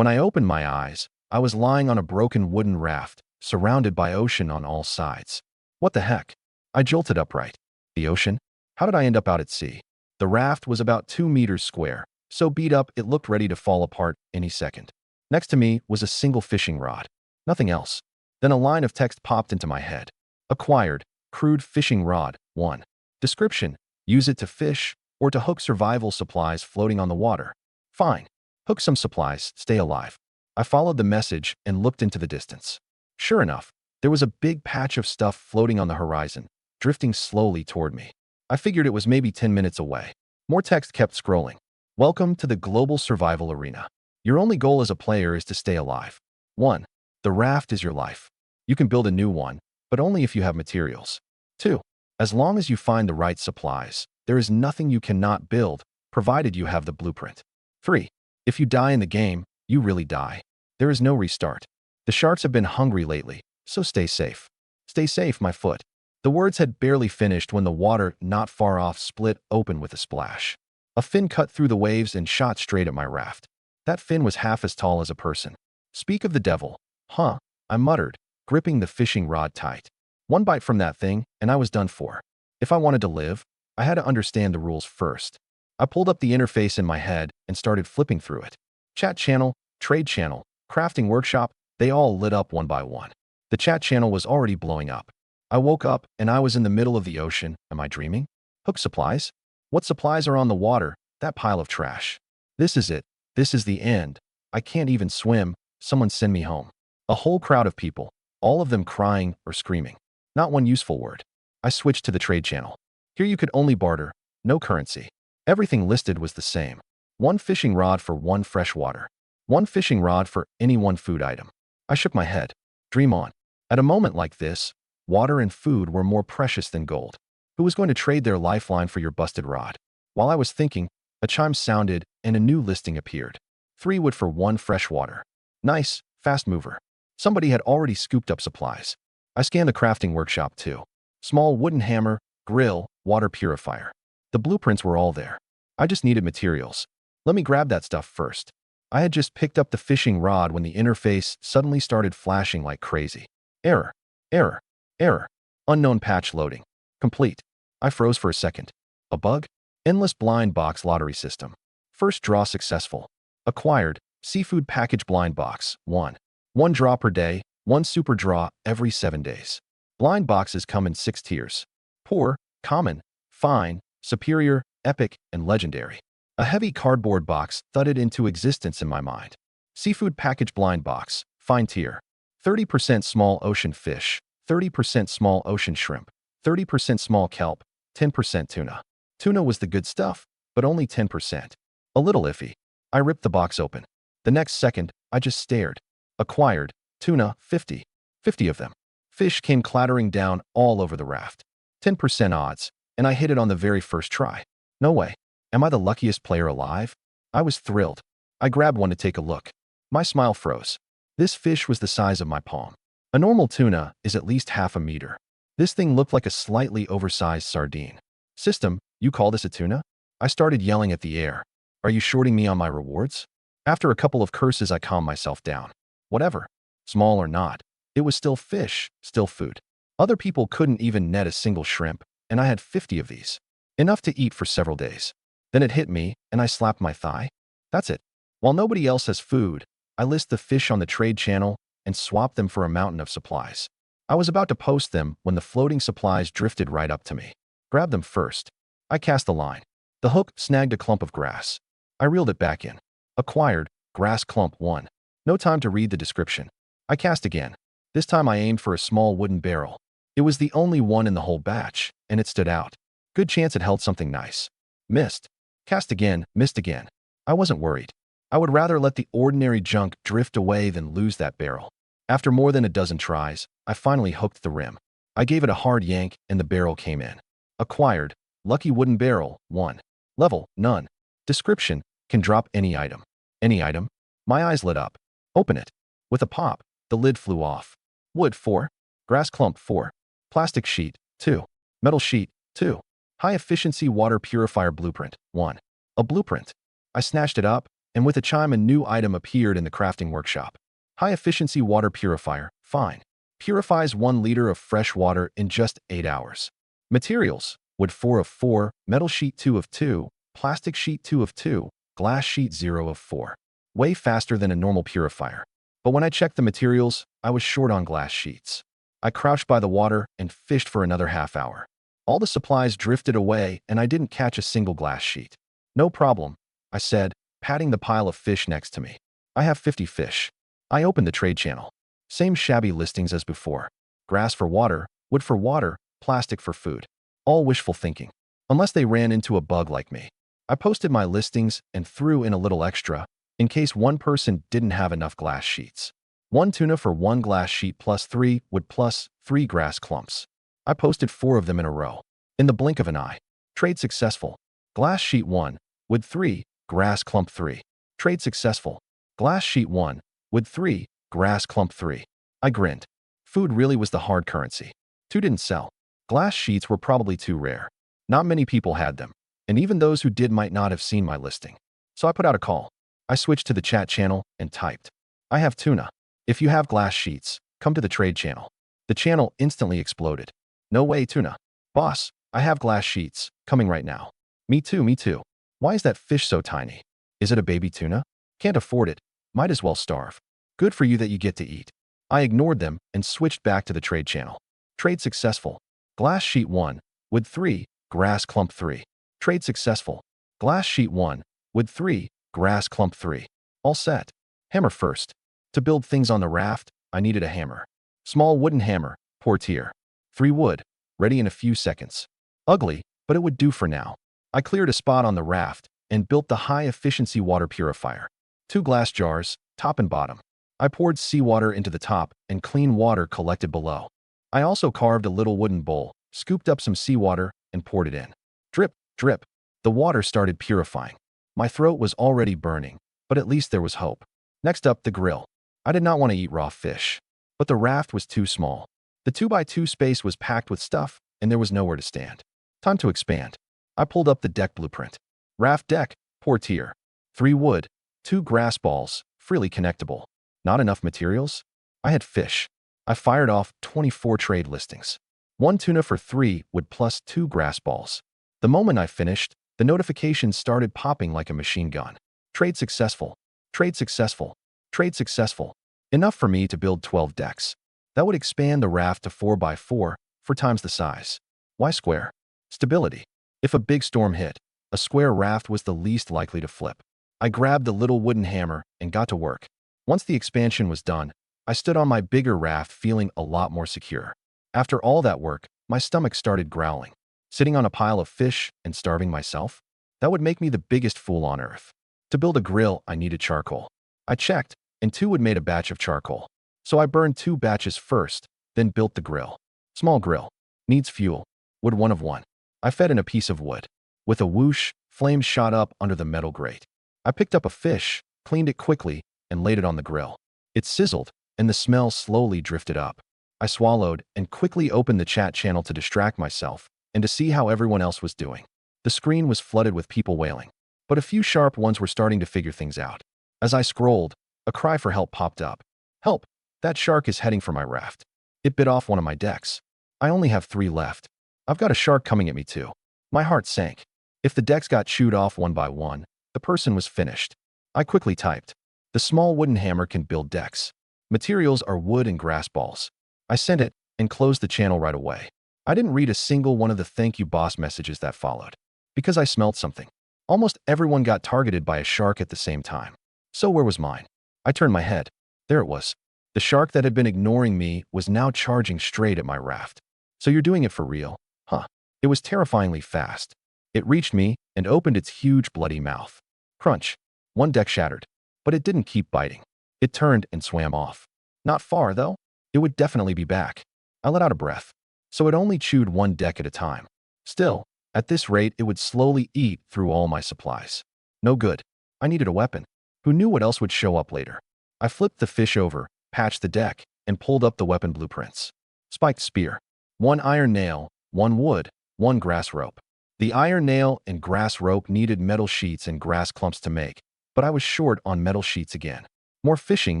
When I opened my eyes, I was lying on a broken wooden raft, surrounded by ocean on all sides. What the heck? I jolted upright. The ocean? How did I end up out at sea? The raft was about 2 meters square, so beat up it looked ready to fall apart any second. Next to me was a single fishing rod. Nothing else. Then a line of text popped into my head. Acquired, crude fishing rod, 1. Description: use it to fish or to hook survival supplies floating on the water. Fine. Hook some supplies, stay alive. I followed the message and looked into the distance. Sure enough, there was a big patch of stuff floating on the horizon, drifting slowly toward me. I figured it was maybe 10 minutes away. More text kept scrolling. Welcome to the global survival arena. Your only goal as a player is to stay alive. 1. The raft is your life. You can build a new one, but only if you have materials. 2. As long as you find the right supplies, there is nothing you cannot build, provided you have the blueprint. 3. If you die in the game, you really die. There is no restart. The sharks have been hungry lately, so stay safe. Stay safe, my foot. The words had barely finished when the water not far off split open with a splash. A fin cut through the waves and shot straight at my raft. That fin was half as tall as a person. Speak of the devil. Huh, I muttered, gripping the fishing rod tight. One bite from that thing, and I was done for. If I wanted to live, I had to understand the rules first. I pulled up the interface in my head and started flipping through it. Chat channel, trade channel, crafting workshop, they all lit up one by one. The chat channel was already blowing up. I woke up and I was in the middle of the ocean. Am I dreaming? Hook supplies? What supplies are on the water? That pile of trash. This is it. This is the end. I can't even swim. Someone send me home. A whole crowd of people, all of them crying or screaming. Not one useful word. I switched to the trade channel. Here you could only barter, no currency. Everything listed was the same. 1 fishing rod for 1 fresh water. 1 fishing rod for any 1 food item. I shook my head. Dream on. At a moment like this, water and food were more precious than gold. Who was going to trade their lifeline for your busted rod? While I was thinking, a chime sounded and a new listing appeared. 3 wood for 1 fresh water. Nice, fast mover. Somebody had already scooped up supplies. I scanned the crafting workshop too. Small wooden hammer, grill, water purifier. The blueprints were all there. I just needed materials. Let me grab that stuff first. I had just picked up the fishing rod when the interface suddenly started flashing like crazy. Error. Error. Error. Unknown patch loading. Complete. I froze for a second. A bug? Endless blind box lottery system. First draw successful. Acquired. Seafood package blind box. 1. 1 draw per day. 1 super draw every 7 days. Blind boxes come in 6 tiers. Poor, common, fine, superior, epic, and legendary. A heavy cardboard box thudded into existence in my mind. Seafood package blind box. Fine tier. 30% small ocean fish. 30% small ocean shrimp. 30% small kelp. 10% tuna. Tuna was the good stuff, but only 10%. A little iffy. I ripped the box open. The next second, I just stared. Acquired. Tuna, 50. 50 of them. Fish came clattering down all over the raft. 10% odds, and I hit it on the very first try. No way. Am I the luckiest player alive? I was thrilled. I grabbed one to take a look. My smile froze. This fish was the size of my palm. A normal tuna is at least half a meter. This thing looked like a slightly oversized sardine. System, you call this a tuna? I started yelling at the air. Are you shorting me on my rewards? After a couple of curses, I calmed myself down. Whatever. Small or not. It was still fish, still food. Other people couldn't even net a single shrimp, and I had 50 of these. Enough to eat for several days. Then it hit me, and I slapped my thigh. That's it. While nobody else has food, I list the fish on the trade channel and swap them for a mountain of supplies. I was about to post them when the floating supplies drifted right up to me. Grab them first. I cast the line. The hook snagged a clump of grass. I reeled it back in. Acquired, grass clump 1. No time to read the description. I cast again. This time I aimed for a small wooden barrel. It was the only one in the whole batch, and it stood out. Good chance it held something nice. Missed. Cast again, missed again. I wasn't worried. I would rather let the ordinary junk drift away than lose that barrel. After more than a dozen tries, I finally hooked the rim. I gave it a hard yank and the barrel came in. Acquired, lucky wooden barrel, 1. Level, none. Description, can drop any item. Any item? My eyes lit up. Open it. With a pop, the lid flew off. Wood, 4. Grass clump, 4. Plastic sheet, 2. Metal sheet, 2. High efficiency water purifier blueprint, 1. A blueprint. I snatched it up, and with a chime a new item appeared in the crafting workshop. High-efficiency water purifier, fine. Purifies 1 liter of fresh water in just 8 hours. Materials: wood 4 of 4, metal sheet 2 of 2, plastic sheet 2 of 2, glass sheet 0 of 4. Way faster than a normal purifier. But when I checked the materials, I was short on glass sheets. I crouched by the water and fished for another half hour. All the supplies drifted away and I didn't catch a single glass sheet. No problem, I said, patting the pile of fish next to me. I have 50 fish. I opened the trade channel. Same shabby listings as before. Grass for water, wood for water, plastic for food. All wishful thinking. Unless they ran into a bug like me. I posted my listings and threw in a little extra, in case one person didn't have enough glass sheets. 1 tuna for 1 glass sheet plus 3 wood plus 3 grass clumps. I posted 4 of them in a row. In the blink of an eye. Trade successful. Glass sheet 1, wood 3, grass clump 3. Trade successful. Glass sheet 1, wood 3, grass clump 3. I grinned. Food really was the hard currency. 2 didn't sell. Glass sheets were probably too rare. Not many people had them, and even those who did might not have seen my listing. So I put out a call. I switched to the chat channel and typed, "I have tuna. If you have glass sheets, come to the trade channel." The channel instantly exploded. "No way, tuna. Boss, I have glass sheets, coming right now." Me too, me too. Why is that fish so tiny? Is it a baby tuna? Can't afford it. Might as well starve. Good for you that you get to eat. I ignored them and switched back to the trade channel. Trade successful. Glass sheet 1, wood 3, grass clump 3. Trade successful. Glass sheet 1, wood 3, grass clump 3. All set. Hammer first. To build things on the raft, I needed a hammer. Small wooden hammer, portier. 3 wood, ready in a few seconds. Ugly, but it would do for now. I cleared a spot on the raft and built the high-efficiency water purifier. 2 glass jars, top and bottom. I poured seawater into the top and clean water collected below. I also carved a little wooden bowl, scooped up some seawater, and poured it in. Drip, drip. The water started purifying. My throat was already burning, but at least there was hope. Next up, the grill. I did not want to eat raw fish, but the raft was too small. The 2x2 space was packed with stuff, and there was nowhere to stand. Time to expand. I pulled up the deck blueprint. Raft deck, portier. 3 wood, 2 grass balls, freely connectable. Not enough materials? I had fish. I fired off 24 trade listings. 1 tuna for 3 wood plus 2 grass balls. The moment I finished, the notifications started popping like a machine gun. Trade successful. Trade successful. Trade successful. Enough for me to build 12 decks. That would expand the raft to 4x4, 4 times the size. Why square? Stability. If a big storm hit, a square raft was the least likely to flip. I grabbed the little wooden hammer and got to work. Once the expansion was done, I stood on my bigger raft feeling a lot more secure. After all that work, my stomach started growling. Sitting on a pile of fish and starving myself? That would make me the biggest fool on earth. To build a grill, I needed charcoal. I checked, and 2 would made a batch of charcoal. So I burned 2 batches first, then built the grill. Small grill. Needs fuel. Wood 1 of 1. I fed in a piece of wood. With a whoosh, flames shot up under the metal grate. I picked up a fish, cleaned it quickly, and laid it on the grill. It sizzled, and the smell slowly drifted up. I swallowed and quickly opened the chat channel to distract myself and to see how everyone else was doing. The screen was flooded with people wailing, but a few sharp ones were starting to figure things out. As I scrolled, a cry for help popped up. "Help! That shark is heading for my raft. It bit off one of my decks. I only have 3 left. I've got a shark coming at me too." My heart sank. If the decks got chewed off one by one, the person was finished. I quickly typed, "The small wooden hammer can build decks. Materials are wood and grass balls." I sent it and closed the channel right away. I didn't read a single one of the thank you boss messages that followed, because I smelled something. Almost everyone got targeted by a shark at the same time. So where was mine? I turned my head. There it was. The shark that had been ignoring me was now charging straight at my raft. "So you're doing it for real, huh?" It was terrifyingly fast. It reached me and opened its huge bloody mouth. Crunch. 1 deck shattered. But it didn't keep biting. It turned and swam off. Not far, though. It would definitely be back. I let out a breath. So it only chewed 1 deck at a time. Still, at this rate, it would slowly eat through all my supplies. No good. I needed a weapon. Who knew what else would show up later? I flipped the fish over, patched the deck, and pulled up the weapon blueprints. Spiked spear. 1 iron nail, 1 wood, 1 grass rope. The iron nail and grass rope needed metal sheets and grass clumps to make, but I was short on metal sheets again. More fishing,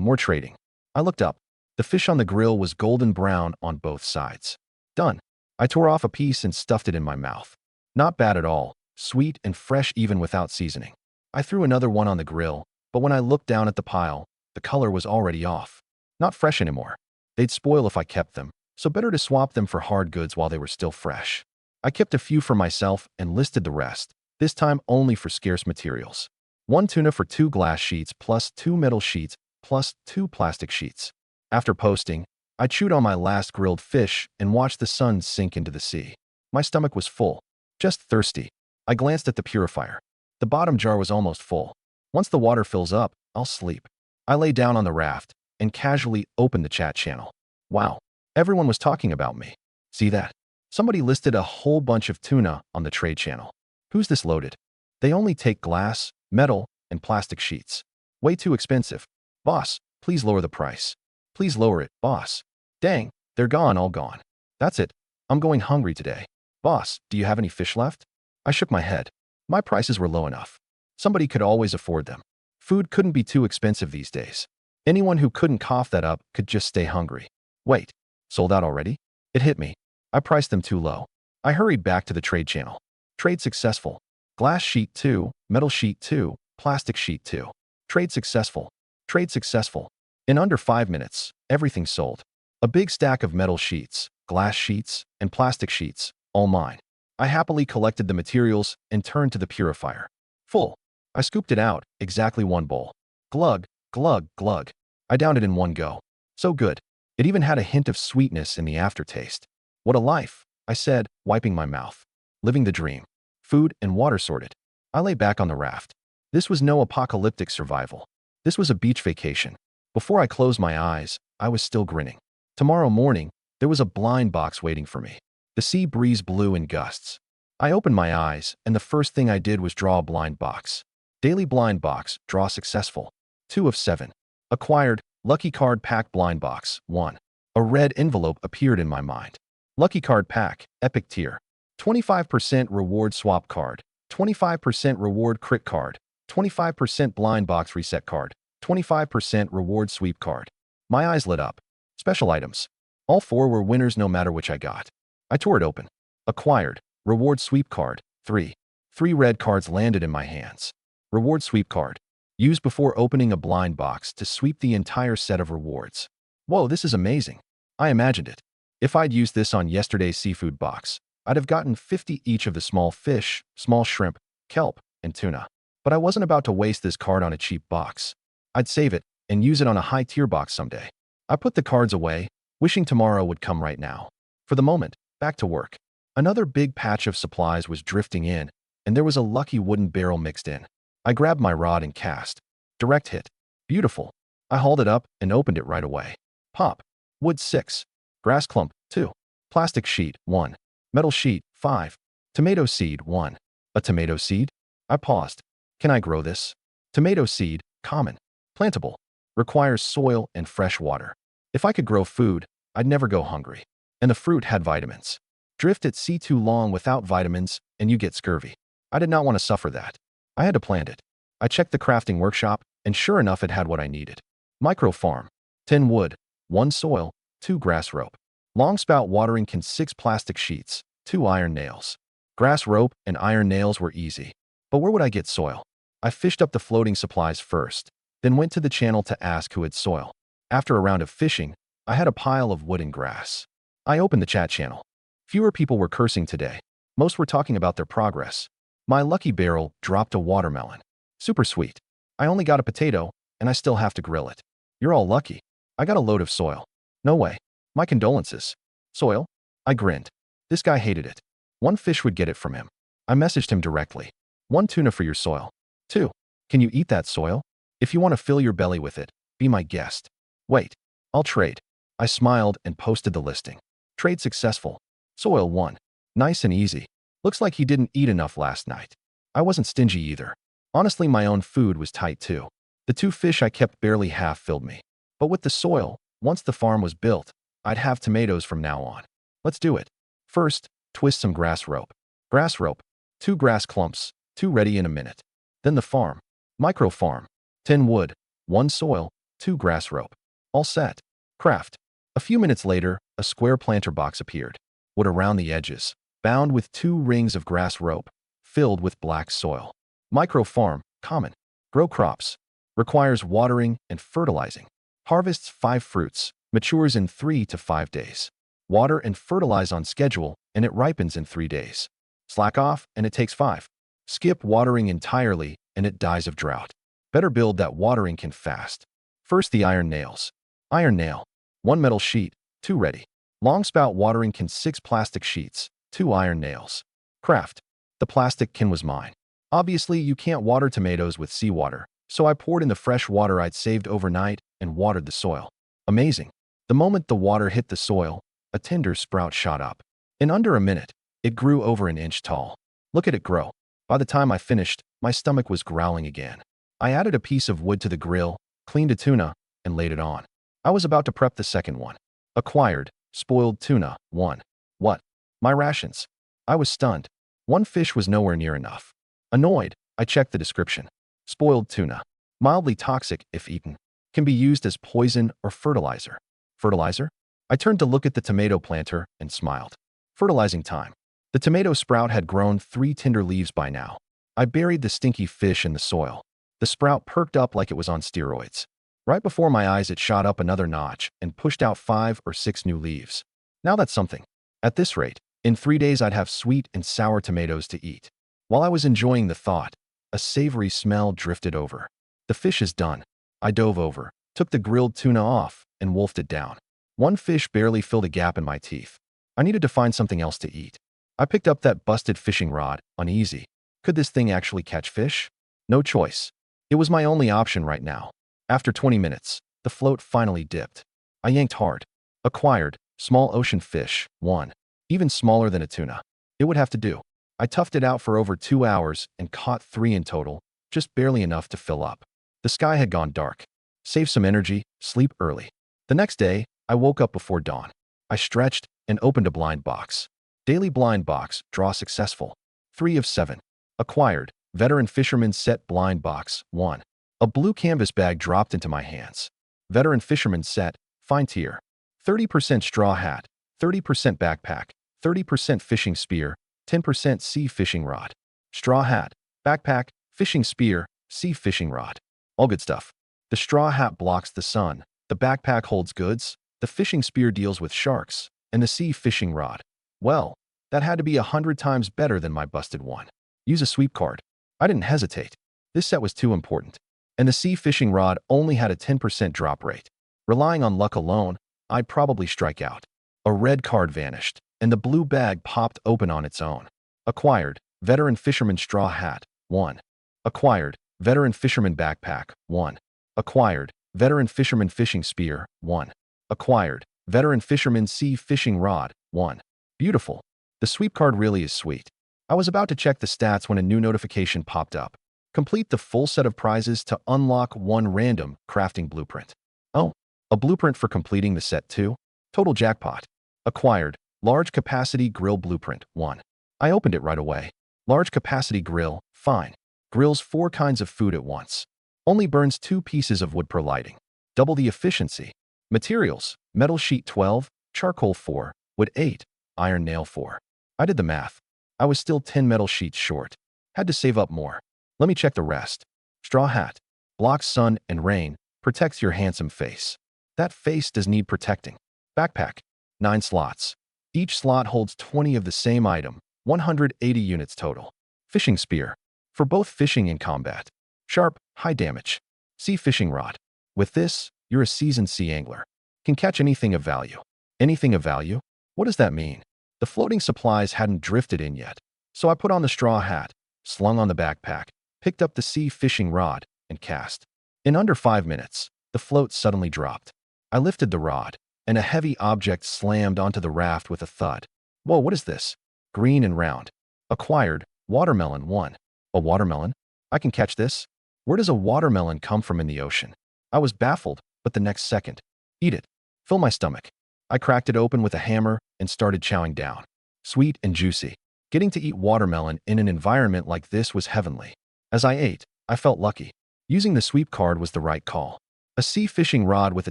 more trading. I looked up. The fish on the grill was golden brown on both sides. Done. I tore off a piece and stuffed it in my mouth. Not bad at all, sweet and fresh even without seasoning. I threw another one on the grill, but when I looked down at the pile, the color was already off. Not fresh anymore. They'd spoil if I kept them, so better to swap them for hard goods while they were still fresh. I kept a few for myself and listed the rest, this time only for scarce materials. 1 tuna for 2 glass sheets plus 2 metal sheets plus 2 plastic sheets. After posting, I chewed on my last grilled fish and watched the sun sink into the sea. My stomach was full, just thirsty. I glanced at the purifier. The bottom jar was almost full. Once the water fills up, I'll sleep. I lay down on the raft and casually opened the chat channel. Wow, everyone was talking about me. See that? Somebody listed a whole bunch of tuna on the trade channel. Who's this loaded? They only take glass, metal, and plastic sheets. Way too expensive. Boss, please lower the price. Please lower it, boss. Dang, they're gone, all gone. That's it. I'm going hungry today. Boss, do you have any fish left? I shook my head. My prices were low enough. Somebody could always afford them. Food couldn't be too expensive these days. Anyone who couldn't cough that up could just stay hungry. Wait, sold out already? It hit me. I priced them too low. I hurried back to the trade channel. Trade successful. Glass sheet 2, metal sheet 2, plastic sheet 2. Trade successful. Trade successful. In under 5 minutes, everything sold. A big stack of metal sheets, glass sheets, and plastic sheets, all mine. I happily collected the materials and turned to the purifier. Full. I scooped it out, exactly 1 bowl. Glug, glug, glug. I downed it in one go. So good. It even had a hint of sweetness in the aftertaste. What a life, I said, wiping my mouth. Living the dream. Food and water sorted. I lay back on the raft. This was no apocalyptic survival. This was a beach vacation. Before I closed my eyes, I was still grinning. Tomorrow morning, there was a blind box waiting for me. The sea breeze blew in gusts. I opened my eyes, and the first thing I did was draw a blind box. Daily blind box, draw successful. 2 of 7. Acquired, lucky card pack blind box, 1. A red envelope appeared in my mind. Lucky card pack, epic tier. 25% reward swap card, 25% reward crit card, 25% blind box reset card, 25% reward sweep card. My eyes lit up. Special items. All 4 were winners no matter which I got. I tore it open. Acquired. Reward sweep card. 3. 3 red cards landed in my hands. Reward sweep card. Used before opening a blind box to sweep the entire set of rewards. Whoa, this is amazing. I imagined it. If I'd used this on yesterday's seafood box, I'd have gotten 50 each of the small fish, small shrimp, kelp, and tuna. But I wasn't about to waste this card on a cheap box. I'd save it and use it on a high-tier box someday. I put the cards away, wishing tomorrow would come right now. For the moment, back to work. Another big patch of supplies was drifting in, and there was a lucky wooden barrel mixed in. I grabbed my rod and cast. Direct hit. Beautiful. I hauled it up and opened it right away. Pop. Wood 6. Grass clump 2. Plastic sheet 1. Metal sheet 5. Tomato seed 1. A tomato seed? I paused. Can I grow this? Tomato seed, common. Plantable. Requires soil and fresh water. If I could grow food, I'd never go hungry. And the fruit had vitamins. Drift at sea too long without vitamins, and you get scurvy. I did not want to suffer that. I had to plant it. I checked the crafting workshop, and sure enough it had what I needed. Micro farm. 10 wood, 1 soil, 2 grass rope. Long spout watering can 6 plastic sheets, 2 iron nails. Grass rope and iron nails were easy. But where would I get soil? I fished up the floating supplies first, then went to the channel to ask who had soil. After a round of fishing, I had a pile of wood and grass. I opened the chat channel. Fewer people were cursing today. Most were talking about their progress. My lucky barrel dropped a watermelon. Super sweet. I only got a potato, and I still have to grill it. You're all lucky. I got a load of soil. No way. My condolences. Soil? I grinned. This guy hated it. 1 fish would get it from him. I messaged him directly. 1 tuna for your soil. 2. Can you eat that soil? If you want to fill your belly with it, be my guest. Wait. I'll trade. I smiled and posted the listing. Trade successful. Soil 1. Nice and easy. Looks like he didn't eat enough last night. I wasn't stingy either. Honestly, my own food was tight too. The 2 fish I kept barely half filled me. But with the soil, once the farm was built, I'd have tomatoes from now on. Let's do it. First, twist some grass rope. Grass rope. 2 grass clumps, 2 ready in a minute. Then the farm. Micro farm. 10 wood, 1 soil, 2 grass rope. All set. Craft. A few minutes later, a square planter box appeared. Wood around the edges, bound with 2 rings of grass rope, filled with black soil. Micro farm. Common. Grow crops. Requires watering and fertilizing. Harvests 5 fruits. Matures in 3 to 5 days. Water and fertilize on schedule, and it ripens in 3 days. Slack off, and it takes 5. Skip watering entirely, and it dies of drought. Better build that watering can fast. First, the iron nails. Iron nail. 1 metal sheet, 2 ready. Long spout watering can 6 plastic sheets, 2 iron nails. Craft. The plastic can was mine. Obviously, you can't water tomatoes with seawater, so I poured in the fresh water I'd saved overnight and watered the soil. Amazing. The moment the water hit the soil, a tender sprout shot up. In under a minute, it grew over an inch tall. Look at it grow. By the time I finished, my stomach was growling again. I added a piece of wood to the grill, cleaned a tuna, and laid it on. I was about to prep the second one. Acquired, spoiled tuna, 1. What? My rations. I was stunned. 1 fish was nowhere near enough. Annoyed, I checked the description. Spoiled tuna. Mildly toxic if eaten. Can be used as poison or fertilizer. Fertilizer? I turned to look at the tomato planter and smiled. Fertilizing time. The tomato sprout had grown 3 tender leaves by now. I buried the stinky fish in the soil. The sprout perked up like it was on steroids. Right before my eyes, it shot up another notch and pushed out 5 or 6 new leaves. Now that's something. At this rate, in 3 days I'd have sweet and sour tomatoes to eat. While I was enjoying the thought, a savory smell drifted over. The fish is done. I dove over, took the grilled tuna off, and wolfed it down. 1 fish barely filled a gap in my teeth. I needed to find something else to eat. I picked up that busted fishing rod, uneasy. Could this thing actually catch fish? No choice. It was my only option right now. After 20 minutes, the float finally dipped. I yanked hard. Acquired, small ocean fish, 1. Even smaller than a tuna. It would have to do. I toughed it out for over 2 hours and caught 3 in total, just barely enough to fill up. The sky had gone dark. Save some energy, sleep early. The next day, I woke up before dawn. I stretched and opened a blind box. Daily blind box, draw successful. 3 of 7. Acquired, veteran fisherman set blind box, 1. A blue canvas bag dropped into my hands. Veteran fisherman set, fine tier. 30% straw hat, 30% backpack, 30% fishing spear, 10% sea fishing rod. Straw hat, backpack, fishing spear, sea fishing rod. All good stuff. The straw hat blocks the sun, the backpack holds goods, the fishing spear deals with sharks, and the sea fishing rod. Well, that had to be 100 times better than my busted one. Use a sweep card. I didn't hesitate. This set was too important. And the sea fishing rod only had a 10% drop rate. Relying on luck alone, I'd probably strike out. A red card vanished, and the blue bag popped open on its own. Acquired, veteran fisherman straw hat, 1. Acquired, veteran fisherman backpack, 1. Acquired, veteran fisherman fishing spear, 1. Acquired, veteran fisherman sea fishing rod, 1. Beautiful. The sweep card really is sweet. I was about to check the stats when a new notification popped up. Complete the full set of prizes to unlock 1 random crafting blueprint. Oh, a blueprint for completing the set too? Total jackpot. Acquired, large capacity grill blueprint, 1. I opened it right away. Large capacity grill, fine. Grills 4 kinds of food at once. Only burns 2 pieces of wood per lighting. Double the efficiency. Materials, metal sheet 12, charcoal 4, wood 8, iron nail 4. I did the math. I was still 10 metal sheets short. Had to save up more. Let me check the rest. Straw hat. Blocks sun and rain. Protects your handsome face. That face does need protecting. Backpack. 9 slots. Each slot holds 20 of the same item. 180 units total. Fishing spear. For both fishing and combat. Sharp, high damage. Sea fishing rod. With this, you're a seasoned sea angler. Can catch anything of value. Anything of value? What does that mean? The floating supplies hadn't drifted in yet. So I put on the straw hat, slung on the backpack, picked up the sea fishing rod, and cast. In under 5 minutes, the float suddenly dropped. I lifted the rod, and a heavy object slammed onto the raft with a thud. Whoa, what is this? Green and round. Acquired, watermelon 1. A watermelon? I can catch this? Where does a watermelon come from in the ocean? I was baffled, but the next second. Eat it. Fill my stomach. I cracked it open with a hammer and started chowing down. Sweet and juicy. Getting to eat watermelon in an environment like this was heavenly. As I ate, I felt lucky. Using the sweep card was the right call. A sea fishing rod with a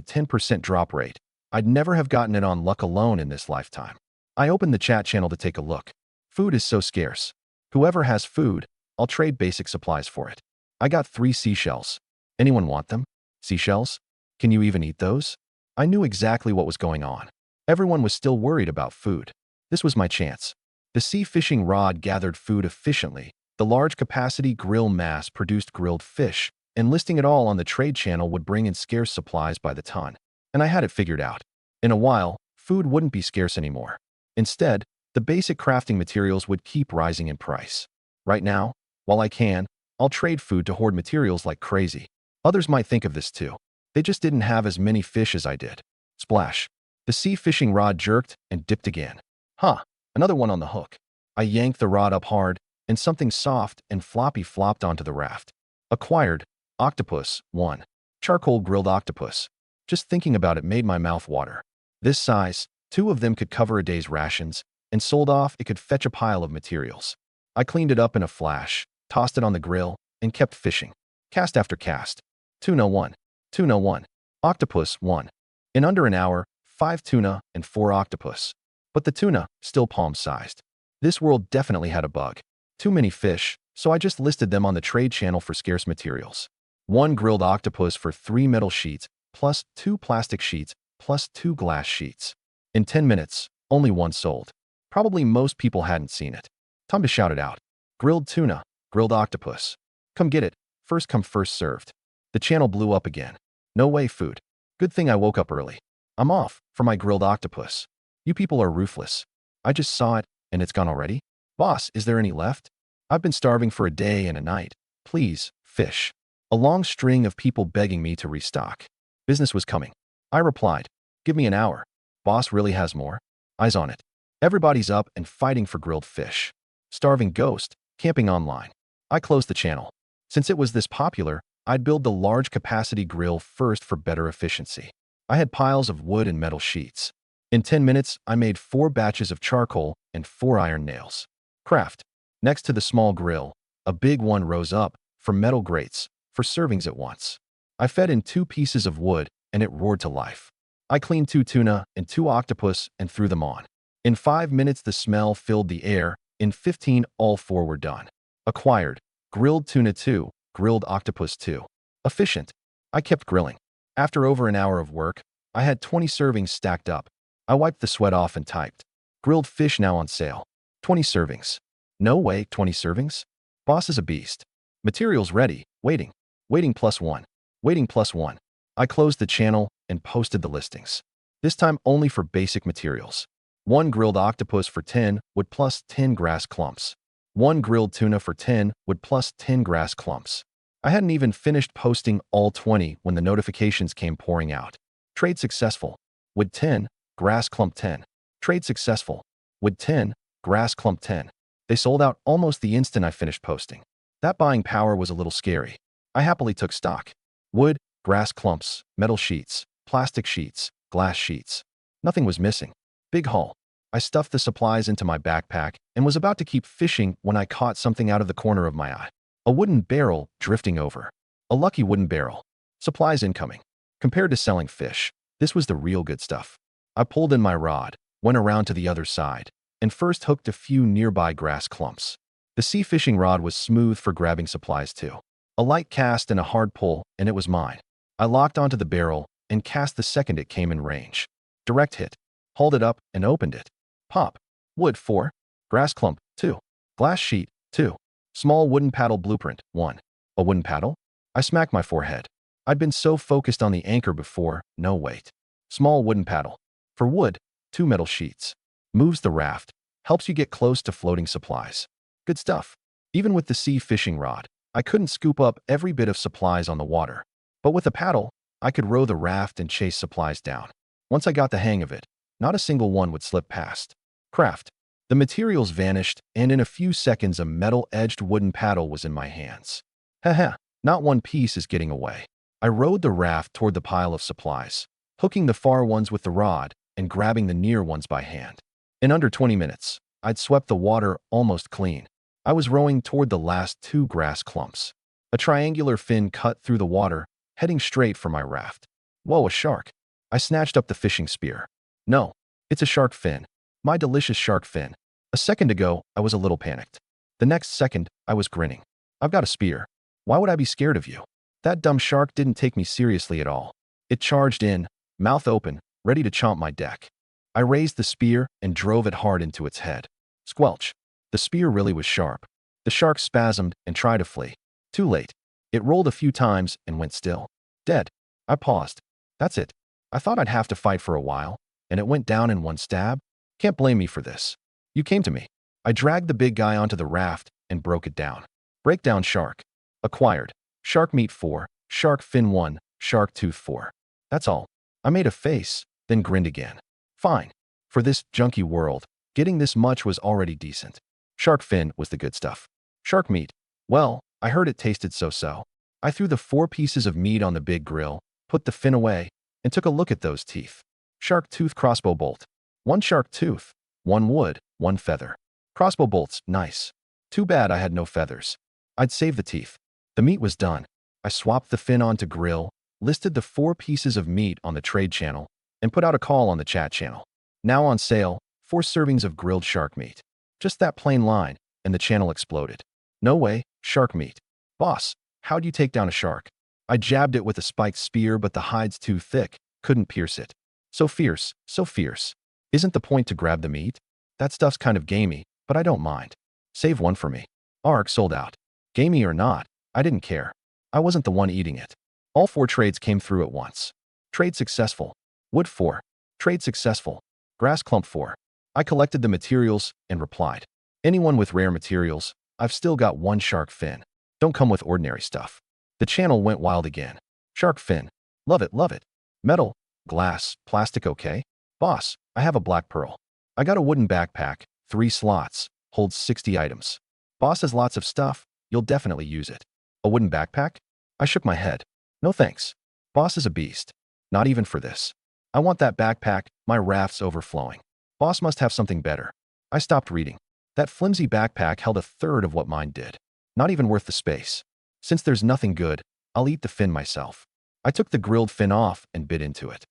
10% drop rate. I'd never have gotten it on luck alone in this lifetime. I opened the chat channel to take a look. Food is so scarce. Whoever has food, I'll trade basic supplies for it. I got 3 seashells. Anyone want them? Seashells? Can you even eat those? I knew exactly what was going on. Everyone was still worried about food. This was my chance. The sea fishing rod gathered food efficiently. The large capacity grill mass produced grilled fish, and listing it all on the trade channel would bring in scarce supplies by the ton. And I had it figured out. In a while, food wouldn't be scarce anymore. Instead, the basic crafting materials would keep rising in price. Right now, while I can, I'll trade food to hoard materials like crazy. Others might think of this too. They just didn't have as many fish as I did. Splash. The sea fishing rod jerked and dipped again. Huh, another one on the hook. I yanked the rod up hard, and something soft and floppy flopped onto the raft. Acquired. Octopus. 1. Charcoal grilled octopus. Just thinking about it made my mouth water. This size, 2 of them could cover a day's rations, and sold off it could fetch a pile of materials. I cleaned it up in a flash, tossed it on the grill, and kept fishing. Cast after cast. Tuna 1. Tuna 1. Octopus 1. In under an hour, 5 tuna and 4 octopus. But the tuna, still palm-sized. This world definitely had a bug. Too many fish, so I just listed them on the trade channel for scarce materials. 1 grilled octopus for 3 metal sheets, plus 2 plastic sheets, plus 2 glass sheets. In 10 minutes, only 1 sold. Probably most people hadn't seen it. Time to shout it out. Grilled tuna, grilled octopus. Come get it, first come first served. The channel blew up again. No way food. Good thing I woke up early. I'm off for my grilled octopus. You people are ruthless. I just saw it, and it's gone already? Boss, is there any left? I've been starving for a day and a night. Please, fish. A long string of people begging me to restock. Business was coming. I replied, give me an hour. Boss really has more? Eyes on it. Everybody's up and fighting for grilled fish. Starving ghost, camping online. I closed the channel. Since it was this popular, I'd build the large capacity grill first for better efficiency. I had piles of wood and metal sheets. In 10 minutes, I made 4 batches of charcoal and 4 iron nails. Craft. Next to the small grill, a big one rose up for metal grates, for servings at once. I fed in 2 pieces of wood, and it roared to life. I cleaned 2 tuna and 2 octopus and threw them on. In 5 minutes, the smell filled the air. In 15, all 4 were done. Acquired. Grilled tuna 2, grilled octopus 2. Efficient. I kept grilling. After over an hour of work, I had 20 servings stacked up. I wiped the sweat off and typed. Grilled fish now on sale. 20 servings. No way, 20 servings? Boss is a beast. Materials ready. Waiting. Waiting +1. Waiting +1. I closed the channel and posted the listings. This time only for basic materials. 1 grilled octopus for 10 would plus 10 grass clumps. 1 grilled tuna for 10 would plus 10 grass clumps. I hadn't even finished posting all 20 when the notifications came pouring out. Trade successful. Wood 10, grass clump 10. Trade successful. Wood 10, grass clump 10. They sold out almost the instant I finished posting. That buying power was a little scary. I happily took stock. Wood, grass clumps, metal sheets, plastic sheets, glass sheets. Nothing was missing. Big haul. I stuffed the supplies into my backpack and was about to keep fishing when I caught something out of the corner of my eye. A wooden barrel drifting over. A lucky wooden barrel. Supplies incoming. Compared to selling fish, this was the real good stuff. I pulled in my rod, went around to the other side, and first hooked a few nearby grass clumps. The sea fishing rod was smooth for grabbing supplies too. A light cast and a hard pull, and it was mine. I locked onto the barrel and cast the second it came in range. Direct hit. Hauled it up and opened it. Pop. Wood 4. Grass clump 2. Glass sheet 2. Small wooden paddle blueprint 1. A wooden paddle? I smacked my forehead. I'd been so focused on the anchor before, no weight. Small wooden paddle. For wood, 2 metal sheets. Moves the raft. Helps you get close to floating supplies. Good stuff. Even with the sea fishing rod, I couldn't scoop up every bit of supplies on the water. But with a paddle, I could row the raft and chase supplies down. Once I got the hang of it, not a single one would slip past. Craft. The materials vanished, and in a few seconds a metal-edged wooden paddle was in my hands. Haha, not one piece is getting away. I rowed the raft toward the pile of supplies, hooking the far ones with the rod and grabbing the near ones by hand. In under 20 minutes, I'd swept the water almost clean. I was rowing toward the last 2 grass clumps. A triangular fin cut through the water, heading straight for my raft. Whoa, a shark. I snatched up the fishing spear. No, it's a shark fin. My delicious shark fin. A second ago, I was a little panicked. The next second, I was grinning. I've got a spear. Why would I be scared of you? That dumb shark didn't take me seriously at all. It charged in, mouth open, ready to chomp my deck. I raised the spear and drove it hard into its head. Squelch. The spear really was sharp. The shark spasmed and tried to flee. Too late. It rolled a few times and went still. Dead. I paused. That's it. I thought I'd have to fight for a while, and it went down in one stab. Can't blame me for this. You came to me. I dragged the big guy onto the raft and broke it down. Breakdown shark. Acquired. Shark meat 4, shark fin 1, shark tooth 4. That's all. I made a face, then grinned again. Fine. For this junky world, getting this much was already decent. Shark fin was the good stuff. Shark meat. Well, I heard it tasted so-so. I threw the 4 pieces of meat on the big grill, put the fin away, and took a look at those teeth. Shark tooth crossbow bolt. 1 shark tooth, 1 wood, 1 feather. Crossbow bolts, nice. Too bad I had no feathers. I'd save the teeth. The meat was done. I swapped the fin onto grill, listed the 4 pieces of meat on the trade channel, and put out a call on the chat channel. Now on sale, 4 servings of grilled shark meat. Just that plain line, and the channel exploded. No way, shark meat. Boss, how'd you take down a shark? I jabbed it with a spiked spear, but the hide's too thick, couldn't pierce it. So fierce, so fierce. Isn't the point to grab the meat? That stuff's kind of gamey, but I don't mind. Save one for me. Arc sold out. Gamey or not, I didn't care. I wasn't the one eating it. All 4 trades came through at once. Trade successful. Wood 4. Trade successful. Grass clump 4. I collected the materials and replied. Anyone with rare materials, I've still got 1 shark fin. Don't come with ordinary stuff. The channel went wild again. Shark fin. Love it, love it. Metal, glass, plastic okay? Boss, I have a black pearl. I got a wooden backpack, 3 slots, holds 60 items. Boss has lots of stuff, you'll definitely use it. A wooden backpack? I shook my head. No thanks. Boss is a beast. Not even for this. I want that backpack, my raft's overflowing. Boss must have something better. I stopped reading. That flimsy backpack held a third of what mine did. Not even worth the space. Since there's nothing good, I'll eat the fin myself. I took the grilled fin off and bit into it.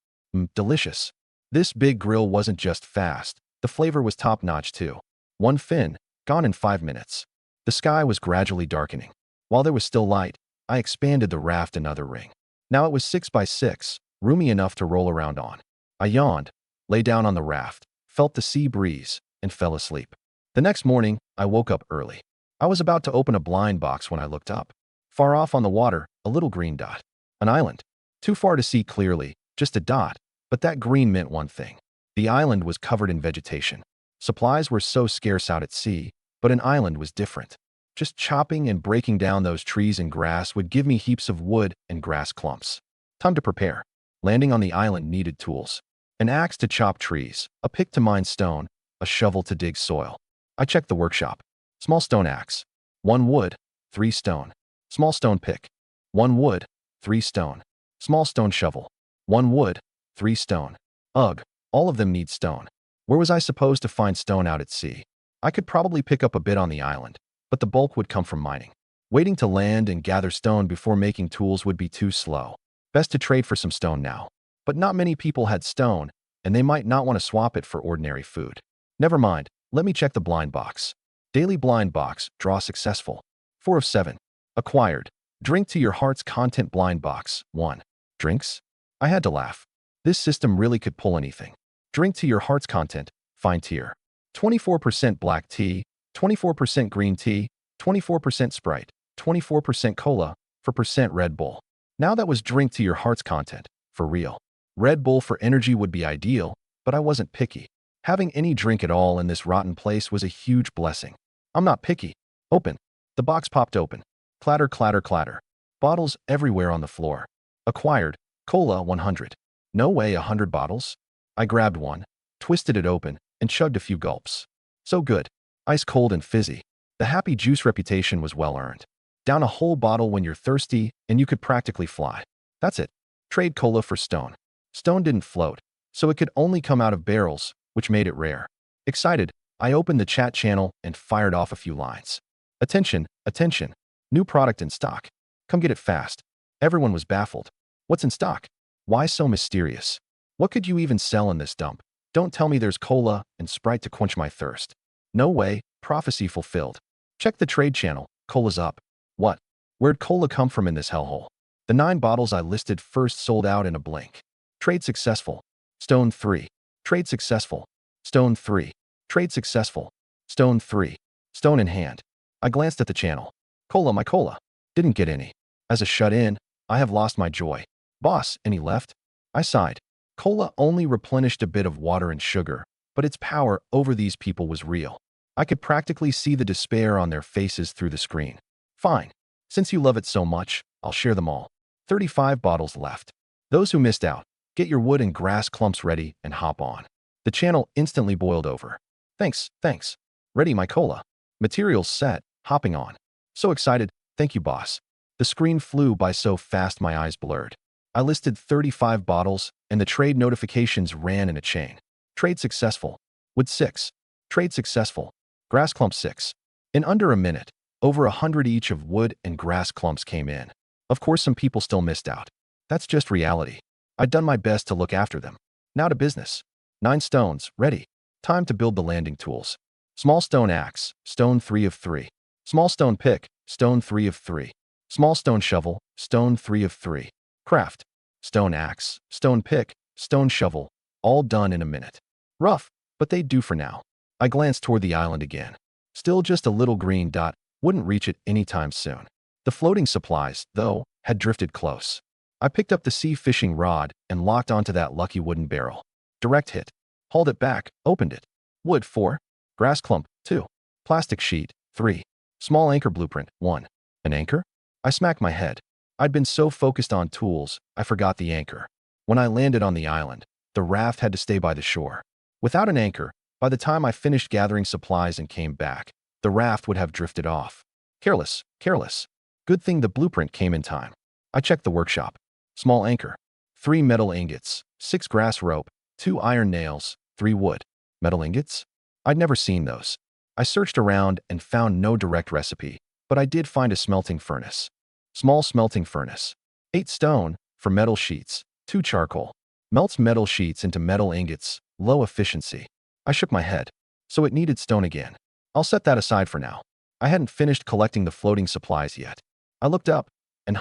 Delicious. This big grill wasn't just fast, the flavor was top-notch too. 1 fin, gone in 5 minutes. The sky was gradually darkening. While there was still light, I expanded the raft another ring. Now it was 6 by 6, roomy enough to roll around on. I yawned, lay down on the raft, felt the sea breeze, and fell asleep. The next morning, I woke up early. I was about to open a blind box when I looked up. Far off on the water, a little green dot. An island. Too far to see clearly, just a dot, but that green meant one thing. The island was covered in vegetation. Supplies were so scarce out at sea, but an island was different. Just chopping and breaking down those trees and grass would give me heaps of wood and grass clumps. Time to prepare. Landing on the island needed tools. An axe to chop trees, a pick to mine stone, a shovel to dig soil. I checked the workshop. Small stone axe. 1 wood, 3 stone. Small stone pick. 1 wood, 3 stone. Small stone shovel. 1 wood, 3 stone. Ugh, all of them need stone. Where was I supposed to find stone out at sea? I could probably pick up a bit on the island, but the bulk would come from mining. Waiting to land and gather stone before making tools would be too slow. Best to trade for some stone now. But not many people had stone, and they might not want to swap it for ordinary food. Never mind, let me check the blind box. Daily blind box, draw successful. 4 of 7. Acquired. Drink to your heart's content blind box, 1. Drinks? I had to laugh. This system really could pull anything. Drink to your heart's content, fine tier. 24% black tea, 24% green tea, 24% Sprite, 24% cola, for percent Red Bull. Now that was drink to your heart's content, for real. Red Bull for energy would be ideal, but I wasn't picky. Having any drink at all in this rotten place was a huge blessing. I'm not picky. Open. The box popped open. Clatter, clatter, clatter. Bottles everywhere on the floor. Acquired. Cola 100. No way, 100 bottles? I grabbed one, twisted it open, and chugged a few gulps. So good. Ice cold and fizzy. The happy juice reputation was well earned. Down a whole bottle when you're thirsty, and you could practically fly. That's it. Trade cola for stone. Stone didn't float, so it could only come out of barrels, which made it rare. Excited, I opened the chat channel and fired off a few lines. Attention, attention. New product in stock. Come get it fast. Everyone was baffled. What's in stock? Why so mysterious? What could you even sell in this dump? Don't tell me there's cola and Sprite to quench my thirst. No way, prophecy fulfilled. Check the trade channel, cola's up. What? Where'd cola come from in this hellhole? The 9 bottles I listed first sold out in a blink. Trade successful. Stone 3. Trade successful. Stone 3. Trade successful. Stone 3. Stone in hand. I glanced at the channel. Cola, my cola. Didn't get any. As a shut-in, I have lost my joy. Boss, any left? I sighed. Cola only replenished a bit of water and sugar, but its power over these people was real. I could practically see the despair on their faces through the screen. Fine. Since you love it so much, I'll share them all. 35 bottles left. Those who missed out, get your wood and grass clumps ready and hop on. The channel instantly boiled over. Thanks, thanks. Ready my cola. Materials set, hopping on. So excited, thank you boss. The screen flew by so fast my eyes blurred. I listed 35 bottles, and the trade notifications ran in a chain. Trade successful. Wood 6. Trade successful. Grass clump 6. In under a minute, over 100 each of wood and grass clumps came in. Of course some people still missed out. That's just reality. I'd done my best to look after them. Now to business. 9 stones, ready. Time to build the landing tools. Small stone axe, stone 3 of 3. Small stone pick, stone 3 of 3. Small stone shovel, stone 3 of 3. Craft. Stone axe, stone pick, stone shovel, all done in a minute. Rough, but they'd do for now. I glanced toward the island again. Still just a little green dot, wouldn't reach it anytime soon. The floating supplies, though, had drifted close. I picked up the sea fishing rod and locked onto that lucky wooden barrel. Direct hit. Hauled it back, opened it. Wood 4. Grass clump 2. Plastic sheet 3. Small anchor blueprint 1. An anchor? I smacked my head. I'd been so focused on tools, I forgot the anchor. When I landed on the island, the raft had to stay by the shore. Without an anchor, by the time I finished gathering supplies and came back, the raft would have drifted off. Careless, careless. Good thing the blueprint came in time. I checked the workshop. Small anchor. 3 metal ingots, 6 grass rope, 2 iron nails, 3 wood. Metal ingots? I'd never seen those. I searched around and found no direct recipe, but I did find a smelting furnace. Small smelting furnace. 8 stone, for metal sheets, 2 charcoal. Melts metal sheets into metal ingots, low efficiency. I shook my head. So it needed stone again. I'll set that aside for now. I hadn't finished collecting the floating supplies yet. I looked up, and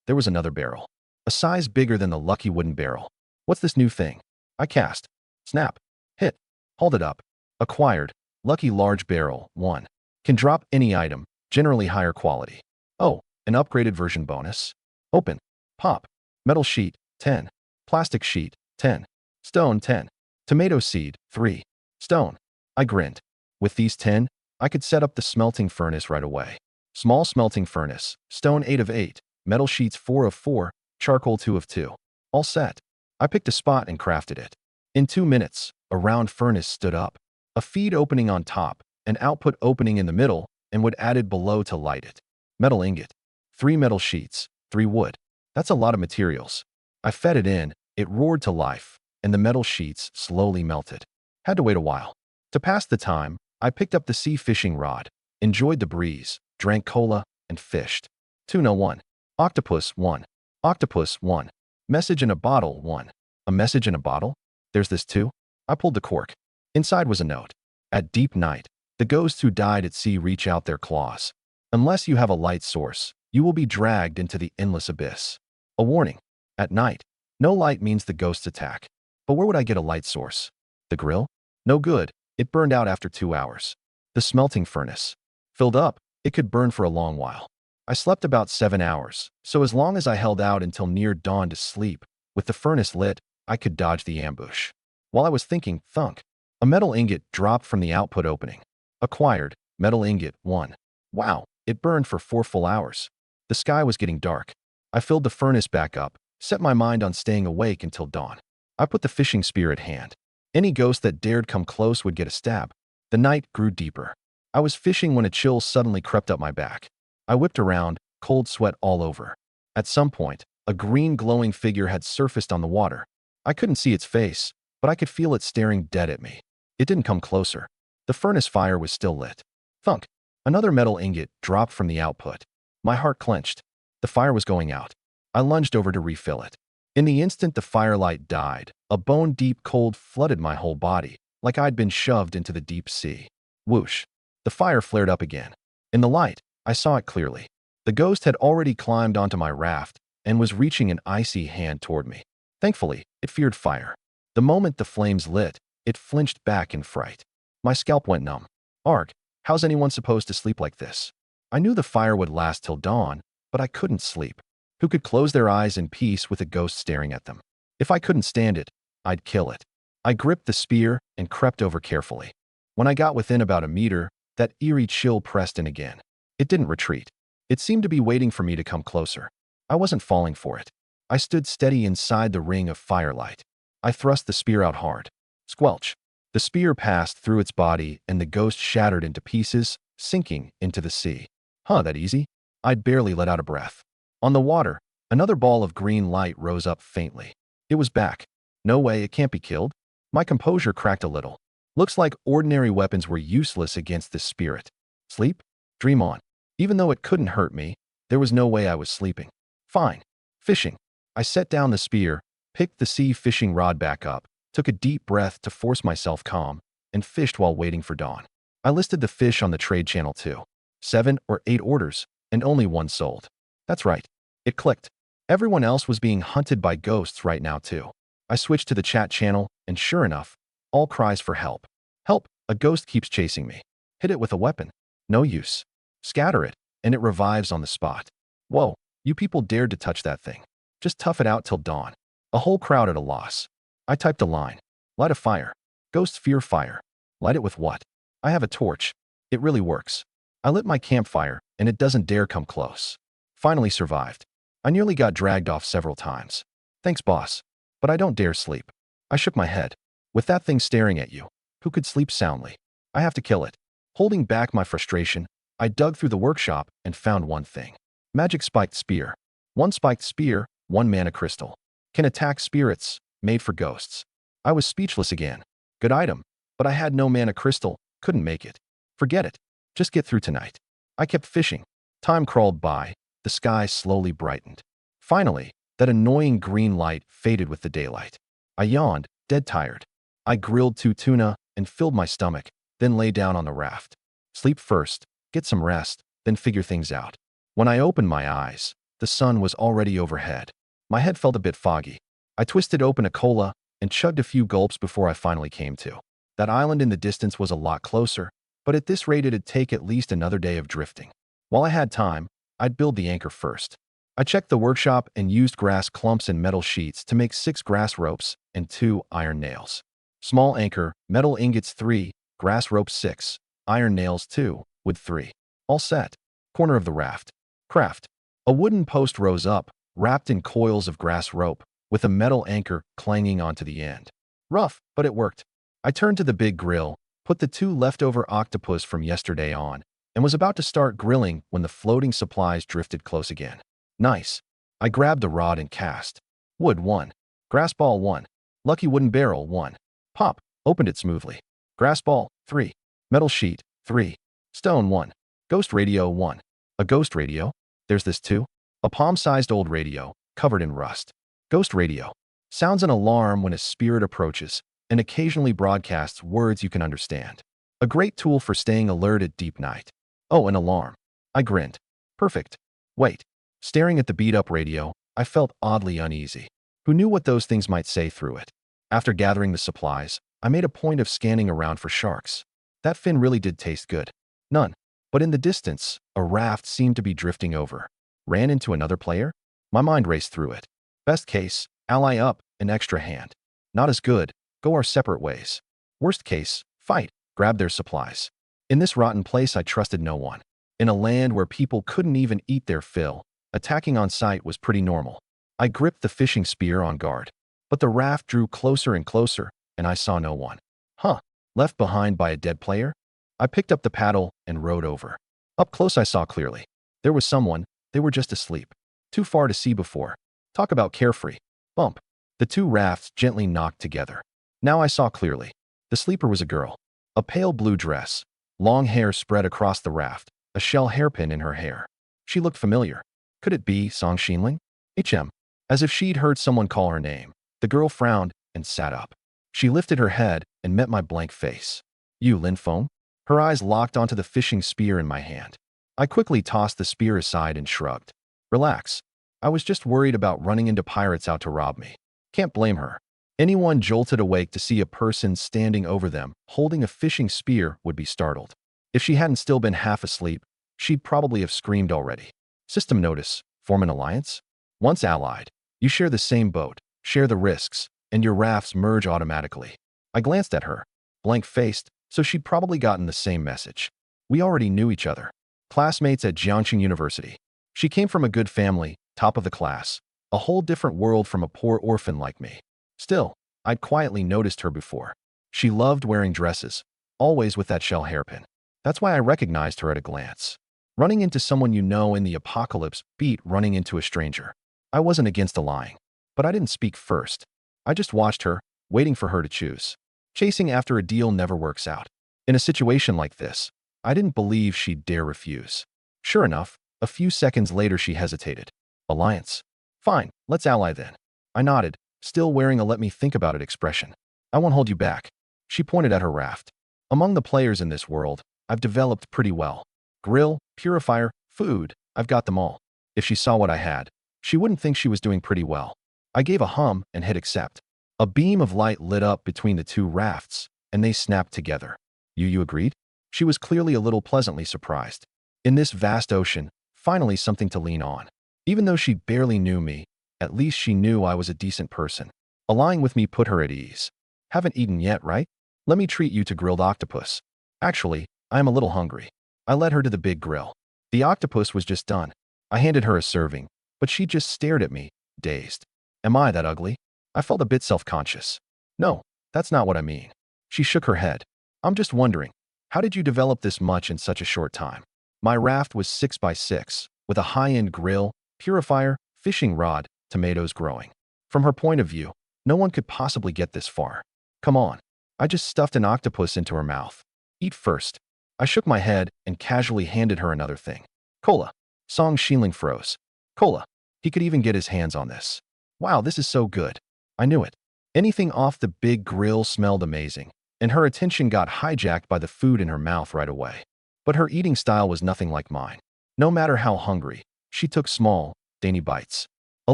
there was another barrel. A size bigger than the lucky wooden barrel. What's this new thing? I cast. Snap. Hit. Hauled it up. Acquired. Lucky large barrel 1. Can drop any item, generally higher quality. Oh, an upgraded version bonus. Open. Pop. Metal sheet 10. Plastic sheet 10. Stone 10. Tomato seed 3. Stone. I grinned. With these 10, I could set up the smelting furnace right away. Small smelting furnace, stone 8 of 8, metal sheets 4 of 4, charcoal 2 of 2. All set. I picked a spot and crafted it. In 2 minutes, a round furnace stood up. A feed opening on top, an output opening in the middle, and wood added below to light it. Metal ingot. 3 metal sheets, 3 wood. That's a lot of materials. I fed it in, it roared to life, and the metal sheets slowly melted. Had to wait a while. To pass the time, I picked up the sea fishing rod, enjoyed the breeze, drank cola, and fished. Tuna 1. Octopus 1. Octopus 1. Message in a bottle 1. A message in a bottle? There's this too? I pulled the cork. Inside was a note. At deep night, the ghosts who died at sea reach out their claws. Unless you have a light source, you will be dragged into the endless abyss. A warning. At night, no light means the ghosts attack. But where would I get a light source? The grill? No good. It burned out after 2 hours. The smelting furnace. Filled up, it could burn for a long while. I slept about 7 hours, so as long as I held out until near dawn to sleep, with the furnace lit, I could dodge the ambush. While I was thinking, thunk. A metal ingot dropped from the output opening. Acquired, metal ingot 1. Wow, it burned for 4 full hours. The sky was getting dark. I filled the furnace back up, set my mind on staying awake until dawn. I put the fishing spear at hand. Any ghost that dared come close would get a stab. The night grew deeper. I was fishing when a chill suddenly crept up my back. I whipped around, cold sweat all over. At some point, a green glowing figure had surfaced on the water. I couldn't see its face, but I could feel it staring dead at me. It didn't come closer. The furnace fire was still lit. Thunk. Another metal ingot dropped from the output. My heart clenched. The fire was going out. I lunged over to refill it. In the instant the firelight died, a bone-deep cold flooded my whole body, like I'd been shoved into the deep sea. Whoosh! The fire flared up again. In the light, I saw it clearly. The ghost had already climbed onto my raft and was reaching an icy hand toward me. Thankfully, it feared fire. The moment the flames lit, it flinched back in fright. My scalp went numb. Arg, how's anyone supposed to sleep like this? I knew the fire would last till dawn, but I couldn't sleep. Who could close their eyes in peace with a ghost staring at them? If I couldn't stand it, I'd kill it. I gripped the spear and crept over carefully. When I got within about a meter, that eerie chill pressed in again. It didn't retreat. It seemed to be waiting for me to come closer. I wasn't falling for it. I stood steady inside the ring of firelight. I thrust the spear out hard. Squelch! The spear passed through its body and the ghost shattered into pieces, sinking into the sea. Huh, that easy? I'd barely let out a breath. On the water, another ball of green light rose up faintly. It was back. No way, it can't be killed. My composure cracked a little. Looks like ordinary weapons were useless against this spirit. Sleep? Dream on. Even though it couldn't hurt me, there was no way I was sleeping. Fine. Fishing. I set down the spear, picked the sea fishing rod back up, took a deep breath to force myself calm, and fished while waiting for dawn. I listed the fish on the trade channel too. 7 or 8 orders, and only one sold. That's right. It clicked. Everyone else was being hunted by ghosts right now too. I switched to the chat channel, and sure enough, all cries for help. Help! A ghost keeps chasing me. Hit it with a weapon. No use. Scatter it, and it revives on the spot. Whoa, you people dared to touch that thing. Just tough it out till dawn. A whole crowd at a loss. I typed a line. Light a fire. Ghosts fear fire. Light it with what? I have a torch. It really works. I lit my campfire, and it doesn't dare come close. Finally survived. I nearly got dragged off several times. Thanks, boss. But I don't dare sleep. I shook my head. With that thing staring at you, who could sleep soundly? I have to kill it. Holding back my frustration, I dug through the workshop and found one thing. Magic spiked spear. One spiked spear, 1 mana crystal. Can attack spirits, made for ghosts. I was speechless again. Good item, but I had no mana crystal, couldn't make it. Forget it. Just get through tonight. I kept fishing. Time crawled by, the sky slowly brightened. Finally, that annoying green light faded with the daylight. I yawned, dead tired. I grilled 2 tuna and filled my stomach, then lay down on the raft. Sleep first, get some rest, then figure things out. When I opened my eyes, the sun was already overhead. My head felt a bit foggy. I twisted open a cola and chugged a few gulps before I finally came to. That island in the distance was a lot closer, but at this rate it'd take at least another day of drifting. While I had time, I'd build the anchor first. I checked the workshop and used grass clumps and metal sheets to make 6 grass ropes and 2 iron nails. Small anchor, metal ingots 3, grass ropes 6, iron nails 2, wood 3. All set. Corner of the raft. Craft. A wooden post rose up, wrapped in coils of grass rope, with a metal anchor clanging onto the end. Rough, but it worked. I turned to the big grill, put the 2 leftover octopus from yesterday on, and was about to start grilling when the floating supplies drifted close again. Nice. I grabbed a rod and cast. Wood 1. Grass ball 1. Lucky wooden barrel 1. Pop. Opened it smoothly. Grass ball 3. Metal sheet 3. Stone 1. Ghost radio 1. A ghost radio? There's this too? A palm-sized old radio, covered in rust. Ghost radio. Sounds an alarm when a spirit approaches, and occasionally broadcasts words you can understand. A great tool for staying alert at deep night. Oh, an alarm. I grinned. Perfect. Wait. Staring at the beat-up radio, I felt oddly uneasy. Who knew what those things might say through it? After gathering the supplies, I made a point of scanning around for sharks. That fin really did taste good. None. But in the distance, a raft seemed to be drifting over. Ran into another player? My mind raced through it. Best case, ally up, an extra hand. Not as good, go our separate ways. Worst case, fight, grab their supplies. In this rotten place I trusted no one. In a land where people couldn't even eat their fill, attacking on sight was pretty normal. I gripped the fishing spear on guard. But the raft drew closer and closer, and I saw no one. Huh, left behind by a dead player? I picked up the paddle and rowed over. Up close I saw clearly. There was someone, they were just asleep. Too far to see before. Talk about carefree. Bump. The 2 rafts gently knocked together. Now I saw clearly. The sleeper was a girl. A pale blue dress. Long hair spread across the raft. A shell hairpin in her hair. She looked familiar. Could it be Song Xinling? HM. As if she'd heard someone call her name, the girl frowned and sat up. She lifted her head and met my blank face. You, Lin Feng? Her eyes locked onto the fishing spear in my hand. I quickly tossed the spear aside and shrugged. Relax. I was just worried about running into pirates out to rob me. Can't blame her. Anyone jolted awake to see a person standing over them holding a fishing spear would be startled. If she hadn't still been half asleep, she'd probably have screamed already. System notice. Form an alliance? Once allied, you share the same boat, share the risks, and your rafts merge automatically. I glanced at her, blank-faced, so she'd probably gotten the same message. We already knew each other. Classmates at Jiangxing University. She came from a good family, top of the class. A whole different world from a poor orphan like me. Still, I'd quietly noticed her before. She loved wearing dresses, always with that shell hairpin. That's why I recognized her at a glance. Running into someone you know in the apocalypse beat running into a stranger. I wasn't against lying, but I didn't speak first. I just watched her, waiting for her to choose. Chasing after a deal never works out. In a situation like this, I didn't believe she'd dare refuse. Sure enough, a few seconds later she hesitated. Alliance? Fine, let's ally then. I nodded, still wearing a let me think about it expression. I won't hold you back. She pointed at her raft. Among the players in this world, I've developed pretty well. Grill, purifier, food, I've got them all. If she saw what I had, she wouldn't think she was doing pretty well. I gave a hum and hit accept. A beam of light lit up between the two rafts, and they snapped together. You agreed? She was clearly a little pleasantly surprised. In this vast ocean, finally something to lean on. Even though she barely knew me, at least she knew I was a decent person. Allying with me put her at ease. Haven't eaten yet, right? Let me treat you to grilled octopus. Actually, I am a little hungry. I led her to the big grill. The octopus was just done. I handed her a serving, but she just stared at me, dazed. Am I that ugly? I felt a bit self-conscious. No, that's not what I mean. She shook her head. I'm just wondering, how did you develop this much in such a short time? My raft was 6 by 6, with a high-end grill, purifier, fishing rod, tomatoes growing. From her point of view, no one could possibly get this far. Come on. I just stuffed an octopus into her mouth. Eat first. I shook my head and casually handed her another thing. Cola. Song Xinling froze. Cola. He could even get his hands on this. Wow, this is so good. I knew it. Anything off the big grill smelled amazing, and her attention got hijacked by the food in her mouth right away. But her eating style was nothing like mine. No matter how hungry, she took small, dainty bites. A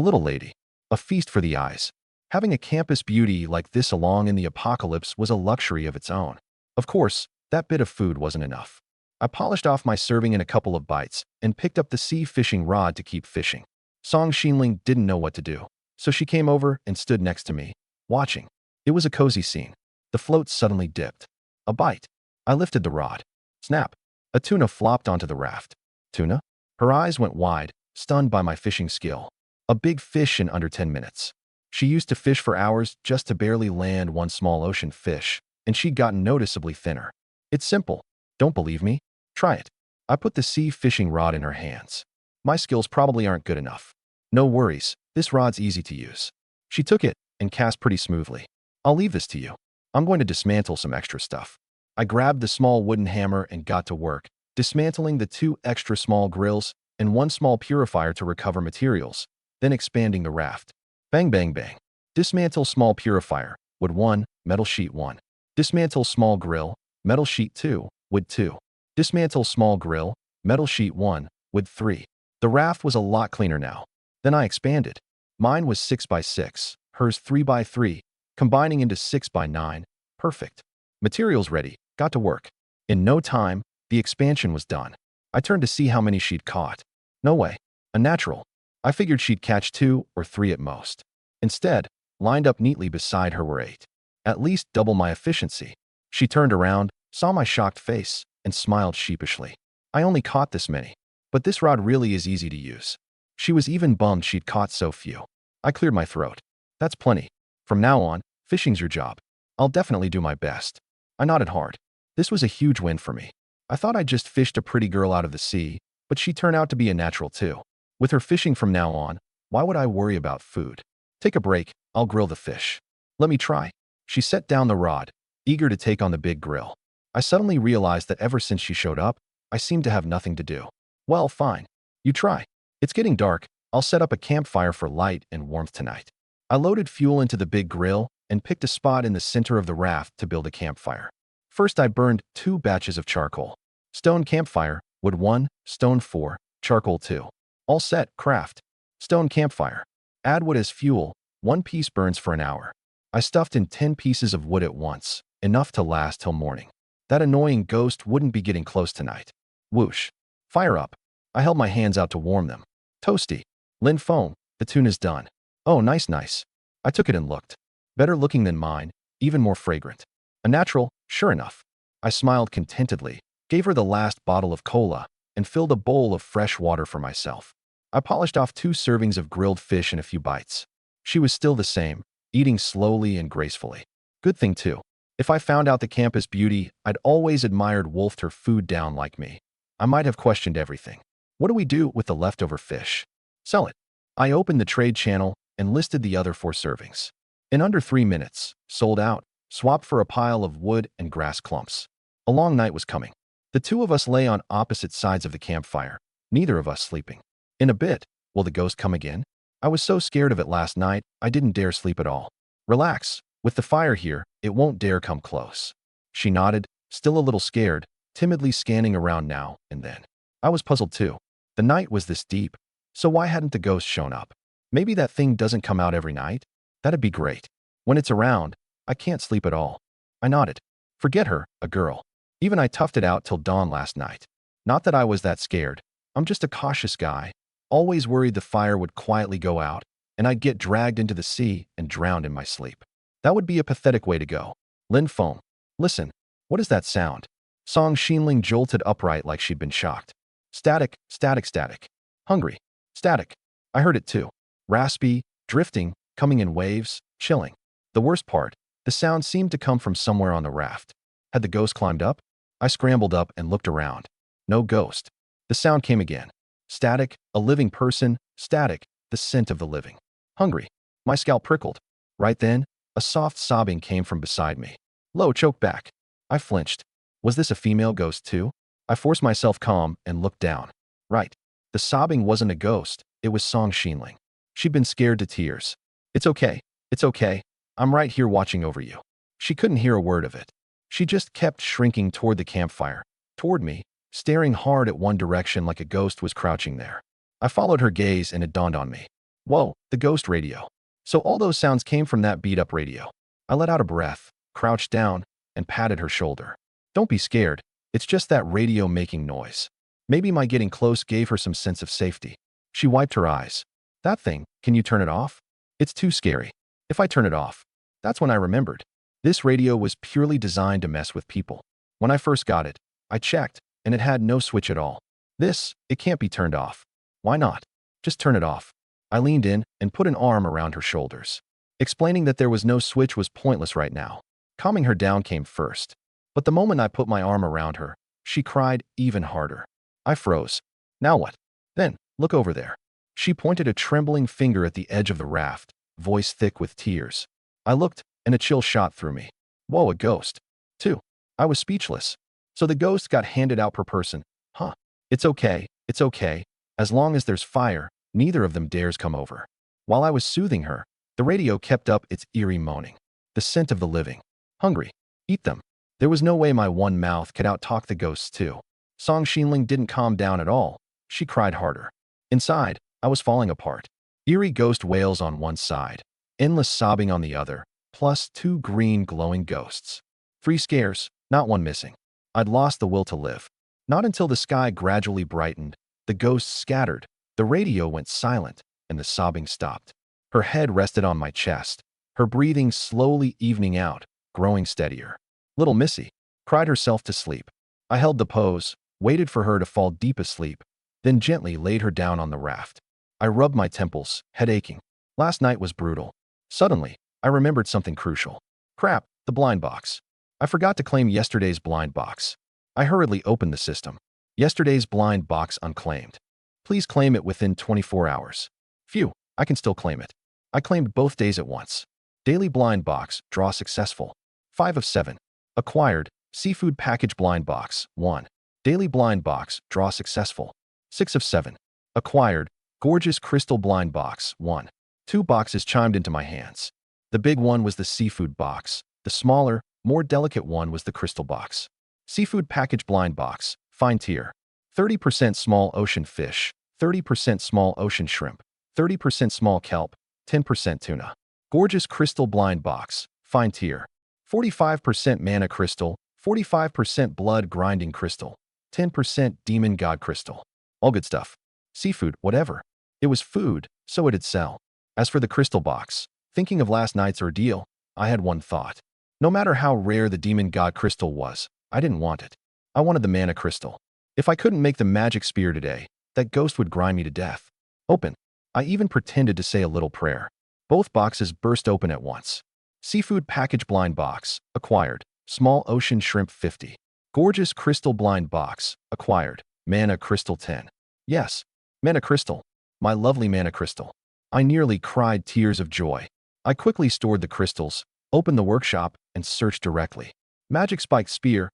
little lady. A feast for the eyes. Having a campus beauty like this along in the apocalypse was a luxury of its own. Of course, that bit of food wasn't enough. I polished off my serving in a couple of bites and picked up the sea fishing rod to keep fishing. Song Xinling didn't know what to do, so she came over and stood next to me, watching. It was a cozy scene. The float suddenly dipped. A bite. I lifted the rod. Snap. A tuna flopped onto the raft. Tuna? Her eyes went wide, stunned by my fishing skill. A big fish in under 10 minutes. She used to fish for hours just to barely land one small ocean fish, and she'd gotten noticeably thinner. It's simple. Don't believe me? Try it. I put the sea fishing rod in her hands. My skills probably aren't good enough. No worries, this rod's easy to use. She took it and cast pretty smoothly. I'll leave this to you. I'm going to dismantle some extra stuff. I grabbed the small wooden hammer and got to work, dismantling the 2 extra small grills and 1 small purifier to recover materials, then expanding the raft. Bang, bang, bang. Dismantle small purifier, wood 1, metal sheet 1. Dismantle small grill, metal sheet 2, wood 2. Dismantle small grill, metal sheet 1, wood 3. The raft was a lot cleaner now. Then I expanded. Mine was 6 by 6, hers 3 by 3, combining into 6 by 9. Perfect. Materials ready, got to work. In no time, the expansion was done. I turned to see how many she'd caught. No way. A natural. I figured she'd catch 2 or 3 at most. Instead, lined up neatly beside her were 8. At least double my efficiency. She turned around, saw my shocked face, and smiled sheepishly. I only caught this many. But this rod really is easy to use. She was even bummed she'd caught so few. I cleared my throat. That's plenty. From now on, fishing's your job. I'll definitely do my best. I nodded hard. This was a huge win for me. I thought I'd just fished a pretty girl out of the sea, but she turned out to be a natural too. With her fishing from now on, why would I worry about food? Take a break, I'll grill the fish. Let me try. She set down the rod, eager to take on the big grill. I suddenly realized that ever since she showed up, I seemed to have nothing to do. Well, fine. You try. It's getting dark. I'll set up a campfire for light and warmth tonight. I loaded fuel into the big grill and picked a spot in the center of the raft to build a campfire. First, I burned 2 batches of charcoal. Stone campfire, wood 1, stone 4, charcoal 2. All set, craft. Stone campfire. Add wood as fuel. 1 piece burns for an hour. I stuffed in 10 pieces of wood at once, enough to last till morning. That annoying ghost wouldn't be getting close tonight. Whoosh. Fire up. I held my hands out to warm them. Toasty. Lin foam. The tune is done. Oh, nice, nice. I took it and looked. Better looking than mine, even more fragrant. A natural, sure enough. I smiled contentedly, gave her the last bottle of cola, and filled a bowl of fresh water for myself. I polished off 2 servings of grilled fish in a few bites. She was still the same, eating slowly and gracefully. Good thing, too. If I found out the campus beauty, I'd always admired wolfed her food down like me. I might have questioned everything. What do we do with the leftover fish? Sell it. I opened the trade channel and listed the other 4 servings. In under 3 minutes, sold out, swapped for a pile of wood and grass clumps. A long night was coming. The 2 of us lay on opposite sides of the campfire, neither of us sleeping. In a bit, will the ghost come again? I was so scared of it last night, I didn't dare sleep at all. Relax. With the fire here, it won't dare come close. She nodded, still a little scared, timidly scanning around now and then. I was puzzled too. The night was this deep, so why hadn't the ghost shown up? Maybe that thing doesn't come out every night? That'd be great. When it's around, I can't sleep at all. I nodded. Forget her, a girl. Even I toughed it out till dawn last night. Not that I was that scared. I'm just a cautious guy. Always worried the fire would quietly go out, and I'd get dragged into the sea and drowned in my sleep. That would be a pathetic way to go. Lin foam. Listen, what is that sound? Song Xinling jolted upright like she'd been shocked. Static, static, static. Hungry. Static. I heard it too. Raspy, drifting, coming in waves, chilling. The worst part, the sound seemed to come from somewhere on the raft. Had the ghost climbed up? I scrambled up and looked around. No ghost. The sound came again. Static, a living person, static, the scent of the living. Hungry. My scalp prickled. Right then, a soft sobbing came from beside me. Low choked back. I flinched. Was this a female ghost too? I forced myself calm and looked down. Right. The sobbing wasn't a ghost, it was Song Xinling. She'd been scared to tears. It's okay. It's okay. I'm right here watching over you. She couldn't hear a word of it. She just kept shrinking toward the campfire, toward me, staring hard at one direction like a ghost was crouching there. I followed her gaze and it dawned on me. Whoa, the ghost radio. So all those sounds came from that beat-up radio. I let out a breath, crouched down, and patted her shoulder. Don't be scared. It's just that radio making noise. Maybe my getting close gave her some sense of safety. She wiped her eyes. That thing, can you turn it off? It's too scary. If I turn it off. That's when I remembered. This radio was purely designed to mess with people. When I first got it, I checked, and it had no switch at all. It can't be turned off. Why not? Just turn it off. I leaned in and put an arm around her shoulders. Explaining that there was no switch was pointless right now. Calming her down came first. But the moment I put my arm around her, she cried even harder. I froze. Now what? Then, look over there. She pointed a trembling finger at the edge of the raft, voice thick with tears. I looked, and a chill shot through me. Whoa, a ghost. Too. I was speechless. So the ghost got handed out per person. Huh. It's okay. It's okay. As long as there's fire, neither of them dares come over. While I was soothing her, the radio kept up its eerie moaning. The scent of the living. Hungry. Eat them. There was no way my one mouth could outtalk the ghosts too. Song Xinling didn't calm down at all. She cried harder. Inside, I was falling apart. Eerie ghost wails on one side, endless sobbing on the other, plus 2 green glowing ghosts. 3 scares, not one missing. I'd lost the will to live. Not until the sky gradually brightened, the ghosts scattered, the radio went silent, and the sobbing stopped. Her head rested on my chest, her breathing slowly evening out, growing steadier. Little Missy cried herself to sleep. I held the pose, waited for her to fall deep asleep, then gently laid her down on the raft. I rubbed my temples, head aching. Last night was brutal. Suddenly, I remembered something crucial. Crap, the blind box. I forgot to claim yesterday's blind box. I hurriedly opened the system. Yesterday's blind box unclaimed. Please claim it within 24 hours. Phew, I can still claim it. I claimed both days at once. Daily blind box, draw successful. 5 of 7. Acquired, seafood package blind box, 1. Daily blind box, draw successful. 6 of 7. Acquired, Gorgeous crystal blind box. 1. 2 boxes chimed into my hands. The big one was the seafood box. The smaller, more delicate one was the crystal box. Seafood package blind box. Fine tier. 30% small ocean fish, 30% small ocean shrimp, 30% small kelp, 10% tuna. Gorgeous crystal blind box. Fine tier. 45% mana crystal, 45% blood grinding crystal, 10% demon god crystal. All good stuff. Seafood, whatever. It was food, so it'd sell. As for the crystal box, thinking of last night's ordeal, I had one thought. No matter how rare the demon god crystal was, I didn't want it. I wanted the mana crystal. If I couldn't make the magic spear today, that ghost would grind me to death. Open. I even pretended to say a little prayer. Both boxes burst open at once. Seafood package blind box. Acquired. Small ocean shrimp 50. Gorgeous crystal blind box. Acquired. Mana crystal 10. Yes. Mana crystal. My lovely mana crystal. I nearly cried tears of joy. I quickly stored the crystals, opened the workshop, and searched directly. Magic spiked spear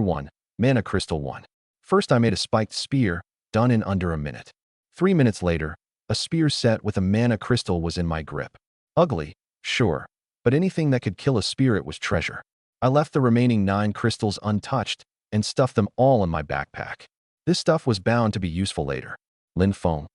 1. Mana crystal 1. First I made a spiked spear, done in under a minute. 3 minutes later, a spear set with a mana crystal was in my grip. Ugly, sure, but anything that could kill a spirit was treasure. I left the remaining 9 crystals untouched and stuffed them all in my backpack. This stuff was bound to be useful later. Lin Feng.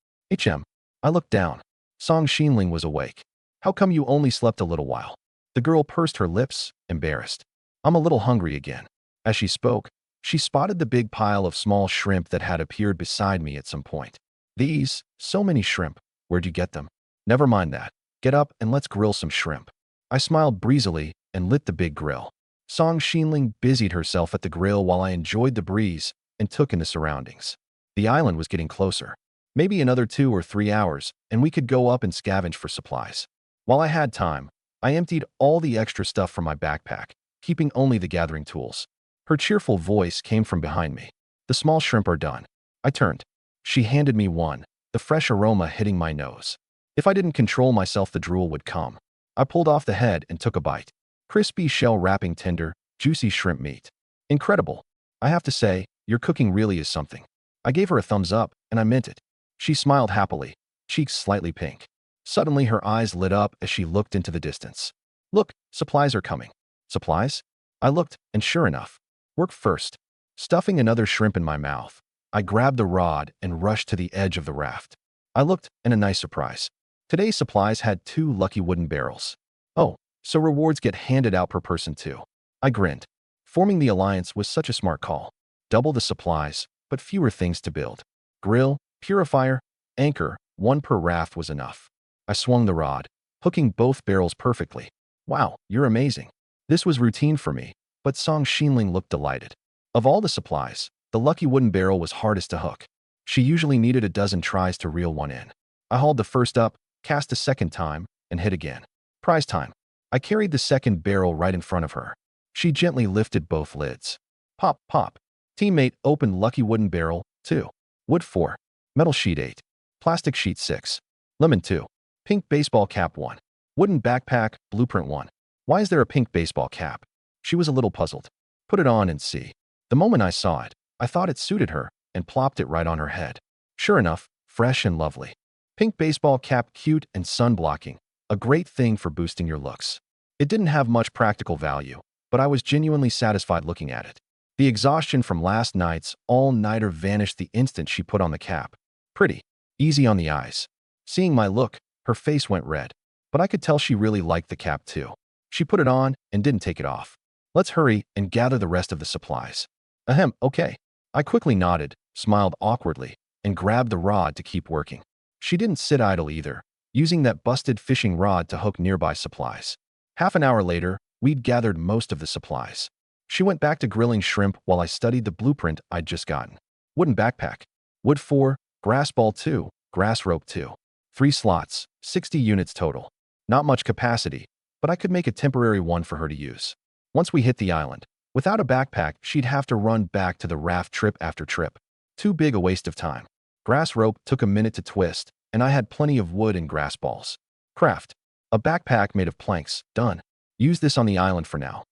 I looked down. Song Xinling was awake. How come you only slept a little while? The girl pursed her lips, embarrassed. I'm a little hungry again. As she spoke, she spotted the big pile of small shrimp that had appeared beside me at some point. These, so many shrimp. Where'd you get them? Never mind that. Get up and let's grill some shrimp. I smiled breezily and lit the big grill. Song Xinling busied herself at the grill while I enjoyed the breeze and took in the surroundings. The island was getting closer. Maybe another 2 or 3 hours, and we could go up and scavenge for supplies. While I had time, I emptied all the extra stuff from my backpack, keeping only the gathering tools. Her cheerful voice came from behind me. The small shrimp are done. I turned. She handed me one, the fresh aroma hitting my nose. If I didn't control myself, the drool would come. I pulled off the head and took a bite. Crispy shell wrapping tender, juicy shrimp meat. Incredible. I have to say, your cooking really is something. I gave her a thumbs up, and I meant it. She smiled happily, cheeks slightly pink. Suddenly her eyes lit up as she looked into the distance. Look, supplies are coming. Supplies? I looked, and sure enough. Work first. Stuffing another shrimp in my mouth, I grabbed the rod and rushed to the edge of the raft. I looked, and a nice surprise. Today's supplies had 2 lucky wooden barrels. Oh, so rewards get handed out per person too. I grinned. Forming the alliance was such a smart call. Double the supplies, but fewer things to build. Grill, purifier, anchor, 1 per raft was enough. I swung the rod, hooking both barrels perfectly. Wow, you're amazing. This was routine for me, but Song Xinling looked delighted. Of all the supplies, the lucky wooden barrel was hardest to hook. She usually needed a dozen tries to reel one in. I hauled the first up, cast a second time, and hit again. Prize time. I carried the second barrel right in front of her. She gently lifted both lids. Pop, pop. Teammate opened lucky wooden barrel 2. Wood 4. Metal sheet 8. Plastic sheet 6. Lemon 2. Pink baseball cap 1. Wooden backpack, blueprint 1. Why is there a pink baseball cap? She was a little puzzled. Put it on and see. The moment I saw it, I thought it suited her and plopped it right on her head. Sure enough, fresh and lovely. Pink baseball cap, cute and sun-blocking, a great thing for boosting your looks. It didn't have much practical value, but I was genuinely satisfied looking at it. The exhaustion from last night's all-nighter vanished the instant she put on the cap. Pretty. Easy on the eyes. Seeing my look, her face went red, but I could tell she really liked the cap too. She put it on and didn't take it off. Let's hurry and gather the rest of the supplies. Ahem, okay. I quickly nodded, smiled awkwardly, and grabbed the rod to keep working. She didn't sit idle either, using that busted fishing rod to hook nearby supplies. Half an hour later, we'd gathered most of the supplies. She went back to grilling shrimp while I studied the blueprint I'd just gotten. Wooden backpack. Wood 4, grass ball 2, grass rope 2. 3 slots, 60 units total. Not much capacity, but I could make a temporary one for her to use. Once we hit the island, without a backpack, she'd have to run back to the raft trip after trip. Too big a waste of time. Grass rope took a minute to twist, and I had plenty of wood and grass balls. Craft. A backpack made of planks, done. Use this on the island for now.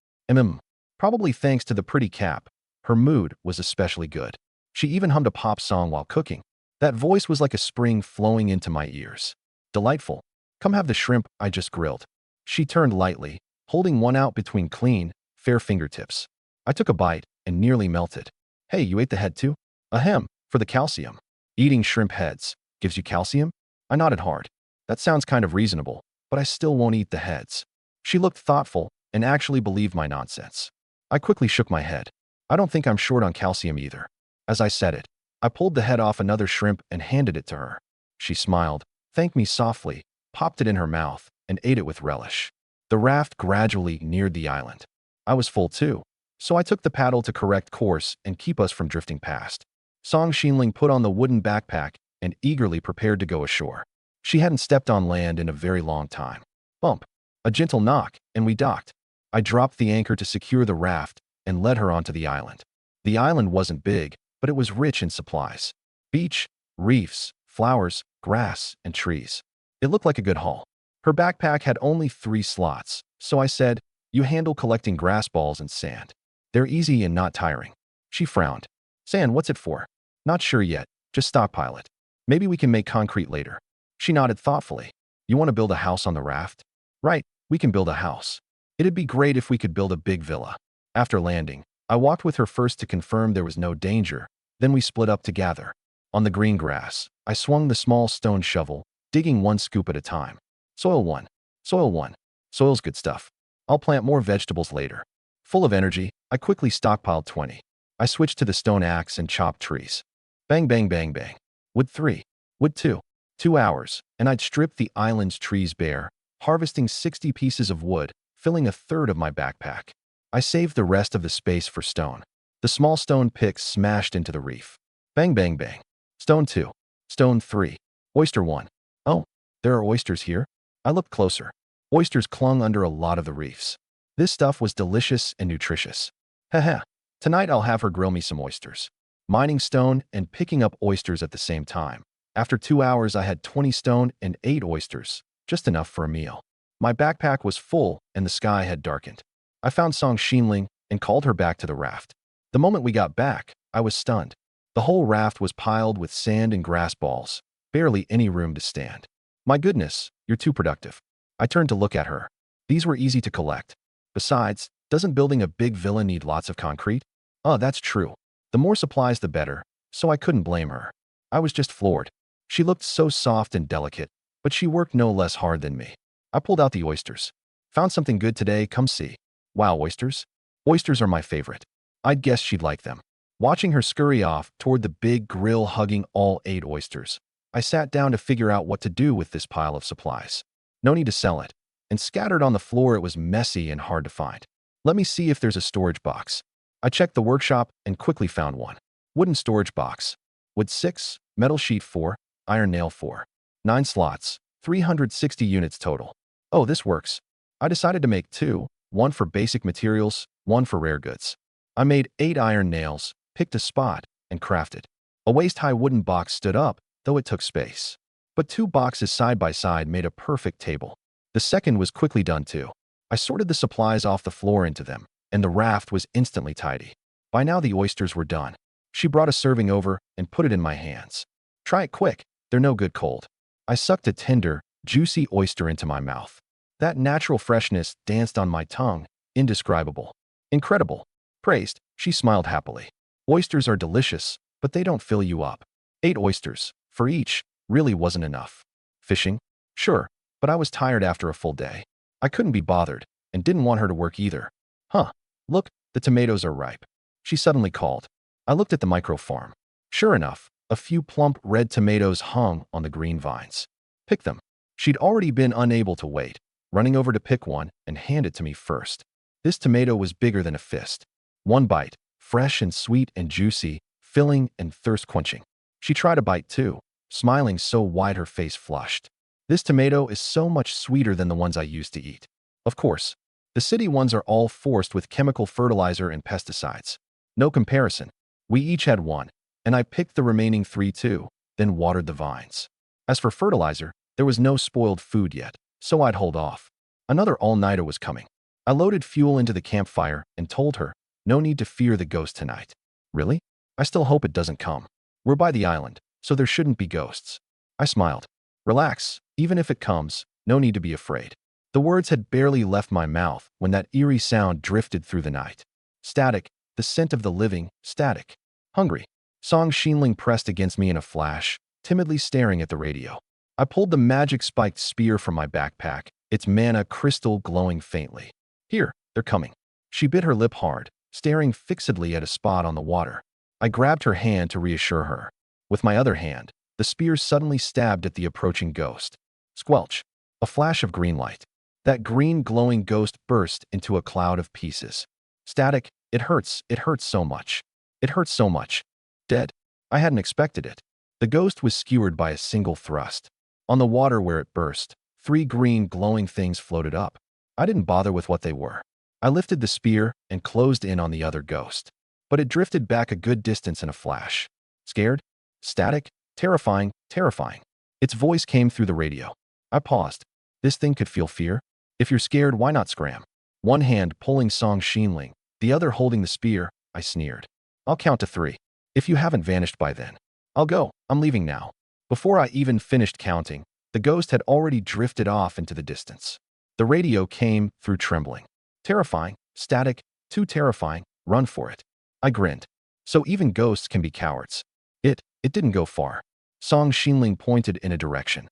Probably thanks to the pretty cap. Her mood was especially good. She even hummed a pop song while cooking. That voice was like a spring flowing into my ears. Delightful. Come have the shrimp I just grilled. She turned lightly, holding one out between clean, fair fingertips. I took a bite and nearly melted. Hey, you ate the head too? Ahem, for the calcium. Eating shrimp heads gives you calcium? I nodded hard. That sounds kind of reasonable, but I still won't eat the heads. She looked thoughtful and actually believed my nonsense. I quickly shook my head. I don't think I'm short on calcium either. As I said it, I pulled the head off another shrimp and handed it to her. She smiled, thanked me softly, popped it in her mouth, and ate it with relish. The raft gradually neared the island. I was full too, so I took the paddle to correct course and keep us from drifting past. Song Xinling put on the wooden backpack and eagerly prepared to go ashore. She hadn't stepped on land in a very long time. Bump. A gentle knock, and we docked. I dropped the anchor to secure the raft and led her onto the island. The island wasn't big, but it was rich in supplies. Beach, reefs, flowers, grass, and trees. It looked like a good haul. Her backpack had only 3 slots, so I said, "You handle collecting grass balls and sand. They're easy and not tiring." She frowned. "Sand, what's it for?" "Not sure yet. Just stockpile it. Maybe we can make concrete later." She nodded thoughtfully. "You want to build a house on the raft?" "Right, we can build a house. It'd be great if we could build a big villa." After landing, I walked with her first to confirm there was no danger, then we split up to gather. On the green grass, I swung the small stone shovel, digging 1 scoop at a time. Soil 1. Soil 1. Soil's good stuff. I'll plant more vegetables later. Full of energy, I quickly stockpiled 20. I switched to the stone axe and chopped trees. Bang, bang, bang, bang. Wood 3. Wood 2. 2 hours, and I'd stripped the island's trees bare, harvesting 60 pieces of wood, filling a third of my backpack. I saved the rest of the space for stone. The small stone picks smashed into the reef. Bang, bang, bang. Stone 2. Stone 3. Oyster 1. Oh, there are oysters here? I looked closer. Oysters clung under a lot of the reefs. This stuff was delicious and nutritious. Haha. Tonight I'll have her grill me some oysters. Mining stone and picking up oysters at the same time. After 2 hours, I had 20 stone and 8 oysters, just enough for a meal. My backpack was full and the sky had darkened. I found Song Xinling and called her back to the raft. The moment we got back, I was stunned. The whole raft was piled with sand and grass balls, barely any room to stand. "My goodness, you're too productive." I turned to look at her. These were easy to collect. Besides, doesn't building a big villa need lots of concrete? Oh, that's true. The more supplies the better, so I couldn't blame her. I was just floored. She looked so soft and delicate, but she worked no less hard than me. I pulled out the oysters. "Found something good today, come see." "Wow, oysters? Oysters are my favorite." I'd guess she'd like them. Watching her scurry off toward the big grill hugging all 8 oysters, I sat down to figure out what to do with this pile of supplies. No need to sell it. And scattered on the floor, it was messy and hard to find. Let me see if there's a storage box. I checked the workshop and quickly found one. Wooden storage box. Wood 6, metal sheet 4, iron nail 4. 9 slots, 360 units total. Oh, this works. I decided to make 2, one for basic materials, one for rare goods. I made 8 iron nails, picked a spot, and crafted. A waist-high wooden box stood up, though it took space. But 2 boxes side by side made a perfect table. The second was quickly done too. I sorted the supplies off the floor into them, and the raft was instantly tidy. By now the oysters were done. She brought a serving over and put it in my hands. "Try it quick, they're no good cold." I sucked a tender, juicy oyster into my mouth. That natural freshness danced on my tongue, indescribable. "Incredible." Praised, she smiled happily. "Oysters are delicious, but they don't fill you up." 8 oysters, for each, really wasn't enough. Fishing? Sure, but I was tired after a full day. I couldn't be bothered, and didn't want her to work either. "Huh, look, the tomatoes are ripe," she suddenly called. I looked at the micro farm. Sure enough, a few plump red tomatoes hung on the green vines. "Pick them." She'd already been unable to wait, running over to pick one and hand it to me first. This tomato was bigger than a fist. One bite, fresh and sweet and juicy, filling and thirst-quenching. She tried a bite too, smiling so wide her face flushed. "This tomato is so much sweeter than the ones I used to eat." Of course, the city ones are all forced with chemical fertilizer and pesticides. No comparison. We each had one, and I picked the remaining 3 too, then watered the vines. As for fertilizer, there was no spoiled food yet, so I'd hold off. Another all-nighter was coming. I loaded fuel into the campfire and told her, "No need to fear the ghost tonight." "Really? I still hope it doesn't come. We're by the island, so there shouldn't be ghosts. I smiled. Relax, even if it comes, no need to be afraid. The words had barely left my mouth when that eerie sound drifted through the night. Static, the scent of the living, static. Hungry. Song Xinling pressed against me in a flash, timidly staring at the radio. I pulled the magic-spiked spear from my backpack, its mana crystal glowing faintly. Here, they're coming. She bit her lip hard, staring fixedly at a spot on the water. I grabbed her hand to reassure her. With my other hand, the spear suddenly stabbed at the approaching ghost. Squelch. A flash of green light. That green glowing ghost burst into a cloud of pieces. Static. It hurts so much. It hurts so much. Dead. I hadn't expected it. The ghost was skewered by a single thrust. On the water where it burst, 3 green glowing things floated up. I didn't bother with what they were. I lifted the spear and closed in on the other ghost. But it drifted back a good distance in a flash. Scared? Static? Terrifying, terrifying. Its voice came through the radio. I paused. This thing could feel fear. If you're scared, why not scram? One hand pulling Song Xinling, the other holding the spear, I sneered. I'll count to 3. If you haven't vanished by then. I'll go. I'm leaving now. Before I even finished counting, the ghost had already drifted off into the distance. The radio came through trembling. Terrifying, static, too terrifying, run for it. I grinned. So even ghosts can be cowards. It didn't go far. Song Xinling pointed in a direction.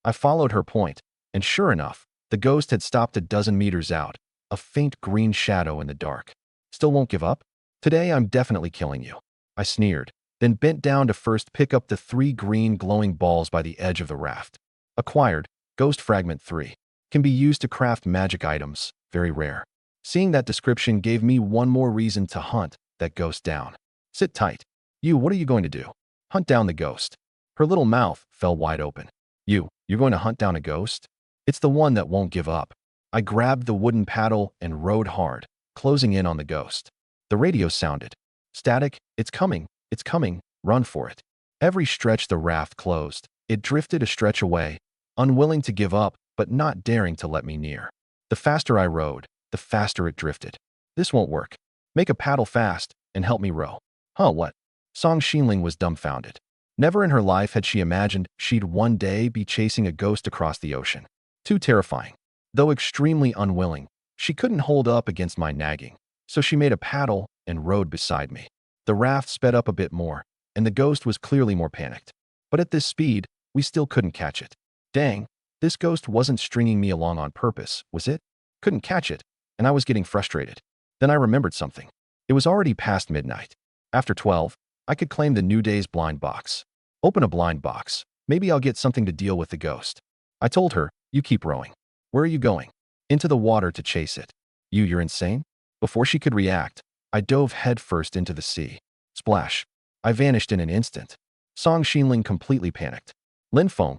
I followed her point, and sure enough, the ghost had stopped a dozen meters out, a faint green shadow in the dark. Still won't give up? Today I'm definitely killing you. I sneered, then bent down to first pick up the 3 green glowing balls by the edge of the raft. Acquired, Ghost Fragment 3. Can be used to craft magic items, very rare. Seeing that description gave me one more reason to hunt that ghost down. Sit tight. What are you going to do? Hunt down the ghost. Her little mouth fell wide open. You're going to hunt down a ghost? It's the one that won't give up. I grabbed the wooden paddle and rowed hard, closing in on the ghost. The radio sounded. Static, it's coming, run for it. Every stretch the raft closed, it drifted a stretch away, unwilling to give up, but not daring to let me near. The faster I rowed, the faster it drifted. This won't work. Make a paddle fast and help me row. Huh, what? Song Xinling was dumbfounded. Never in her life had she imagined she'd one day be chasing a ghost across the ocean. Too terrifying. Though extremely unwilling, she couldn't hold up against my nagging, so she made a paddle and rowed beside me. The raft sped up a bit more, and the ghost was clearly more panicked. But at this speed, we still couldn't catch it. Dang, this ghost wasn't stringing me along on purpose, was it? Couldn't catch it, and I was getting frustrated. Then I remembered something. It was already past midnight. After 12, I could claim the new day's blind box. Open a blind box. Maybe I'll get something to deal with the ghost. I told her, you keep rowing. Where are you going? Into the water to chase it. You're insane? Before she could react, I dove headfirst into the sea. Splash. I vanished in an instant. Song Xinling completely panicked. Linfeng,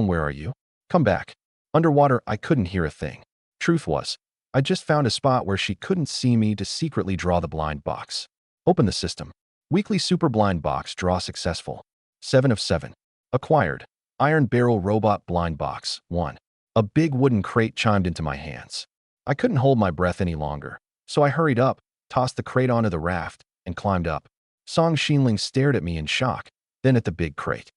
where are you? Come back. Underwater, I couldn't hear a thing. Truth was, I just found a spot where she couldn't see me to secretly draw the blind box. Open the system. Weekly super blind box draw successful. 7 of 7. Acquired. Iron Barrel Robot Blind Box 1. A big wooden crate chimed into my hands. I couldn't hold my breath any longer, so I hurried up, tossed the crate onto the raft, and climbed up. Song Xinling stared at me in shock, then at the big crate.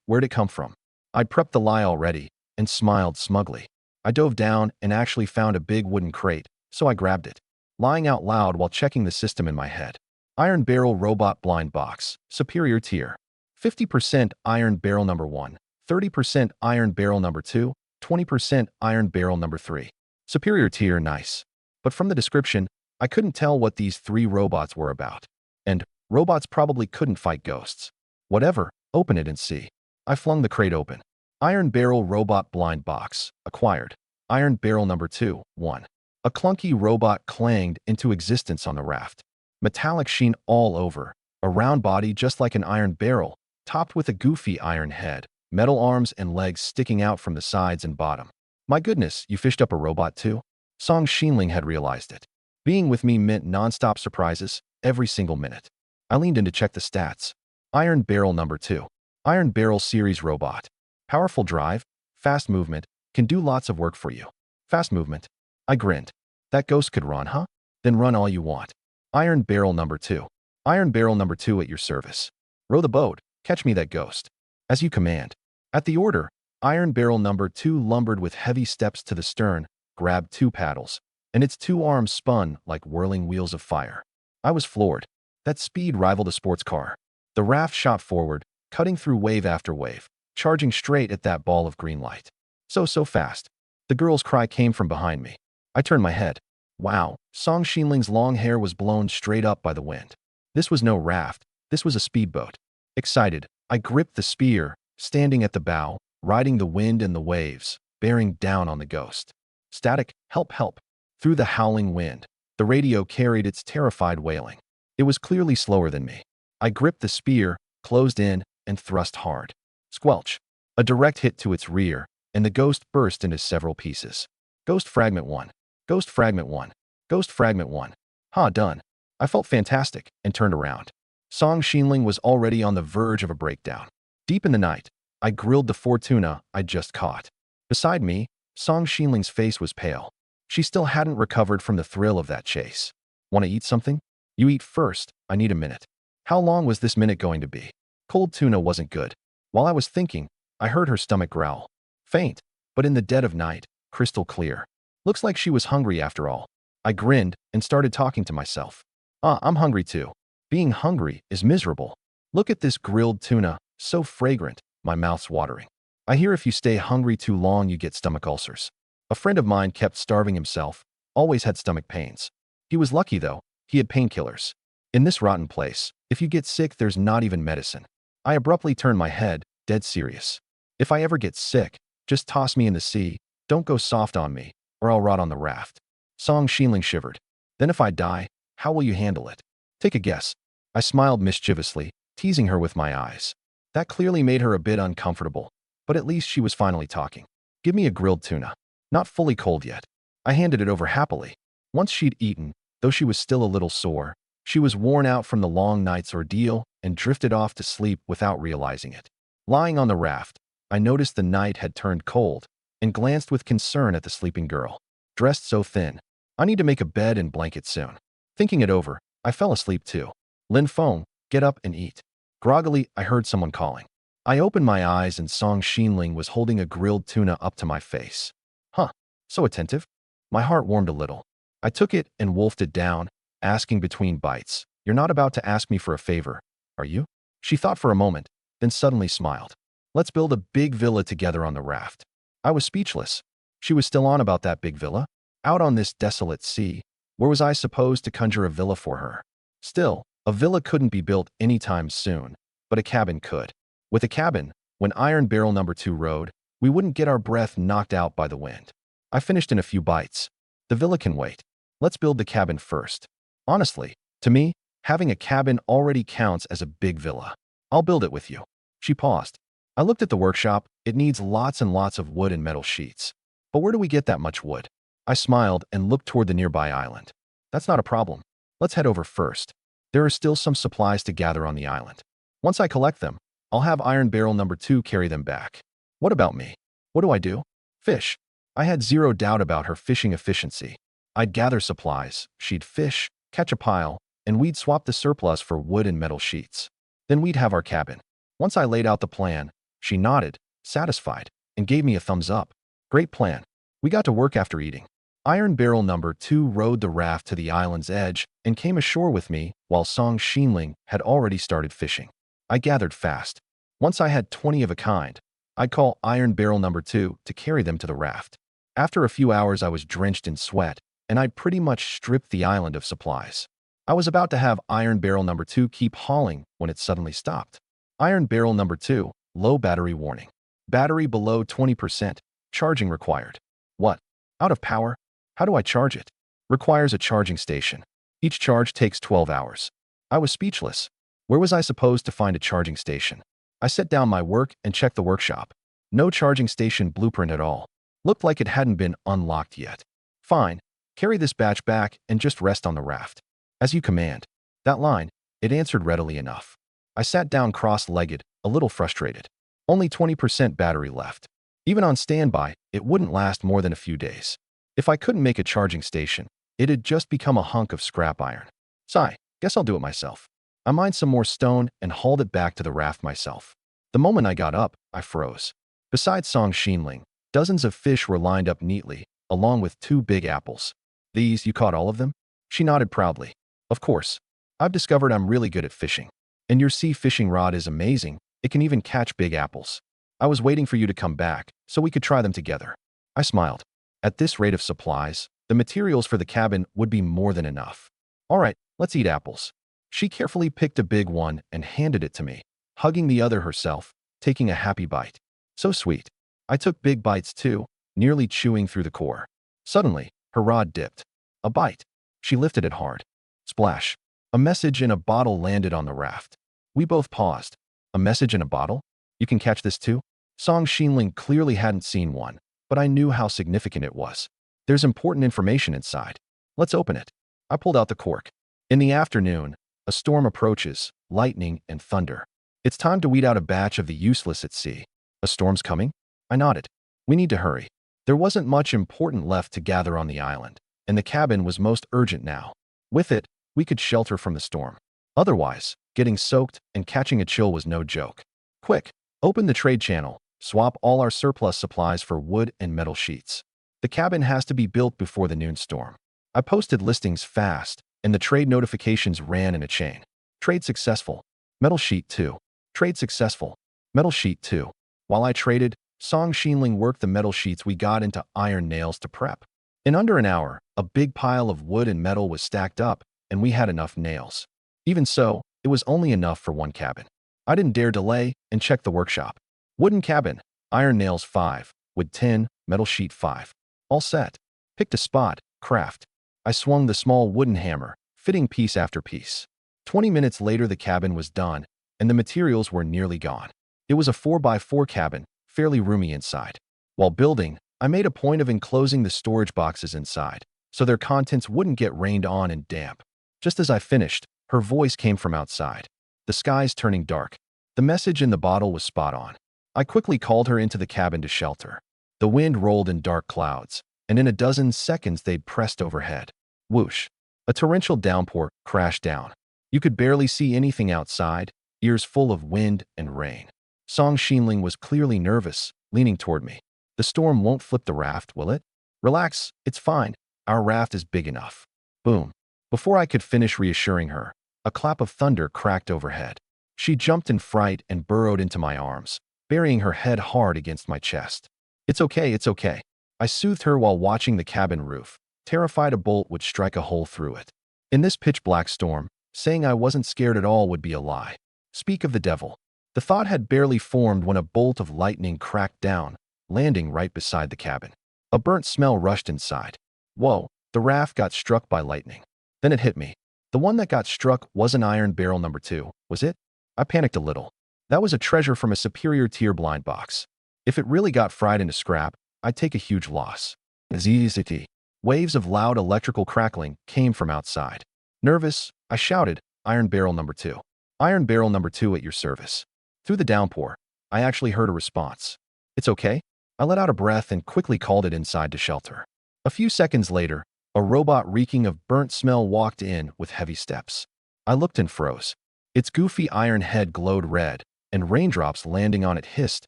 Where'd it come from? I'd prepped the lie already, and smiled smugly. I dove down and actually found a big wooden crate, so I grabbed it, lying out loud while checking the system in my head. Iron Barrel Robot Blind Box, Superior Tier. 50% Iron Barrel number 1, 30% Iron Barrel number 2, 20% Iron Barrel number 3. Superior Tier, nice. But from the description, I couldn't tell what these 3 robots were about. And robots probably couldn't fight ghosts. Whatever, open it and see. I flung the crate open. Iron Barrel Robot Blind Box, acquired. Iron Barrel number 2, 1. A clunky robot clanged into existence on the raft. Metallic sheen all over, a round body just like an iron barrel, topped with a goofy iron head, metal arms and legs sticking out from the sides and bottom. My goodness, you fished up a robot too? Song Xinling had realized it. Being with me meant non-stop surprises, every single minute. I leaned in to check the stats. Iron Barrel number 2. Iron Barrel Series Robot. Powerful drive, fast movement, can do lots of work for you. Fast movement. I grinned. That ghost could run, huh? Then run all you want. Iron Barrel number 2. Iron Barrel number 2 at your service. Row the boat, Catch me that ghost. As you command. At the order, iron barrel number 2 lumbered with heavy steps to the stern, grabbed 2 paddles, and its 2 arms spun like whirling wheels of fire. I was floored. That speed rivaled a sports car. The raft shot forward, cutting through wave after wave, charging straight at that ball of green light. So fast. The girl's cry came from behind me. I turned my head. Wow, Song Xinling's long hair was blown straight up by the wind. This was no raft, this was a speedboat. Excited, I gripped the spear, standing at the bow, riding the wind and the waves, bearing down on the ghost. Static, help, help. Through the howling wind, the radio carried its terrified wailing. It was clearly slower than me. I gripped the spear, closed in, and thrust hard. Squelch. A direct hit to its rear, and the ghost burst into several pieces. Ghost Fragment 1. Ghost Fragment 1. Ghost Fragment 1. Ha, done. I felt fantastic, and turned around. Song Xinling was already on the verge of a breakdown. Deep in the night, I grilled the fortuna I'd just caught. Beside me, Song Xinling's face was pale. She still hadn't recovered from the thrill of that chase. Want to eat something? You eat first, I need a minute. How long was this minute going to be? Cold tuna wasn't good. While I was thinking, I heard her stomach growl. Faint, but in the dead of night, crystal clear. Looks like she was hungry after all. I grinned and started talking to myself. I'm hungry too. Being hungry is miserable. Look at this grilled tuna, so fragrant, my mouth's watering. I hear if you stay hungry too long you get stomach ulcers. A friend of mine kept starving himself, always had stomach pains. He was lucky though, he had painkillers. In this rotten place, if you get sick there's not even medicine. I abruptly turned my head, dead serious. If I ever get sick, just toss me in the sea, don't go soft on me, or I'll rot on the raft. Song Xinling shivered. Then if I die, how will you handle it? Take a guess. I smiled mischievously, teasing her with my eyes. That clearly made her a bit uncomfortable, but at least she was finally talking. Give me a grilled tuna. Not fully cold yet. I handed it over happily. Once she'd eaten, though she was still a little sore, she was worn out from the long night's ordeal and drifted off to sleep without realizing it. Lying on the raft, I noticed the night had turned cold and glanced with concern at the sleeping girl. Dressed so thin. I need to make a bed and blanket soon. Thinking it over, I fell asleep too. Lin Feng, get up and eat. Groggily, I heard someone calling. I opened my eyes and Song Xinling was holding a grilled tuna up to my face. Huh, so attentive. My heart warmed a little. I took it and wolfed it down, asking between bites, "You're not about to ask me for a favor, are you?" She thought for a moment, then suddenly smiled. Let's build a big villa together on the raft. I was speechless. She was still on about that big villa? Out on this desolate sea, where was I supposed to conjure a villa for her? Still, a villa couldn't be built anytime soon, but a cabin could. With a cabin, when Iron Barrel number 2 rode, we wouldn't get our breath knocked out by the wind. I finished in a few bites. The villa can wait. Let's build the cabin first. Honestly, to me, having a cabin already counts as a big villa. I'll build it with you. She paused. I looked at the workshop. It needs lots and lots of wood and metal sheets. But where do we get that much wood? I smiled and looked toward the nearby island. That's not a problem. Let's head over first. There are still some supplies to gather on the island. Once I collect them, I'll have Iron Barrel number 2 carry them back. What about me? What do I do? Fish. I had zero doubt about her fishing efficiency. I'd gather supplies, she'd fish, catch a pile, and we'd swap the surplus for wood and metal sheets. Then we'd have our cabin. Once I laid out the plan, she nodded, satisfied, and gave me a thumbs up. Great plan. We got to work after eating. Iron Barrel number 2 rowed the raft to the island's edge and came ashore with me while Song Xinling had already started fishing. I gathered fast. Once I had 20 of a kind, I'd call Iron Barrel number 2 to carry them to the raft. After a few hours I was drenched in sweat, and I'd pretty much stripped the island of supplies. I was about to have Iron Barrel number 2 keep hauling when it suddenly stopped. Iron Barrel number 2, low battery warning. Battery below 20%, charging required. What? Out of power? How do I charge it? Requires a charging station. Each charge takes 12 hours. I was speechless. Where was I supposed to find a charging station? I set down my work and checked the workshop. No charging station blueprint at all. Looked like it hadn't been unlocked yet. Fine. Carry this batch back and just rest on the raft. As you command. That line, it answered readily enough. I sat down cross-legged, a little frustrated. Only 20% battery left. Even on standby, it wouldn't last more than a few days. If I couldn't make a charging station, it'd just become a hunk of scrap iron. Sigh, guess I'll do it myself. I mined some more stone and hauled it back to the raft myself. The moment I got up, I froze. Beside Song Xinling, dozens of fish were lined up neatly, along with 2 big apples. These, you caught all of them? She nodded proudly. Of course. I've discovered I'm really good at fishing. And your sea fishing rod is amazing. It can even catch big apples. I was waiting for you to come back, so we could try them together. I smiled. At this rate of supplies, the materials for the cabin would be more than enough. All right, let's eat apples. She carefully picked a big one and handed it to me, hugging the other herself, taking a happy bite. So sweet. I took big bites too, nearly chewing through the core. Suddenly, her rod dipped. A bite. She lifted it hard. Splash. A message in a bottle landed on the raft. We both paused. A message in a bottle? You can catch this too? Song Xinling clearly hadn't seen one, but I knew how significant it was. There's important information inside. Let's open it. I pulled out the cork. In the afternoon, a storm approaches, lightning and thunder. It's time to weed out a batch of the useless at sea. A storm's coming? I nodded. We need to hurry. There wasn't much important left to gather on the island, and the cabin was most urgent now. With it, we could shelter from the storm. Otherwise, getting soaked and catching a chill was no joke. Quick, open the trade channel, swap all our surplus supplies for wood and metal sheets. The cabin has to be built before the noon storm. I posted listings fast, and the trade notifications ran in a chain. Trade successful. Metal sheet 2. Trade successful. Metal sheet 2. While I traded, Song Xinling worked the metal sheets we got into iron nails to prep. In under an hour, a big pile of wood and metal was stacked up, and we had enough nails. Even so, it was only enough for one cabin. I didn't dare delay and checked the workshop. Wooden cabin, iron nails 5, wood 10, metal sheet 5. All set. Picked a spot, craft. I swung the small wooden hammer, fitting piece after piece. 20 minutes later the cabin was done, and the materials were nearly gone. It was a 4x4 cabin, fairly roomy inside. While building, I made a point of enclosing the storage boxes inside, so their contents wouldn't get rained on and damp. Just as I finished, her voice came from outside. The sky's turning dark. The message in the bottle was spot on. I quickly called her into the cabin to shelter. The wind rolled in dark clouds, and in a dozen seconds they'd pressed overhead. Whoosh. A torrential downpour crashed down. You could barely see anything outside, ears full of wind and rain. Song Xinling was clearly nervous, leaning toward me. The storm won't flip the raft, will it? Relax, it's fine. Our raft is big enough. Boom. Before I could finish reassuring her, a clap of thunder cracked overhead. She jumped in fright and burrowed into my arms, burying her head hard against my chest. It's okay, it's okay. I soothed her while watching the cabin roof, terrified a bolt would strike a hole through it. In this pitch-black storm, saying I wasn't scared at all would be a lie. Speak of the devil. The thought had barely formed when a bolt of lightning cracked down, landing right beside the cabin. A burnt smell rushed inside. Whoa, the raft got struck by lightning. Then it hit me. The one that got struck wasn't iron barrel number 2, was it? I panicked a little. That was a treasure from a superior tier blind box. If it really got fried into scrap, I'd take a huge loss. Zzzt. Waves of loud electrical crackling came from outside. Nervous, I shouted, Iron barrel number 2. Iron barrel number 2 at your service. Through the downpour, I actually heard a response. It's okay. I let out a breath and quickly called it inside to shelter. A few seconds later, a robot reeking of burnt smell walked in with heavy steps. I looked and froze. Its goofy iron head glowed red, and raindrops landing on it hissed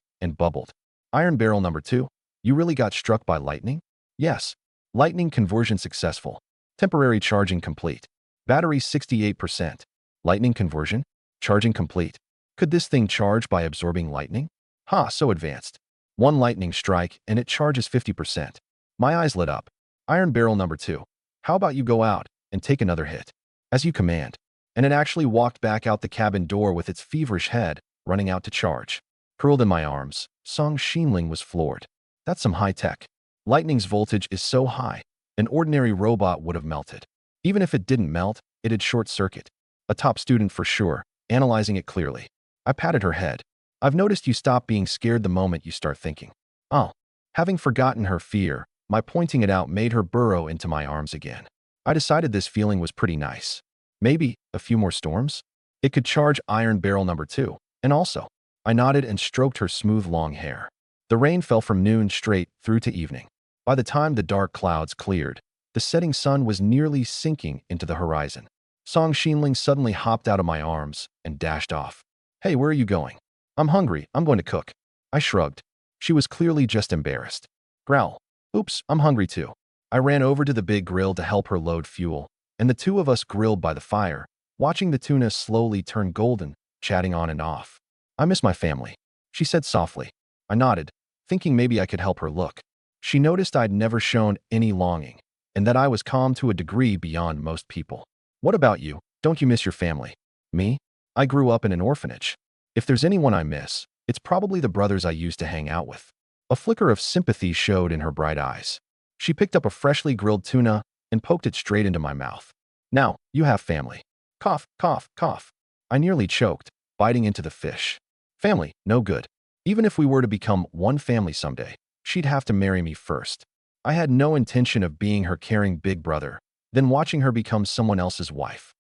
and bubbled. Iron barrel number 2, you really got struck by lightning? Yes. Lightning conversion successful. Temporary charging complete. Battery 68%. Lightning conversion? Charging complete. Could this thing charge by absorbing lightning? Ha, so advanced. One lightning strike and it charges 50%. My eyes lit up. Iron barrel number 2. How about you go out and take another hit? As you command. And it actually walked back out the cabin door with its feverish head, running out to charge. Curled in my arms, Song Xinling was floored. That's some high tech. Lightning's voltage is so high, an ordinary robot would have melted. Even if it didn't melt, it'd short circuit. A top student for sure, analyzing it clearly. I patted her head. I've noticed you stop being scared the moment you start thinking. Oh. Having forgotten her fear, my pointing it out made her burrow into my arms again. I decided this feeling was pretty nice. Maybe a few more storms? It could charge iron barrel number 2. And also, I nodded and stroked her smooth long hair. The rain fell from noon straight through to evening. By the time the dark clouds cleared, the setting sun was nearly sinking into the horizon. Song Xinling suddenly hopped out of my arms and dashed off. Hey, where are you going? I'm hungry. I'm going to cook. I shrugged. She was clearly just embarrassed. Growl. Oops, I'm hungry too. I ran over to the big grill to help her load fuel, and the two of us grilled by the fire, watching the tuna slowly turn golden, chatting on and off. I miss my family, she said softly. I nodded, thinking maybe I could help her look. She noticed I'd never shown any longing, and that I was calm to a degree beyond most people. What about you? Don't you miss your family? Me? I grew up in an orphanage. If there's anyone I miss, it's probably the brothers I used to hang out with. A flicker of sympathy showed in her bright eyes. She picked up a freshly grilled tuna and poked it straight into my mouth. Now, you have family. Cough, cough, cough. I nearly choked, biting into the fish. Family, no good. Even if we were to become one family someday, she'd have to marry me first. I had no intention of being her caring big brother, then watching her become someone else's wife.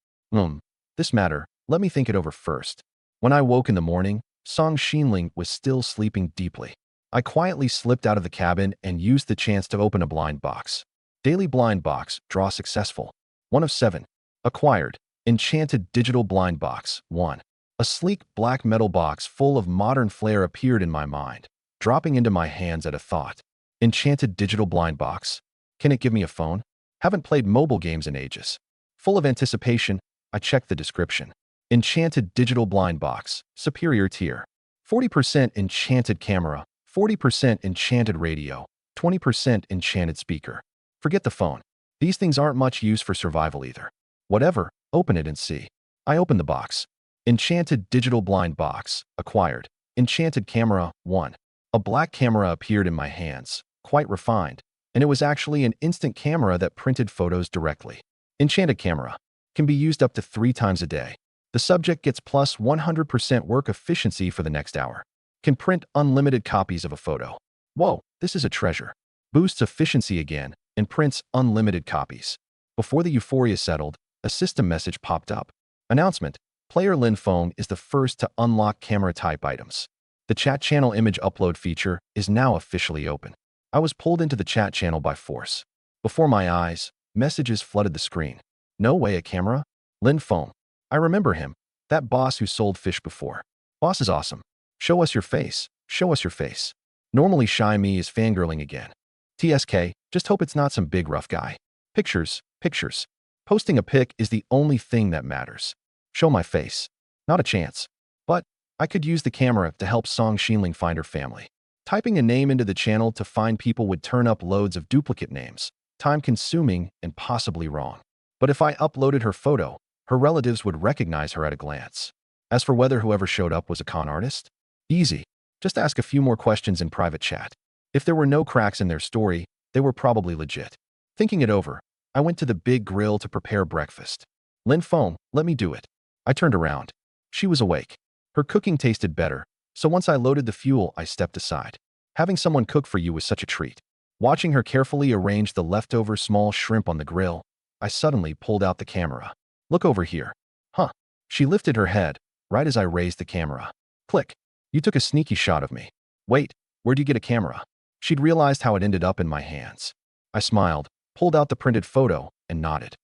This matter, let me think it over first. When I woke in the morning, Song Xinling was still sleeping deeply. I quietly slipped out of the cabin and used the chance to open a blind box. Daily blind box, draw successful. 1 of 7. Acquired. Enchanted digital blind box, 1. A sleek black metal box full of modern flair appeared in my mind, dropping into my hands at a thought. Enchanted digital blind box? Can it give me a phone? Haven't played mobile games in ages. Full of anticipation, I checked the description. Enchanted digital blind box, superior tier. 40% enchanted camera, 40% enchanted radio, 20% enchanted speaker. Forget the phone. These things aren't much use for survival either. Whatever, open it and see. I opened the box. Enchanted digital blind box, acquired. Enchanted camera, 1. A black camera appeared in my hands, quite refined, and it was actually an instant camera that printed photos directly. Enchanted camera. Can be used up to 3 times a day. The subject gets plus 100% work efficiency for the next hour. Can print unlimited copies of a photo. Whoa, this is a treasure. Boosts efficiency again and prints unlimited copies. Before the euphoria settled, a system message popped up. Announcement. Player Lin Phone is the first to unlock camera type items. The chat channel image upload feature is now officially open. I was pulled into the chat channel by force. Before my eyes, messages flooded the screen. No way, a camera? Lin Phone. I remember him. That boss who sold fish before. Boss is awesome. Show us your face. Show us your face. Normally shy me is fangirling again. TSK, just hope it's not some big rough guy. Pictures, pictures. Posting a pic is the only thing that matters. Show my face. Not a chance. But I could use the camera to help Song Xinling find her family. Typing a name into the channel to find people would turn up loads of duplicate names, time-consuming and possibly wrong. But if I uploaded her photo, her relatives would recognize her at a glance. As for whether whoever showed up was a con artist, easy. Just ask a few more questions in private chat. If there were no cracks in their story, they were probably legit. Thinking it over, I went to the big grill to prepare breakfast. Lin Feng, let me do it. I turned around. She was awake. Her cooking tasted better, so once I loaded the fuel, I stepped aside. Having someone cook for you was such a treat. Watching her carefully arrange the leftover small shrimp on the grill, I suddenly pulled out the camera. Look over here. Huh. She lifted her head, right as I raised the camera. Click. You took a sneaky shot of me. Wait, where'd you get a camera? She'd realized how it ended up in my hands. I smiled, pulled out the printed photo, and nodded.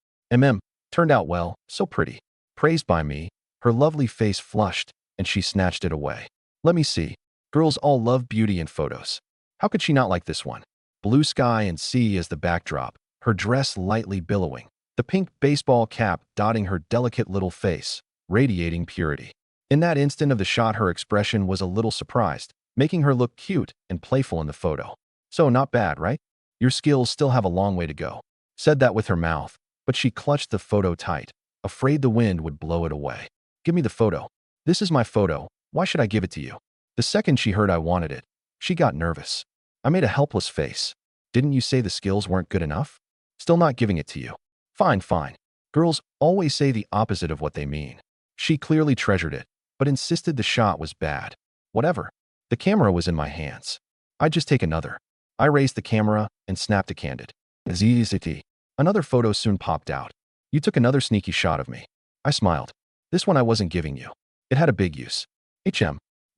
Turned out well, so pretty. Praised by me, her lovely face flushed, and she snatched it away. Let me see. Girls all love beauty in photos. How could she not like this one? Blue sky and sea as the backdrop, her dress lightly billowing, the pink baseball cap dotting her delicate little face, radiating purity. In that instant of the shot, her expression was a little surprised, making her look cute and playful in the photo. So not bad, right? Your skills still have a long way to go. Said that with her mouth, but she clutched the photo tight, afraid the wind would blow it away. Give me the photo. This is my photo. Why should I give it to you? The second she heard I wanted it, she got nervous. I made a helpless face. Didn't you say the skills weren't good enough? Still not giving it to you. Fine, fine. Girls always say the opposite of what they mean. She clearly treasured it, but insisted the shot was bad. Whatever. The camera was in my hands. I'd just take another. I raised the camera and snapped a candid. ZZT. Another photo soon popped out. You took another sneaky shot of me. I smiled. This one I wasn't giving you. It had a big use.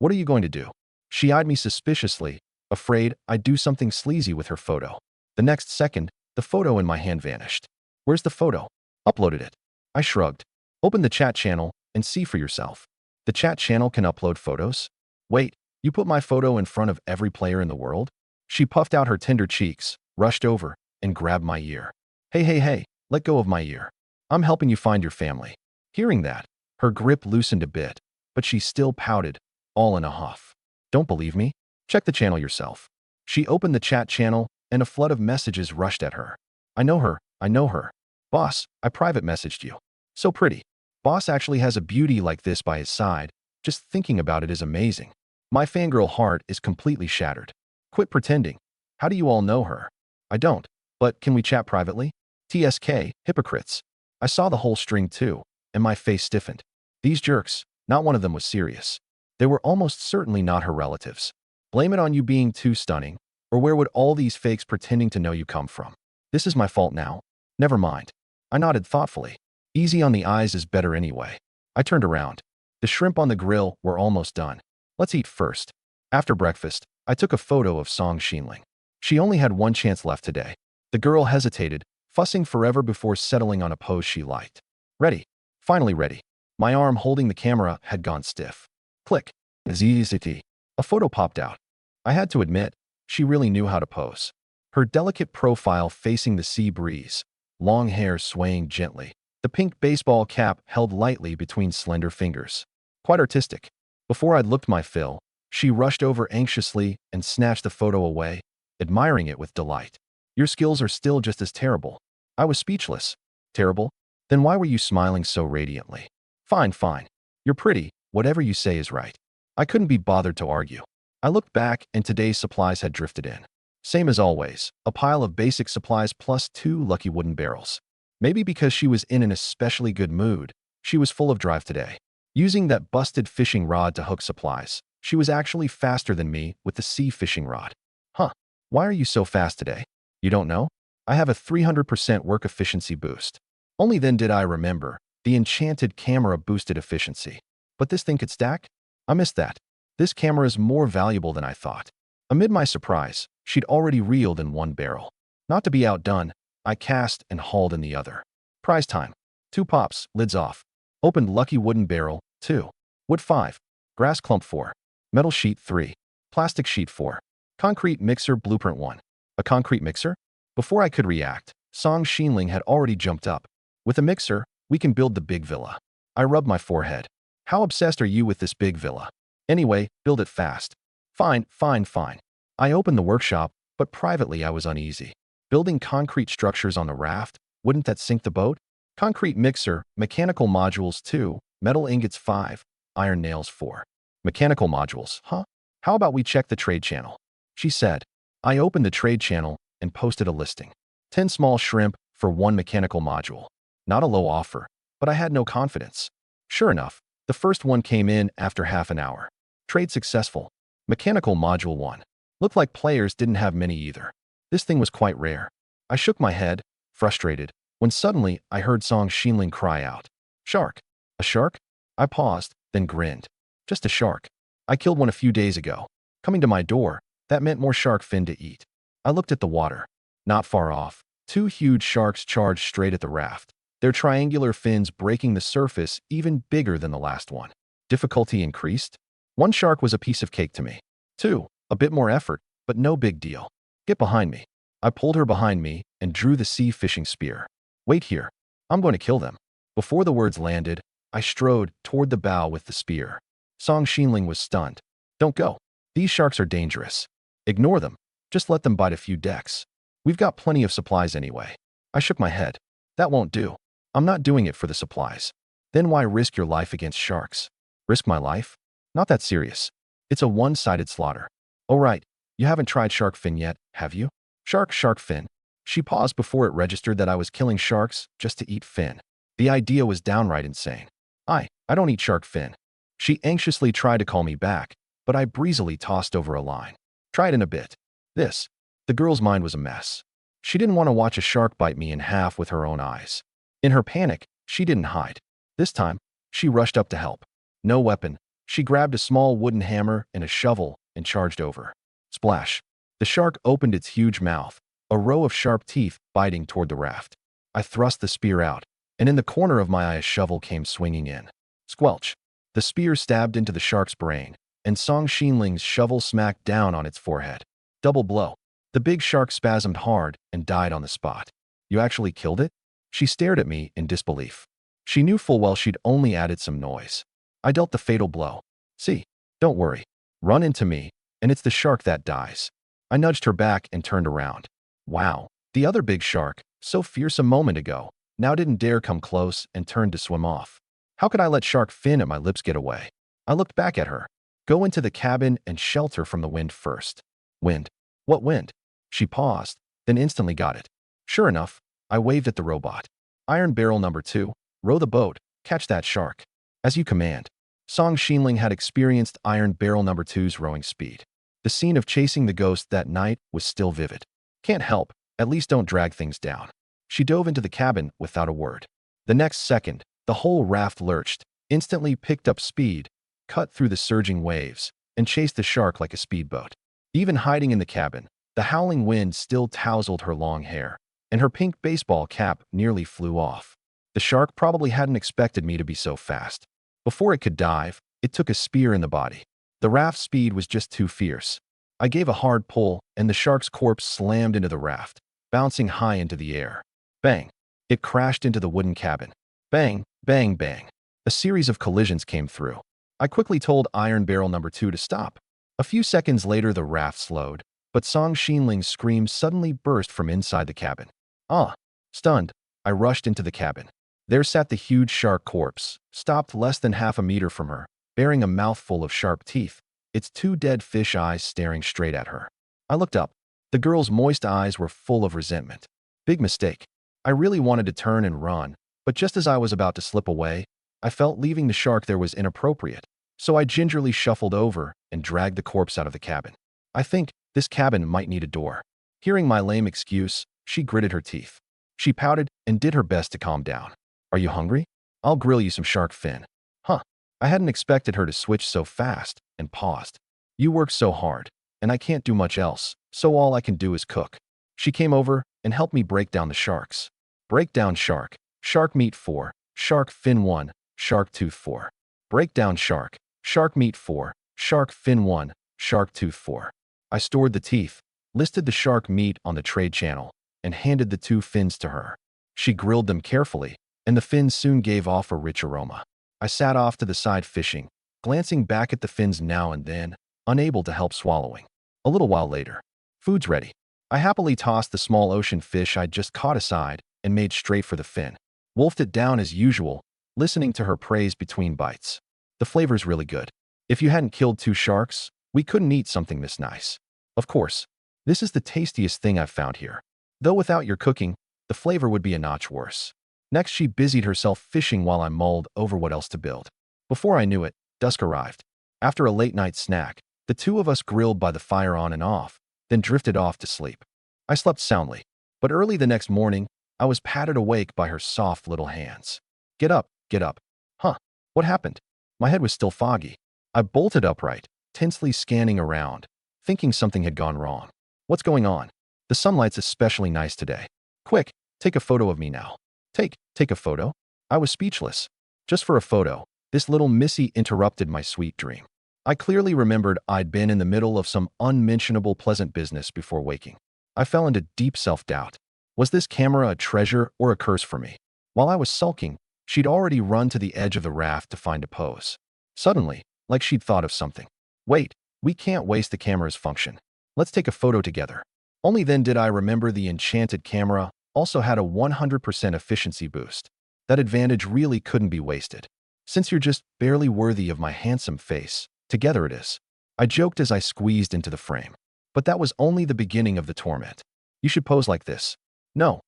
What are you going to do? She eyed me suspiciously, afraid I'd do something sleazy with her photo. The next second, the photo in my hand vanished. Where's the photo? Uploaded it. I shrugged. Open the chat channel and see for yourself. The chat channel can upload photos. Wait, you put my photo in front of every player in the world? She puffed out her tender cheeks, rushed over, and grabbed my ear. Hey, hey, hey, let go of my ear. I'm helping you find your family. Hearing that, her grip loosened a bit, but she still pouted, all in a huff. Don't believe me? Check the channel yourself. She opened the chat channel, and a flood of messages rushed at her. I know her, I know her. Boss, I private messaged you. So pretty. Boss actually has a beauty like this by his side. Just thinking about it is amazing. My fangirl heart is completely shattered. Quit pretending. How do you all know her? I don't. But can we chat privately? TSK, hypocrites. I saw the whole string too, and my face stiffened. These jerks, not one of them was serious. They were almost certainly not her relatives. Blame it on you being too stunning, or where would all these fakes pretending to know you come from? This is my fault now. Never mind. I nodded thoughtfully. Easy on the eyes is better anyway. I turned around. The shrimp on the grill were almost done. Let's eat first. After breakfast, I took a photo of Song Xinling. She only had one chance left today. The girl hesitated, fussing forever before settling on a pose she liked. Ready. Finally ready. My arm holding the camera had gone stiff. Click. ZZT. A photo popped out. I had to admit, she really knew how to pose. Her delicate profile facing the sea breeze, long hair swaying gently, the pink baseball cap held lightly between slender fingers. Quite artistic. Before I'd looked my fill, she rushed over anxiously and snatched the photo away, admiring it with delight. Your skills are still just as terrible. I was speechless. Terrible? Then why were you smiling so radiantly? Fine, fine. You're pretty. Whatever you say is right. I couldn't be bothered to argue. I looked back and today's supplies had drifted in. Same as always, a pile of basic supplies plus 2 lucky wooden barrels. Maybe because she was in an especially good mood, she was full of drive today. Using that busted fishing rod to hook supplies, she was actually faster than me with the sea fishing rod. Huh, why are you so fast today? You don't know? I have a 300% work efficiency boost. Only then did I remember, the enchanted camera boosted efficiency. But this thing could stack? I missed that. This camera is more valuable than I thought. Amid my surprise, she'd already reeled in one barrel. Not to be outdone, I cast and hauled in the other. Prize time. 2 pops, lids off. Opened lucky wooden barrel, 2. Wood 5. Grass clump 4. Metal sheet 3. Plastic sheet 4. Concrete mixer blueprint 1. A concrete mixer? Before I could react, Song Xinling had already jumped up. With a mixer, we can build the big villa. I rubbed my forehead. How obsessed are you with this big villa? Anyway, build it fast. Fine, fine, fine. I opened the workshop, but privately I was uneasy. Building concrete structures on the raft, wouldn't that sink the boat? Concrete mixer, mechanical modules 2, metal ingots 5, iron nails 4. Mechanical modules, huh? How about we check the trade channel? She said. I opened the trade channel and posted a listing. 10 small shrimp for 1 mechanical module. Not a low offer, but I had no confidence. Sure enough, the first one came in after half an hour. Trade successful. Mechanical module 1. Looked like players didn't have many either. This thing was quite rare. I shook my head, frustrated, when suddenly I heard Song Xinling cry out. Shark. A shark? I paused, then grinned. Just a shark. I killed one a few days ago. Coming to my door, that meant more shark fin to eat. I looked at the water. Not far off, 2 huge sharks charged straight at the raft, their triangular fins breaking the surface even bigger than the last one. Difficulty increased? 1 shark was a piece of cake to me. 2, a bit more effort, but no big deal. Get behind me. I pulled her behind me and drew the sea fishing spear. Wait here. I'm going to kill them. Before the words landed, I strode toward the bow with the spear. Song Xinling was stunned. Don't go. These sharks are dangerous. Ignore them. Just let them bite a few decks. We've got plenty of supplies anyway. I shook my head. That won't do. I'm not doing it for the supplies. Then why risk your life against sharks? Risk my life? Not that serious. It's a one-sided slaughter. Oh right, you haven't tried shark fin yet, have you? Shark fin. She paused before it registered that I was killing sharks just to eat fin. The idea was downright insane. I don't eat shark fin. She anxiously tried to call me back, but I breezily tossed over a line. Try it in a bit. This. The girl's mind was a mess. She didn't want to watch a shark bite me in half with her own eyes. In her panic, she didn't hide. This time, she rushed up to help. No weapon. She grabbed a small wooden hammer and a shovel and charged over. Splash. The shark opened its huge mouth, a row of sharp teeth biting toward the raft. I thrust the spear out. and in the corner of my eye a shovel came swinging in. Squelch! The spear stabbed into the shark's brain, and Song Xinling's shovel smacked down on its forehead. Double blow. The big shark spasmed hard and died on the spot. You actually killed it? She stared at me in disbelief. She knew full well she'd only added some noise. I dealt the fatal blow. See, don't worry. Run into me, and it's the shark that dies. I nudged her back and turned around. Wow, the other big shark, so fierce a moment ago, now didn't dare come close and turned to swim off. How could I let shark fin at my lips get away? I looked back at her. Go into the cabin and shelter from the wind first. Wind? What wind? She paused, then instantly got it. Sure enough, I waved at the robot. Iron barrel number 2, row the boat, catch that shark. As you command. Song Xinling had experienced Iron barrel number 2's rowing speed. The scene of chasing the ghost that night was still vivid. Can't help, at least don't drag things down. She dove into the cabin without a word. The next second, the whole raft lurched, instantly picked up speed, cut through the surging waves, and chased the shark like a speedboat. Even hiding in the cabin, the howling wind still tousled her long hair, and her pink baseball cap nearly flew off. The shark probably hadn't expected me to be so fast. Before it could dive, it took a spear in the body. The raft's speed was just too fierce. I gave a hard pull, and the shark's corpse slammed into the raft, bouncing high into the air. Bang! It crashed into the wooden cabin. Bang, bang, bang. A series of collisions came through. I quickly told Iron barrel number 2 to stop. A few seconds later, the raft slowed, but Song Xinling's scream suddenly burst from inside the cabin. Ah! Stunned, I rushed into the cabin. There sat the huge shark corpse, stopped less than half a meter from her, bearing a mouthful of sharp teeth, its 2 dead fish eyes staring straight at her. I looked up. The girl's moist eyes were full of resentment. Big mistake. I really wanted to turn and run, but just as I was about to slip away, I felt leaving the shark there was inappropriate, so I gingerly shuffled over and dragged the corpse out of the cabin. I think this cabin might need a door. Hearing my lame excuse, she gritted her teeth. She pouted and did her best to calm down. Are you hungry? I'll grill you some shark fin. Huh. I hadn't expected her to switch so fast, and paused. You work so hard, and I can't do much else, so all I can do is cook. She came over and helped me break down the sharks. Break down shark. Shark meat 4. Shark fin 1. Shark tooth 4. Break down shark. Shark meat 4. Shark fin 1. Shark tooth 4. I stored the teeth, listed the shark meat on the trade channel, and handed the 2 fins to her. She grilled them carefully, and the fins soon gave off a rich aroma. I sat off to the side fishing, glancing back at the fins now and then, unable to help swallowing. A little while later, food's ready. I happily tossed the small ocean fish I'd just caught aside and made straight for the fin. Wolfed it down as usual, listening to her praise between bites. The flavor's really good. If you hadn't killed 2 sharks, we couldn't eat something this nice. Of course, this is the tastiest thing I've found here. Though without your cooking, the flavor would be a notch worse. Next, she busied herself fishing while I mulled over what else to build. Before I knew it, dusk arrived. After a late-night snack, the 2 of us grilled by the fire on and off, then drifted off to sleep. I slept soundly, but early the next morning, I was patted awake by her soft little hands. Get up, get up. Huh, what happened? My head was still foggy. I bolted upright, tensely scanning around, thinking something had gone wrong. What's going on? The sunlight's especially nice today. Quick, take a photo of me now. Take a photo? I was speechless. Just for a photo, this little missy interrupted my sweet dream. I clearly remembered I'd been in the middle of some unmentionable pleasant business before waking. I fell into deep self-doubt. Was this camera a treasure or a curse for me? While I was sulking, she'd already run to the edge of the raft to find a pose. Suddenly, like she'd thought of something. Wait, we can't waste the camera's function. Let's take a photo together. Only then did I remember the enchanted camera also had a 100% efficiency boost. That advantage really couldn't be wasted. Since you're just barely worthy of my handsome face, together it is. I joked as I squeezed into the frame. But that was only the beginning of the torment. You should pose like this. No,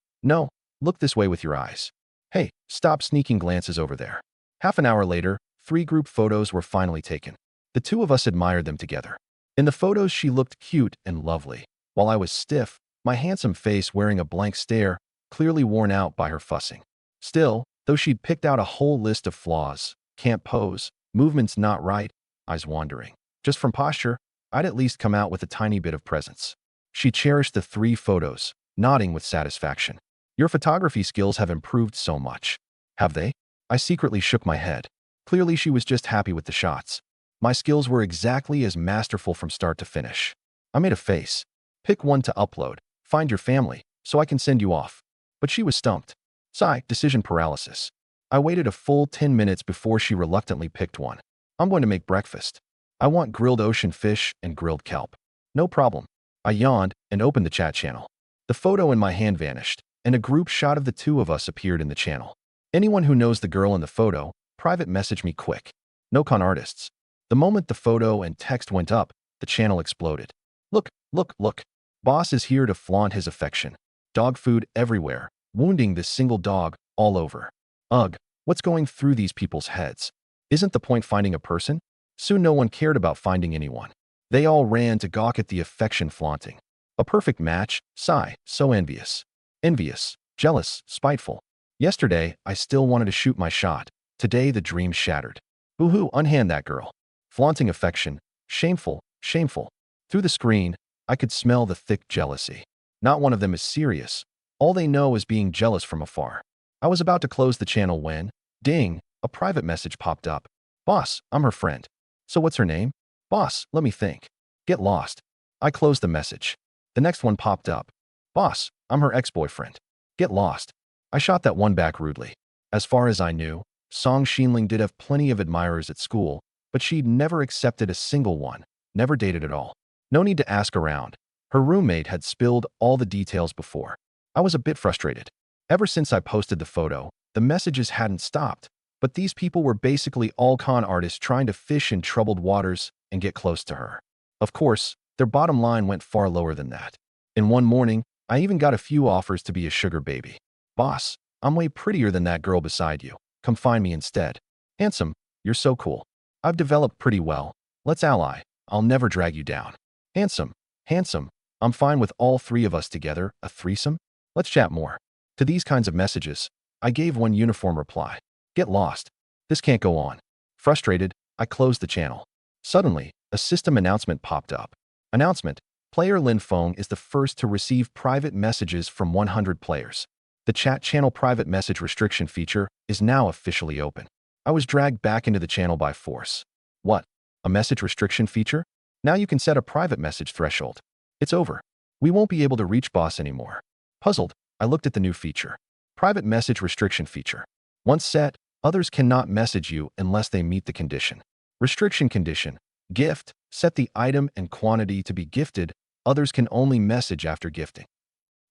look this way with your eyes. Hey, stop sneaking glances over there. Half an hour later, 3 group photos were finally taken. The 2 of us admired them together. In the photos, she looked cute and lovely, while I was stiff, my handsome face wearing a blank stare, clearly worn out by her fussing. Still, though she'd picked out a whole list of flaws, can't pose, movements not right, eyes wandering. Just from posture, I'd at least come out with a tiny bit of presence. She cherished the 3 photos, nodding with satisfaction. Your photography skills have improved so much. Have they? I secretly shook my head. Clearly she was just happy with the shots. My skills were exactly as masterful from start to finish. I made a face. Pick one to upload. Find your family, so I can send you off. But she was stumped. Sigh, decision paralysis. I waited a full 10 minutes before she reluctantly picked one. I'm going to make breakfast. I want grilled ocean fish and grilled kelp. No problem. I yawned and opened the chat channel. The photo in my hand vanished, and a group shot of the two of us appeared in the channel. Anyone who knows the girl in the photo, private message me quick. No con artists. The moment the photo and text went up, the channel exploded. Look, look, look. Boss is here to flaunt his affection. Dog food everywhere, wounding this single dog all over. Ugh, what's going through these people's heads? Isn't the point finding a person? Soon no one cared about finding anyone. They all ran to gawk at the affection flaunting. A perfect match, sigh, so envious. Envious, jealous, spiteful. Yesterday, I still wanted to shoot my shot. Today, the dream shattered. Boo-hoo, unhand that girl. Flaunting affection, shameful, shameful. Through the screen, I could smell the thick jealousy. Not one of them is serious. All they know is being jealous from afar. I was about to close the channel when, ding, a private message popped up. Boss, I'm her friend. So what's her name? Boss, let me think. Get lost. I closed the message. The next one popped up. Boss, I'm her ex-boyfriend. Get lost. I shot that one back rudely. As far as I knew, Song Xinling did have plenty of admirers at school, but she'd never accepted a single one, never dated at all. No need to ask around. Her roommate had spilled all the details before. I was a bit frustrated. Ever since I posted the photo, the messages hadn't stopped, but these people were basically all con artists trying to fish in troubled waters and get close to her. Of course, their bottom line went far lower than that. In one morning, I even got a few offers to be a sugar baby. Boss, I'm way prettier than that girl beside you. Come find me instead. Handsome, you're so cool. I've developed pretty well. Let's ally. I'll never drag you down. Handsome, handsome. I'm fine with all three of us together, a threesome. Let's chat more. To these kinds of messages, I gave one uniform reply. Get lost. This can't go on. Frustrated, I closed the channel. Suddenly, a system announcement popped up. Announcement: player Lin Feng is the first to receive private messages from 100 players. The chat channel private message restriction feature is now officially open. I was dragged back into the channel by force. What? A message restriction feature? Now you can set a private message threshold. It's over. We won't be able to reach boss anymore. Puzzled, I looked at the new feature. Private message restriction feature. Once set, others cannot message you unless they meet the condition. Restriction condition. Gift. Set the item and quantity to be gifted. Others can only message after gifting.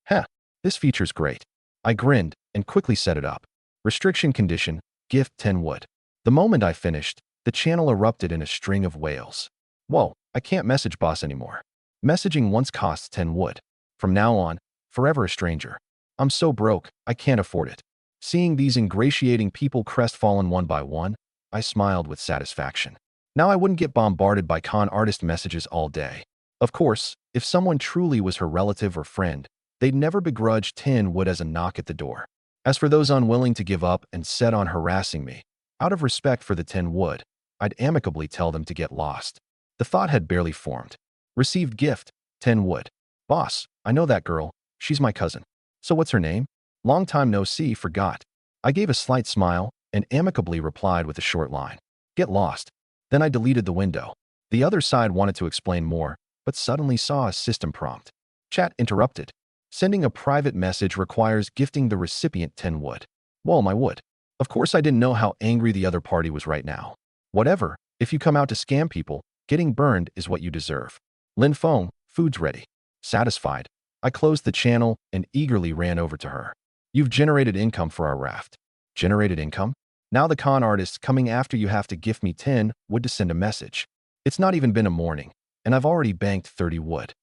Heh, this feature's great. I grinned and quickly set it up. Restriction condition. Gift 10 wood. The moment I finished, the channel erupted in a string of wails. Whoa, I can't message boss anymore. Messaging once costs 10 wood. From now on, forever a stranger. I'm so broke, I can't afford it. Seeing these ingratiating people crestfallen one by one, I smiled with satisfaction. Now I wouldn't get bombarded by con artist messages all day. Of course, if someone truly was her relative or friend, they'd never begrudge 10 wood as a knock at the door. As for those unwilling to give up and set on harassing me, out of respect for the 10 wood, I'd amicably tell them to get lost. The thought had barely formed. Received gift, 10 wood. Boss, I know that girl. She's my cousin. So what's her name? Long time no see, forgot. I gave a slight smile and amicably replied with a short line. Get lost. Then I deleted the window. The other side wanted to explain more, but suddenly saw a system prompt. Chat interrupted. Sending a private message requires gifting the recipient 10 wood. Whoa, my wood. Of course I didn't know how angry the other party was right now. Whatever, if you come out to scam people, getting burned is what you deserve. Lin Feng, food's ready. Satisfied, I closed the channel and eagerly ran over to her. You've generated income for our raft. Generated income? Now the con artists coming after you have to gift me 10 wood to send a message. It's not even been a morning, and I've already banked 30 wood.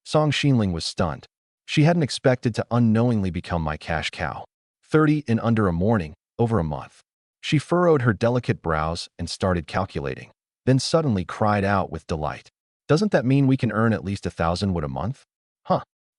Song Xinling was stunned. She hadn't expected to unknowingly become my cash cow. 30 in under a morning, over a month. She furrowed her delicate brows and started calculating, then suddenly cried out with delight. Doesn't that mean we can earn at least 1,000 wood a month?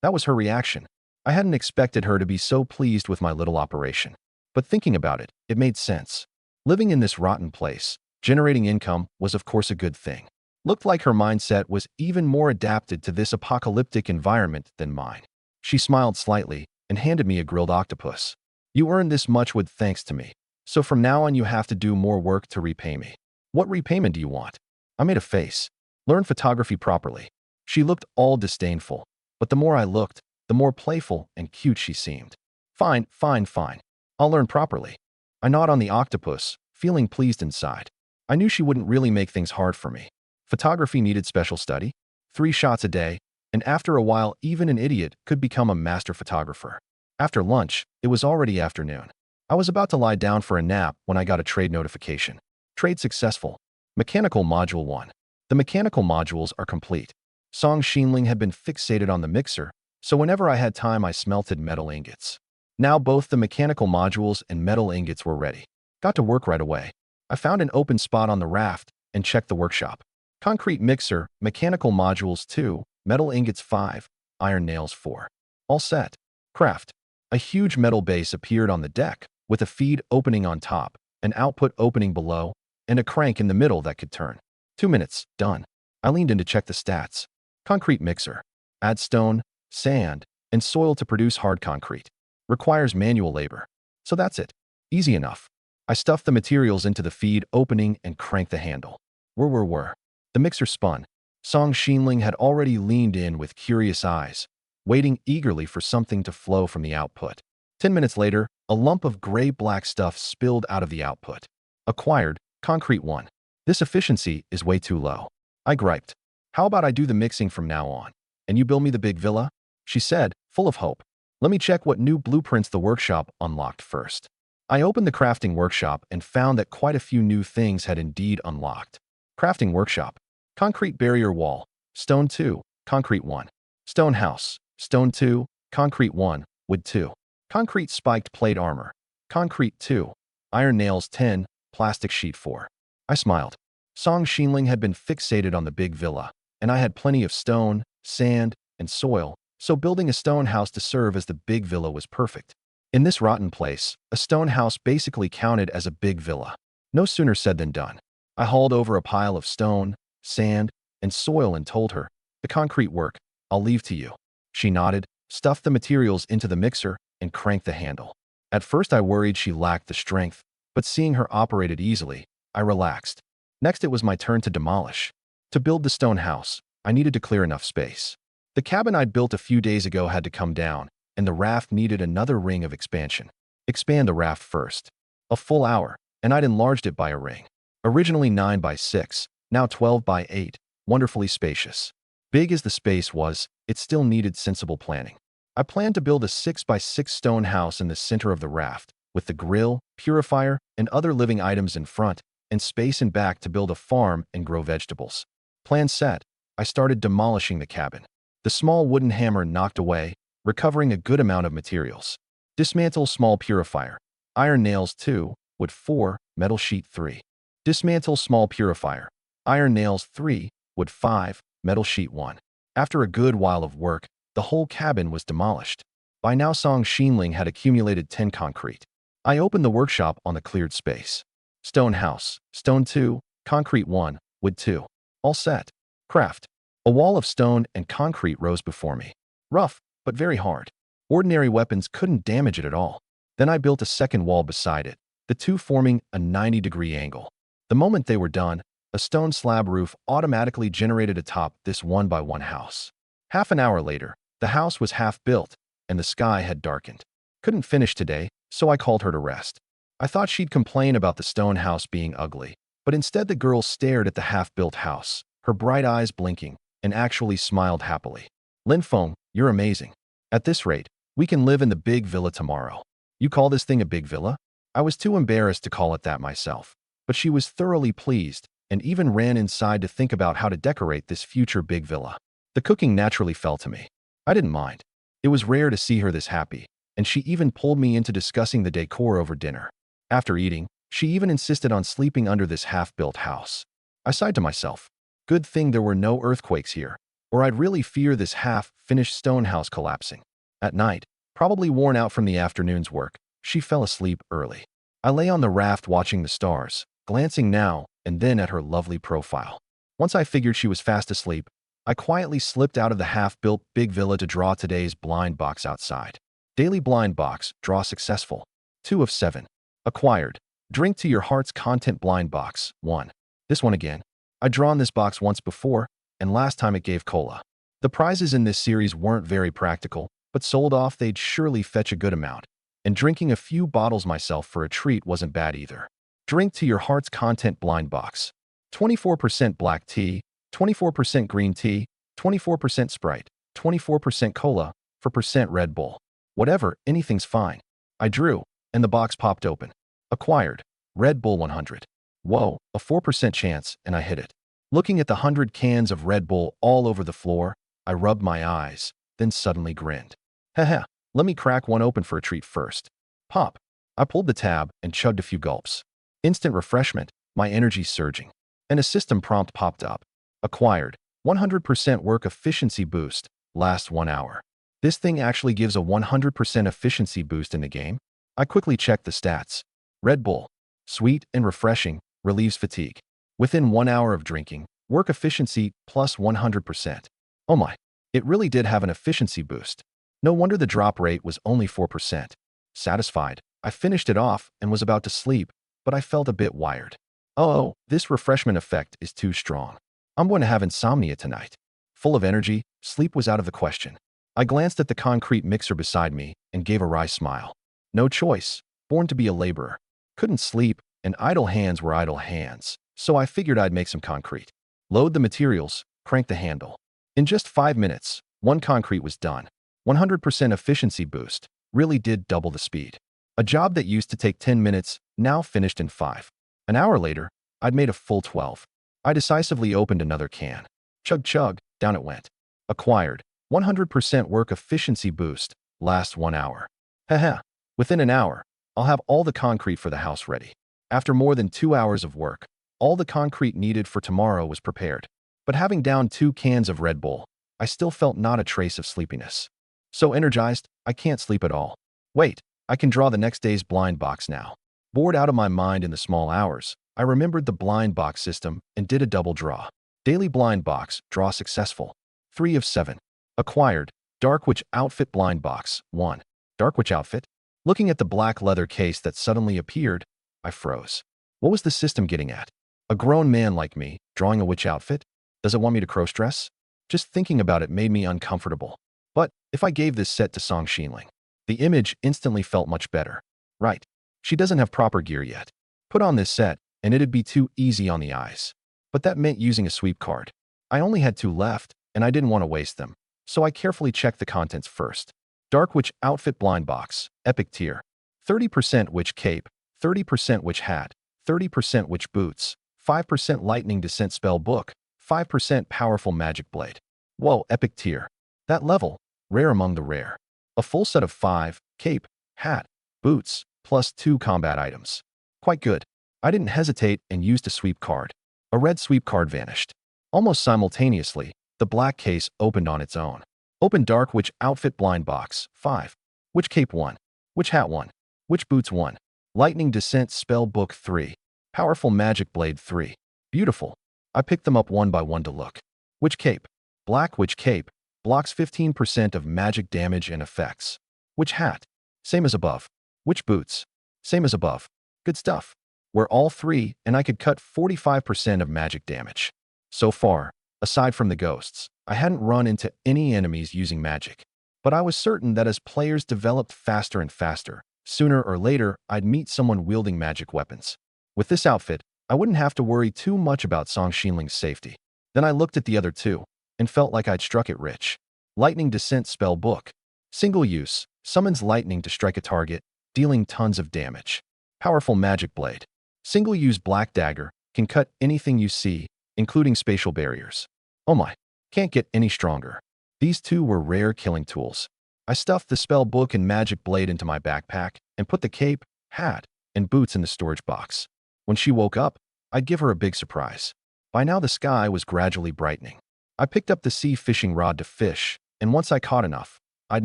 That was her reaction. I hadn't expected her to be so pleased with my little operation. But thinking about it, it made sense. Living in this rotten place, generating income was of course a good thing. Looked like her mindset was even more adapted to this apocalyptic environment than mine. She smiled slightly and handed me a grilled octopus. You earned this much wood thanks to me. So from now on you have to do more work to repay me. What repayment do you want? I made a face. Learn photography properly. She looked all disdainful, but the more I looked, the more playful and cute she seemed. Fine, fine, fine. I'll learn properly. I gnawed on the octopus, feeling pleased inside. I knew she wouldn't really make things hard for me. Photography needed special study, 3 shots a day, and after a while even an idiot could become a master photographer. After lunch, it was already afternoon. I was about to lie down for a nap when I got a trade notification. Trade successful. Mechanical Module 1. The mechanical modules are complete. Song Xinling had been fixated on the mixer, so whenever I had time I smelted metal ingots. Now both the mechanical modules and metal ingots were ready. Got to work right away. I found an open spot on the raft and checked the workshop. Concrete mixer, mechanical modules 2, metal ingots 5, iron nails 4. All set. Craft. A huge metal base appeared on the deck, with a feed opening on top, an output opening below, and a crank in the middle that could turn. 2 minutes, done. I leaned in to check the stats. Concrete mixer. Add stone, sand, and soil to produce hard concrete. Requires manual labor. So that's it. Easy enough. I stuffed the materials into the feed opening and cranked the handle. Whir. The mixer spun. Song Xinling had already leaned in with curious eyes, waiting eagerly for something to flow from the output. 10 minutes later, a lump of gray-black stuff spilled out of the output. Acquired, concrete 1. This efficiency is way too low. I griped. How about I do the mixing from now on, and you build me the big villa? She said, full of hope. Let me check what new blueprints the workshop unlocked first. I opened the crafting workshop and found that quite a few new things had indeed unlocked. Crafting workshop. Concrete barrier wall. Stone 2, concrete 1. Stone house. Stone 2, concrete 1, wood 2. Concrete spiked plate armor. Concrete 2. Iron nails 10, plastic sheet 4. I smiled. Song Xinling had been fixated on the big villa, and I had plenty of stone, sand, and soil, so building a stone house to serve as the big villa was perfect. In this rotten place, a stone house basically counted as a big villa. No sooner said than done. I hauled over a pile of stone, sand, and soil and told her, the concrete work, I'll leave to you. She nodded, stuffed the materials into the mixer, and cranked the handle. At first I worried she lacked the strength, but seeing her operate it easily, I relaxed. Next it was my turn to demolish. To build the stone house, I needed to clear enough space. The cabin I'd built a few days ago had to come down, and the raft needed another ring of expansion. Expand the raft first. A full hour, and I'd enlarged it by a ring. Originally 9 by 6, now 12 by 8, wonderfully spacious. Big as the space was, it still needed sensible planning. I planned to build a 6 by 6 stone house in the center of the raft, with the grill, purifier, and other living items in front, and space in back to build a farm and grow vegetables. Plan set, I started demolishing the cabin. The small wooden hammer knocked away, recovering a good amount of materials. Dismantle small purifier. Iron nails 2, wood 4, metal sheet 3. Dismantle small purifier. Iron nails 3, wood 5, metal sheet 1. After a good while of work, the whole cabin was demolished. By now Song Xinling had accumulated 10 concrete. I opened the workshop on the cleared space. Stone house. Stone 2, concrete 1, wood 2. All set. Craft. A wall of stone and concrete rose before me. Rough, but very hard. Ordinary weapons couldn't damage it at all. Then I built a second wall beside it, the two forming a 90-degree angle. The moment they were done, a stone slab roof automatically generated atop this 1-by-1 house. Half an hour later, the house was half built, and the sky had darkened. Couldn't finish today, so I called her to rest. I thought she'd complain about the stone house being ugly, but instead the girl stared at the half-built house, her bright eyes blinking, and actually smiled happily. Linfeng, you're amazing. At this rate, we can live in the big villa tomorrow. You call this thing a big villa? I was too embarrassed to call it that myself, but she was thoroughly pleased and even ran inside to think about how to decorate this future big villa. The cooking naturally fell to me. I didn't mind. It was rare to see her this happy, and she even pulled me into discussing the decor over dinner. After eating, she even insisted on sleeping under this half-built house. I sighed to myself. Good thing there were no earthquakes here, or I'd really fear this half-finished stone house collapsing. At night, probably worn out from the afternoon's work, she fell asleep early. I lay on the raft watching the stars, glancing now and then at her lovely profile. Once I figured she was fast asleep, I quietly slipped out of the half-built big villa to draw today's blind box outside. Daily blind box, draw successful. 2 of 7. Acquired. Drink to your heart's content blind box. 1. This one again. I'd drawn this box once before, and last time it gave cola. The prizes in this series weren't very practical, but sold off they'd surely fetch a good amount. And drinking a few bottles myself for a treat wasn't bad either. Drink to your heart's content blind box. 24% black tea, 24% green tea, 24% Sprite, 24% cola, 4% Red Bull. Whatever, anything's fine. I drew, and the box popped open. Acquired. Red Bull 100. Whoa, a 4% chance, and I hit it. Looking at the 100 cans of Red Bull all over the floor, I rubbed my eyes, then suddenly grinned. Haha, let me crack one open for a treat first. Pop. I pulled the tab and chugged a few gulps. Instant refreshment, my energy surging. And a system prompt popped up. Acquired. 100% work efficiency boost. Lasts 1 hour. This thing actually gives a 100% efficiency boost in the game? I quickly checked the stats. Red Bull. Sweet and refreshing, relieves fatigue. Within 1 hour of drinking, work efficiency plus 100%. Oh my, it really did have an efficiency boost. No wonder the drop rate was only 4%. Satisfied, I finished it off and was about to sleep, but I felt a bit wired. Oh, this refreshment effect is too strong. I'm going to have insomnia tonight. Full of energy, sleep was out of the question. I glanced at the concrete mixer beside me and gave a wry smile. No choice, born to be a laborer. Couldn't sleep, and idle hands were idle hands, so I figured I'd make some concrete. Load the materials, crank the handle. In just 5 minutes, one concrete was done. 100% efficiency boost, really did double the speed. A job that used to take 10 minutes, now finished in 5. An hour later, I'd made a full 12. I decisively opened another can. Chug chug, down it went. Acquired. 100% work efficiency boost, lasts 1 hour. Haha, within an hour, I'll have all the concrete for the house ready. After more than 2 hours of work, all the concrete needed for tomorrow was prepared. But having downed 2 cans of Red Bull, I still felt not a trace of sleepiness. So energized, I can't sleep at all. Wait, I can draw the next day's blind box now. Bored out of my mind in the small hours, I remembered the blind box system and did a double draw. Daily blind box, draw successful. 3 of 7. Acquired. Dark Witch outfit blind box. 1. Dark Witch outfit? Looking at the black leather case that suddenly appeared, I froze. What was the system getting at? A grown man like me, drawing a witch outfit? Does it want me to cross-dress? Just thinking about it made me uncomfortable. But if I gave this set to Song Xinling, the image instantly felt much better. Right. She doesn't have proper gear yet. Put on this set, and it'd be too easy on the eyes. But that meant using a sweep card. I only had 2 left, and I didn't want to waste them. So I carefully checked the contents first. Dark Witch outfit blind box, epic tier. 30% witch cape, 30% witch hat, 30% witch boots, 5% lightning descent spell book, 5% powerful magic blade. Whoa, epic tier. That level, rare among the rare. A full set of 5, cape, hat, boots, plus 2 combat items. Quite good. I didn't hesitate and used a sweep card. A red sweep card vanished. Almost simultaneously, the black case opened on its own. Open Dark Witch outfit blind box. 5. Witch cape 1. Witch hat 1. Witch boots 1. Lightning descent spell book 3. Powerful magic blade 3. Beautiful. I picked them up one by one to look. Witch cape. Black witch cape. Blocks 15% of magic damage and effects. Witch hat. Same as above. Witch boots. Same as above. Good stuff. We're all 3, and I could cut 45% of magic damage. So far, aside from the ghosts, I hadn't run into any enemies using magic. But I was certain that as players developed faster and faster, sooner or later I'd meet someone wielding magic weapons. With this outfit, I wouldn't have to worry too much about Song Xinling's safety. Then I looked at the other 2, and felt like I'd struck it rich. Lightning descent spell book. Single use, summons lightning to strike a target, dealing tons of damage. Powerful magic blade. Single use black dagger, can cut anything you see, including spatial barriers. Oh my, can't get any stronger. These 2 were rare killing tools. I stuffed the spell book and magic blade into my backpack and put the cape, hat, and boots in the storage box. When she woke up, I'd give her a big surprise. By now the sky was gradually brightening. I picked up the sea fishing rod to fish, and once I caught enough, I'd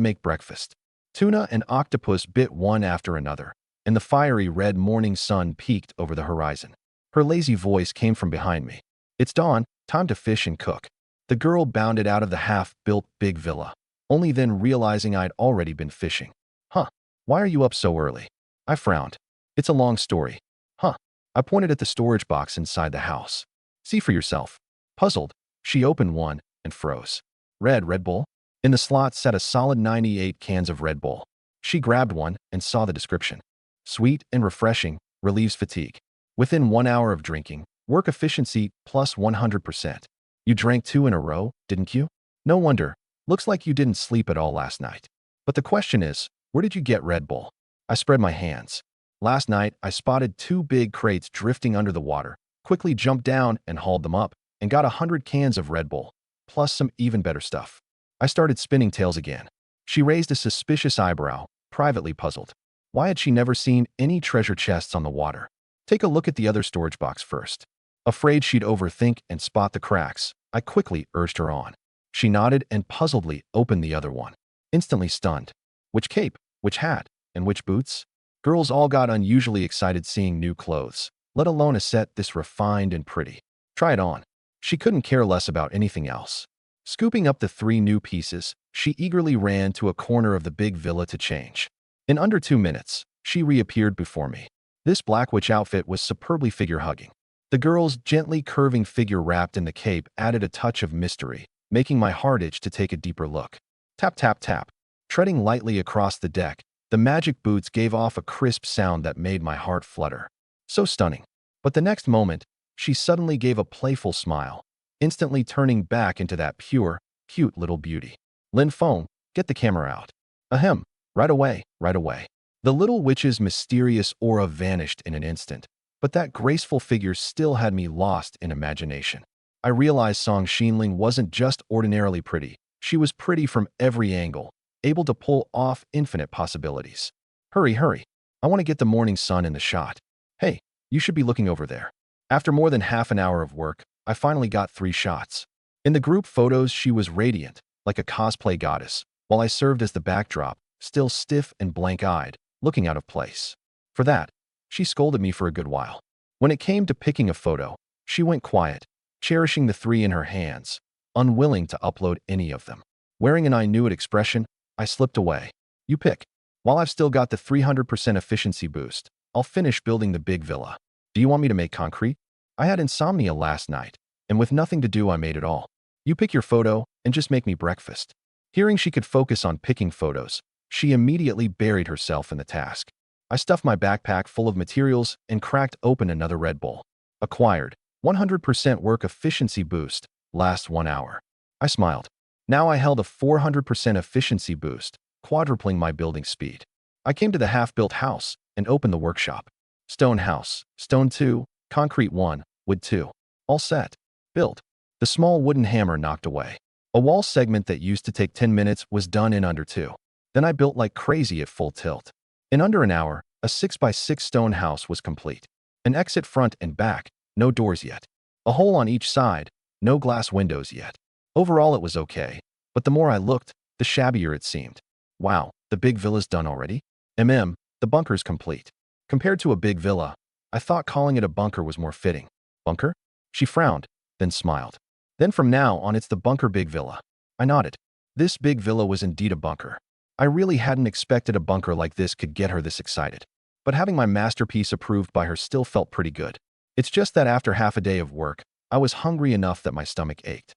make breakfast. Tuna and octopus bit one after another, and the fiery red morning sun peeked over the horizon. Her lazy voice came from behind me. It's dawn, time to fish and cook. The girl bounded out of the half-built big villa, only then realizing I'd already been fishing. Huh, why are you up so early? I frowned. It's a long story. Huh. I pointed at the storage box inside the house. See for yourself. Puzzled, she opened one and froze. Red Bull? In the slot sat a solid 98 cans of Red Bull. She grabbed one and saw the description. Sweet and refreshing, relieves fatigue. Within 1 hour of drinking, work efficiency plus 100%. You drank 2 in a row, didn't you? No wonder. Looks like you didn't sleep at all last night. But the question is, where did you get Red Bull? I spread my hands. Last night, I spotted 2 big crates drifting under the water, quickly jumped down and hauled them up, and got 100 cans of Red Bull, plus some even better stuff. I started spinning tales again. She raised a suspicious eyebrow, privately puzzled. Why had she never seen any treasure chests on the water? Take a look at the other storage box first. Afraid she'd overthink and spot the cracks, I quickly urged her on. She nodded and puzzledly opened the other one. Instantly stunned. Which cape, which hat, and which boots? Girls all got unusually excited seeing new clothes, let alone a set this refined and pretty. Try it on. She couldn't care less about anything else. Scooping up the 3 new pieces, she eagerly ran to a corner of the big villa to change. In under 2 minutes, she reappeared before me. This Black Witch outfit was superbly figure-hugging. The girl's gently curving figure wrapped in the cape added a touch of mystery, making my heart itch to take a deeper look. Tap, tap, tap. Treading lightly across the deck, the magic boots gave off a crisp sound that made my heart flutter. So stunning. But the next moment, she suddenly gave a playful smile, instantly turning back into that pure, cute little beauty. Lin Feng, get the camera out. Ahem. Right away, right away. The little witch's mysterious aura vanished in an instant, but that graceful figure still had me lost in imagination. I realized Song Xinling wasn't just ordinarily pretty. She was pretty from every angle, able to pull off infinite possibilities. Hurry, hurry. I want to get the morning sun in the shot. Hey, you should be looking over there. After more than half an hour of work, I finally got 3 shots. In the group photos, she was radiant, like a cosplay goddess, while I served as the backdrop, still stiff and blank-eyed, looking out of place. For that, she scolded me for a good while. When it came to picking a photo, she went quiet, cherishing the 3 in her hands, unwilling to upload any of them. Wearing an I knew it expression, I slipped away. You pick. While I've still got the 300% efficiency boost, I'll finish building the big villa. Do you want me to make concrete? I had insomnia last night, and with nothing to do I made it all. You pick your photo and just make me breakfast. Hearing she could focus on picking photos, she immediately buried herself in the task. I stuffed my backpack full of materials and cracked open another Red Bull. Acquired. 100% work efficiency boost. Last 1 hour. I smiled. Now I held a 400% efficiency boost, quadrupling my building speed. I came to the half-built house and opened the workshop. Stone house, stone 2, concrete 1, wood 2. All set. Built. The small wooden hammer knocked away. A wall segment that used to take 10 minutes was done in under 2. Then I built like crazy at full tilt. In under an hour, a 6x6 stone house was complete. An exit front and back, no doors yet. A hole on each side, no glass windows yet. Overall it was okay, but the more I looked, the shabbier it seemed. Wow, the big villa's done already? The bunker's complete. Compared to a big villa, I thought calling it a bunker was more fitting. Bunker? She frowned, then smiled. Then from now on it's the bunker big villa. I nodded. This big villa was indeed a bunker. I really hadn't expected a bunker like this could get her this excited. But having my masterpiece approved by her still felt pretty good. It's just that after half a day of work, I was hungry enough that my stomach ached.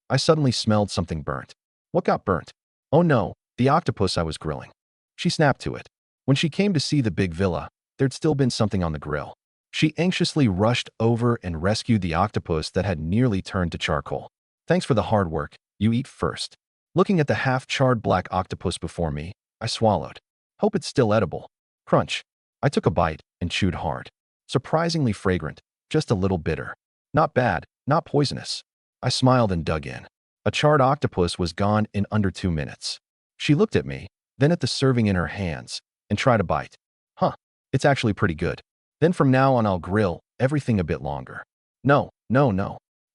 I suddenly smelled something burnt. What got burnt? Oh no, the octopus I was grilling. She snapped to it. When she came to see the big villa, there'd still been something on the grill. She anxiously rushed over and rescued the octopus that had nearly turned to charcoal. Thanks for the hard work, you eat first. Looking at the half-charred black octopus before me, I swallowed. Hope it's still edible. Crunch. I took a bite and chewed hard. Surprisingly fragrant, just a little bitter. Not bad, not poisonous. I smiled and dug in. A charred octopus was gone in under 2 minutes. She looked at me, then at the serving in her hands, and tried a bite. Huh, it's actually pretty good. Then from now on I'll grill everything a bit longer. No.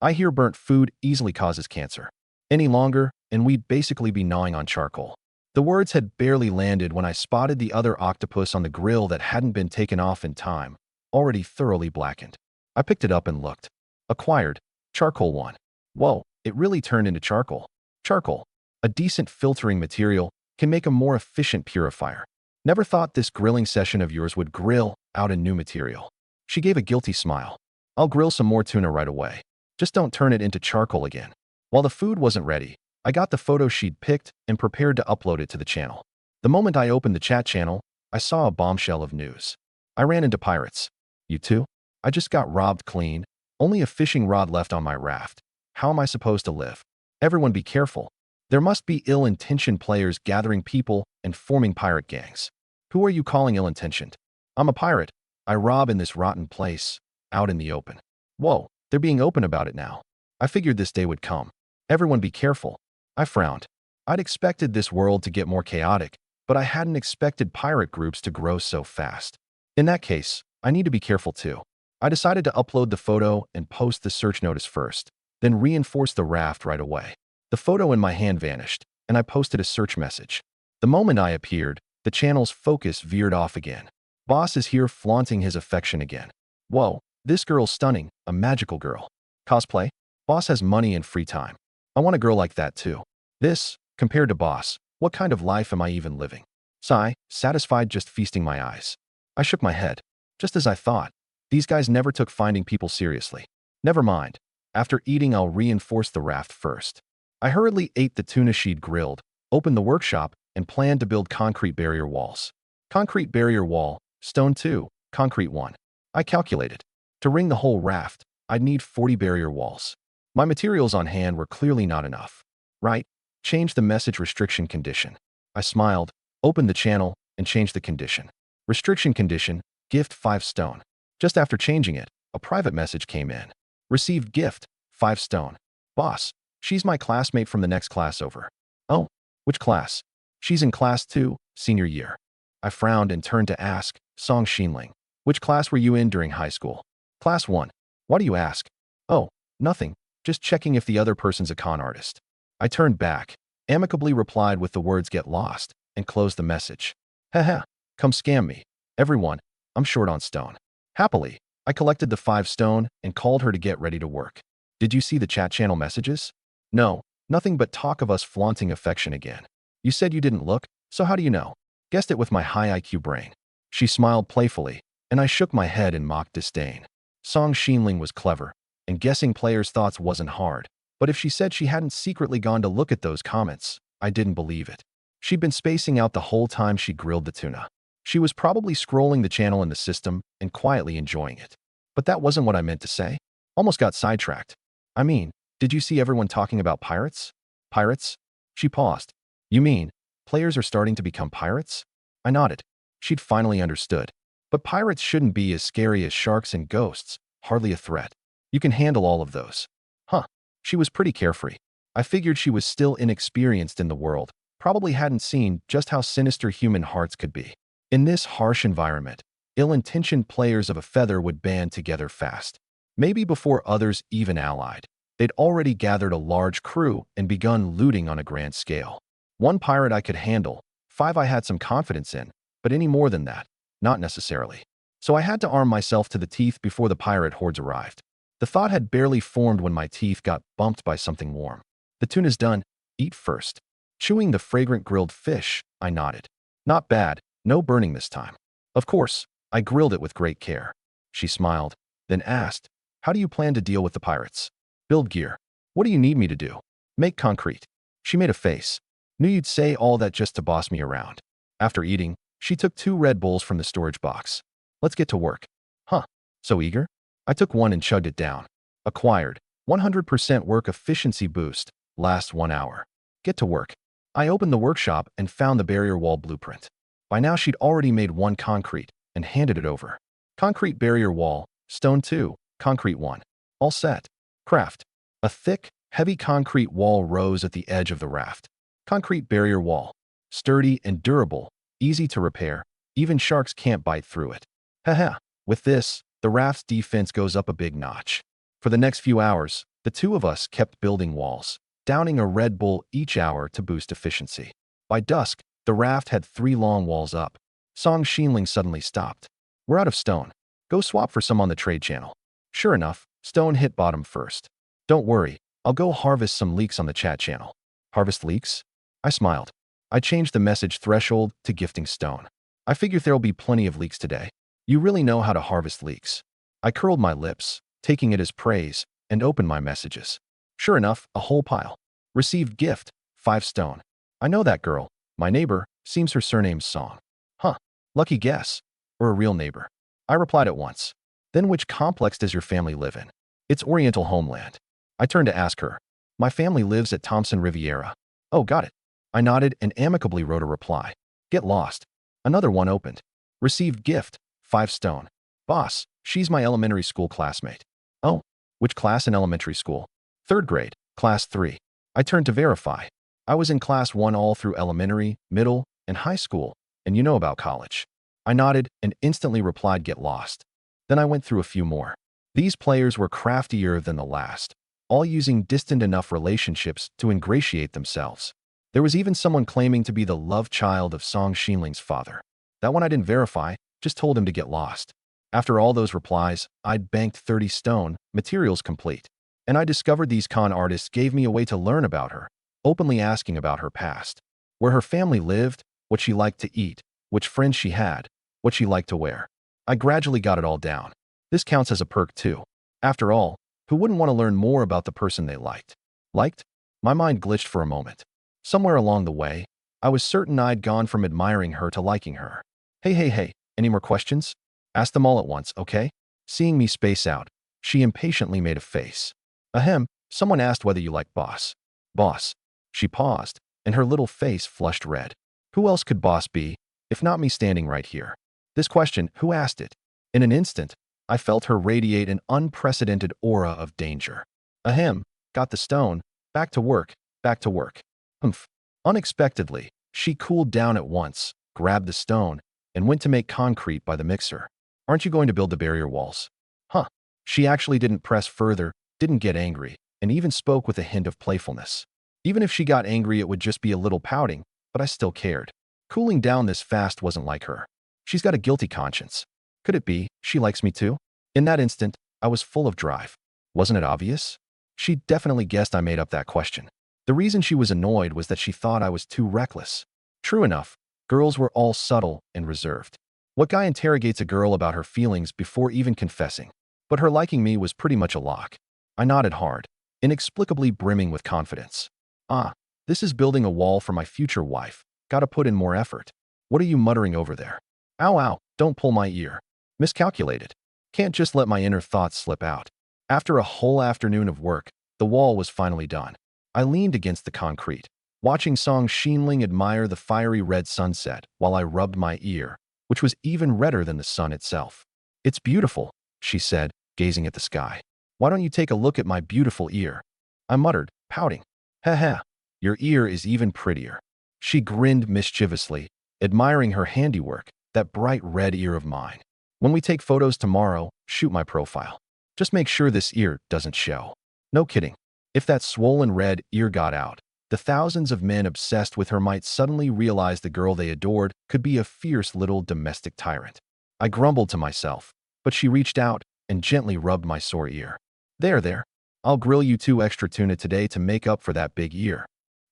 I hear burnt food easily causes cancer. Any longer, and we'd basically be gnawing on charcoal. The words had barely landed when I spotted the other octopus on the grill that hadn't been taken off in time, already thoroughly blackened. I picked it up and looked. Acquired. Charcoal 1. Whoa, it really turned into charcoal. Charcoal, a decent filtering material, can make a more efficient purifier. Never thought this grilling session of yours would grill out a new material. She gave a guilty smile. I'll grill some more tuna right away. Just don't turn it into charcoal again. While the food wasn't ready, I got the photo she'd picked and prepared to upload it to the channel. The moment I opened the chat channel, I saw a bombshell of news. I ran into pirates. You too? I just got robbed clean. Only a fishing rod left on my raft. How am I supposed to live? Everyone be careful. There must be ill-intentioned players gathering people and forming pirate gangs. Who are you calling ill-intentioned? I'm a pirate. I rob in this rotten place, out in the open. Whoa, they're being open about it now. I figured this day would come. Everyone be careful. I frowned. I'd expected this world to get more chaotic, but I hadn't expected pirate groups to grow so fast. In that case, I need to be careful too. I decided to upload the photo and post the search notice first, then reinforce the raft right away. The photo in my hand vanished, and I posted a search message. The moment I appeared, the channel's focus veered off again. Boss is here flaunting his affection again. Whoa, this girl's stunning, a magical girl. Cosplay? Boss has money and free time. I want a girl like that too. This, compared to Boss, what kind of life am I even living? Sigh, satisfied just feasting my eyes. I shook my head. Just as I thought. These guys never took finding people seriously. Never mind. After eating, I'll reinforce the raft first. I hurriedly ate the tuna she'd grilled, opened the workshop, and planned to build concrete barrier walls. Concrete barrier wall, stone 2, concrete 1. I calculated. To ring the whole raft, I'd need 40 barrier walls. My materials on hand were clearly not enough. Right? Change the message restriction condition. I smiled, opened the channel, and changed the condition. Restriction condition, gift 5 stone. Just after changing it, a private message came in. Received gift, 5 stone. Boss, she's my classmate from the next class over. Oh, which class? She's in class 2, senior year. I frowned and turned to ask, Song Xinling, which class were you in during high school? Class 1. Why do you ask? Oh, nothing. Just checking if the other person's a con artist. I turned back, amicably replied with the words get lost, and closed the message. Haha, come scam me. Everyone, I'm short on stone. Happily, I collected the 5 stone and called her to get ready to work. Did you see the chat channel messages? No, nothing but talk of us flaunting affection again. You said you didn't look, so how do you know? Guessed it with my high IQ brain. She smiled playfully, and I shook my head in mock disdain. Song Xinling was clever, and guessing players' thoughts wasn't hard. But if she said she hadn't secretly gone to look at those comments, I didn't believe it. She'd been spacing out the whole time she grilled the tuna. She was probably scrolling the channel in the system and quietly enjoying it. But that wasn't what I meant to say. Almost got sidetracked. I mean, did you see everyone talking about pirates? Pirates? She paused. You mean, players are starting to become pirates? I nodded. She'd finally understood. But pirates shouldn't be as scary as sharks and ghosts, hardly a threat. You can handle all of those. Huh. She was pretty carefree. I figured she was still inexperienced in the world, probably hadn't seen just how sinister human hearts could be. In this harsh environment, ill-intentioned players of a feather would band together fast. Maybe before others even allied. They'd already gathered a large crew and begun looting on a grand scale. 1 pirate I could handle, 5 I had some confidence in, but any more than that, not necessarily. So I had to arm myself to the teeth before the pirate hordes arrived. The thought had barely formed when my teeth got bumped by something warm. The tuna's done. Eat first. Chewing the fragrant grilled fish, I nodded. Not bad, no burning this time. Of course, I grilled it with great care. She smiled, then asked, how do you plan to deal with the pirates? Build gear. What do you need me to do? Make concrete. She made a face. Knew you'd say all that just to boss me around. After eating, she took 2 Red Bulls from the storage box. Let's get to work. Huh, so eager? I took one and chugged it down. Acquired. 100% work efficiency boost. Last 1 hour. Get to work. I opened the workshop and found the barrier wall blueprint. By now she'd already made 1 concrete and handed it over. Concrete barrier wall, stone 2, concrete 1. All set. Craft. A thick, heavy concrete wall rose at the edge of the raft. Concrete barrier wall. Sturdy and durable, easy to repair. Even sharks can't bite through it. Haha. With this, the raft's defense goes up a big notch. For the next few hours, the 2 of us kept building walls, downing a Red Bull each hour to boost efficiency. By dusk, the raft had 3 long walls up. Song Xinling suddenly stopped. We're out of stone. Go swap for some on the trade channel. Sure enough, stone hit bottom first. Don't worry, I'll go harvest some leeks on the chat channel. Harvest leeks? I smiled. I changed the message threshold to gifting stone. I figure there'll be plenty of leeks today. You really know how to harvest leeks. I curled my lips, taking it as praise, and opened my messages. Sure enough, a whole pile. Received gift, 5 stone. I know that girl. My neighbor, seems her surname's Song. Huh, lucky guess. Or a real neighbor. I replied at once. Then which complex does your family live in? It's Oriental Homeland. I turned to ask her. My family lives at Thompson Riviera. Oh, got it. I nodded and amicably wrote a reply. Get lost. Another one opened. Received gift, 5 stone. Boss, she's my elementary school classmate. Oh, which class in elementary school? 3rd grade, class 3. I turned to verify. I was in class 1 all through elementary, middle, and high school, and you know about college. I nodded and instantly replied, get lost. Then I went through a few more. These players were craftier than the last, all using distant enough relationships to ingratiate themselves. There was even someone claiming to be the love child of Song Xinling's father. That one I didn't verify, just told him to get lost. After all those replies, I'd banked 30 stone, materials complete. And I discovered these con artists gave me a way to learn about her, openly asking about her past, where her family lived, what she liked to eat, which friends she had, what she liked to wear. I gradually got it all down. This counts as a perk too. After all, who wouldn't want to learn more about the person they liked? Liked? My mind glitched for a moment. Somewhere along the way, I was certain I'd gone from admiring her to liking her. Hey, any more questions? Ask them all at once, okay? Seeing me space out, she impatiently made a face. Ahem, someone asked whether you like boss. Boss. She paused, and her little face flushed red. Who else could boss be, if not me standing right here? This question, who asked it? In an instant, I felt her radiate an unprecedented aura of danger. Ahem, got the stone, back to work, back to work. Humph. Unexpectedly, she cooled down at once, grabbed the stone, and went to make concrete by the mixer. Aren't you going to build the barrier walls? Huh. She actually didn't press further, didn't get angry, and even spoke with a hint of playfulness. Even if she got angry, it would just be a little pouting, but I still cared. Cooling down this fast wasn't like her. She's got a guilty conscience. Could it be she likes me too? In that instant, I was full of drive. Wasn't it obvious? She definitely guessed I made up that question. The reason she was annoyed was that she thought I was too reckless. True enough, girls were all subtle and reserved. What guy interrogates a girl about her feelings before even confessing? But her liking me was pretty much a lock. I nodded hard, inexplicably brimming with confidence. Ah, this is building a wall for my future wife. Gotta put in more effort. What are you muttering over there? Ow, don't pull my ear. Miscalculated. Can't just let my inner thoughts slip out. After a whole afternoon of work, the wall was finally done. I leaned against the concrete, watching Song Xinling admire the fiery red sunset while I rubbed my ear, which was even redder than the sun itself. It's beautiful, she said, gazing at the sky. Why don't you take a look at my beautiful ear? I muttered, pouting. Ha, your ear is even prettier. She grinned mischievously, admiring her handiwork, that bright red ear of mine. When we take photos tomorrow, shoot my profile. Just make sure this ear doesn't show. No kidding. If that swollen red ear got out, the thousands of men obsessed with her might suddenly realize the girl they adored could be a fierce little domestic tyrant. I grumbled to myself, but she reached out and gently rubbed my sore ear. There. I'll grill you 2 extra tuna today to make up for that big ear.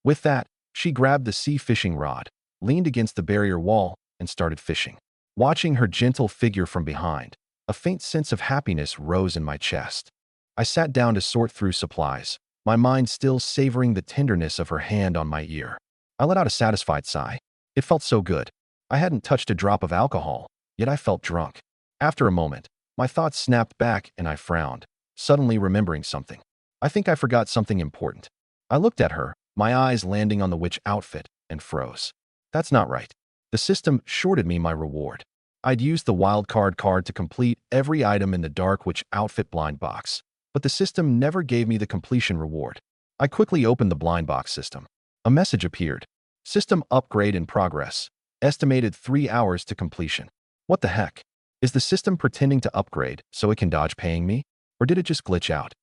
With that, she grabbed the sea fishing rod, leaned against the barrier wall, and started fishing. Watching her gentle figure from behind, a faint sense of happiness rose in my chest. I sat down to sort through supplies, my mind still savoring the tenderness of her hand on my ear. I let out a satisfied sigh. It felt so good. I hadn't touched a drop of alcohol, yet I felt drunk. After a moment, my thoughts snapped back and I frowned, suddenly remembering something. I think I forgot something important. I looked at her, my eyes landing on the witch outfit, and froze. That's not right. The system shorted me my reward. I'd used the wildcard card to complete every item in the dark witch outfit blind box, but the system never gave me the completion reward. I quickly opened the blind box system. A message appeared. System upgrade in progress. Estimated 3 hours to completion. What the heck? Is the system pretending to upgrade so it can dodge paying me? Or did it just glitch out?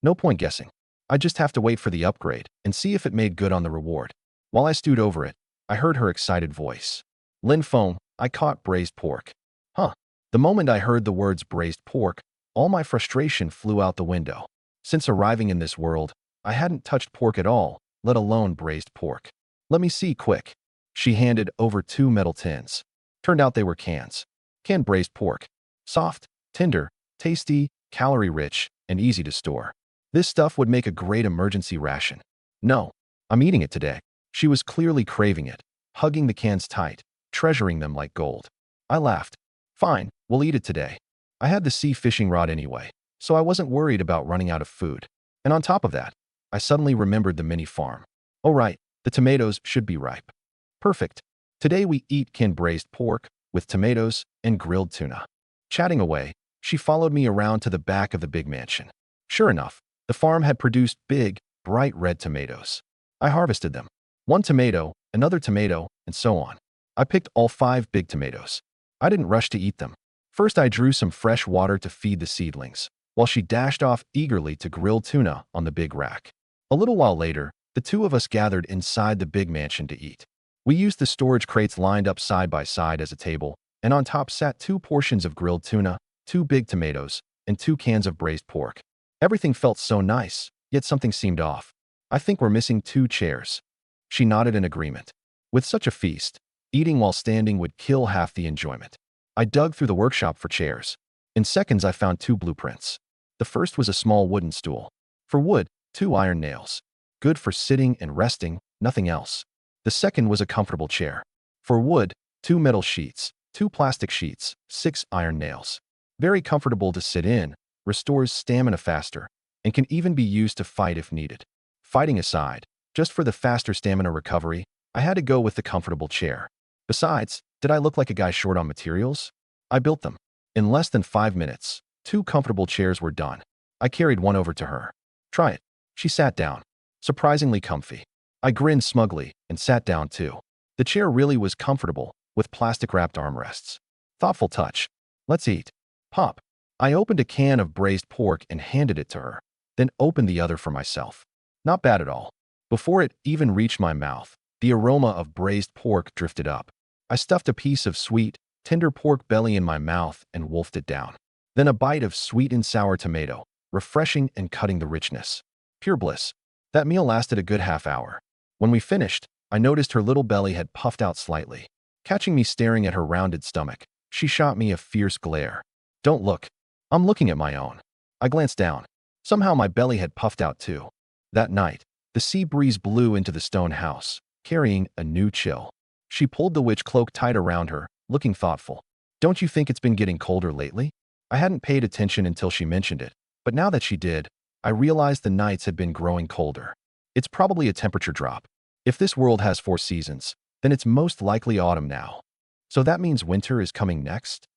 No point guessing. I just have to wait for the upgrade and see if it made good on the reward. While I stewed over it, I heard her excited voice. Lin Feng, I caught braised pork. Huh. The moment I heard the words braised pork, all my frustration flew out the window. Since arriving in this world, I hadn't touched pork at all, let alone braised pork. Let me see quick. She handed over 2 metal tins. Turned out they were cans. Canned braised pork. Soft, tender, tasty, calorie-rich, and easy to store. This stuff would make a great emergency ration. No, I'm eating it today. She was clearly craving it, hugging the cans tight, treasuring them like gold. I laughed. Fine, we'll eat it today. I had the sea fishing rod anyway, so I wasn't worried about running out of food. And on top of that, I suddenly remembered the mini farm. Oh right, the tomatoes should be ripe. Perfect. Today we eat canned braised pork with tomatoes and grilled tuna. Chatting away, she followed me around to the back of the big mansion. Sure enough, the farm had produced big, bright red tomatoes. I harvested them. One tomato, another tomato, and so on. I picked all 5 big tomatoes. I didn't rush to eat them. First, I drew some fresh water to feed the seedlings, while she dashed off eagerly to grill tuna on the big rack. A little while later, the two of us gathered inside the big mansion to eat. We used the storage crates lined up side by side as a table, and on top sat 2 portions of grilled tuna, 2 big tomatoes, and 2 cans of braised pork. Everything felt so nice, yet something seemed off. I think we're missing 2 chairs. She nodded in agreement. With such a feast, eating while standing would kill half the enjoyment. I dug through the workshop for chairs. In seconds, I found 2 blueprints. The first was a small wooden stool. For wood, 2 iron nails. Good for sitting and resting, nothing else. The second was a comfortable chair. For wood, 2 metal sheets, 2 plastic sheets, 6 iron nails. Very comfortable to sit in, restores stamina faster, and can even be used to fight if needed. Fighting aside, just for the faster stamina recovery, I had to go with the comfortable chair. Besides, did I look like a guy short on materials? I built them. In less than 5 minutes, 2 comfortable chairs were done. I carried one over to her. Try it. She sat down. Surprisingly comfy. I grinned smugly and sat down too. The chair really was comfortable, with plastic-wrapped armrests. Thoughtful touch. Let's eat. Pop. I opened a can of braised pork and handed it to her, then opened the other for myself. Not bad at all. Before it even reached my mouth, the aroma of braised pork drifted up. I stuffed a piece of sweet, tender pork belly in my mouth and wolfed it down. Then a bite of sweet and sour tomato, refreshing and cutting the richness. Pure bliss. That meal lasted a good half hour. When we finished, I noticed her little belly had puffed out slightly. Catching me staring at her rounded stomach, she shot me a fierce glare. Don't look. I'm looking at my own. I glanced down. Somehow my belly had puffed out too. That night, the sea breeze blew into the stone house, carrying a new chill. She pulled the witch cloak tight around her, looking thoughtful. Don't you think it's been getting colder lately? I hadn't paid attention until she mentioned it, but now that she did, I realized the nights had been growing colder. It's probably a temperature drop. If this world has 4 seasons, then it's most likely autumn now. So that means winter is coming next?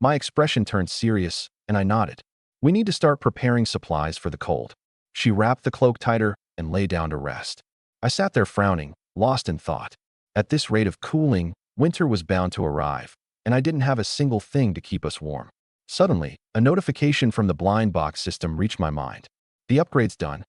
My expression turned serious, and I nodded. We need to start preparing supplies for the cold. She wrapped the cloak tighter and lay down to rest. I sat there frowning, lost in thought. At this rate of cooling, winter was bound to arrive, and I didn't have a single thing to keep us warm. Suddenly, a notification from the blind box system reached my mind. The upgrade's done.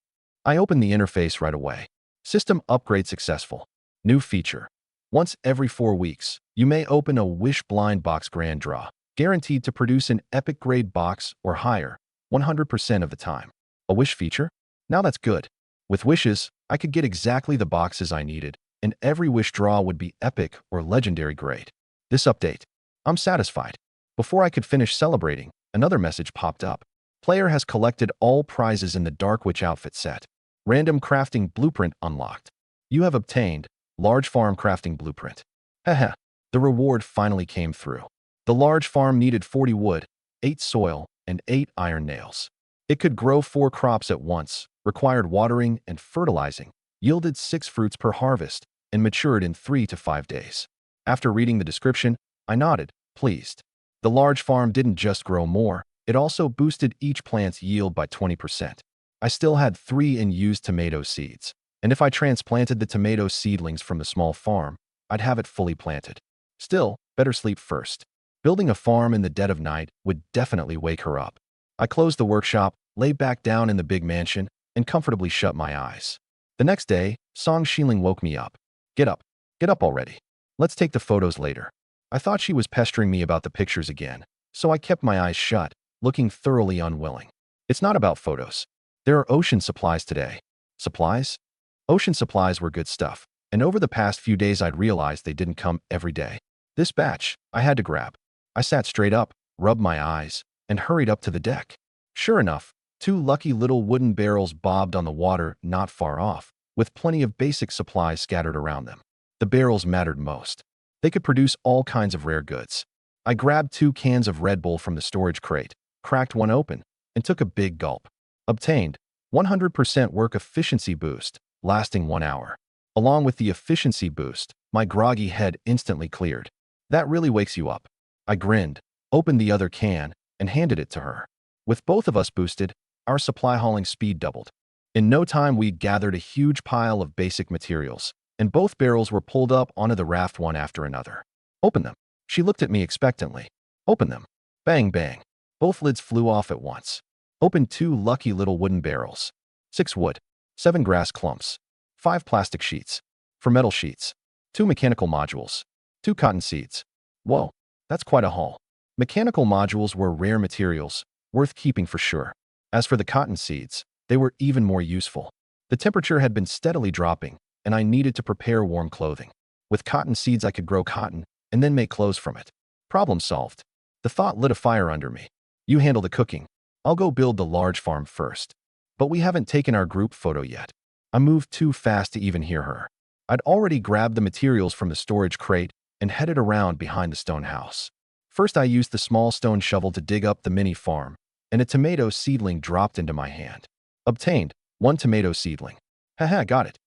I opened the interface right away. System upgrade successful. New feature. Once every 4 weeks, you may open a Wish blind box grand draw, guaranteed to produce an epic grade box or higher, 100% of the time. A Wish feature? Now that's good. With wishes, I could get exactly the boxes I needed, and every Wish draw would be epic or legendary grade. This update. I'm satisfied. Before I could finish celebrating, another message popped up. Player has collected all prizes in the Dark Witch outfit set. Random crafting blueprint unlocked. You have obtained large farm crafting blueprint. Haha, the reward finally came through. The large farm needed 40 wood, 8 soil, and 8 iron nails. It could grow 4 crops at once, required watering and fertilizing, yielded 6 fruits per harvest, and matured in 3 to 5 days. After reading the description, I nodded, pleased. The large farm didn't just grow more, it also boosted each plant's yield by 20%. I still had 3 unused tomato seeds, and if I transplanted the tomato seedlings from the small farm, I'd have it fully planted. Still, better sleep first. Building a farm in the dead of night would definitely wake her up. I closed the workshop, lay back down in the big mansion, and comfortably shut my eyes. The next day, Song Shiling woke me up. Get up already. Let's take the photos later. I thought she was pestering me about the pictures again, so I kept my eyes shut, looking thoroughly unwilling. It's not about photos. There are ocean supplies today. Supplies? Ocean supplies were good stuff, and over the past few days I'd realized they didn't come every day. This batch, I had to grab. I sat straight up, rubbed my eyes, and hurried up to the deck. Sure enough, two lucky little wooden barrels bobbed on the water not far off, with plenty of basic supplies scattered around them. The barrels mattered most. They could produce all kinds of rare goods. I grabbed 2 cans of Red Bull from the storage crate, cracked one open, and took a big gulp. Obtained 100% work efficiency boost, lasting 1 hour. Along with the efficiency boost, my groggy head instantly cleared. That really wakes you up. I grinned, opened the other can, and handed it to her. With both of us boosted, our supply hauling speed doubled. In no time, we gathered a huge pile of basic materials, and both barrels were pulled up onto the raft one after another. Open them. She looked at me expectantly. Open them. Bang, bang. Both lids flew off at once. Opened 2 lucky little wooden barrels. 6 wood, 7 grass clumps, 5 plastic sheets, 4 metal sheets, 2 mechanical modules, 2 cotton seeds. Whoa, that's quite a haul. Mechanical modules were rare materials, worth keeping for sure. As for the cotton seeds, they were even more useful. The temperature had been steadily dropping, and I needed to prepare warm clothing. With cotton seeds, I could grow cotton and then make clothes from it. Problem solved. The thought lit a fire under me. You handle the cooking. I'll go build the large farm first. But we haven't taken our group photo yet. I moved too fast to even hear her. I'd already grabbed the materials from the storage crate and headed around behind the stone house. First, I used the small stone shovel to dig up the mini farm, and a tomato seedling dropped into my hand. Obtained 1 tomato seedling. Haha, got it.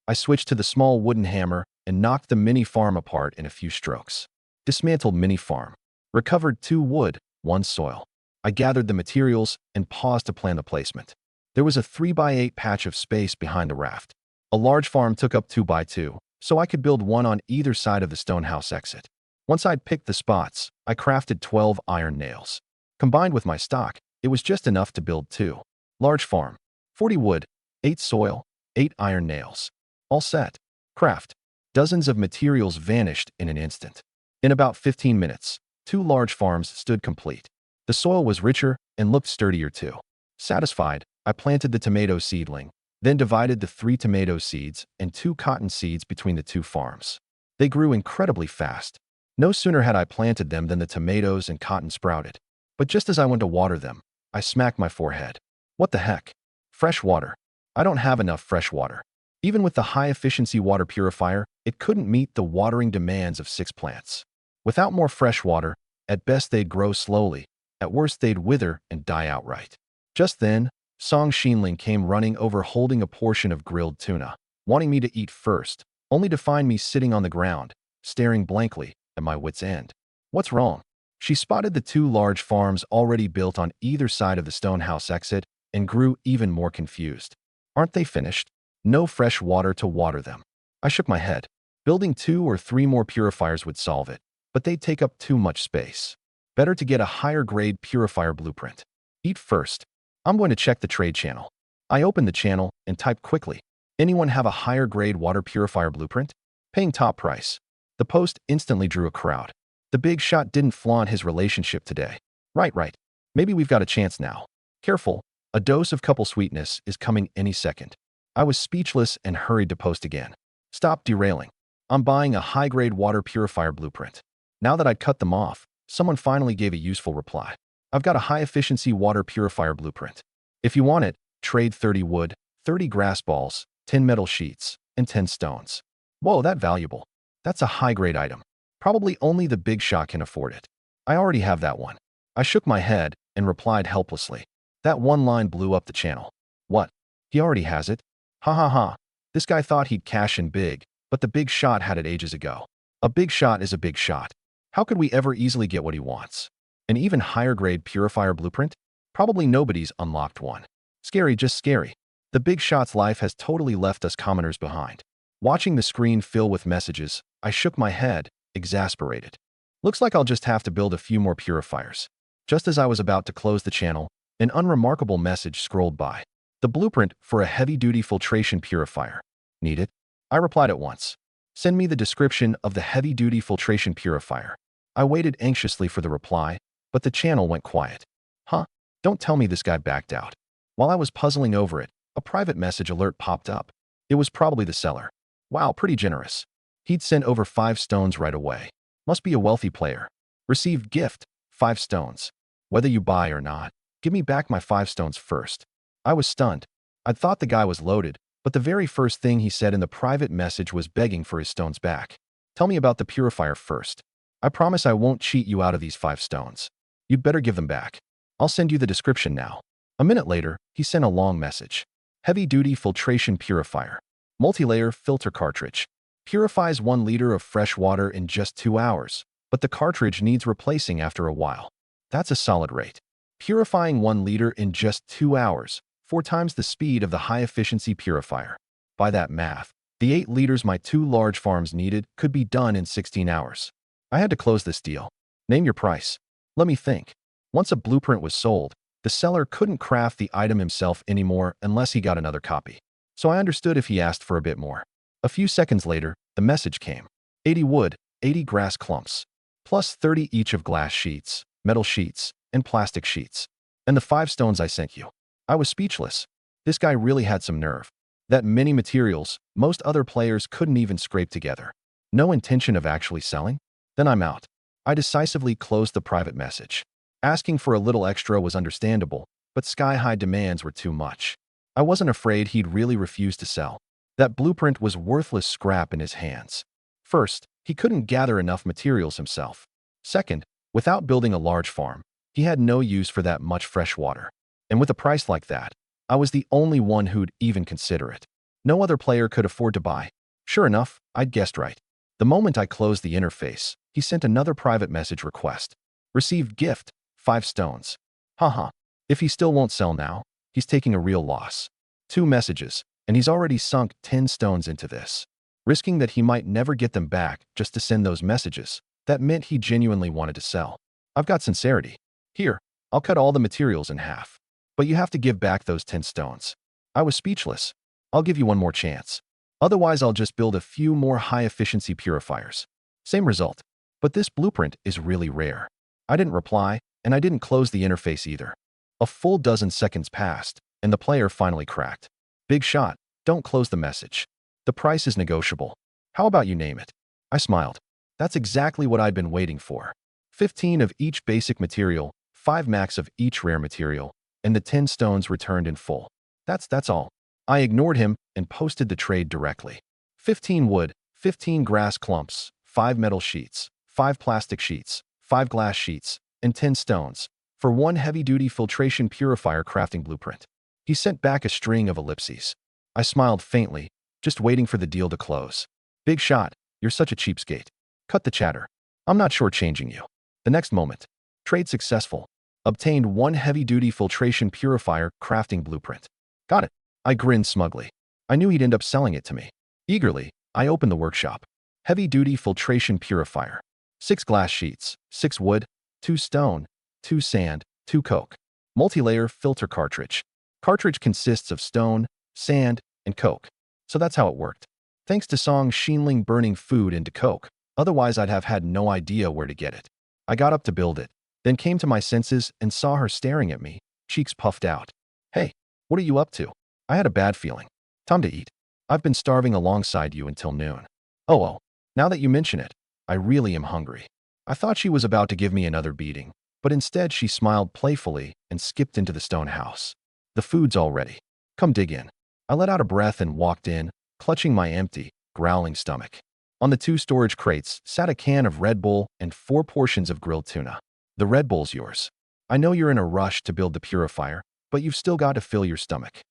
I switched to the small wooden hammer and knocked the mini farm apart in a few strokes. Dismantled mini farm. Recovered 2 wood, 1 soil. I gathered the materials and paused to plan the placement. There was a 3x8 patch of space behind the raft. A large farm took up 2x2, so I could build one on either side of the stone house exit. Once I'd picked the spots, I crafted 12 iron nails. Combined with my stock, it was just enough to build 2. Large farm. 40 wood, 8 soil, 8 iron nails. All set. Craft. Dozens of materials vanished in an instant. In about 15 minutes, 2 large farms stood complete. The soil was richer and looked sturdier too. Satisfied, I planted the tomato seedling, then divided the 3 tomato seeds and 2 cotton seeds between the 2 farms. They grew incredibly fast. No sooner had I planted them than the tomatoes and cotton sprouted. But just as I went to water them, I smacked my forehead. What the heck? Fresh water. I don't have enough fresh water. Even with the high-efficiency water purifier, it couldn't meet the watering demands of 6 plants. Without more fresh water, at best they'd grow slowly, at worst they'd wither and die outright. Just then, Song Xinling came running over holding a portion of grilled tuna, wanting me to eat first, only to find me sitting on the ground, staring blankly, at my wit's end. What's wrong? She spotted the 2 large farms already built on either side of the stone house exit and grew even more confused. Aren't they finished? No fresh water to water them. I shook my head. Building 2 or 3 more purifiers would solve it, but they'd take up too much space. Better to get a higher-grade purifier blueprint. Eat first. I'm going to check the trade channel. I opened the channel and typed quickly. Anyone have a higher-grade water purifier blueprint? Paying top price. The post instantly drew a crowd. The big shot didn't flaunt his relationship today. Right. Maybe we've got a chance now. Careful. A dose of couple sweetness is coming any second. I was speechless and hurried to post again. Stop derailing. I'm buying a high-grade water purifier blueprint. Now that I'd cut them off, someone finally gave a useful reply. I've got a high-efficiency water purifier blueprint. If you want it, trade 30 wood, 30 grass balls, 10 metal sheets, and 10 stones. Whoa, that's valuable. That's a high-grade item. Probably only the big shot can afford it. I already have that one. I shook my head and replied helplessly. That one line blew up the channel. What? He already has it? Ha ha ha. This guy thought he'd cash in big, but the big shot had it ages ago. A big shot is a big shot. How could we ever easily get what he wants? An even higher grade purifier blueprint? Probably nobody's unlocked one. Scary, just scary. The big shot's life has totally left us commoners behind. Watching the screen fill with messages, I shook my head, exasperated. Looks like I'll just have to build a few more purifiers. Just as I was about to close the channel, an unremarkable message scrolled by. The blueprint for a heavy-duty filtration purifier. Need it? I replied at once. Send me the description of the heavy-duty filtration purifier. I waited anxiously for the reply, but the channel went quiet. Huh? Don't tell me this guy backed out. While I was puzzling over it, a private message alert popped up. It was probably the seller. Wow, pretty generous. He'd sent over 5 stones right away. Must be a wealthy player. Received gift, 5 stones. Whether you buy or not, give me back my 5 stones first. I was stunned. I'd thought the guy was loaded, but the very first thing he said in the private message was begging for his stones back. Tell me about the purifier first. I promise I won't cheat you out of these 5 stones. You'd better give them back. I'll send you the description now. A minute later, he sent a long message. Heavy-duty filtration purifier. Multi-layer filter cartridge. Purifies 1 liter of fresh water in just 2 hours, but the cartridge needs replacing after a while. That's a solid rate. Purifying 1 liter in just 2 hours, 4 times the speed of the high-efficiency purifier. By that math, the 8 liters my 2 large farms needed could be done in 16 hours. I had to close this deal. Name your price. Let me think. Once a blueprint was sold, the seller couldn't craft the item himself anymore unless he got another copy. So I understood if he asked for a bit more. A few seconds later, the message came. 80 wood, 80 grass clumps, plus 30 each of glass sheets, metal sheets, and plastic sheets. And the 5 stones I sent you. I was speechless. This guy really had some nerve. That many materials, most other players couldn't even scrape together. No intention of actually selling? Then I'm out. I decisively closed the private message. Asking for a little extra was understandable, but sky-high demands were too much. I wasn't afraid he'd really refuse to sell. That blueprint was worthless scrap in his hands. First, he couldn't gather enough materials himself. Second, without building a large farm, he had no use for that much fresh water. And with a price like that, I was the only one who'd even consider it. No other player could afford to buy. Sure enough, I'd guessed right. The moment I closed the interface, he sent another private message request. Received gift, 5 stones. Haha. If he still won't sell now, he's taking a real loss. 2 messages, and he's already sunk 10 stones into this. Risking that he might never get them back just to send those messages, that meant he genuinely wanted to sell. I've got sincerity. Here, I'll cut all the materials in half. But you have to give back those 10 stones. I was speechless. I'll give you one more chance. Otherwise, I'll just build a few more high-efficiency purifiers. Same result. But this blueprint is really rare. I didn't reply, and I didn't close the interface either. A full dozen seconds passed, and the player finally cracked. Big shot. Don't close the message. The price is negotiable. How about you name it? I smiled. That's exactly what I'd been waiting for. 15 of each basic material, 5 max of each rare material, and the 10 stones returned in full. That's all. I ignored him and posted the trade directly. 15 wood, 15 grass clumps, 5 metal sheets, 5 plastic sheets, 5 glass sheets, and 10 stones for 1 heavy-duty filtration purifier crafting blueprint. He sent back a string of ellipses. I smiled faintly, just waiting for the deal to close. Big shot. You're such a cheapskate. Cut the chatter. I'm not shortchanging you. The next moment. Trade successful. Obtained 1 heavy-duty filtration purifier crafting blueprint. Got it. I grinned smugly. I knew he'd end up selling it to me. Eagerly, I opened the workshop. Heavy-duty filtration purifier. 6 glass sheets, 6 wood, 2 stone, 2 sand, 2 coke. Multi-layer filter cartridge. Cartridge consists of stone, sand, and coke. So that's how it worked. Thanks to Song Xinling burning food into coke. Otherwise, I'd have had no idea where to get it. I got up to build it, then came to my senses and saw her staring at me, cheeks puffed out. Hey, what are you up to? I had a bad feeling. Time to eat. I've been starving alongside you until noon. Oh, now that you mention it, I really am hungry. I thought she was about to give me another beating, but instead she smiled playfully and skipped into the stone house. The food's all ready. Come dig in. I let out a breath and walked in, clutching my empty, growling stomach. On the 2 storage crates sat a can of Red Bull and 4 portions of grilled tuna. The Red Bull's yours. I know you're in a rush to build the purifier, but you've still got to fill your stomach.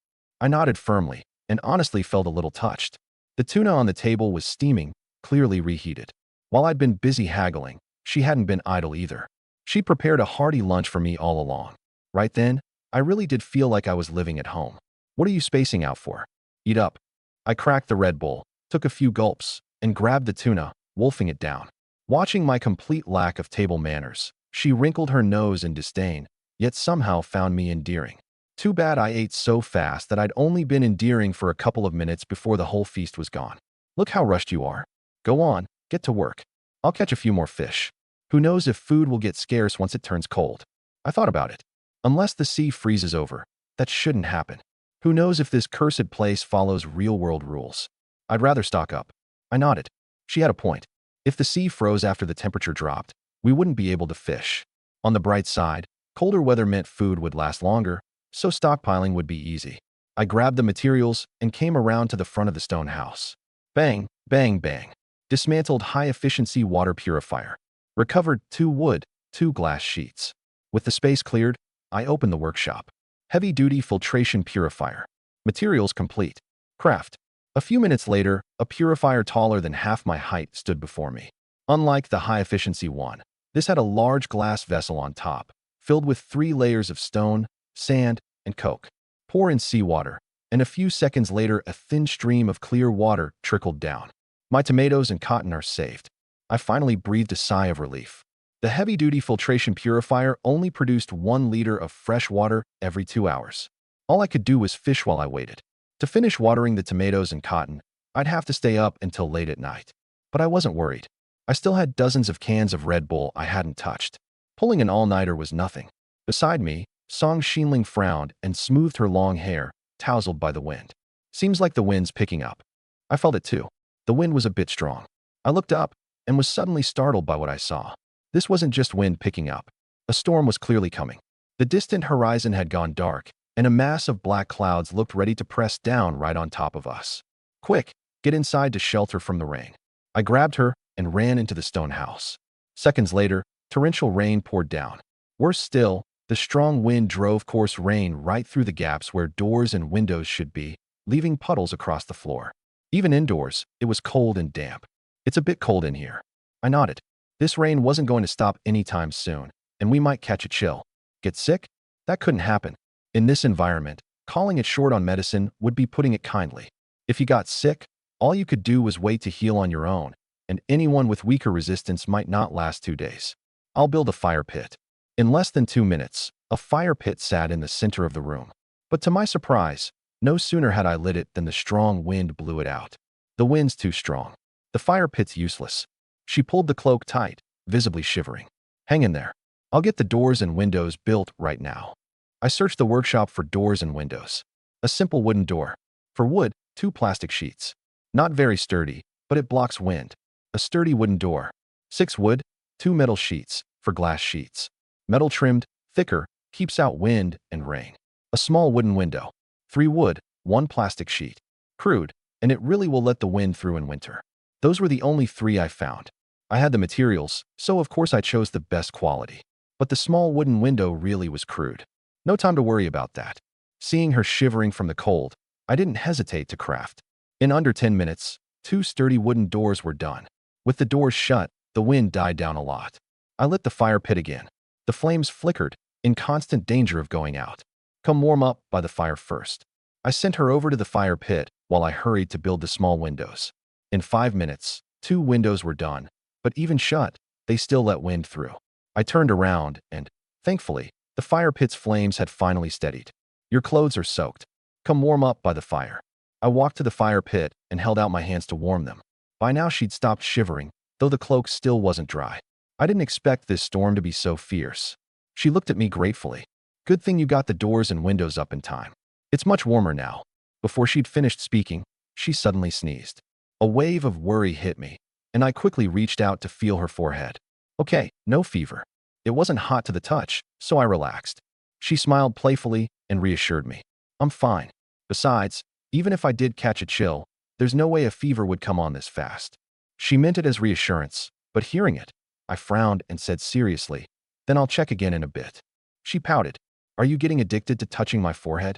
I nodded firmly and honestly felt a little touched. The tuna on the table was steaming, clearly reheated. While I'd been busy haggling, she hadn't been idle either. She prepared a hearty lunch for me all along. Right then, I really did feel like I was living at home. What are you spacing out for? Eat up. I cracked the Red Bull, took a few gulps, and grabbed the tuna, wolfing it down. Watching my complete lack of table manners, she wrinkled her nose in disdain, yet somehow found me endearing. Too bad I ate so fast that I'd only been endearing for a couple of minutes before the whole feast was gone. Look how rushed you are. Go on, get to work. I'll catch a few more fish. Who knows if food will get scarce once it turns cold? I thought about it. Unless the sea freezes over, that shouldn't happen. Who knows if this cursed place follows real-world rules? I'd rather stock up. I nodded. She had a point. If the sea froze after the temperature dropped, we wouldn't be able to fish. On the bright side, colder weather meant food would last longer, so stockpiling would be easy. I grabbed the materials and came around to the front of the stone house. Bang, bang, bang. Dismantled high-efficiency water purifier. Recovered 2 wood, 2 glass sheets. With the space cleared, I opened the workshop. Heavy-duty filtration purifier. Materials complete. Craft. A few minutes later, a purifier taller than half my height stood before me. Unlike the high-efficiency one, this had a large glass vessel on top, filled with 3 layers of stone, sand, and coke. Pour in seawater, and a few seconds later a thin stream of clear water trickled down. My tomatoes and cotton are saved. I finally breathed a sigh of relief. The heavy-duty filtration purifier only produced 1 liter of fresh water every 2 hours. All I could do was fish while I waited. To finish watering the tomatoes and cotton, I'd have to stay up until late at night. But I wasn't worried. I still had dozens of cans of Red Bull I hadn't touched. Pulling an all-nighter was nothing. Beside me, Song Xinling frowned and smoothed her long hair, tousled by the wind. Seems like the wind's picking up. I felt it too. The wind was a bit strong. I looked up and was suddenly startled by what I saw. This wasn't just wind picking up. A storm was clearly coming. The distant horizon had gone dark, and a mass of black clouds looked ready to press down right on top of us. Quick, get inside to shelter from the rain. I grabbed her and ran into the stone house. Seconds later, torrential rain poured down. Worse still, the strong wind drove coarse rain right through the gaps where doors and windows should be, leaving puddles across the floor. Even indoors, it was cold and damp. It's a bit cold in here. I nodded. This rain wasn't going to stop anytime soon, and we might catch a chill. Get sick? That couldn't happen. In this environment, calling it short on medicine would be putting it kindly. If you got sick, all you could do was wait to heal on your own, and anyone with weaker resistance might not last 2 days. I'll build a fire pit. In less than 2 minutes, a fire pit sat in the center of the room. But to my surprise, no sooner had I lit it than the strong wind blew it out. The wind's too strong. The fire pit's useless. She pulled the cloak tight, visibly shivering. Hang in there. I'll get the doors and windows built right now. I searched the workshop for doors and windows. A simple wooden door. For wood, 2 plastic sheets. Not very sturdy, but it blocks wind. A sturdy wooden door. 6 wood, 2 metal sheets, for glass sheets. Metal trimmed, thicker, keeps out wind and rain. A small wooden window. 3 wood, 1 plastic sheet. Crude, and it really will let the wind through in winter. Those were the only 3 I found. I had the materials, so of course I chose the best quality. But the small wooden window really was crude. No time to worry about that. Seeing her shivering from the cold, I didn't hesitate to craft. In under 10 minutes, 2 sturdy wooden doors were done. With the doors shut, the wind died down a lot. I lit the fire pit again. The flames flickered, in constant danger of going out. Come warm up by the fire first. I sent her over to the fire pit while I hurried to build the small windows. In 5 minutes, 2 windows were done, but even shut, they still let wind through. I turned around and, thankfully, the fire pit's flames had finally steadied. Your clothes are soaked. Come warm up by the fire. I walked to the fire pit and held out my hands to warm them. By now she'd stopped shivering, though the cloak still wasn't dry. I didn't expect this storm to be so fierce. She looked at me gratefully. Good thing you got the doors and windows up in time. It's much warmer now. Before she'd finished speaking, she suddenly sneezed. A wave of worry hit me, and I quickly reached out to feel her forehead. Okay, no fever. It wasn't hot to the touch, so I relaxed. She smiled playfully and reassured me. I'm fine. Besides, even if I did catch a chill, there's no way a fever would come on this fast. She meant it as reassurance, but hearing it, I frowned and said seriously, then I'll check again in a bit. She pouted. Are you getting addicted to touching my forehead?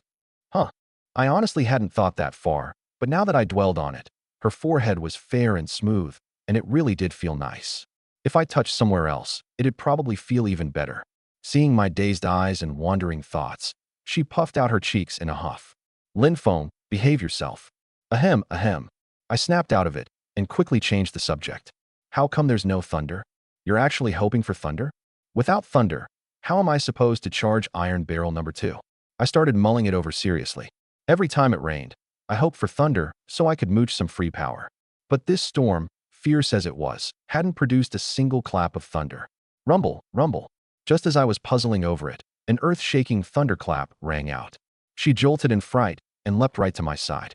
Huh. I honestly hadn't thought that far, but now that I dwelled on it, her forehead was fair and smooth, and it really did feel nice. If I touched somewhere else, it'd probably feel even better. Seeing my dazed eyes and wandering thoughts, she puffed out her cheeks in a huff. Linfoam, behave yourself. Ahem, ahem. I snapped out of it and quickly changed the subject. How come there's no thunder? You're actually hoping for thunder? Without thunder, how am I supposed to charge iron barrel number 2? I started mulling it over seriously. Every time it rained, I hoped for thunder so I could mooch some free power. But this storm, fierce as it was, hadn't produced a single clap of thunder. Rumble, rumble. Just as I was puzzling over it, an earth-shaking thunderclap rang out. She jolted in fright and leapt right to my side.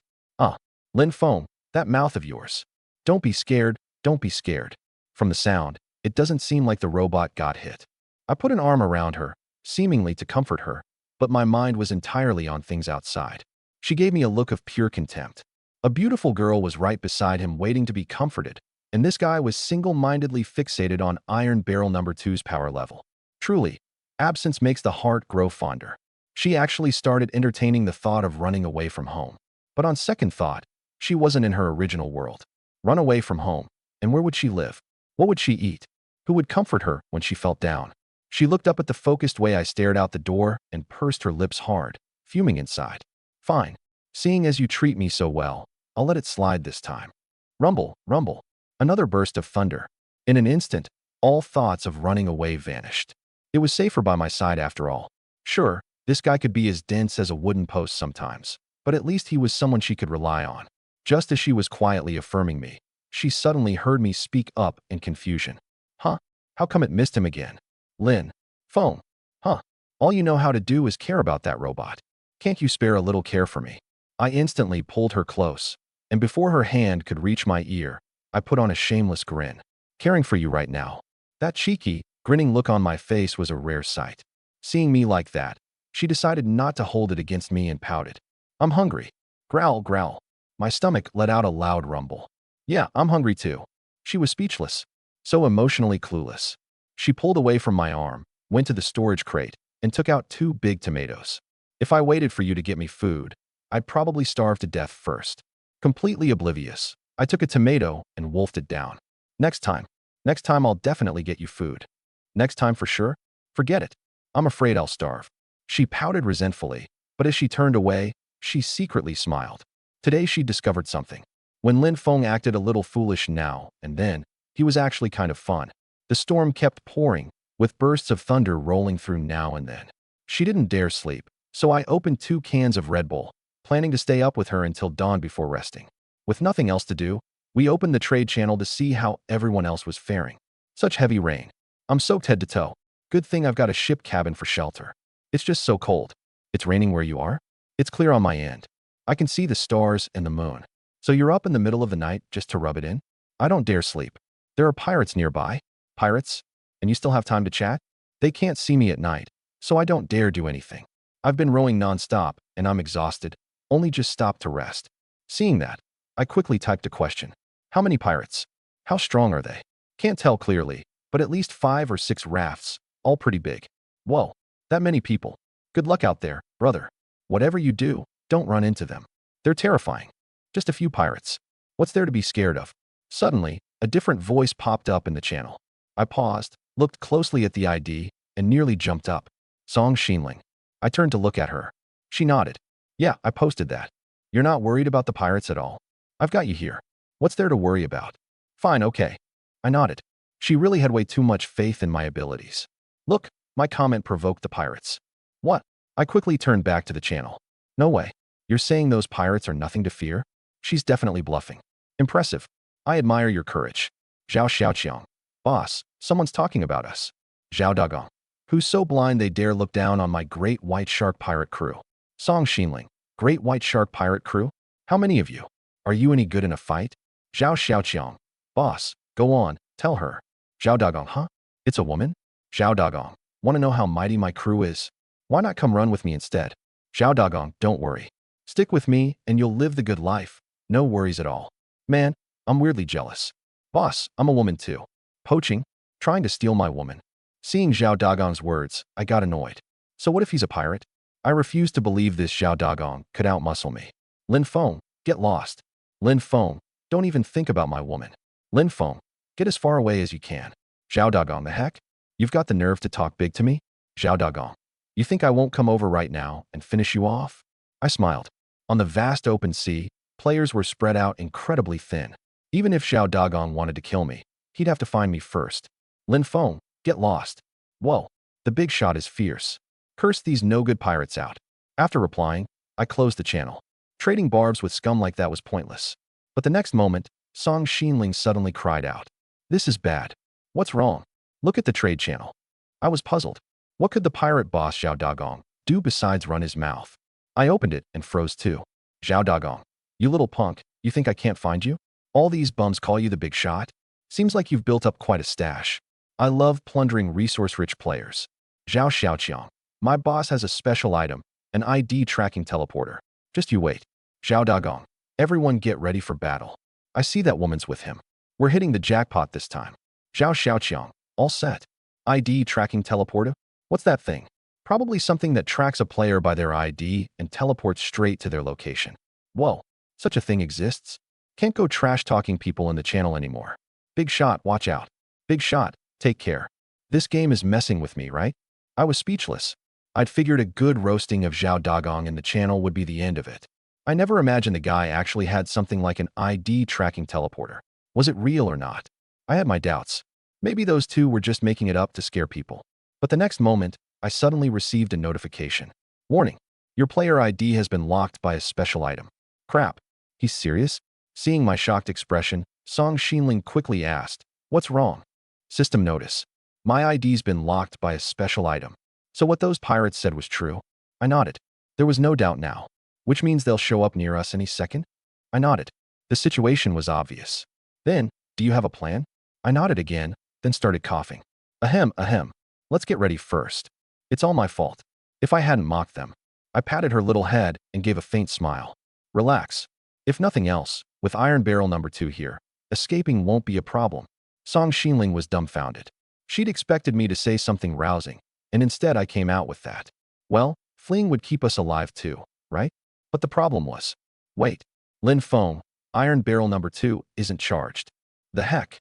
Linfoam, that mouth of yours. Don't be scared, don't be scared. From the sound, it doesn't seem like the robot got hit. I put an arm around her, seemingly to comfort her, but my mind was entirely on things outside. She gave me a look of pure contempt. A beautiful girl was right beside him waiting to be comforted, and this guy was single-mindedly fixated on Iron Barrel number two's power level. Truly, absence makes the heart grow fonder. She actually started entertaining the thought of running away from home. But on second thought, she wasn't in her original world. Run away from home. And where would she live? What would she eat? Who would comfort her when she felt down? She looked up at the focused way I stared out the door and pursed her lips hard, fuming inside. Fine. Seeing as you treat me so well, I'll let it slide this time. Rumble, rumble. Another burst of thunder. In an instant, all thoughts of running away vanished. It was safer by my side after all. Sure, this guy could be as dense as a wooden post sometimes, but at least he was someone she could rely on. Just as she was quietly affirming me, she suddenly heard me speak up in confusion. Huh? How come it missed him again? Lin. Phone. Huh? All you know how to do is care about that robot. Can't you spare a little care for me? I instantly pulled her close, and before her hand could reach my ear, I put on a shameless grin. Caring for you right now. That cheeky, grinning look on my face was a rare sight. Seeing me like that, she decided not to hold it against me and pouted. I'm hungry. Growl, growl. My stomach let out a loud rumble. Yeah, I'm hungry too. She was speechless, so emotionally clueless. She pulled away from my arm, went to the storage crate, and took out 2 big tomatoes. If I waited for you to get me food, I'd probably starve to death first. Completely oblivious, I took a tomato and wolfed it down. Next time I'll definitely get you food. Next time for sure? Forget it. I'm afraid I'll starve. She pouted resentfully, but as she turned away, she secretly smiled. Today she discovered something. When Lin Feng acted a little foolish now and then, he was actually kind of fun. The storm kept pouring, with bursts of thunder rolling through now and then. She didn't dare sleep, so I opened 2 cans of Red Bull, planning to stay up with her until dawn before resting. With nothing else to do, we opened the trade channel to see how everyone else was faring. Such heavy rain. I'm soaked head to toe. Good thing I've got a ship cabin for shelter. It's just so cold. It's raining where you are? It's clear on my end. I can see the stars and the moon. So you're up in the middle of the night just to rub it in? I don't dare sleep. There are pirates nearby. Pirates? And you still have time to chat? They can't see me at night, so I don't dare do anything. I've been rowing nonstop, and I'm exhausted. Only just stopped to rest. Seeing that, I quickly typed a question. How many pirates? How strong are they? Can't tell clearly, but at least 5 or 6 rafts, all pretty big. Whoa, that many people. Good luck out there, brother. Whatever you do, don't run into them. They're terrifying. Just a few pirates. What's there to be scared of? Suddenly, a different voice popped up in the channel. I paused, looked closely at the ID, and nearly jumped up. Song Xinling. I turned to look at her. She nodded. Yeah, I posted that. You're not worried about the pirates at all? I've got you here. What's there to worry about? Fine, okay. I nodded. She really had way too much faith in my abilities. Look, my comment provoked the pirates. What? I quickly turned back to the channel. No way. You're saying those pirates are nothing to fear? She's definitely bluffing. Impressive. I admire your courage. Zhao Xiaoqiang. Boss, someone's talking about us. Zhao Dagong. Who's so blind they dare look down on my great white shark pirate crew? Song Xinling. Great white shark pirate crew? How many of you? Are you any good in a fight? Zhao Xiaoqiang. Boss, go on, tell her. Zhao Dagong, huh? It's a woman? Zhao Dagong. Want to know how mighty my crew is? Why not come run with me instead? Zhao Dagong, don't worry. Stick with me and you'll live the good life. No worries at all. Man, I'm weirdly jealous. Boss, I'm a woman too. Poaching? Trying to steal my woman. Seeing Zhao Dagong's words, I got annoyed. So what if he's a pirate? I refuse to believe this Zhao Dagong could outmuscle me. Lin Feng, get lost. Lin Feng, don't even think about my woman. Lin Feng, get as far away as you can. Zhao Dagong, the heck? You've got the nerve to talk big to me? Zhao Dagong, you think I won't come over right now and finish you off? I smiled. On the vast open sea, players were spread out incredibly thin. Even if Zhao Dagong wanted to kill me, he'd have to find me first. Lin Feng, get lost. Whoa, the big shot is fierce. Curse these no-good pirates out. After replying, I closed the channel. Trading barbs with scum like that was pointless. But the next moment, Song Xinling suddenly cried out. This is bad. What's wrong? Look at the trade channel. I was puzzled. What could the pirate boss Zhao Dagong do besides run his mouth? I opened it and froze too. Zhao Dagong, you little punk, you think I can't find you? All these bums call you the big shot? Seems like you've built up quite a stash. I love plundering resource-rich players. Zhao Xiaoqiang. My boss has a special item, an ID tracking teleporter. Just you wait. Zhao Dagong. Everyone get ready for battle. I see that woman's with him. We're hitting the jackpot this time. Zhao Xiaoqiang. All set. ID tracking teleporter? What's that thing? Probably something that tracks a player by their ID and teleports straight to their location. Whoa, such a thing exists? Can't go trash-talking people in the channel anymore. Big shot, watch out. Big shot, take care. This game is messing with me, right? I was speechless. I'd figured a good roasting of Zhao Dagong in the channel would be the end of it. I never imagined the guy actually had something like an ID tracking teleporter. Was it real or not? I had my doubts. Maybe those two were just making it up to scare people. But the next moment, I suddenly received a notification. Warning, your player ID has been locked by a special item. Crap, he's serious? Seeing my shocked expression, Song Xinling quickly asked, what's wrong? System notice. My ID's been locked by a special item. So what those pirates said was true? I nodded. There was no doubt now. Which means they'll show up near us any second? I nodded. The situation was obvious. Then, do you have a plan? I nodded again, then started coughing. Ahem, ahem. Let's get ready first. It's all my fault. If I hadn't mocked them. I patted her little head and gave a faint smile. Relax. If nothing else, with Iron Barrel number 2 here, escaping won't be a problem. Song Xinling was dumbfounded. She'd expected me to say something rousing, and instead I came out with that. Well, fleeing would keep us alive too, right? But the problem was, wait, Lin Feng, Iron Barrel number 2 isn't charged. The heck?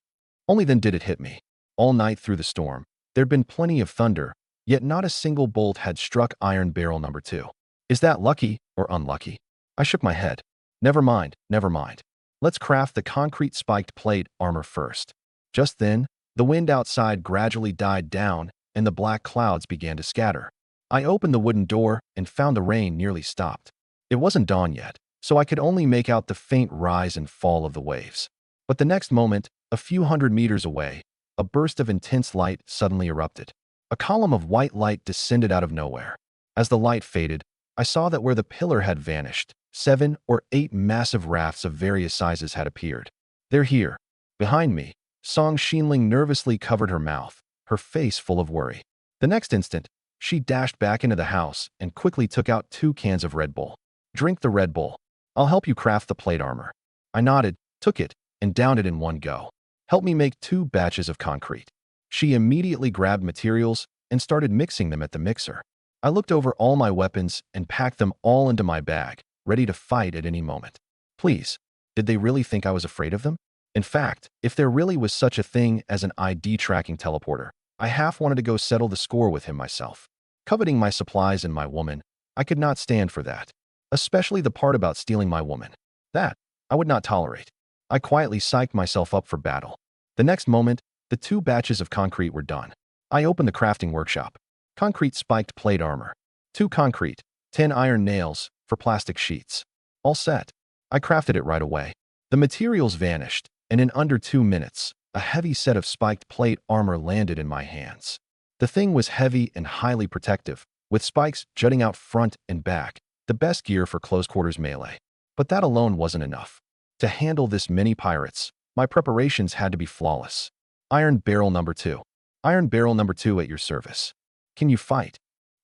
Only then did it hit me. All night through the storm, there'd been plenty of thunder, yet not a single bolt had struck Iron Barrel number 2. Is that lucky or unlucky? I shook my head. Never mind, never mind. Let's craft the concrete spiked plate armor first. Just then, the wind outside gradually died down and the black clouds began to scatter. I opened the wooden door and found the rain nearly stopped. It wasn't dawn yet, so I could only make out the faint rise and fall of the waves. But the next moment, a few hundred meters away, a burst of intense light suddenly erupted. A column of white light descended out of nowhere. As the light faded, I saw that where the pillar had vanished, 7 or 8 massive rafts of various sizes had appeared. They're here. Behind me, Song Xinling nervously covered her mouth, her face full of worry. The next instant, she dashed back into the house and quickly took out 2 cans of Red Bull. Drink the Red Bull. I'll help you craft the plate armor. I nodded, took it, and downed it in one go. Help me make 2 batches of concrete. She immediately grabbed materials and started mixing them at the mixer. I looked over all my weapons and packed them all into my bag, ready to fight at any moment. Please, did they really think I was afraid of them? In fact, if there really was such a thing as an ID tracking teleporter, I half wanted to go settle the score with him myself. Coveting my supplies and my woman, I could not stand for that. Especially the part about stealing my woman. That, I would not tolerate. I quietly psyched myself up for battle. The next moment, the 2 batches of concrete were done. I opened the crafting workshop. Concrete spiked plate armor. 2 concrete, 10 iron nails for plastic sheets. All set. I crafted it right away. The materials vanished, and in under 2 minutes, a heavy set of spiked plate armor landed in my hands. The thing was heavy and highly protective, with spikes jutting out front and back, the best gear for close-quarters melee. But that alone wasn't enough. To handle this many pirates, my preparations had to be flawless. Iron Barrel number 2. Iron Barrel number 2 at your service. Can you fight?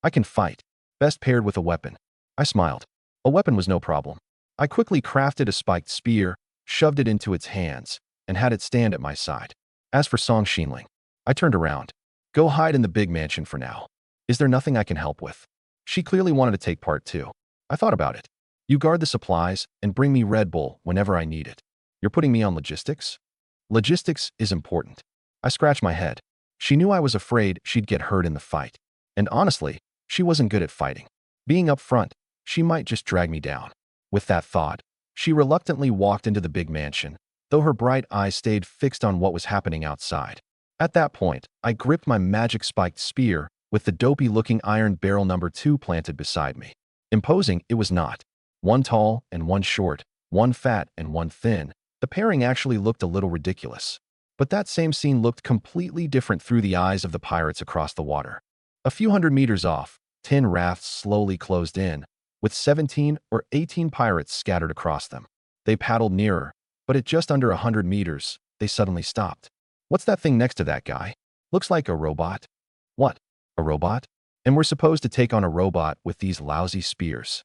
I can fight. Best paired with a weapon. I smiled. A weapon was no problem. I quickly crafted a spiked spear, shoved it into its hands, and had it stand at my side. As for Song Xinling, I turned around. Go hide in the big mansion for now. Is there nothing I can help with? She clearly wanted to take part too. I thought about it. You guard the supplies and bring me Red Bull whenever I need it. You're putting me on logistics? Logistics is important. I scratched my head. She knew I was afraid she'd get hurt in the fight. And honestly, she wasn't good at fighting. Being up front, she might just drag me down. With that thought, she reluctantly walked into the big mansion, though her bright eyes stayed fixed on what was happening outside. At that point, I gripped my magic spiked spear with the dopey-looking Iron Barrel number 2 planted beside me. Imposing it was not. One tall and one short, one fat and one thin. The pairing actually looked a little ridiculous. But that same scene looked completely different through the eyes of the pirates across the water. A few hundred meters off, 10 rafts slowly closed in, with 17 or 18 pirates scattered across them. They paddled nearer, but at just under 100 meters, they suddenly stopped. What's that thing next to that guy? Looks like a robot. What? A robot? And we're supposed to take on a robot with these lousy spears.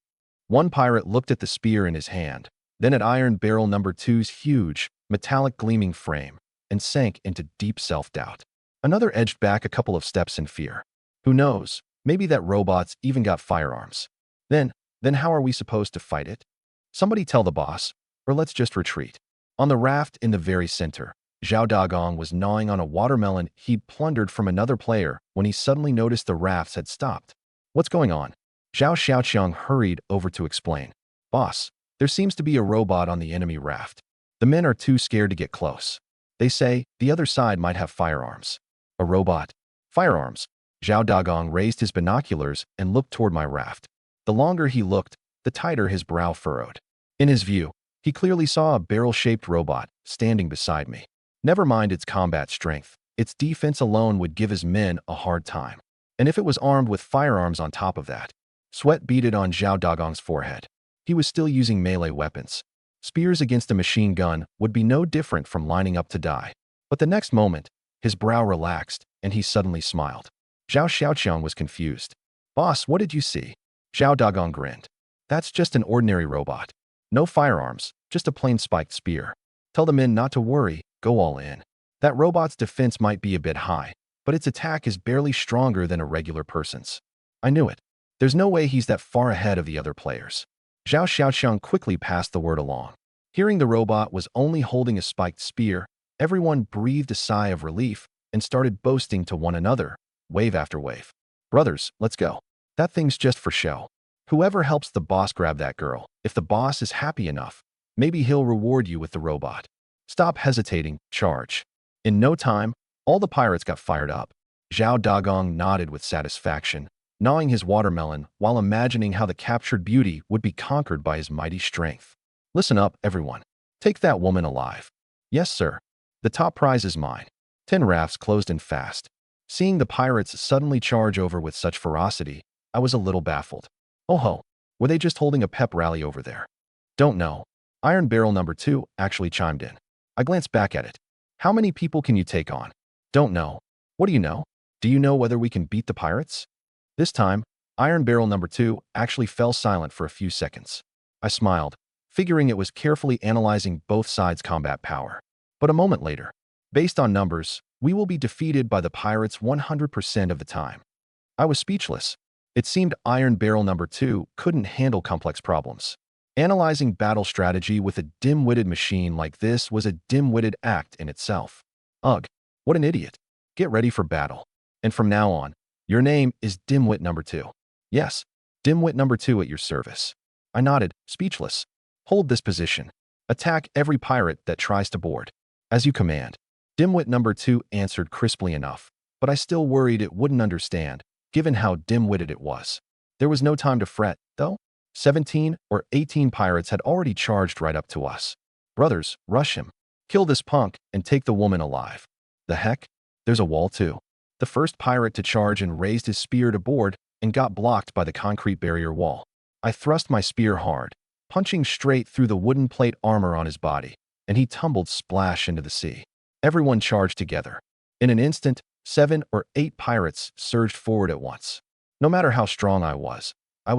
One pirate looked at the spear in his hand, then at Iron Barrel number two's huge, metallic gleaming frame, and sank into deep self-doubt. Another edged back a couple of steps in fear. Who knows? Maybe that robot's even got firearms. Then how are we supposed to fight it? Somebody tell the boss, or let's just retreat. On the raft in the very center, Zhao Dagong was gnawing on a watermelon he'd plundered from another player when he suddenly noticed the rafts had stopped. What's going on? Zhao Xiaoqiang hurried over to explain. Boss, there seems to be a robot on the enemy raft. The men are too scared to get close. They say the other side might have firearms. A robot? Firearms? Zhao Dagong raised his binoculars and looked toward my raft. The longer he looked, the tighter his brow furrowed. In his view, he clearly saw a barrel-shaped robot standing beside me. Never mind its combat strength, its defense alone would give his men a hard time. And if it was armed with firearms on top of that, sweat beaded on Zhao Dagong's forehead. He was still using melee weapons. Spears against a machine gun would be no different from lining up to die. But the next moment, his brow relaxed and he suddenly smiled. Zhao Xiaoqiang was confused. Boss, what did you see? Zhao Dagong grinned. That's just an ordinary robot. No firearms, just a plain spiked spear. Tell the men not to worry, go all in. That robot's defense might be a bit high, but its attack is barely stronger than a regular person's. I knew it. There's no way he's that far ahead of the other players. Zhao Xiaoqiang quickly passed the word along. Hearing the robot was only holding a spiked spear, everyone breathed a sigh of relief and started boasting to one another, wave after wave. Brothers, let's go. That thing's just for show. Whoever helps the boss grab that girl, if the boss is happy enough, maybe he'll reward you with the robot. Stop hesitating, charge. In no time, all the pirates got fired up. Zhao Dagong nodded with satisfaction, gnawing his watermelon while imagining how the captured beauty would be conquered by his mighty strength. Listen up, everyone. Take that woman alive. Yes, sir. The top prize is mine. 10 rafts closed in fast. Seeing the pirates suddenly charge over with such ferocity, I was a little baffled. Oh ho, were they just holding a pep rally over there? Don't know. Iron Barrel number 2 actually chimed in. I glanced back at it. How many people can you take on? Don't know. What do you know? Do you know whether we can beat the pirates? This time, Iron Barrel number 2 actually fell silent for a few seconds. I smiled, figuring it was carefully analyzing both sides' combat power. But a moment later, based on numbers, we will be defeated by the pirates 100% of the time. I was speechless. It seemed Iron Barrel number 2 couldn't handle complex problems. Analyzing battle strategy with a dim-witted machine like this was a dim-witted act in itself. Ugh, what an idiot. Get ready for battle. And from now on, your name is Dimwit number 2. Yes, Dimwit number 2 at your service. I nodded, speechless. Hold this position. Attack every pirate that tries to board. As you command. Dimwit number 2 answered crisply enough, but I still worried it wouldn't understand, given how dim-witted it was. There was no time to fret, though. 17 or 18 pirates had already charged right up to us. Brothers, rush him. Kill this punk and take the woman alive. The heck? There's a wall too. The first pirate to charge and raised his spear to board and got blocked by the concrete barrier wall. I thrust my spear hard, punching straight through the wooden plate armor on his body, and he tumbled splash into the sea. Everyone charged together. In an instant, 7 or 8 pirates surged forward at once. No matter how strong I was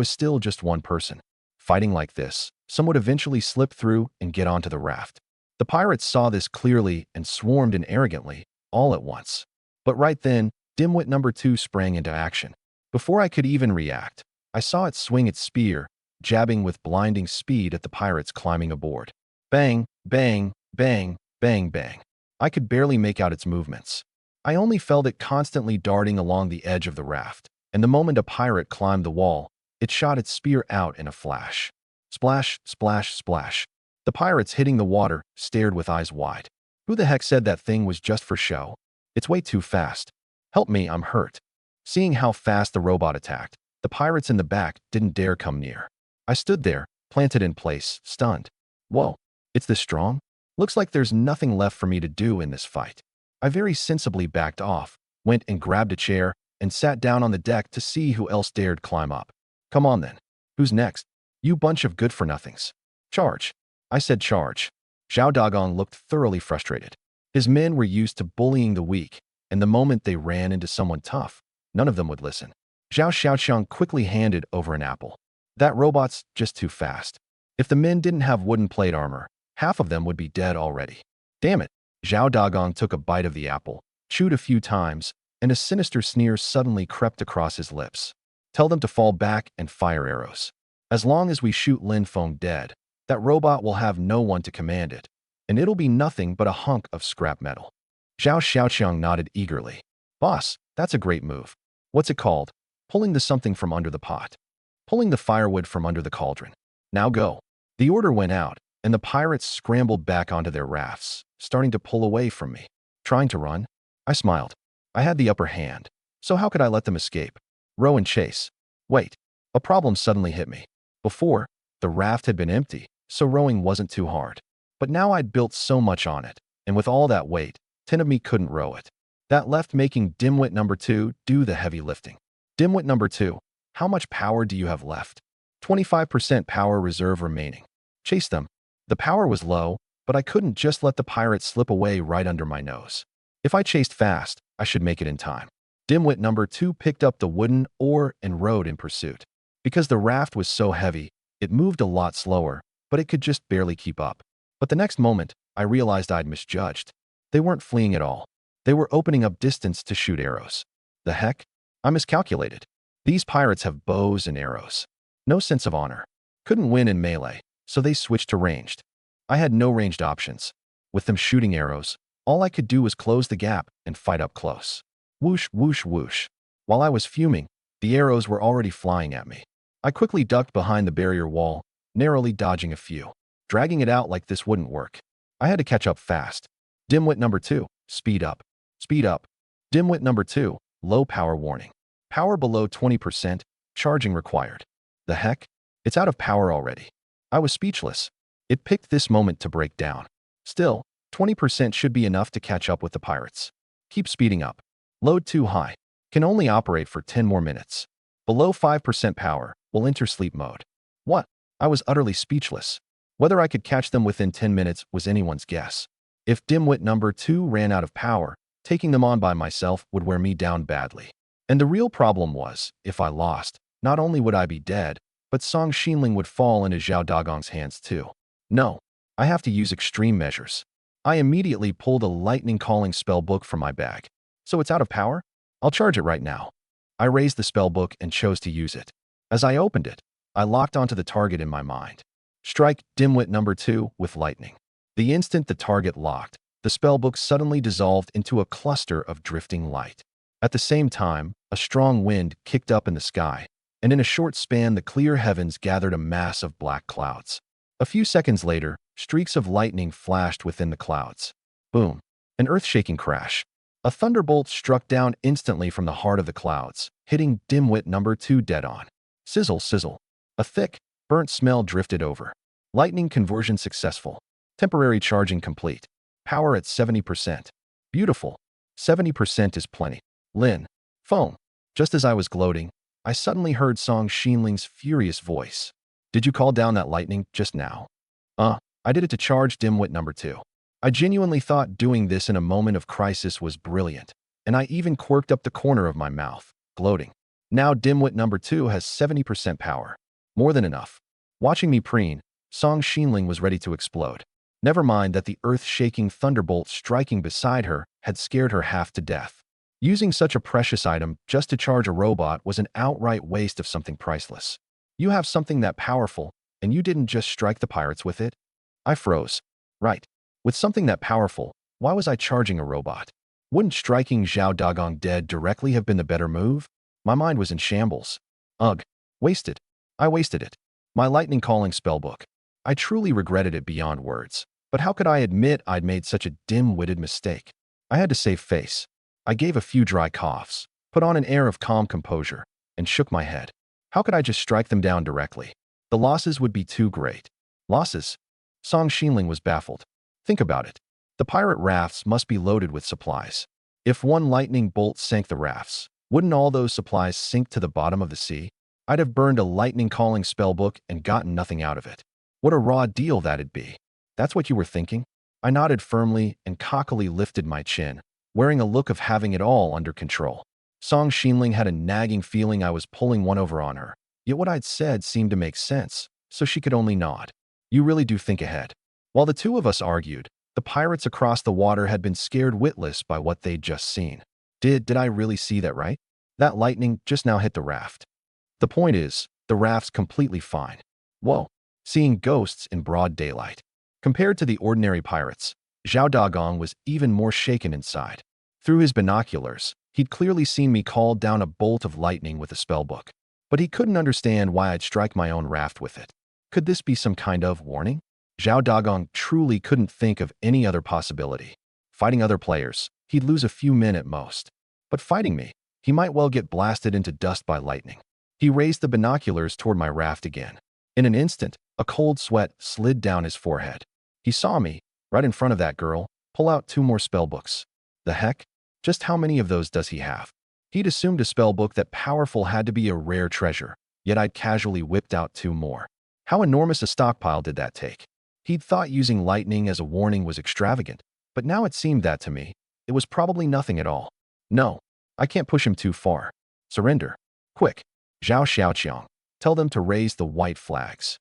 still just one person. Fighting like this, some would eventually slip through and get onto the raft. The pirates saw this clearly and swarmed in arrogantly, all at once. But right then, Dimwit number 2 sprang into action. Before I could even react, I saw it swing its spear, jabbing with blinding speed at the pirates climbing aboard. Bang, bang, bang, bang, bang. I could barely make out its movements. I only felt it constantly darting along the edge of the raft, and the moment a pirate climbed the wall, it shot its spear out in a flash. Splash, splash, splash. The pirates hitting the water stared with eyes wide. Who the heck said that thing was just for show? It's way too fast. Help me, I'm hurt. Seeing how fast the robot attacked, the pirates in the back didn't dare come near. I stood there, planted in place, stunned. Whoa, it's this strong? Looks like there's nothing left for me to do in this fight. I very sensibly backed off, went and grabbed a chair, and sat down on the deck to see who else dared climb up. Come on then. Who's next? You bunch of good-for-nothings. Charge. I said charge. Zhao Dagong looked thoroughly frustrated. His men were used to bullying the weak, and the moment they ran into someone tough, none of them would listen. Zhao Xiaoqiang quickly handed over an apple. That robot's just too fast. If the men didn't have wooden plate armor, half of them would be dead already. Damn it. Zhao Dagong took a bite of the apple, chewed a few times, and a sinister sneer suddenly crept across his lips. Tell them to fall back and fire arrows. As long as we shoot Lin Feng dead, that robot will have no one to command it, and it'll be nothing but a hunk of scrap metal. Zhao Xiaoqiang nodded eagerly. Boss, that's a great move. What's it called? Pulling the something from under the pot. Pulling the firewood from under the cauldron. Now go. The order went out, and the pirates scrambled back onto their rafts, starting to pull away from me. Trying to run? I smiled. I had the upper hand, so how could I let them escape? Row and chase. Wait. A problem suddenly hit me. Before, the raft had been empty, so rowing wasn't too hard. But now I'd built so much on it, and with all that weight, 10 of me couldn't row it. That left making Dimwit number 2 do the heavy lifting. Dimwit number 2, how much power do you have left? 25% power reserve remaining. Chase them. The power was low, but I couldn't just let the pirates slip away right under my nose. If I chased fast, I should make it in time. Dimwit number 2 picked up the wooden oar and rowed in pursuit. Because the raft was so heavy, it moved a lot slower, but it could just barely keep up. But the next moment, I realized I'd misjudged. They weren't fleeing at all. They were opening up distance to shoot arrows. The heck? I miscalculated. These pirates have bows and arrows. No sense of honor. Couldn't win in melee, so they switched to ranged. I had no ranged options. With them shooting arrows, all I could do was close the gap and fight up close. Whoosh, whoosh, whoosh. While I was fuming, the arrows were already flying at me. I quickly ducked behind the barrier wall, narrowly dodging a few. Dragging it out like this wouldn't work. I had to catch up fast. Dimwit number 2, speed up. Speed up. Dimwit number 2, low power warning. Power below 20%, charging required. The heck? It's out of power already. I was speechless. It picked this moment to break down. Still, 20% should be enough to catch up with the pirates. Keep speeding up. Load too high. Can only operate for 10 more minutes. Below 5% power, will enter sleep mode. What? I was utterly speechless. Whether I could catch them within 10 minutes was anyone's guess. If Dimwit number 2 ran out of power, taking them on by myself would wear me down badly. And the real problem was, if I lost, not only would I be dead, but Song Xinling would fall into Zhao Dagong's hands too. No, I have to use extreme measures. I immediately pulled a lightning calling spell book from my bag. So it's out of power? I'll charge it right now. I raised the spell book and chose to use it. As I opened it, I locked onto the target in my mind. Strike Dimwit number 2 with lightning. The instant the target locked, the spellbook suddenly dissolved into a cluster of drifting light. At the same time, a strong wind kicked up in the sky, and in a short span the clear heavens gathered a mass of black clouds. A few seconds later, streaks of lightning flashed within the clouds. Boom! An earth-shaking crash. A thunderbolt struck down instantly from the heart of the clouds, hitting Dimwit number 2 dead on. Sizzle, sizzle. A thick, burnt smell drifted over. Lightning conversion successful. Temporary charging complete. Power at 70%. Beautiful. 70% is plenty. Lin. Phone. Just as I was gloating, I suddenly heard Song Xinling's furious voice. Did you call down that lightning just now? I did it to charge Dimwit number 2. I genuinely thought doing this in a moment of crisis was brilliant, and I even quirked up the corner of my mouth, gloating. Now Dimwit number 2 has 70% power. More than enough. Watching me preen, Song Xinling was ready to explode. Never mind that the earth-shaking thunderbolt striking beside her had scared her half to death. Using such a precious item just to charge a robot was an outright waste of something priceless. You have something that powerful, and you didn't just strike the pirates with it? I froze. Right. With something that powerful, why was I charging a robot? Wouldn't striking Zhao Dagong dead directly have been the better move? My mind was in shambles. Ugh. Wasted. I wasted it. My lightning calling spellbook. I truly regretted it beyond words. But how could I admit I'd made such a dim-witted mistake? I had to save face. I gave a few dry coughs, put on an air of calm composure, and shook my head. How could I just strike them down directly? The losses would be too great. Losses? Song Xinling was baffled. Think about it. The pirate rafts must be loaded with supplies. If one lightning bolt sank the rafts, wouldn't all those supplies sink to the bottom of the sea? I'd have burned a lightning calling spellbook and gotten nothing out of it. What a raw deal that'd be. That's what you were thinking? I nodded firmly and cockily lifted my chin, wearing a look of having it all under control. Song Xinling had a nagging feeling I was pulling one over on her, yet what I'd said seemed to make sense, so she could only nod. You really do think ahead. While the two of us argued, the pirates across the water had been scared witless by what they'd just seen. Did I really see that right? That lightning just now hit the raft. The point is, the raft's completely fine. Whoa, seeing ghosts in broad daylight. Compared to the ordinary pirates, Zhao Dagong was even more shaken inside. Through his binoculars, he'd clearly seen me call down a bolt of lightning with a spellbook, but he couldn't understand why I'd strike my own raft with it. Could this be some kind of warning? Zhao Dagong truly couldn't think of any other possibility. Fighting other players, he'd lose a few men at most. But fighting me, he might well get blasted into dust by lightning. He raised the binoculars toward my raft again. In an instant, a cold sweat slid down his forehead. He saw me, right in front of that girl, pull out 2 more spellbooks. The heck? Just how many of those does he have? He'd assumed a spellbook that powerful had to be a rare treasure, yet I'd casually whipped out 2 more. How enormous a stockpile did that take? He'd thought using lightning as a warning was extravagant, but now it seemed that to me, it was probably nothing at all. No, I can't push him too far. Surrender. Quick. Zhao Xiaoqiang. Tell them to raise the white flags.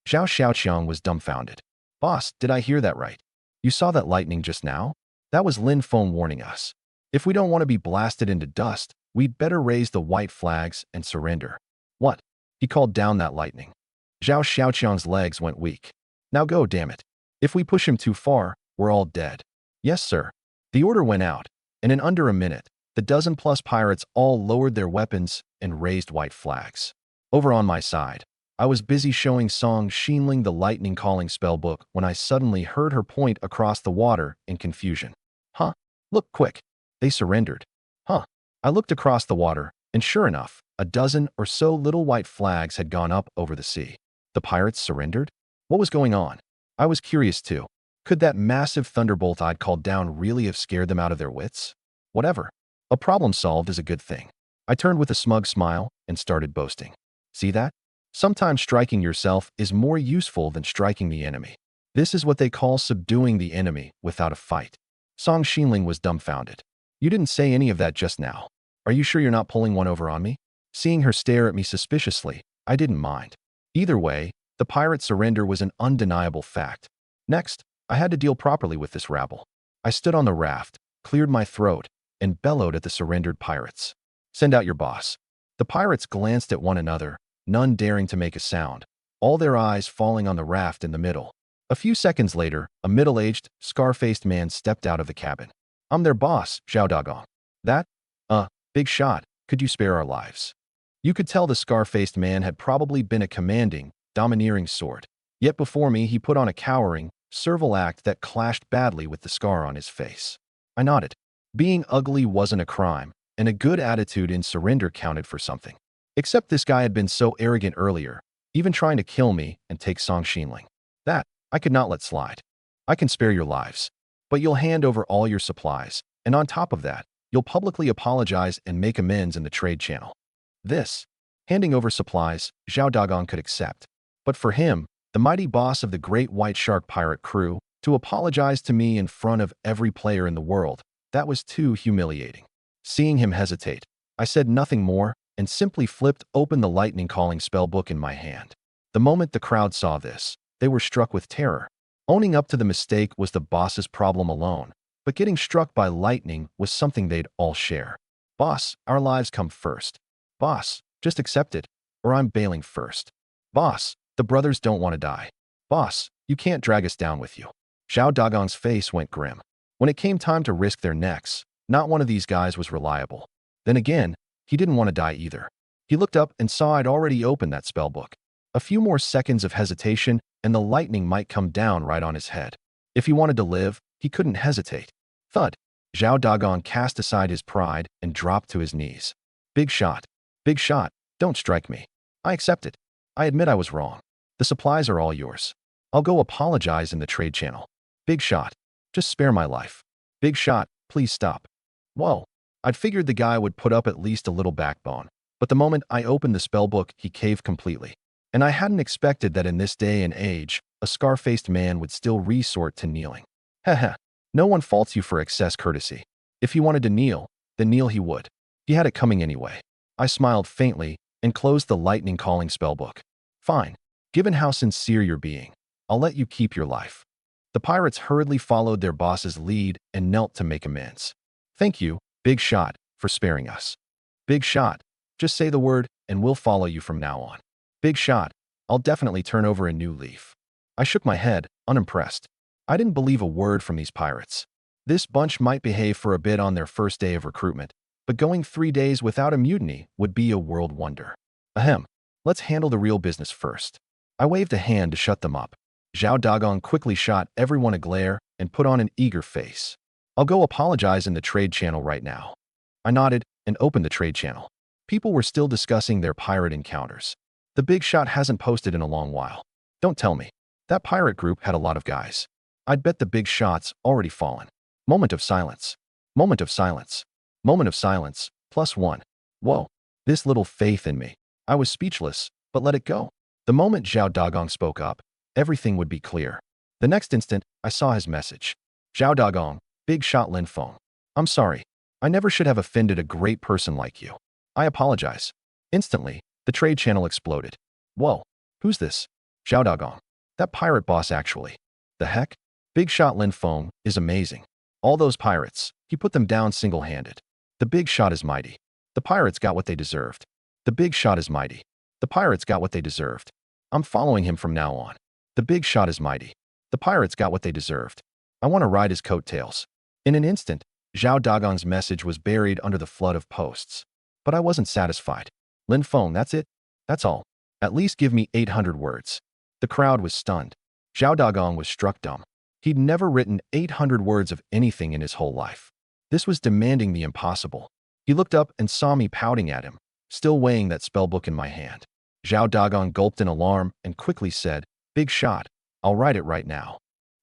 Zhao Xiaoqiang was dumbfounded. Boss, did I hear that right? You saw that lightning just now? That was Lin Feng warning us. If we don't want to be blasted into dust, we'd better raise the white flags and surrender. What? He called down that lightning. Zhao Xiaoqiang's legs went weak. Now go, damn it. If we push him too far, we're all dead. Yes, sir. The order went out, and in under a minute, the dozen-plus pirates all lowered their weapons and raised white flags. Over on my side, I was busy showing Song Xinling the lightning-calling spellbook when I suddenly heard her point across the water in confusion. Huh? Look quick. They surrendered. Huh? I looked across the water, and sure enough, a dozen or so little white flags had gone up over the sea. The pirates surrendered? What was going on? I was curious too. Could that massive thunderbolt I'd called down really have scared them out of their wits? Whatever. A problem solved is a good thing. I turned with a smug smile and started boasting. See that? Sometimes striking yourself is more useful than striking the enemy. This is what they call subduing the enemy without a fight. Song Xinling was dumbfounded. You didn't say any of that just now. Are you sure you're not pulling one over on me? Seeing her stare at me suspiciously, I didn't mind. Either way, the pirate surrender was an undeniable fact. Next, I had to deal properly with this rabble. I stood on the raft, cleared my throat, and bellowed at the surrendered pirates. Send out your boss. The pirates glanced at one another, none daring to make a sound, all their eyes falling on the raft in the middle. A few seconds later, a middle-aged, scar-faced man stepped out of the cabin. I'm their boss, Zhao Dagong. That? Big shot. Could you spare our lives? You could tell the scar-faced man had probably been a commanding, domineering sort. Yet before me he put on a cowering, servile act that clashed badly with the scar on his face. I nodded. Being ugly wasn't a crime, and a good attitude in surrender counted for something. Except this guy had been so arrogant earlier, even trying to kill me and take Song Xinling. That, I could not let slide. I can spare your lives, but you'll hand over all your supplies, and on top of that, you'll publicly apologize and make amends in the trade channel. This, handing over supplies, Zhao Dagong could accept. But for him, the mighty boss of the great white shark pirate crew, to apologize to me in front of every player in the world, that was too humiliating. Seeing him hesitate, I said nothing more and simply flipped open the lightning-calling spellbook in my hand. The moment the crowd saw this, they were struck with terror. Owning up to the mistake was the boss's problem alone, but getting struck by lightning was something they'd all share. Boss, our lives come first. Boss, just accept it, or I'm bailing first. Boss, the brothers don't want to die. Boss, you can't drag us down with you. Zhao Dagong's face went grim. When it came time to risk their necks, not one of these guys was reliable. Then again, he didn't want to die either. He looked up and saw I'd already opened that spellbook. A few more seconds of hesitation, and the lightning might come down right on his head. If he wanted to live, he couldn't hesitate. Thud. Zhao Dagong cast aside his pride and dropped to his knees. Big shot. Big shot. Don't strike me. I accept it. I admit I was wrong. The supplies are all yours. I'll go apologize in the trade channel. Big shot. Just spare my life. Big shot, please stop. Whoa. I'd figured the guy would put up at least a little backbone, but the moment I opened the spellbook, he caved completely. And I hadn't expected that in this day and age, a scar-faced man would still resort to kneeling. Heh. No one faults you for excess courtesy. If he wanted to kneel, then kneel he would. He had it coming anyway. I smiled faintly and closed the lightning calling spellbook. Fine. Given how sincere you're being, I'll let you keep your life. The pirates hurriedly followed their boss's lead and knelt to make amends. Thank you, Big Shot, for sparing us. Big Shot, just say the word and we'll follow you from now on. Big Shot, I'll definitely turn over a new leaf. I shook my head, unimpressed. I didn't believe a word from these pirates. This bunch might behave for a bit on their first day of recruitment, but going 3 days without a mutiny would be a world wonder. Ahem. Let's handle the real business first. I waved a hand to shut them up. Zhao Dagong quickly shot everyone a glare and put on an eager face. I'll go apologize in the trade channel right now. I nodded and opened the trade channel. People were still discussing their pirate encounters. The Big Shot hasn't posted in a long while. Don't tell me. That pirate group had a lot of guys. I'd bet the Big Shot's already fallen. Moment of silence. Moment of silence. Moment of silence. +1. Whoa. This little faith in me. I was speechless, but let it go. The moment Zhao Dagong spoke up, everything would be clear. The next instant, I saw his message. Zhao Dagong, Big Shot Lin Feng. I'm sorry. I never should have offended a great person like you. I apologize. Instantly, the trade channel exploded. Whoa. Who's this? Zhao Dagong. That pirate boss actually. The heck? Big Shot Lin Feng is amazing. All those pirates, he put them down single-handed. The Big Shot is mighty. The pirates got what they deserved. The Big Shot is mighty. The pirates got what they deserved. I'm following him from now on. The Big Shot is mighty. The pirates got what they deserved. I want to ride his coattails. In an instant, Zhao Dagong's message was buried under the flood of posts. But I wasn't satisfied. Lin Feng, that's it? That's all. At least give me 800 words. The crowd was stunned. Zhao Dagong was struck dumb. He'd never written 800 words of anything in his whole life. This was demanding the impossible. He looked up and saw me pouting at him, still weighing that spellbook in my hand. Zhao Dagong gulped in alarm and quickly said, Big Shot, I'll write it right now.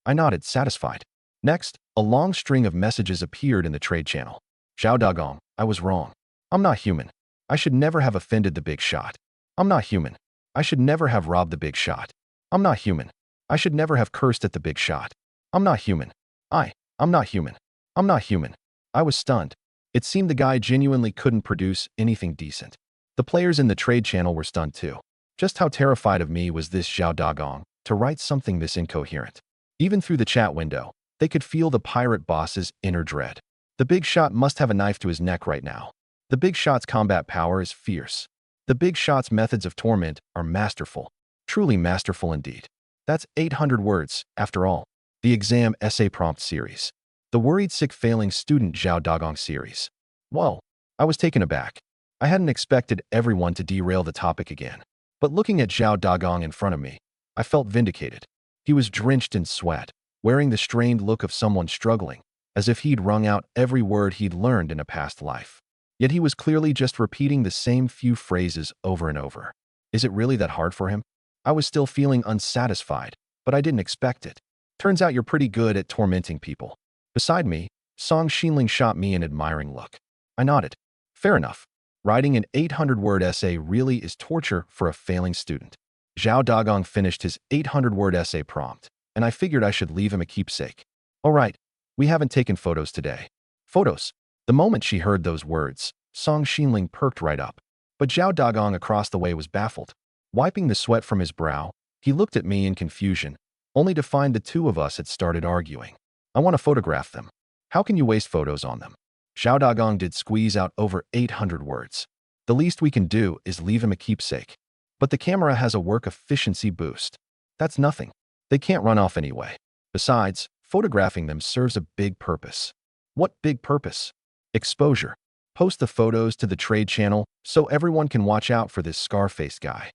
I nodded, satisfied. Next, a long string of messages appeared in the trade channel. Zhao Dagong, I was wrong. I'm not human. I should never have offended the Big Shot. I'm not human. I should never have robbed the Big Shot. I'm not human. I should never have cursed at the Big Shot. I'm not human. I'm not human. I'm not human. I was stunned. It seemed the guy genuinely couldn't produce anything decent. The players in the trade channel were stunned too. Just how terrified of me was this Zhao Dagong to write something this incoherent? Even through the chat window, they could feel the pirate boss's inner dread. The Big Shot must have a knife to his neck right now. The Big Shot's combat power is fierce. The Big Shot's methods of torment are masterful. Truly masterful indeed. That's 800 words, after all. The exam essay prompt series. The worried sick failing student Zhao Dagong series. Whoa, I was taken aback. I hadn't expected everyone to derail the topic again. But looking at Zhao Dagong in front of me, I felt vindicated. He was drenched in sweat, wearing the strained look of someone struggling, as if he'd wrung out every word he'd learned in a past life. Yet he was clearly just repeating the same few phrases over and over. Is it really that hard for him? I was still feeling unsatisfied, but I didn't expect it. Turns out you're pretty good at tormenting people. Beside me, Song Xinling shot me an admiring look. I nodded. Fair enough. Writing an 800-word essay really is torture for a failing student. Zhao Dagong finished his 800-word essay prompt, and I figured I should leave him a keepsake. All right, we haven't taken photos today. Photos. The moment she heard those words, Song Xinling perked right up. But Zhao Dagong across the way was baffled. Wiping the sweat from his brow, he looked at me in confusion, only to find the two of us had started arguing. I want to photograph them. How can you waste photos on them? Zhao Dagong did squeeze out over 800 words. The least we can do is leave him a keepsake. But the camera has a work efficiency boost. That's nothing. They can't run off anyway. Besides, photographing them serves a big purpose. What big purpose? Exposure. Post the photos to the trade channel so everyone can watch out for this scar-faced guy.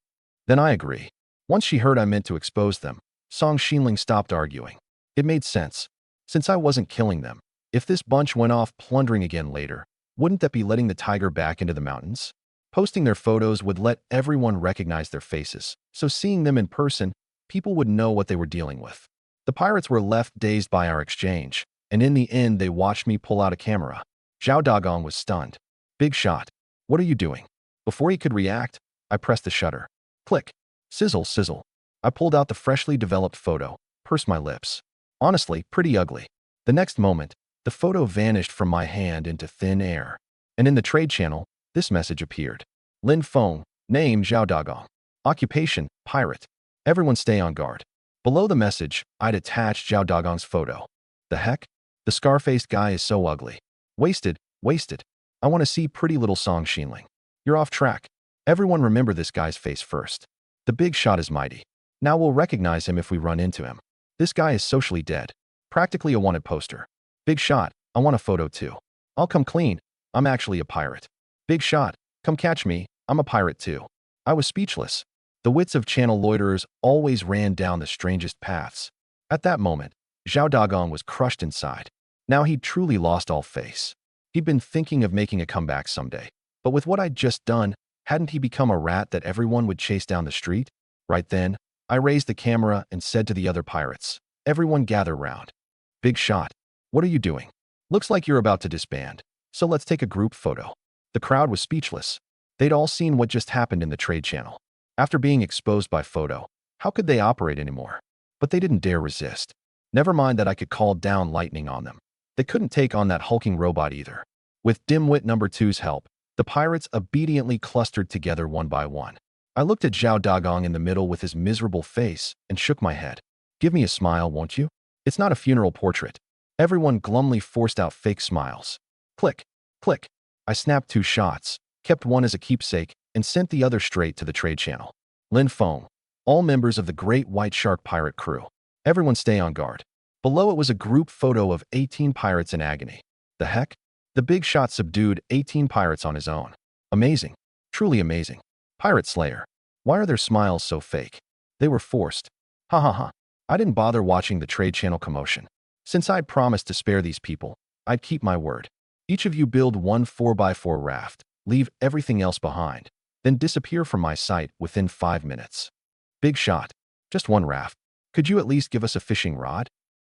Then I agree. Once she heard I meant to expose them, Song Xinling stopped arguing. It made sense. Since I wasn't killing them, if this bunch went off plundering again later, wouldn't that be letting the tiger back into the mountains? Posting their photos would let everyone recognize their faces, so seeing them in person, people would know what they were dealing with. The pirates were left dazed by our exchange, and in the end they watched me pull out a camera. Zhao Dagong was stunned. Big Shot. What are you doing? Before he could react, I pressed the shutter. Click. Sizzle, sizzle. I pulled out the freshly developed photo, pursed my lips. Honestly, pretty ugly. The next moment, the photo vanished from my hand into thin air. And in the trade channel, this message appeared. Lin Feng, name Zhao Dagong. Occupation, pirate. Everyone stay on guard. Below the message, I'd attached Zhao Dagong's photo. The heck? The scar-faced guy is so ugly. Wasted, wasted. I want to see pretty little Song Xinling. You're off track. Everyone remember this guy's face first. The big shot is mighty. Now we'll recognize him if we run into him. This guy is socially dead. Practically a wanted poster. Big shot, I want a photo too. I'll come clean. I'm actually a pirate. Big shot, come catch me. I'm a pirate too. I was speechless. The wits of channel loiterers always ran down the strangest paths. At that moment, Zhao Dagong was crushed inside. Now he'd truly lost all face. He'd been thinking of making a comeback someday. But with what I'd just done, hadn't he become a rat that everyone would chase down the street? Right then, I raised the camera and said to the other pirates, everyone gather round. Big shot, what are you doing? Looks like you're about to disband. So let's take a group photo. The crowd was speechless. They'd all seen what just happened in the trade channel. After being exposed by photo, how could they operate anymore? But they didn't dare resist. Never mind that I could call down lightning on them. They couldn't take on that hulking robot either. With Dimwit number 2's help, the pirates obediently clustered together one by one. I looked at Zhao Dagong in the middle with his miserable face and shook my head. Give me a smile, won't you? It's not a funeral portrait. Everyone glumly forced out fake smiles. Click, click. I snapped 2 shots, kept one as a keepsake, and sent the other straight to the trade channel. Lin Feng, all members of the Great White Shark pirate crew. Everyone stay on guard. Below it was a group photo of 18 pirates in agony. The heck? The big shot subdued 18 pirates on his own. Amazing. Truly amazing. Pirate Slayer. Why are their smiles so fake? They were forced. Ha ha ha. I didn't bother watching the trade channel commotion. Since I'd promised to spare these people, I'd keep my word. Each of you build one 4x4 raft, leave everything else behind, then disappear from my sight within 5 minutes. Big shot. Just one raft. Could you at least give us a fishing rod?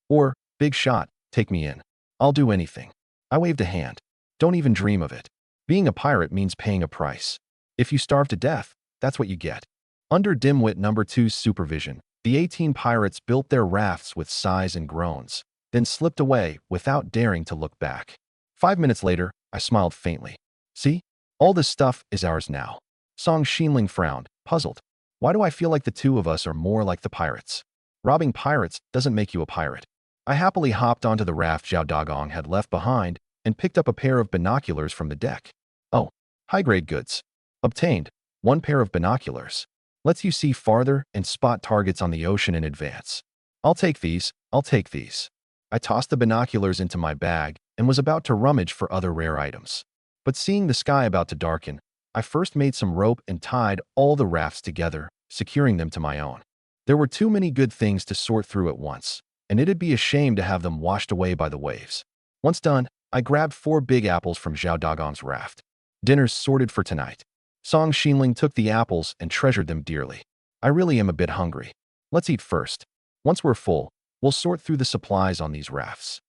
Or, big shot, take me in. I'll do anything. I waved a hand. Don't even dream of it. Being a pirate means paying a price. If you starve to death, that's what you get. Under Dimwit number 2's supervision, the 18 pirates built their rafts with sighs and groans, then slipped away without daring to look back. 5 minutes later, I smiled faintly. See? All this stuff is ours now. Song Xinling frowned, puzzled. Why do I feel like the two of us are more like the pirates? Robbing pirates doesn't make you a pirate. I happily hopped onto the raft Zhao Dagong had left behind and picked up a pair of binoculars from the deck. Oh, high-grade goods. Obtained. 1 pair of binoculars. Lets you see farther and spot targets on the ocean in advance. I'll take these. I'll take these. I tossed the binoculars into my bag and was about to rummage for other rare items. But seeing the sky about to darken, I first made some rope and tied all the rafts together, securing them to my own. There were too many good things to sort through at once, and it'd be a shame to have them washed away by the waves. Once done, I grabbed 4 big apples from Zhao Dagong's raft. Dinner's sorted for tonight. Song Xinling took the apples and treasured them dearly. I really am a bit hungry. Let's eat first. Once we're full, we'll sort through the supplies on these rafts.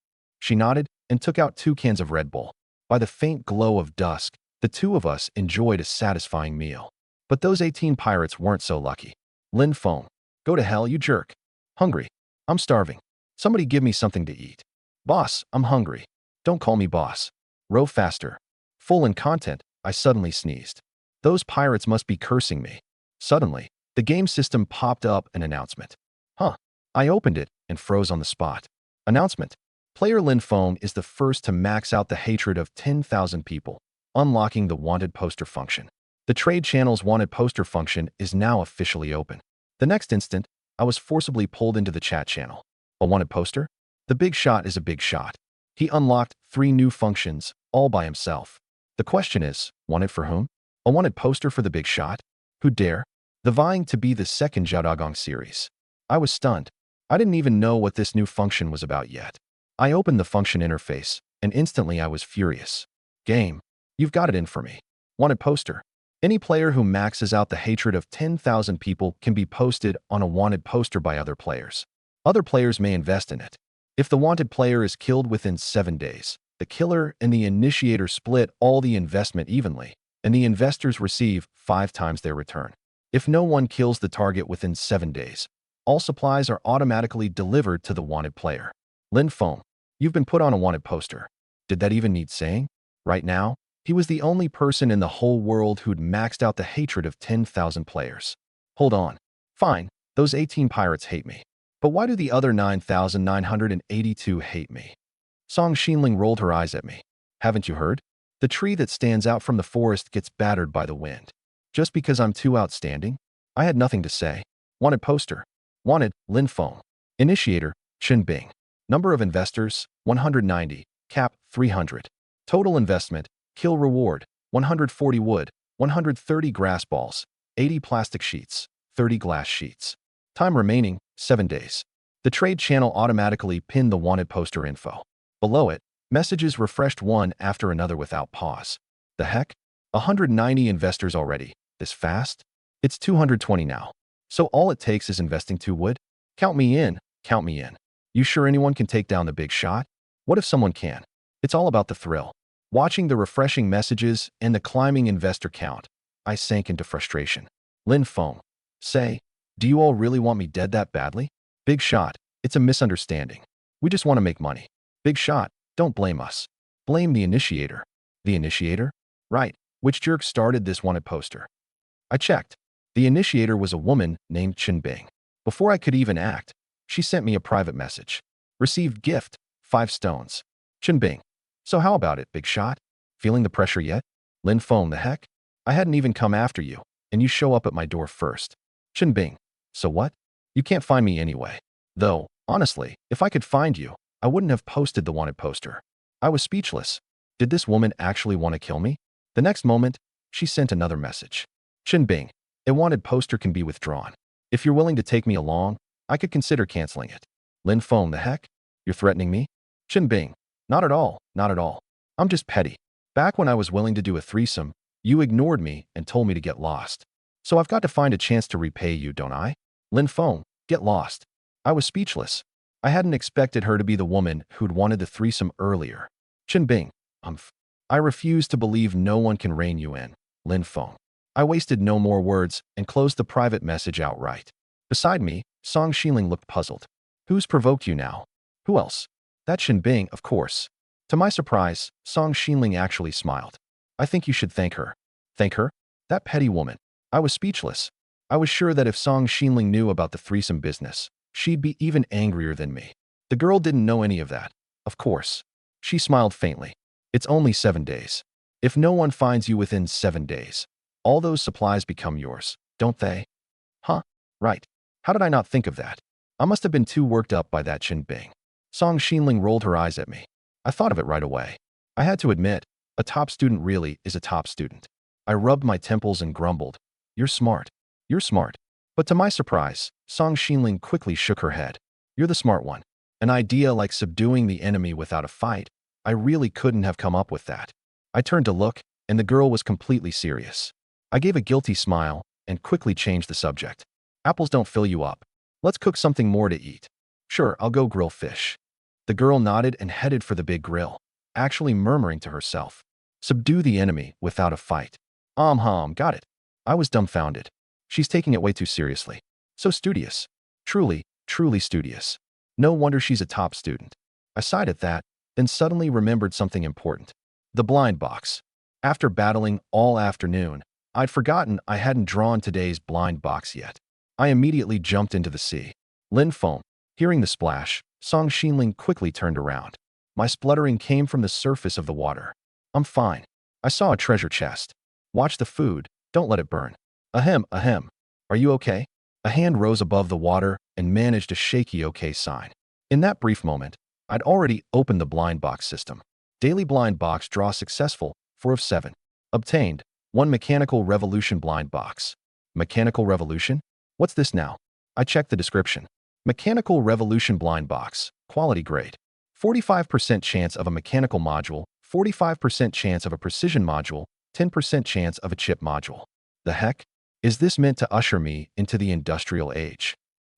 She nodded and took out 2 cans of Red Bull. By the faint glow of dusk, the two of us enjoyed a satisfying meal. But those 18 pirates weren't so lucky. Lin Feng, go to hell, you jerk. Hungry. I'm starving. Somebody give me something to eat. Boss, I'm hungry. Don't call me boss. Row faster. Full in content, I suddenly sneezed. Those pirates must be cursing me. Suddenly, the game system popped up an announcement. Huh. I opened it and froze on the spot. Announcement. Player Lin Feng is the first to max out the hatred of 10,000 people, unlocking the wanted poster function. The trade channel's wanted poster function is now officially open. The next instant, I was forcibly pulled into the chat channel. A wanted poster? The big shot is a big shot. He unlocked 3 new functions, all by himself. The question is, wanted for whom? A wanted poster for the big shot? Who dare? The vying to be the second Zhao Dagong series. I was stunned. I didn't even know what this new function was about yet. I opened the function interface, and instantly I was furious. Game, you've got it in for me. Wanted poster. Any player who maxes out the hatred of 10,000 people can be posted on a wanted poster by other players. Other players may invest in it. If the wanted player is killed within 7 days, the killer and the initiator split all the investment evenly, and the investors receive 5 times their return. If no one kills the target within 7 days, all supplies are automatically delivered to the wanted player. Lin Feng, You've been put on a wanted poster. Did that even need saying? Right now, he was the only person in the whole world who'd maxed out the hatred of 10,000 players. Hold on. Fine, those 18 pirates hate me. But why do the other 9,982 hate me? Song Xinling rolled her eyes at me. Haven't you heard? The tree that stands out from the forest gets battered by the wind. Just because I'm too outstanding? I had nothing to say. Wanted poster. Wanted, Lin Feng. Initiator, Chen Bing. Number of investors, 190. Cap, 300. Total investment, kill reward, 140 wood, 130 grass balls, 80 plastic sheets, 30 glass sheets. Time remaining, 7 days. The trade channel automatically pinned the wanted poster info. Below it, messages refreshed one after another without pause. The heck? 190 investors already. This fast? It's 220 now. So all it takes is investing 2 wood? Count me in, count me in. You sure anyone can take down the big shot? What if someone can? It's all about the thrill. Watching the refreshing messages and the climbing investor count, I sank into frustration. Lin Feng. Say, do you all really want me dead that badly? Big shot. It's a misunderstanding. We just want to make money. Big shot. Don't blame us. Blame the initiator. The initiator? Right. Which jerk started this wanted poster? I checked. The initiator was a woman named Chen Bing. Before I could even act, she sent me a private message. Received gift, 5 stones. Chen Bing. So how about it, big shot? Feeling the pressure yet? Lin Feng, the heck? I hadn't even come after you, and you show up at my door first. Chen Bing. So what? You can't find me anyway. Though, honestly, if I could find you, I wouldn't have posted the wanted poster. I was speechless. Did this woman actually want to kill me? The next moment, she sent another message. Chen Bing. A wanted poster can be withdrawn. If you're willing to take me along, I could consider canceling it. Lin Feng, the heck? You're threatening me? Chen Bing. Not at all, not at all. I'm just petty. Back when I was willing to do a threesome, you ignored me and told me to get lost. So I've got to find a chance to repay you, don't I? Lin Feng, get lost. I was speechless. I hadn't expected her to be the woman who'd wanted the threesome earlier. Chen Bing. I refuse to believe no one can rein you in. Lin Feng. I wasted no more words and closed the private message outright. Beside me, Song Xinling looked puzzled. Who's provoked you now? Who else? That Chen Bing, of course. To my surprise, Song Xinling actually smiled. I think you should thank her. Thank her? That petty woman. I was speechless. I was sure that if Song Xinling knew about the threesome business, she'd be even angrier than me. The girl didn't know any of that. Of course. She smiled faintly. It's only 7 days. If no one finds you within 7 days, all those supplies become yours, don't they? Huh? Right. How did I not think of that? I must have been too worked up by that Chen Bing. Song Xinling rolled her eyes at me. I thought of it right away. I had to admit, a top student really is a top student. I rubbed my temples and grumbled. You're smart. You're smart. But to my surprise, Song Xinling quickly shook her head. You're the smart one. An idea like subduing the enemy without a fight, I really couldn't have come up with that. I turned to look, and the girl was completely serious. I gave a guilty smile and quickly changed the subject. Apples don't fill you up. Let's cook something more to eat. Sure, I'll go grill fish. The girl nodded and headed for the big grill, actually murmuring to herself. Subdue the enemy without a fight. Got it. I was dumbfounded. She's taking it way too seriously. So studious. Truly, truly studious. No wonder she's a top student. I sighed at that, then suddenly remembered something important. The blind box. After battling all afternoon, I'd forgotten I hadn't drawn today's blind box yet. I immediately jumped into the sea. Lin Feng. Hearing the splash, Song Xinling quickly turned around. My spluttering came from the surface of the water. I'm fine. I saw a treasure chest. Watch the food. Don't let it burn. Ahem, ahem. Are you okay? A hand rose above the water and managed a shaky okay sign. In that brief moment, I'd already opened the blind box system. Daily blind box draw successful, 4 of 7. Obtained, 1 mechanical revolution blind box. Mechanical revolution? What's this now? I checked the description. Mechanical revolution blind box, quality grade. 45% chance of a mechanical module, 45% chance of a precision module, 10% chance of a chip module. The heck? Is this meant to usher me into the industrial age?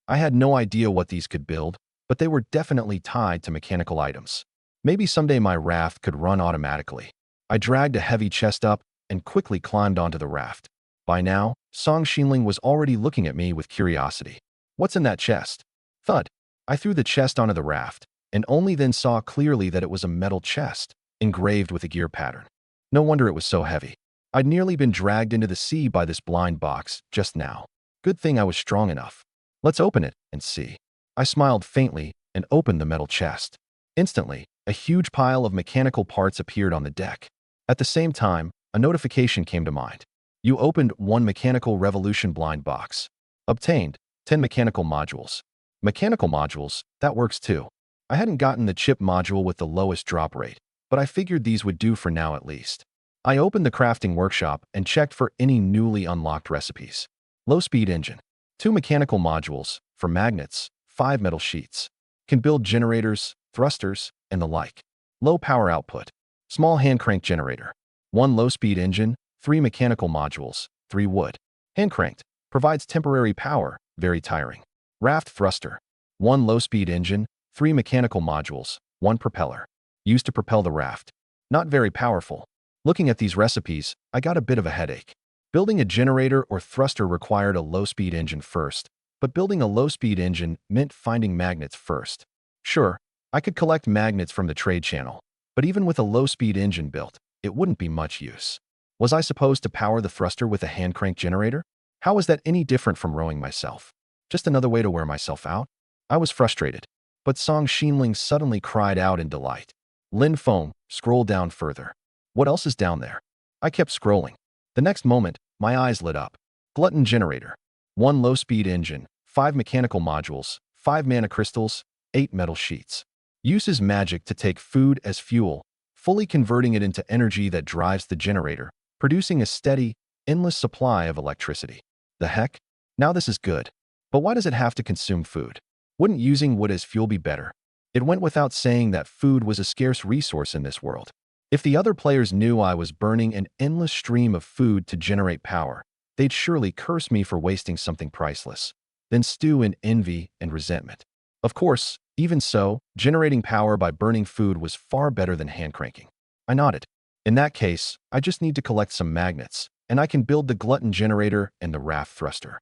I had no idea what these could build, but they were definitely tied to mechanical items. Maybe someday my raft could run automatically. I dragged a heavy chest up and quickly climbed onto the raft. By now, Song Xinling was already looking at me with curiosity. What's in that chest? Thud. I threw the chest onto the raft, and only then saw clearly that it was a metal chest, engraved with a gear pattern. No wonder it was so heavy. I'd nearly been dragged into the sea by this blind box just now. Good thing I was strong enough. Let's open it and see. I smiled faintly and opened the metal chest. Instantly, a huge pile of mechanical parts appeared on the deck. At the same time, a notification came to mind. You opened one Mechanical Revolution blind box. Obtained 10 mechanical modules. Mechanical modules, that works too. I hadn't gotten the chip module with the lowest drop rate, but I figured these would do for now at least. I opened the crafting workshop and checked for any newly unlocked recipes. Low-speed engine. 2 mechanical modules, for magnets, 5 metal sheets. Can build generators, thrusters, and the like. Low power output. Small hand crank generator. 1 low-speed engine, 3 mechanical modules, 3 wood. Hand cranked. Provides temporary power, very tiring. Raft thruster. 1 low-speed engine, 3 mechanical modules, 1 propeller. Used to propel the raft. Not very powerful. Looking at these recipes, I got a bit of a headache. Building a generator or thruster required a low-speed engine first, but building a low-speed engine meant finding magnets first. Sure, I could collect magnets from the trade channel, but even with a low-speed engine built, it wouldn't be much use. Was I supposed to power the thruster with a hand crank generator? How was that any different from rowing myself? Just another way to wear myself out? I was frustrated, but Song Xinling suddenly cried out in delight. Lin Feng, scroll down further. What else is down there? I kept scrolling. The next moment, my eyes lit up. Glutton generator. 1 low-speed engine, 5 mechanical modules, 5 mana crystals, 8 metal sheets. Uses magic to take food as fuel, fully converting it into energy that drives the generator, producing a steady, endless supply of electricity. The heck? Now this is good. But why does it have to consume food? Wouldn't using wood as fuel be better? It went without saying that food was a scarce resource in this world. If the other players knew I was burning an endless stream of food to generate power, they'd surely curse me for wasting something priceless, then stew in envy and resentment. Of course, even so, generating power by burning food was far better than hand cranking. I nodded. In that case, I just need to collect some magnets, and I can build the glutton generator and the raft thruster.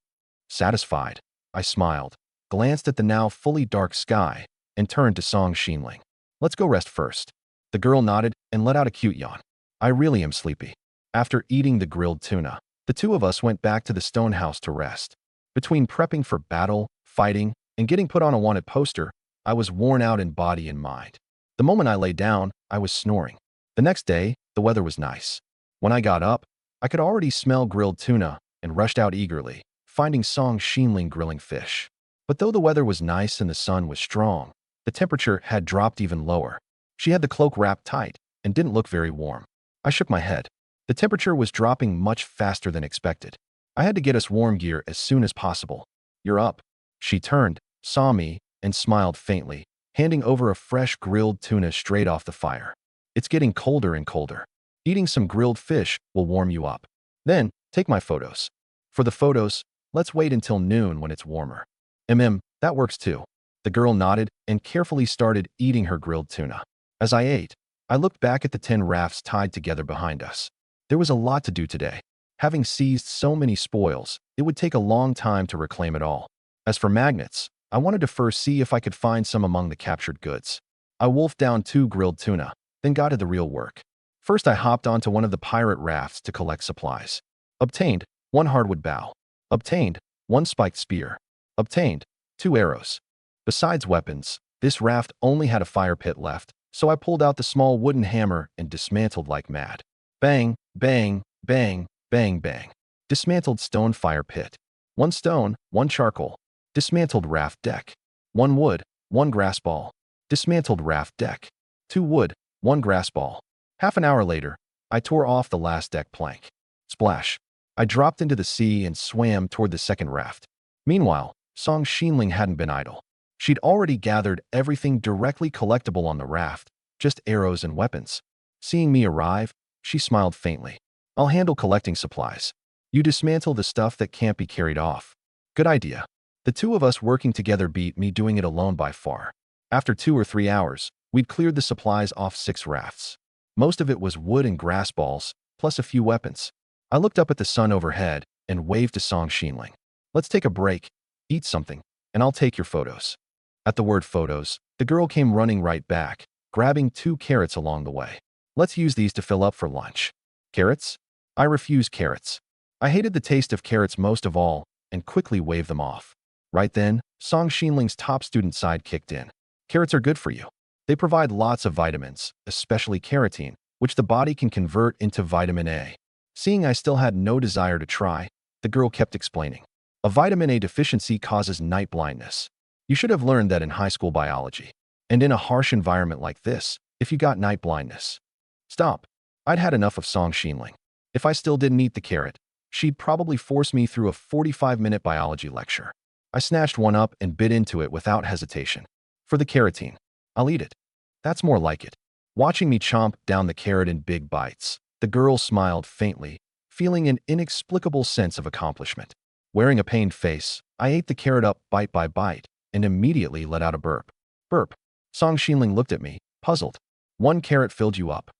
Satisfied, I smiled, glanced at the now fully dark sky, and turned to Song Xinling. Let's go rest first. The girl nodded and let out a cute yawn. I really am sleepy. After eating the grilled tuna, the two of us went back to the stone house to rest. Between prepping for battle, fighting, and getting put on a wanted poster, I was worn out in body and mind. The moment I lay down, I was snoring. The next day, the weather was nice. When I got up, I could already smell grilled tuna and rushed out eagerly, finding Song Xinling grilling fish. But though the weather was nice and the sun was strong, the temperature had dropped even lower. She had the cloak wrapped tight and didn't look very warm. I shook my head. The temperature was dropping much faster than expected. I had to get us warm gear as soon as possible. You're up. She turned, saw me, and smiled faintly, handing over a fresh grilled tuna straight off the fire. It's getting colder and colder. Eating some grilled fish will warm you up. Then, take my photos. For the photos, let's wait until noon when it's warmer. That works too. The girl nodded and carefully started eating her grilled tuna. As I ate, I looked back at the 10 rafts tied together behind us. There was a lot to do today. Having seized so many spoils, it would take a long time to reclaim it all. As for magnets, I wanted to first see if I could find some among the captured goods. I wolfed down 2 grilled tuna, then got to the real work. First, I hopped onto one of the pirate rafts to collect supplies. Obtained 1 hardwood bow. Obtained 1 spiked spear. Obtained 2 arrows. Besides weapons, this raft only had a fire pit left, so I pulled out the small wooden hammer and dismantled like mad. Bang, bang, bang, bang, bang. Dismantled stone fire pit. 1 stone, 1 charcoal. Dismantled raft deck. 1 wood, 1 grass ball. Dismantled raft deck. 2 wood, 1 grass ball. Half an hour later, I tore off the last deck plank. Splash. I dropped into the sea and swam toward the second raft. Meanwhile, Song Xinling hadn't been idle. She'd already gathered everything directly collectible on the raft, just arrows and weapons. Seeing me arrive, she smiled faintly. I'll handle collecting supplies. You dismantle the stuff that can't be carried off. Good idea. The two of us working together beat me doing it alone by far. After 2 or 3 hours, we'd cleared the supplies off 6 rafts. Most of it was wood and grass balls, plus a few weapons. I looked up at the sun overhead and waved to Song Xinling. Let's take a break, eat something, and I'll take your photos. At the word photos, The girl came running right back, grabbing 2 carrots along the way. Let's use these to fill up for lunch. Carrots? I refuse carrots. I hated the taste of carrots most of all and quickly waved them off. Right then, Song Xinling's top student side kicked in. Carrots are good for you. They provide lots of vitamins, especially carotene, which the body can convert into vitamin A. Seeing I still had no desire to try, the girl kept explaining. A vitamin A deficiency causes night blindness. You should have learned that in high school biology. And in a harsh environment like this, if you got night blindness. Stop. I'd had enough of Song Xinling. If I still didn't eat the carrot, she'd probably force me through a 45-minute biology lecture. I snatched one up and bit into it without hesitation. For the carotene, I'll eat it. That's more like it. Watching me chomp down the carrot in big bites, the girl smiled faintly, feeling an inexplicable sense of accomplishment. Wearing a pained face, I ate the carrot up bite by bite and immediately let out a burp. Burp. Song Xinling looked at me, puzzled. 1 carrot filled you up.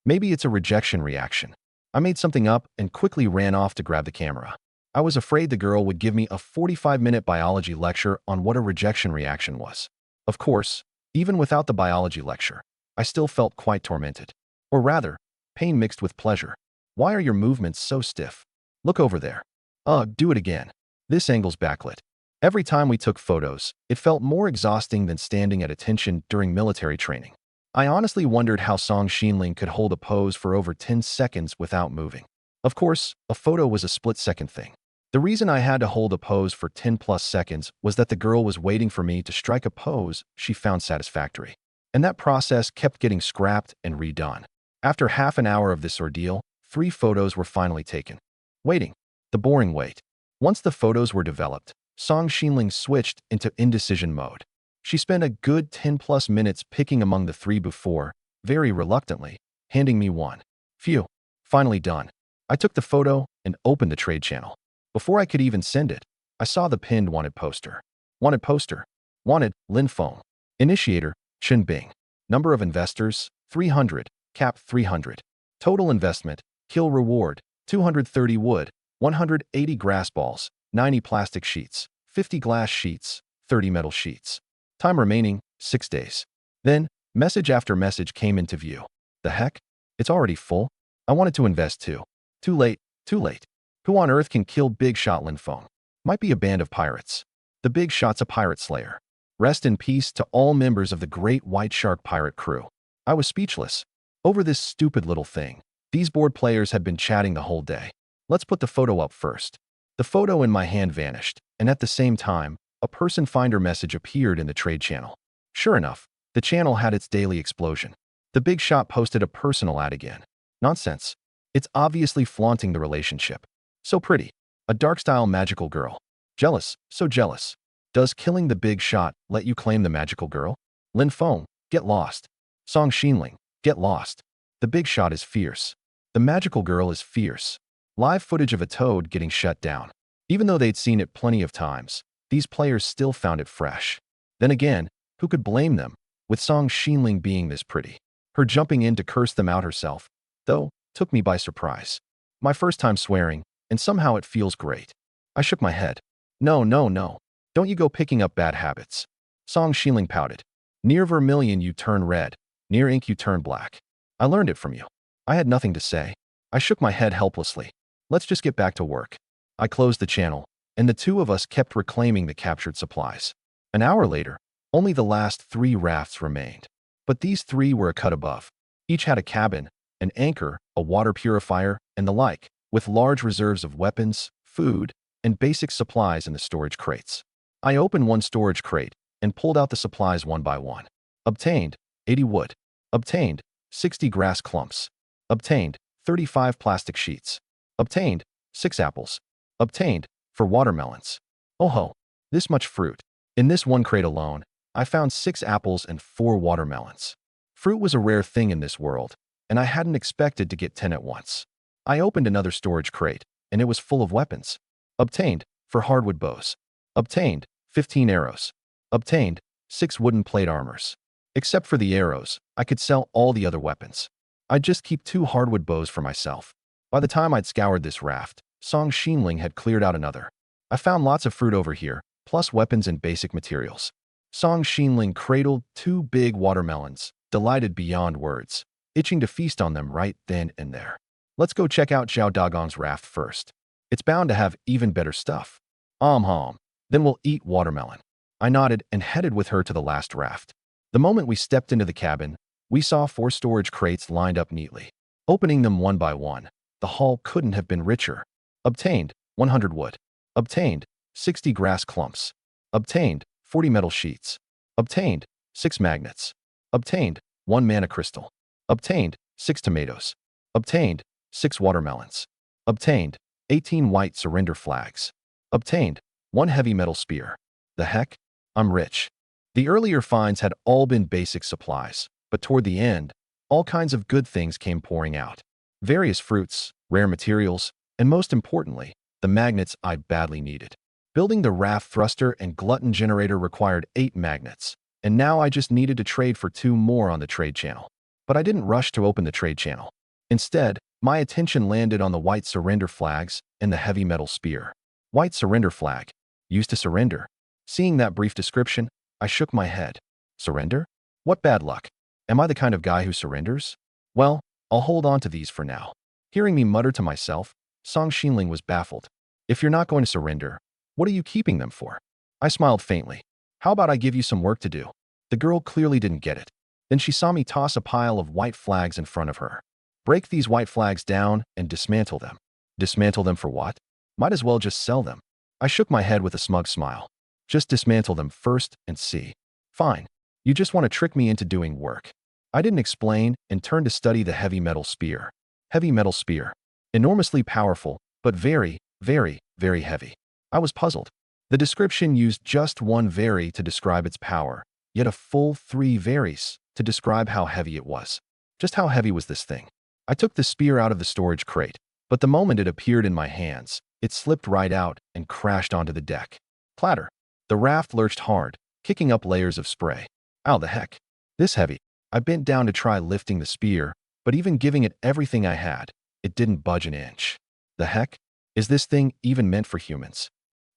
Maybe it's a rejection reaction. I made something up and quickly ran off to grab the camera. I was afraid the girl would give me a 45-minute biology lecture on what a rejection reaction was. Of course, even without the biology lecture, I still felt quite tormented. Or rather, pain mixed with pleasure. Why are your movements so stiff? Look over there. Ugh, do it again. This angle's backlit. Every time we took photos, it felt more exhausting than standing at attention during military training. I honestly wondered how Song Xinling could hold a pose for over 10 seconds without moving. Of course, a photo was a split-second thing. The reason I had to hold a pose for 10+ seconds was that the girl was waiting for me to strike a pose she found satisfactory. And that process kept getting scrapped and redone. After half an hour of this ordeal, 3 photos were finally taken. Waiting. The boring wait. Once the photos were developed, Song Xinling switched into indecision mode. She spent a good 10+ minutes picking among the 3 before, very reluctantly, handing me one. Phew. Finally done. I took the photo and opened the trade channel. Before I could even send it, I saw the pinned wanted poster. Wanted poster. Wanted, Lin Feng. Initiator, Chen Bing. Number of investors, 300. Cap 300. Total investment, kill reward, 230 wood, 180 grass balls, 90 plastic sheets, 50 glass sheets, 30 metal sheets. Time remaining, 6 days. Then, message after message came into view. The heck? It's already full? I wanted to invest too. Too late, too late. Who on earth can kill Big Shot Lin Feng? Might be a band of pirates. The Big Shot's a pirate slayer. Rest in peace to all members of the Great White Shark pirate crew. I was speechless. Over this stupid little thing. These board players had been chatting the whole day. Let's put the photo up first. The photo in my hand vanished, and at the same time, a person finder message appeared in the trade channel. Sure enough, the channel had its daily explosion. The Big Shot posted a personal ad again. Nonsense. It's obviously flaunting the relationship. So pretty. A dark-style magical girl. Jealous, so jealous. Does killing the Big Shot let you claim the magical girl? Lin Feng, get lost. Song Xinling, get lost. The Big Shot is fierce. The magical girl is fierce. Live footage of a toad getting shut down. Even though they'd seen it plenty of times, these players still found it fresh. Then again, who could blame them, with Song Xinling being this pretty? Her jumping in to curse them out herself, though, took me by surprise. My first time swearing, and somehow it feels great. I shook my head. No, no, no. Don't you go picking up bad habits. Song Xinling pouted. Near vermilion you turn red, near ink you turn black. I learned it from you. I had nothing to say. I shook my head helplessly. Let's just get back to work. I closed the channel, and the 2 of us kept reclaiming the captured supplies. An hour later, only the last 3 rafts remained. But these 3 were a cut above. Each had a cabin, an anchor, a water purifier, and the like, with large reserves of weapons, food, and basic supplies in the storage crates. I opened one storage crate and pulled out the supplies one by one. Obtained, 80 wood. Obtained, 60 grass clumps. Obtained, 35 plastic sheets. Obtained, 6 apples. Obtained, for watermelons. Oh ho, this much fruit. In this one crate alone, I found 6 apples and 4 watermelons. Fruit was a rare thing in this world, and I hadn't expected to get 10 at once. I opened another storage crate, and it was full of weapons. Obtained, for hardwood bows. Obtained, 15 arrows. Obtained, 6 wooden plate armors. Except for the arrows, I could sell all the other weapons. I'd just keep 2 hardwood bows for myself. By the time I'd scoured this raft, Song Xinling had cleared out another. I found lots of fruit over here, plus weapons and basic materials. Song Xinling cradled 2 big watermelons, delighted beyond words, itching to feast on them right then and there. Let's go check out Zhao Dagong's raft first. It's bound to have even better stuff. Hom. Then we'll eat watermelon. I nodded and headed with her to the last raft. The moment we stepped into the cabin, we saw 4 storage crates lined up neatly. Opening them one by one, the haul couldn't have been richer. Obtained 100 wood. Obtained 60 grass clumps. Obtained 40 metal sheets. Obtained 6 magnets. Obtained 1 mana crystal. Obtained 6 tomatoes. Obtained 6 watermelons. Obtained 18 white surrender flags. Obtained 1 heavy metal spear. The heck? I'm rich. The earlier finds had all been basic supplies, but toward the end, all kinds of good things came pouring out. Various fruits, rare materials, and most importantly, the magnets I badly needed. Building the Raft thruster and glutton generator required 8 magnets, and now I just needed to trade for 2 more on the trade channel. But I didn't rush to open the trade channel. Instead, my attention landed on the white surrender flags and the heavy metal spear. White surrender flag. Used to surrender. Seeing that brief description, I shook my head. Surrender? What bad luck. Am I the kind of guy who surrenders? Well, I'll hold on to these for now. Hearing me mutter to myself, Song Xinling was baffled. If you're not going to surrender, what are you keeping them for? I smiled faintly. How about I give you some work to do? The girl clearly didn't get it. Then she saw me toss a pile of white flags in front of her. Break these white flags down and dismantle them. Dismantle them for what? Might as well just sell them. I shook my head with a smug smile. Just dismantle them first and see. Fine. You just want to trick me into doing work. I didn't explain and turned to study the heavy metal spear. Heavy metal spear. Enormously powerful, but very, very, very heavy. I was puzzled. The description used just 1 very to describe its power, yet a full 3 veries to describe how heavy it was. Just how heavy was this thing? I took the spear out of the storage crate, but the moment it appeared in my hands, it slipped right out and crashed onto the deck. Clatter. The raft lurched hard, kicking up layers of spray. Ow, the heck. This heavy. I bent down to try lifting the spear, but even giving it everything I had, it didn't budge an inch. The heck? Is this thing even meant for humans?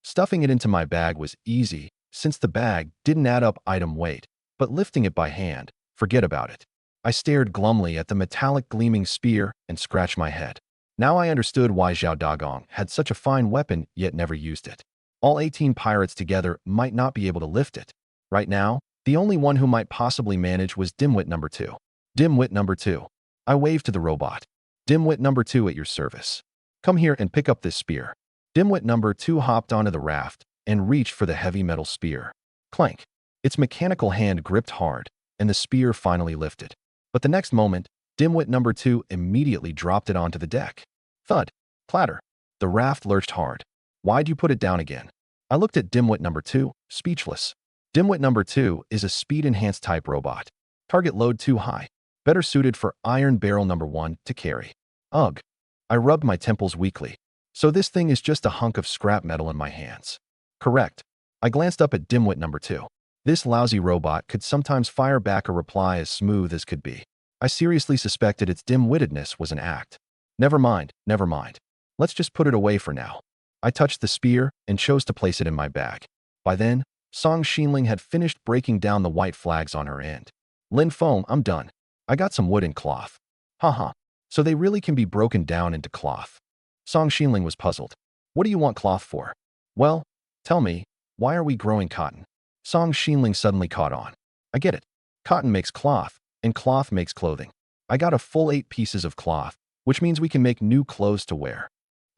Stuffing it into my bag was easy, since the bag didn't add up item weight, but lifting it by hand, forget about it. I stared glumly at the metallic gleaming spear and scratched my head. Now I understood why Zhao Dagong had such a fine weapon yet never used it. All 18 pirates together might not be able to lift it. Right now, the only one who might possibly manage was Dimwit number 2. Dimwit number 2. I waved to the robot. Dimwit number 2 at your service. Come here and pick up this spear. Dimwit number 2 hopped onto the raft and reached for the heavy metal spear. Clank. Its mechanical hand gripped hard, and the spear finally lifted. But the next moment, Dimwit number 2 immediately dropped it onto the deck. Thud. Clatter. The raft lurched hard. Why'd you put it down again? I looked at Dimwit number 2, speechless. Dimwit number 2 is a speed-enhanced type robot. Target load too high. Better suited for Iron Barrel number 1 to carry. Ugh. I rubbed my temples weakly. So this thing is just a hunk of scrap metal in my hands. Correct. I glanced up at Dimwit number 2. This lousy robot could sometimes fire back a reply as smooth as could be. I seriously suspected its dim-wittedness was an act. Never mind, never mind. Let's just put it away for now. I touched the spear and chose to place it in my bag. By then, Song Xinling had finished breaking down the white flags on her end. Lin Feng, I'm done. I got some wood and cloth. Haha. So they really can be broken down into cloth. Song Xinling was puzzled. What do you want cloth for? Well, tell me, why are we growing cotton? Song Xinling suddenly caught on. I get it. Cotton makes cloth, and cloth makes clothing. I got a full 8 pieces of cloth, which means we can make new clothes to wear.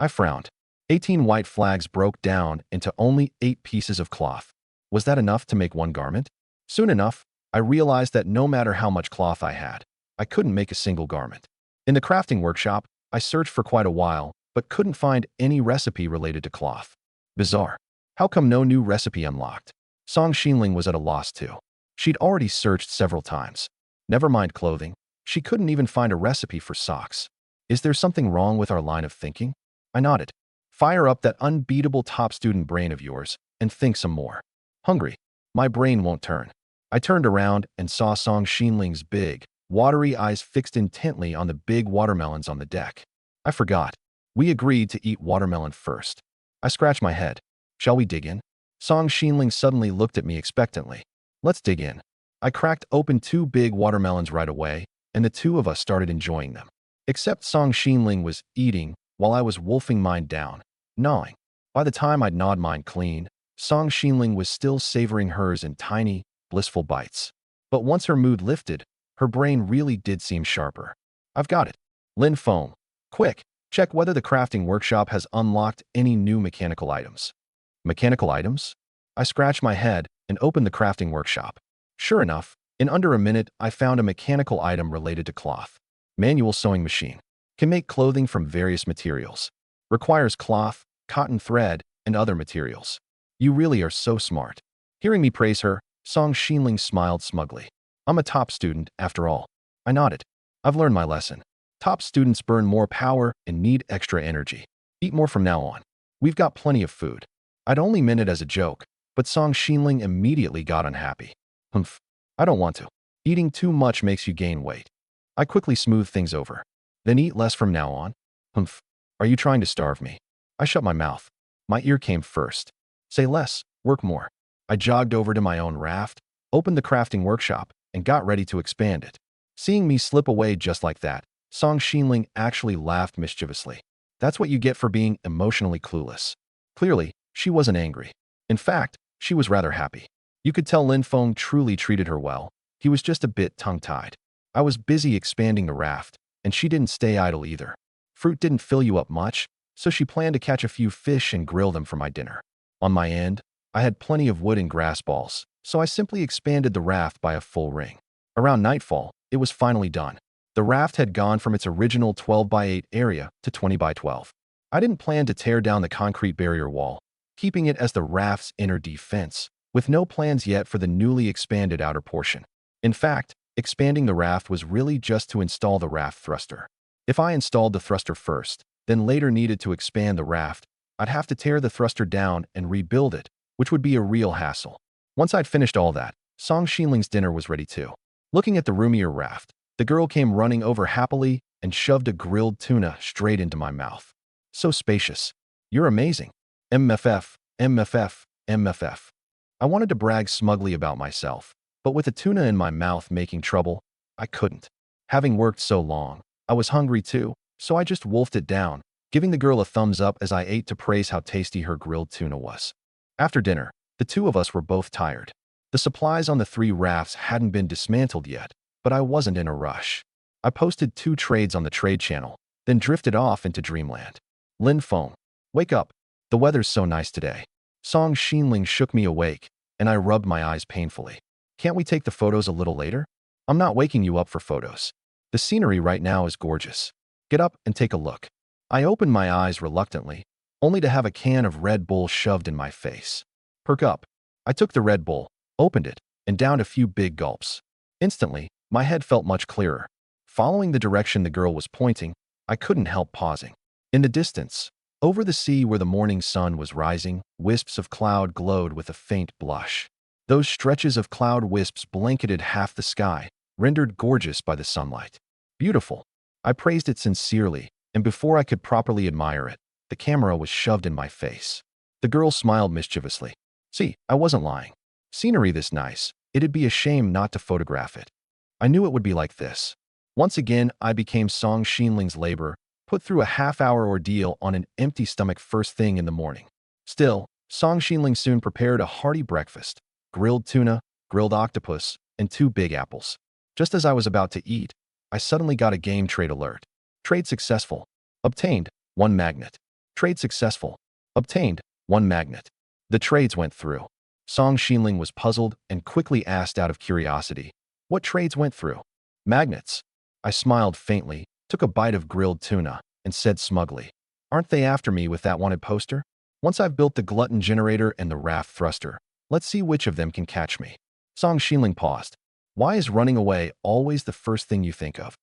I frowned. 18 white flags broke down into only 8 pieces of cloth. Was that enough to make 1 garment? Soon enough, I realized that no matter how much cloth I had, I couldn't make a single garment. In the crafting workshop, I searched for quite a while, but couldn't find any recipe related to cloth. Bizarre. How come no new recipe unlocked? Song Xinling was at a loss too. She'd already searched several times. Never mind clothing, she couldn't even find a recipe for socks. Is there something wrong with our line of thinking? I nodded. Fire up that unbeatable top student brain of yours and think some more. Hungry. My brain won't turn. I turned around and saw Song Xinling's big, watery eyes fixed intently on the big watermelons on the deck. I forgot. We agreed to eat watermelon first. I scratched my head. Shall we dig in? Song Xinling suddenly looked at me expectantly. Let's dig in. I cracked open 2 big watermelons right away, and the two of us started enjoying them. Except Song Xinling was eating while I was wolfing mine down, gnawing. By the time I'd gnawed mine clean, Song Xinling was still savoring hers in tiny, blissful bites. But once her mood lifted, her brain really did seem sharper. I've got it. Lin Feng. Quick, check whether the crafting workshop has unlocked any new mechanical items. Mechanical items? I scratched my head and opened the crafting workshop. Sure enough, in under a minute, I found a mechanical item related to cloth. Manual sewing machine. Can make clothing from various materials. Requires cloth, cotton thread, and other materials. You really are so smart. Hearing me praise her, Song Xinling smiled smugly. I'm a top student, after all. I nodded. I've learned my lesson. Top students burn more power and need extra energy. Eat more from now on. We've got plenty of food. I'd only meant it as a joke, but Song Xinling immediately got unhappy. Humph. I don't want to. Eating too much makes you gain weight. I quickly smoothed things over. Then eat less from now on. Humph. Are you trying to starve me? I shut my mouth. My ear came first. Say less, work more. I jogged over to my own raft, opened the crafting workshop, and got ready to expand it. Seeing me slip away just like that, Song Xinling actually laughed mischievously. That's what you get for being emotionally clueless. Clearly, she wasn't angry. In fact, she was rather happy. You could tell Lin Feng truly treated her well. He was just a bit tongue-tied. I was busy expanding the raft, and she didn't stay idle either. Fruit didn't fill you up much, so she planned to catch a few fish and grill them for my dinner. On my end, I had plenty of wood and grass balls, so I simply expanded the raft by a full ring. Around nightfall, it was finally done. The raft had gone from its original 12 by 8 area to 20 by 12. I didn't plan to tear down the concrete barrier wall, keeping it as the raft's inner defense, with no plans yet for the newly expanded outer portion. In fact, expanding the raft was really just to install the raft thruster. If I installed the thruster first, then later needed to expand the raft, I'd have to tear the thruster down and rebuild it, which would be a real hassle. Once I'd finished all that, Song Xinling's dinner was ready too. Looking at the roomier raft, the girl came running over happily and shoved a grilled tuna straight into my mouth. So spacious. You're amazing. MFF, MFF, MFF. I wanted to brag smugly about myself, but with the tuna in my mouth making trouble, I couldn't. Having worked so long, I was hungry too, so I just wolfed it down, giving the girl a thumbs up as I ate to praise how tasty her grilled tuna was. After dinner, the two of us were both tired. The supplies on the 3 rafts hadn't been dismantled yet, but I wasn't in a rush. I posted 2 trades on the trade channel, then drifted off into dreamland. Lin Feng, wake up. The weather's so nice today. Song Xinling shook me awake, and I rubbed my eyes painfully. Can't we take the photos a little later? I'm not waking you up for photos. The scenery right now is gorgeous. Get up and take a look. I opened my eyes reluctantly, only to have a can of Red Bull shoved in my face. Perk up. I took the Red Bull, opened it, and downed a few big gulps. Instantly, my head felt much clearer. Following the direction the girl was pointing, I couldn't help pausing. In the distance, over the sea where the morning sun was rising, wisps of cloud glowed with a faint blush. Those stretches of cloud wisps blanketed half the sky, rendered gorgeous by the sunlight. Beautiful. I praised it sincerely, and before I could properly admire it, the camera was shoved in my face. The girl smiled mischievously. See, I wasn't lying. Scenery this nice, it'd be a shame not to photograph it. I knew it would be like this. Once again, I became Song Xinling's labor, put through a half-hour ordeal on an empty stomach first thing in the morning. Still, Song Xinling soon prepared a hearty breakfast: grilled tuna, grilled octopus, and 2 big apples. Just as I was about to eat, I suddenly got a game trade alert. Trade successful. Obtained 1 magnet. Trade successful. Obtained 1 magnet. The trades went through. Song Xinling was puzzled and quickly asked out of curiosity, what trades went through? Magnets. I smiled faintly, took a bite of grilled tuna, and said smugly, aren't they after me with that wanted poster? Once I've built the glutton generator and the raft thruster, let's see which of them can catch me. Song Xinling paused. Why is running away always the first thing you think of?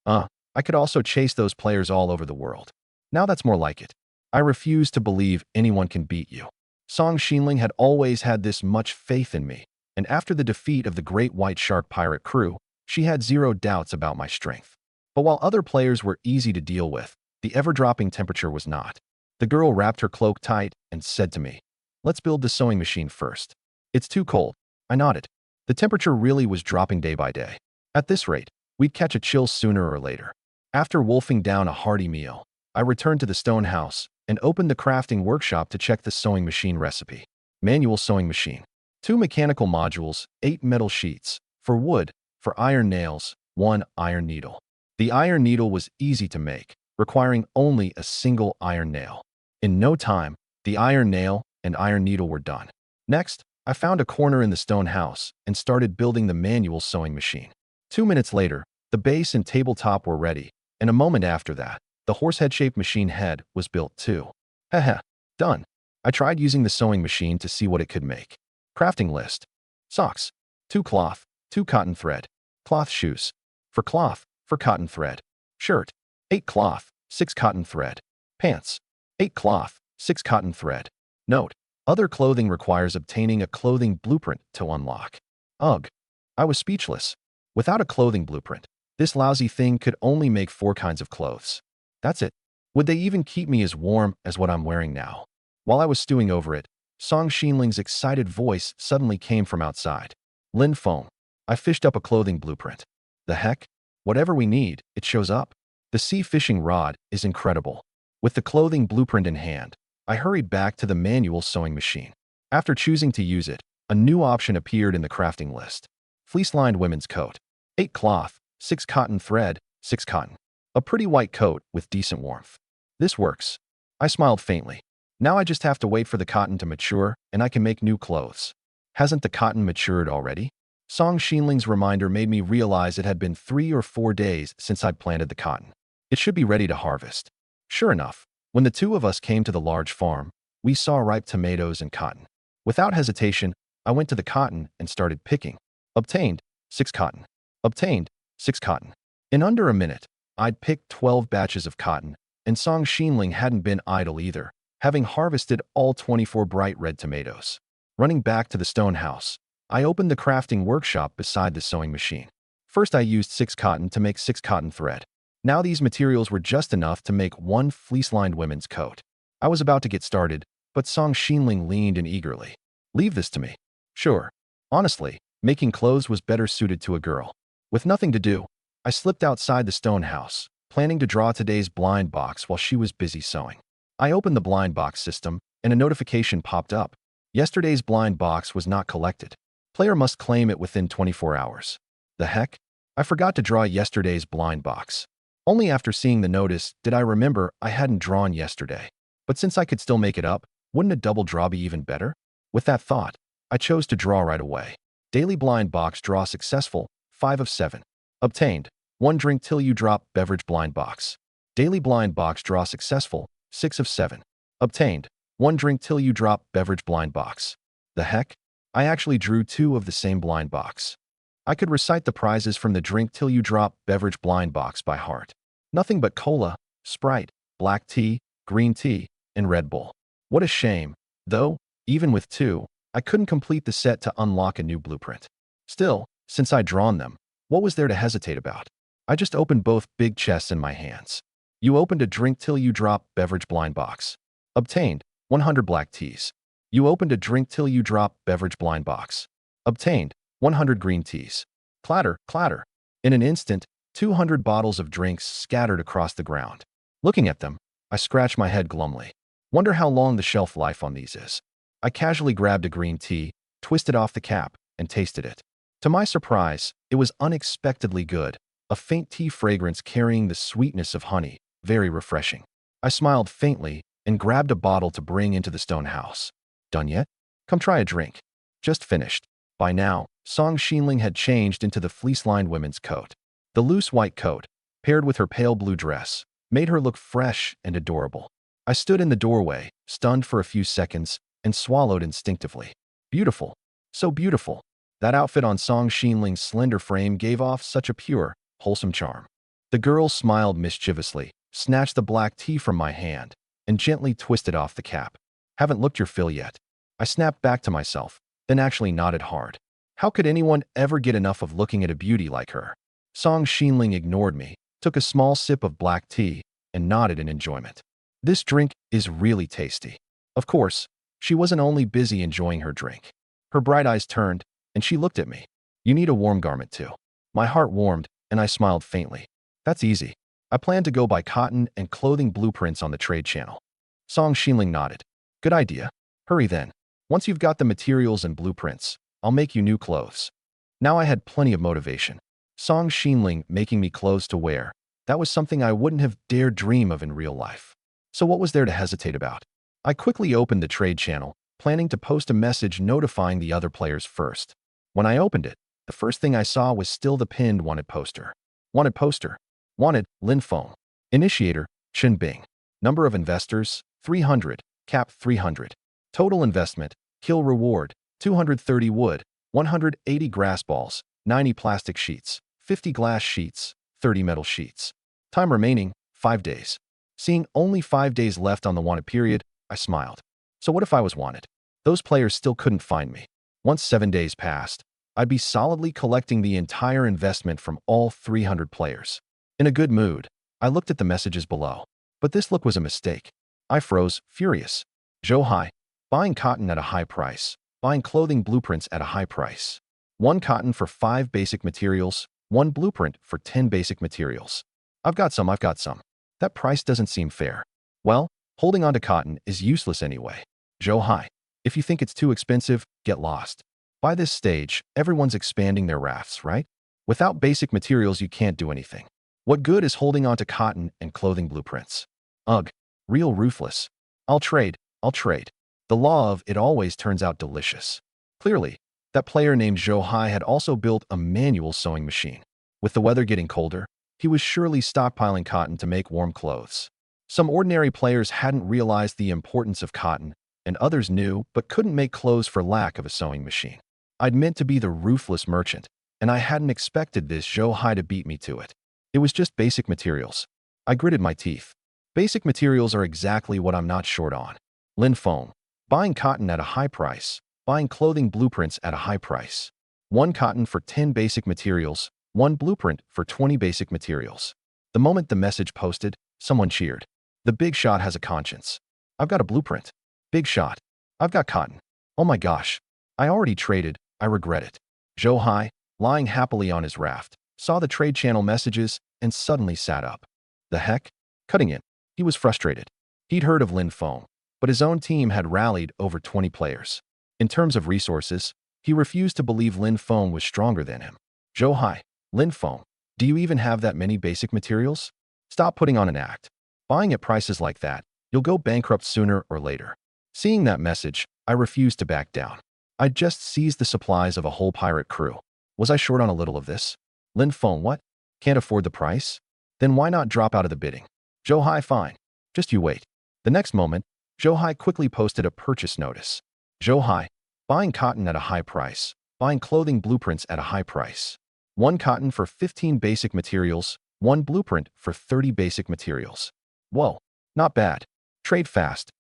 I could also chase those players all over the world. Now that's more like it. I refuse to believe anyone can beat you. Song Xinling had always had this much faith in me, and after the defeat of the Great White Shark pirate crew, she had 0 doubts about my strength. But while other players were easy to deal with, the ever-dropping temperature was not. The girl wrapped her cloak tight and said to me, let's build the sewing machine first. It's too cold. I nodded. The temperature really was dropping day by day. At this rate, we'd catch a chill sooner or later. After wolfing down a hearty meal, I returned to the stone house and opened the crafting workshop to check the sewing machine recipe. Manual sewing machine. 2 mechanical modules, 8 metal sheets. For wood, for iron nails, 1 iron needle. The iron needle was easy to make, requiring only a single iron nail. In no time, the iron nail and iron needle were done. Next, I found a corner in the stone house and started building the manual sewing machine. 2 minutes later, the base and tabletop were ready, and a moment after that, the horsehead-shaped machine head was built too. Heh, done. I tried using the sewing machine to see what it could make. Crafting list. Socks. 2 cloth, 2 cotton thread. Cloth shoes. For cloth, for cotton thread. Shirt. 8 cloth, 6 cotton thread. Pants. 8 cloth, 6 cotton thread. Note: other clothing requires obtaining a clothing blueprint to unlock. Ugh. I was speechless. Without a clothing blueprint, this lousy thing could only make 4 kinds of clothes. That's it. Would they even keep me as warm as what I'm wearing now? While I was stewing over it, Song Xinling's excited voice suddenly came from outside. Lin Feng, I fished up a clothing blueprint. The heck? Whatever we need, it shows up. The sea fishing rod is incredible. With the clothing blueprint in hand, I hurried back to the manual sewing machine. After choosing to use it, a new option appeared in the crafting list. Fleece-lined women's coat. 8 cloth, 6 cotton thread, 6 cotton. A pretty white coat with decent warmth. This works. I smiled faintly. Now I just have to wait for the cotton to mature, and I can make new clothes. Hasn't the cotton matured already? Song Xinling's reminder made me realize it had been 3 or 4 days since I'd planted the cotton. It should be ready to harvest. Sure enough, when the 2 of us came to the large farm, we saw ripe tomatoes and cotton. Without hesitation, I went to the cotton and started picking. Obtained 6 cotton. Obtained 6 cotton. In under a minute, I'd picked 12 batches of cotton, and Song Xinling hadn't been idle either, having harvested all 24 bright red tomatoes. Running back to the stone house, I opened the crafting workshop beside the sewing machine. First, I used 6 cotton to make 6 cotton thread. Now these materials were just enough to make 1 fleece-lined women's coat. I was about to get started, but Song Xinling leaned in eagerly. Leave this to me. Sure. Honestly, making clothes was better suited to a girl. With nothing to do, I slipped outside the stone house, planning to draw today's blind box while she was busy sewing. I opened the blind box system, and a notification popped up. Yesterday's blind box was not collected. Player must claim it within 24 hours. The heck? I forgot to draw yesterday's blind box. Only after seeing the notice did I remember I hadn't drawn yesterday. But since I could still make it up, wouldn't a double draw be even better? With that thought, I chose to draw right away. Daily blind box draw successful, 5 of 7. Obtained, 1 drink till you drop beverage blind box. Daily blind box draw successful, 6 of 7. Obtained, 1 drink till you drop beverage blind box. The heck? I actually drew 2 of the same blind box. I could recite the prizes from the drink till you drop beverage blind box by heart. Nothing but cola, Sprite, black tea, green tea, and Red Bull. What a shame, though, even with 2, I couldn't complete the set to unlock a new blueprint. Still, since I'd drawn them, what was there to hesitate about? I just opened both big chests in my hands. You opened a drink till you drop beverage blind box. Obtained, 100 black teas. You opened a drink till you drop beverage blind box. Obtained, 100 green teas. Clatter, clatter. In an instant, 200 bottles of drinks scattered across the ground. Looking at them, I scratched my head glumly. Wonder how long the shelf life on these is. I casually grabbed a green tea, twisted off the cap, and tasted it. To my surprise, it was unexpectedly good, a faint tea fragrance carrying the sweetness of honey, very refreshing. I smiled faintly and grabbed a bottle to bring into the stone house. Done yet? Come try a drink. Just finished. By now, Song Xinling had changed into the fleece-lined women's coat. The loose white coat, paired with her pale blue dress, made her look fresh and adorable. I stood in the doorway, stunned for a few seconds, and swallowed instinctively. Beautiful. So beautiful. That outfit on Song Xinling's slender frame gave off such a pure, wholesome charm. The girl smiled mischievously, snatched the black tea from my hand, and gently twisted off the cap. Haven't looked your fill yet. I snapped back to myself, then actually nodded hard. How could anyone ever get enough of looking at a beauty like her? Song Xinling ignored me, took a small sip of black tea, and nodded in enjoyment. This drink is really tasty. Of course, she wasn't only busy enjoying her drink. Her bright eyes turned, and she looked at me. You need a warm garment too. My heart warmed, and I smiled faintly. That's easy. I plan to go buy cotton and clothing blueprints on the trade channel. Song Xinling nodded. Good idea. Hurry then. Once you've got the materials and blueprints, I'll make you new clothes. Now I had plenty of motivation. Song Xinling making me clothes to wear. That was something I wouldn't have dared dream of in real life. So what was there to hesitate about? I quickly opened the trade channel, planning to post a message notifying the other players first. When I opened it, the first thing I saw was still the pinned wanted poster. Wanted poster. Wanted, Lin Feng. Initiator, Chen Bing. Number of investors, 300. Cap 300. Total investment, kill reward, 230 wood, 180 grass balls, 90 plastic sheets, 50 glass sheets, 30 metal sheets. Time remaining, 5 days. Seeing only 5 days left on the wanted period, I smiled. So what if I was wanted? Those players still couldn't find me. Once 7 days passed, I'd be solidly collecting the entire investment from all 300 players. In a good mood, I looked at the messages below. But this look was a mistake. I froze, furious. Zhou Hai, buying cotton at a high price, buying clothing blueprints at a high price. 1 cotton for 5 basic materials, 1 blueprint for 10 basic materials. I've got some. That price doesn't seem fair. Well, holding on to cotton is useless anyway. Zhou Hai, if you think it's too expensive, get lost. By this stage, everyone's expanding their rafts, right? Without basic materials, you can't do anything. What good is holding on to cotton and clothing blueprints? Ugh, real ruthless. I'll trade. The law of it always turns out delicious. Clearly, that player named Zhou Hai had also built a manual sewing machine. With the weather getting colder, he was surely stockpiling cotton to make warm clothes. Some ordinary players hadn't realized the importance of cotton, and others knew but couldn't make clothes for lack of a sewing machine. I'd meant to be the ruthless merchant, and I hadn't expected this Zhou Hai to beat me to it. It was just basic materials. I gritted my teeth. Basic materials are exactly what I'm not short on. Lin Feng, buying cotton at a high price, buying clothing blueprints at a high price. 1 cotton for 10 basic materials, 1 blueprint for 20 basic materials. The moment the message posted, someone cheered. The big shot has a conscience. I've got a blueprint. Big shot. I've got cotton. Oh my gosh. I already traded. I regret it. Zhou Hai, lying happily on his raft, saw the trade channel messages and suddenly sat up. The heck? Cutting it. He was frustrated. He'd heard of Lin Feng, but his own team had rallied over 20 players. In terms of resources, he refused to believe Lin Feng was stronger than him. Zhou Hai, Lin Feng, do you even have that many basic materials? Stop putting on an act. Buying at prices like that, you'll go bankrupt sooner or later. Seeing that message, I refused to back down. I'd just seized the supplies of a whole pirate crew. Was I short on a little of this? Lin Feng, what? Can't afford the price? Then why not drop out of the bidding? Zhou Hai, fine. Just you wait. The next moment, Zhou Hai quickly posted a purchase notice. Zhou Hai, buying cotton at a high price, buying clothing blueprints at a high price. 1 cotton for 15 basic materials, 1 blueprint for 30 basic materials. Whoa, not bad. Trade fast.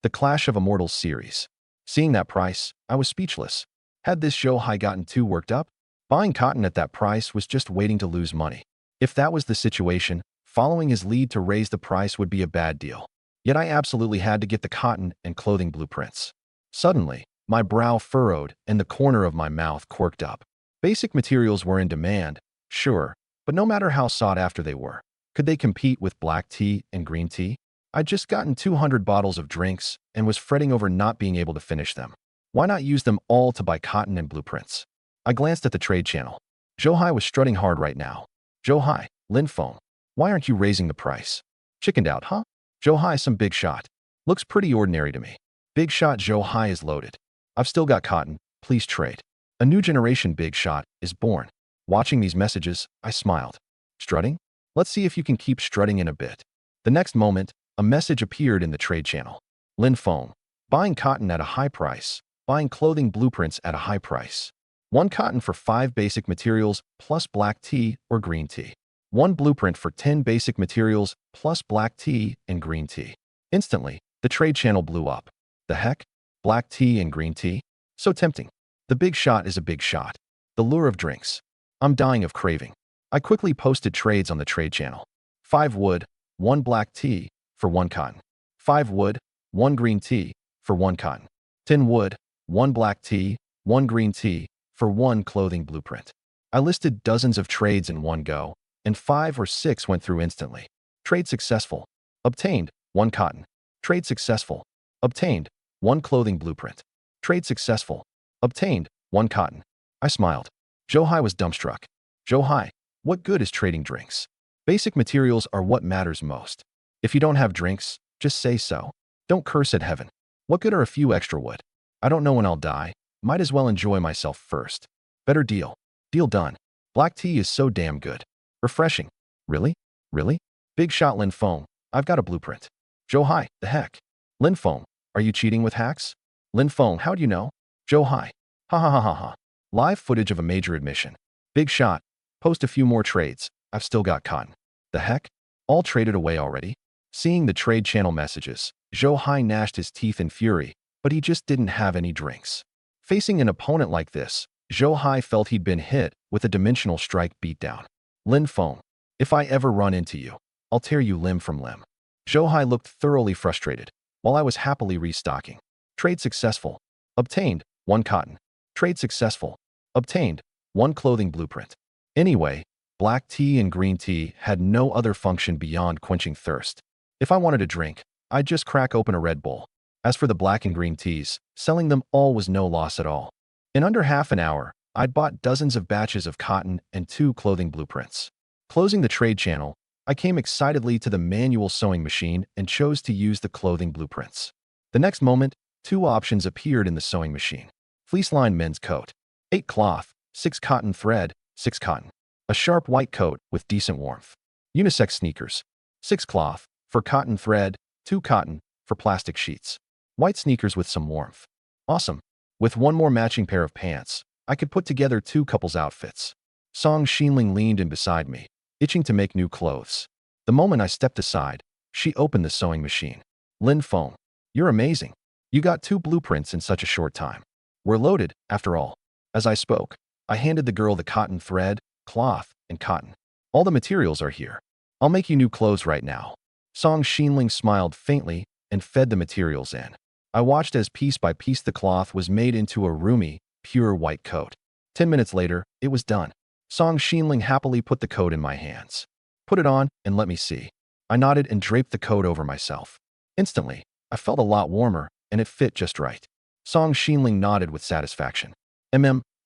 The Clash of Immortals series. Seeing that price, I was speechless. Had this Zhou Hai gotten too worked up? Buying cotton at that price was just waiting to lose money. If that was the situation, following his lead to raise the price would be a bad deal. Yet I absolutely had to get the cotton and clothing blueprints. Suddenly, my brow furrowed and the corner of my mouth quirked up. Basic materials were in demand, sure, but no matter how sought after they were, could they compete with black tea and green tea? I'd just gotten 200 bottles of drinks and was fretting over not being able to finish them. Why not use them all to buy cotton and blueprints? I glanced at the trade channel. Zhou Hai was strutting hard right now. Zhou Hai, Lin Feng, why aren't you raising the price? Chickened out, huh? Zhou Hai, some big shot. Looks pretty ordinary to me. Big shot Zhou Hai is loaded. I've still got cotton, please trade. A new generation big shot is born. Watching these messages, I smiled. Strutting? Let's see if you can keep strutting in a bit. The next moment, a message appeared in the trade channel. Lin Feng, buying cotton at a high price, buying clothing blueprints at a high price. 1 cotton for 5 basic materials plus black tea or green tea. 1 blueprint for 10 basic materials plus black tea and green tea. Instantly, the trade channel blew up. The heck? Black tea and green tea? So tempting. The big shot is a big shot. The lure of drinks. I'm dying of craving. I quickly posted trades on the trade channel. 5 wood, 1 black tea for 1 cotton. 5 wood, 1 green tea for 1 cotton. 10 wood, 1 black tea, 1 green tea for one clothing blueprint. I listed dozens of trades in one go, and 5 or 6 went through instantly. Trade successful. Obtained, 1 cotton. Trade successful. Obtained, 1 clothing blueprint. Trade successful. Obtained, 1 cotton. I smiled. Johai was dumbstruck. Johai, what good is trading drinks? Basic materials are what matters most. If you don't have drinks, just say so. Don't curse at heaven. What good are a few extra wood? I don't know when I'll die. Might as well enjoy myself first. Better deal. Deal done. Black tea is so damn good. Refreshing. Really? Really? Big shot Lin Feng. I've got a blueprint. Johai, the heck? Lin Feng, are you cheating with hacks? Lin Feng, how'd you know? Johai. Ha ha ha ha ha. Live footage of a major admission. Big shot. Post a few more trades. I've still got cotton. The heck? All traded away already? Seeing the trade channel messages, Johai gnashed his teeth in fury, but he just didn't have any drinks. Facing an opponent like this, Johai felt he'd been hit with a dimensional strike beatdown. Lin Feng, if I ever run into you, I'll tear you limb from limb. Johai looked thoroughly frustrated, while I was happily restocking. Trade successful. Obtained, 1 cotton. Trade successful. Obtained, 1 clothing blueprint. Anyway, black tea and green tea had no other function beyond quenching thirst. If I wanted a drink, I'd just crack open a Red Bull. As for the black and green teas, selling them all was no loss at all. In under half an hour, I'd bought dozens of batches of cotton and 2 clothing blueprints. Closing the trade channel, I came excitedly to the manual sewing machine and chose to use the clothing blueprints. The next moment, 2 options appeared in the sewing machine. Fleece-lined men's coat. 8 cloth, 6 cotton thread, 6 cotton. A sharp white coat with decent warmth. Unisex sneakers. 6 cloth, for cotton thread, 2 cotton, for plastic sheets. White sneakers with some warmth. Awesome. With 1 more matching pair of pants, I could put together 2 couples outfits. Song Xinling leaned in beside me, itching to make new clothes. The moment I stepped aside, she opened the sewing machine. Lin Feng, you're amazing. You got 2 blueprints in such a short time. We're loaded, after all. As I spoke, I handed the girl the cotton thread, cloth, and cotton. All the materials are here. I'll make you new clothes right now. Song Xinling smiled faintly and fed the materials in. I watched as piece by piece the cloth was made into a roomy, pure white coat. 10 minutes later, it was done. Song Xinling happily put the coat in my hands. Put it on and let me see. I nodded and draped the coat over myself. Instantly, I felt a lot warmer, and it fit just right. Song Xinling nodded with satisfaction.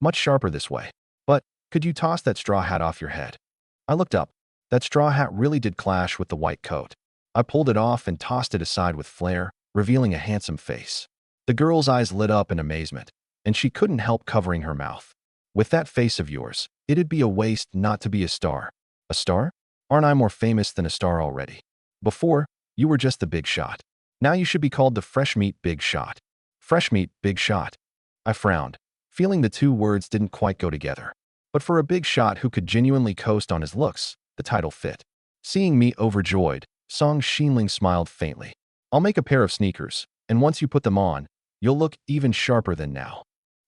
Much sharper this way. But, could you toss that straw hat off your head? I looked up. That straw hat really did clash with the white coat. I pulled it off and tossed it aside with flair, revealing a handsome face. The girl's eyes lit up in amazement, and she couldn't help covering her mouth. With that face of yours, it'd be a waste not to be a star. A star? Aren't I more famous than a star already? Before, you were just the big shot. Now you should be called the Fresh Meat Big Shot. Fresh Meat Big Shot. I frowned, feeling the 2 words didn't quite go together. But for a big shot who could genuinely coast on his looks, the title fit. Seeing me overjoyed, Song Xinling smiled faintly. I'll make a pair of sneakers, and once you put them on, you'll look even sharper than now.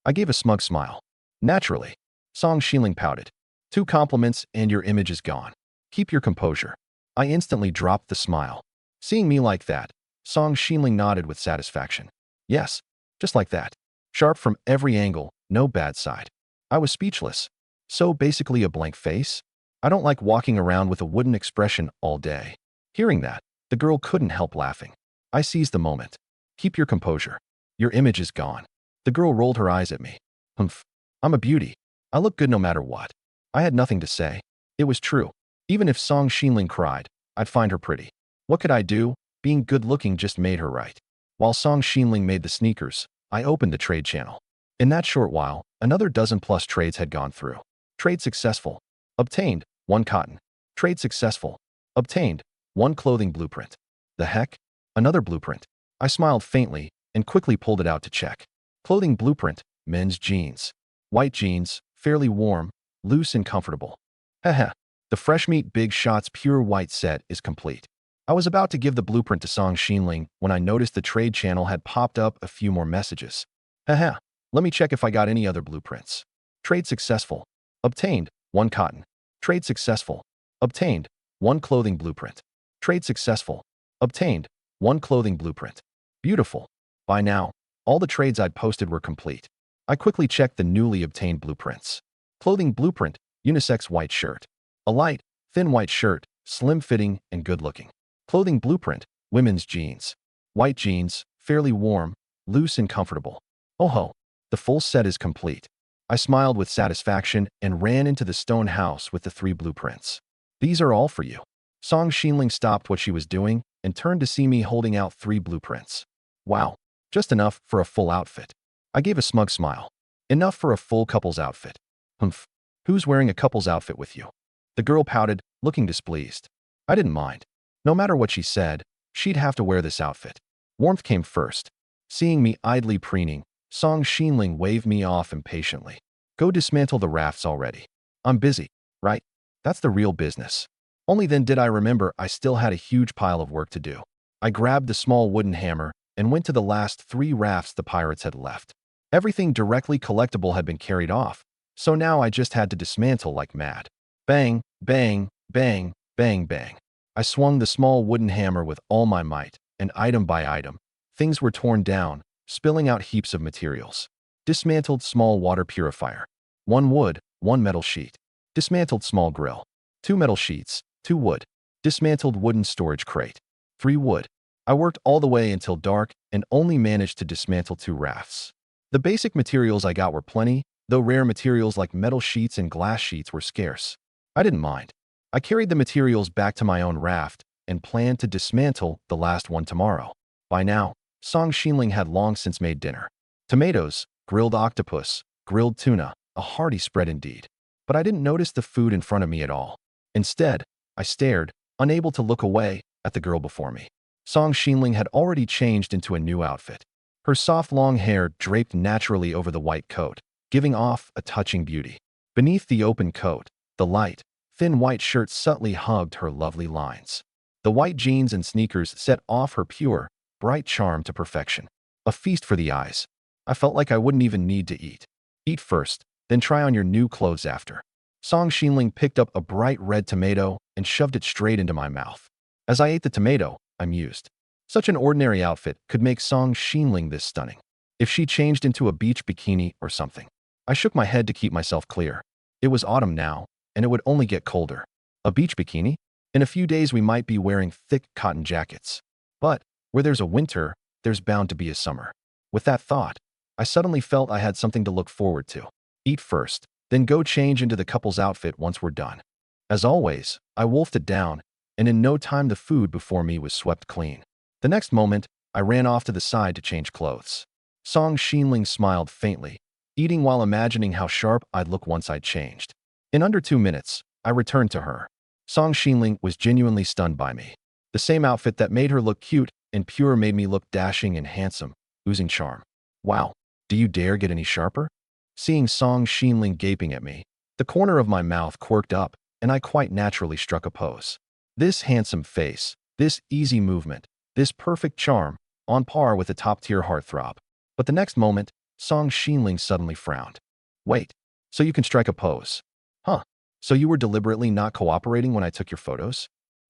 I gave a smug smile. Naturally. Song Xinling pouted. 2 compliments and your image is gone. Keep your composure. I instantly dropped the smile. Seeing me like that, Song Xinling nodded with satisfaction. Yes, just like that. Sharp from every angle, no bad side. I was speechless. So basically a blank face? I don't like walking around with a wooden expression all day. Hearing that, the girl couldn't help laughing. I seized the moment. Keep your composure. Your image is gone. The girl rolled her eyes at me. Humph. I'm a beauty. I look good no matter what. I had nothing to say. It was true. Even if Song Xinling cried, I'd find her pretty. What could I do? Being good-looking just made her right. While Song Xinling made the sneakers, I opened the trade channel. In that short while, another dozen-plus trades had gone through. Trade successful. Obtained, 1 cotton. Trade successful. Obtained, 1 clothing blueprint. The heck? Another blueprint. I smiled faintly and quickly pulled it out to check. Clothing blueprint, men's jeans. White jeans, fairly warm, loose and comfortable. Heh. The Fresh Meat Big Shots pure white set is complete. I was about to give the blueprint to Song Xinling when I noticed the trade channel had popped up a few more messages. Heh. Let me check if I got any other blueprints. Trade successful. Obtained, 1 cotton. Trade successful. Obtained, 1 clothing blueprint. Trade successful. Obtained, 1 clothing blueprint. Beautiful. By now, all the trades I'd posted were complete. I quickly checked the newly obtained blueprints. Clothing blueprint, unisex white shirt. A light, thin white shirt, slim-fitting and good-looking. Clothing blueprint, women's jeans. White jeans, fairly warm, loose and comfortable. Oh ho, the full set is complete. I smiled with satisfaction and ran into the stone house with the 3 blueprints. These are all for you. Song Xinling stopped what she was doing and turned to see me holding out 3 blueprints. Wow, just enough for a full outfit. I gave a smug smile. Enough for a full couple's outfit. Humph. Who's wearing a couple's outfit with you? The girl pouted, looking displeased. I didn't mind. No matter what she said, she'd have to wear this outfit. Warmth came first. Seeing me idly preening, Song Xinling waved me off impatiently. Go dismantle the rafts already. I'm busy, right? That's the real business. Only then did I remember I still had a huge pile of work to do. I grabbed the small wooden hammer and went to the last 3 rafts the pirates had left. Everything directly collectible had been carried off, so now I just had to dismantle like mad. Bang, bang, bang, bang, bang. I swung the small wooden hammer with all my might, and item by item, things were torn down, spilling out heaps of materials. Dismantled small water purifier. 1 wood, 1 metal sheet. Dismantled small grill. 2 metal sheets, 2 wood. Dismantled wooden storage crate. 3 wood. I worked all the way until dark and only managed to dismantle 2 rafts. The basic materials I got were plenty, though rare materials like metal sheets and glass sheets were scarce. I didn't mind. I carried the materials back to my own raft and planned to dismantle the last one tomorrow. By now, Song Xinling had long since made dinner. Tomatoes, grilled octopus, grilled tuna, a hearty spread indeed. But I didn't notice the food in front of me at all. Instead, I stared, unable to look away, at the girl before me. Song Xinling had already changed into a new outfit. Her soft long hair draped naturally over the white coat, giving off a touching beauty. Beneath the open coat, the light, thin white shirt subtly hugged her lovely lines. The white jeans and sneakers set off her pure, bright charm to perfection. A feast for the eyes. I felt like I wouldn't even need to eat. Eat first, then try on your new clothes after. Song Xinling picked up a bright red tomato and shoved it straight into my mouth. As I ate the tomato, I mused. Such an ordinary outfit could make Song Xinling this stunning. If she changed into a beach bikini or something. I shook my head to keep myself clear. It was autumn now, and it would only get colder. A beach bikini? In a few days we might be wearing thick cotton jackets. But, where there's a winter, there's bound to be a summer. With that thought, I suddenly felt I had something to look forward to. Eat first, then go change into the couple's outfit once we're done. As always, I wolfed it down, and in no time the food before me was swept clean. The next moment, I ran off to the side to change clothes. Song Xinling smiled faintly, eating while imagining how sharp I'd look once I'd changed. In under 2 minutes, I returned to her. Song Xinling was genuinely stunned by me. The same outfit that made her look cute and pure made me look dashing and handsome, oozing charm. Wow, do you dare get any sharper? Seeing Song Xinling gaping at me, the corner of my mouth quirked up, and I quite naturally struck a pose. This handsome face, this easy movement, this perfect charm, on par with a top-tier heartthrob. But the next moment, Song Xinling suddenly frowned. Wait, so you can strike a pose? Huh, so you were deliberately not cooperating when I took your photos?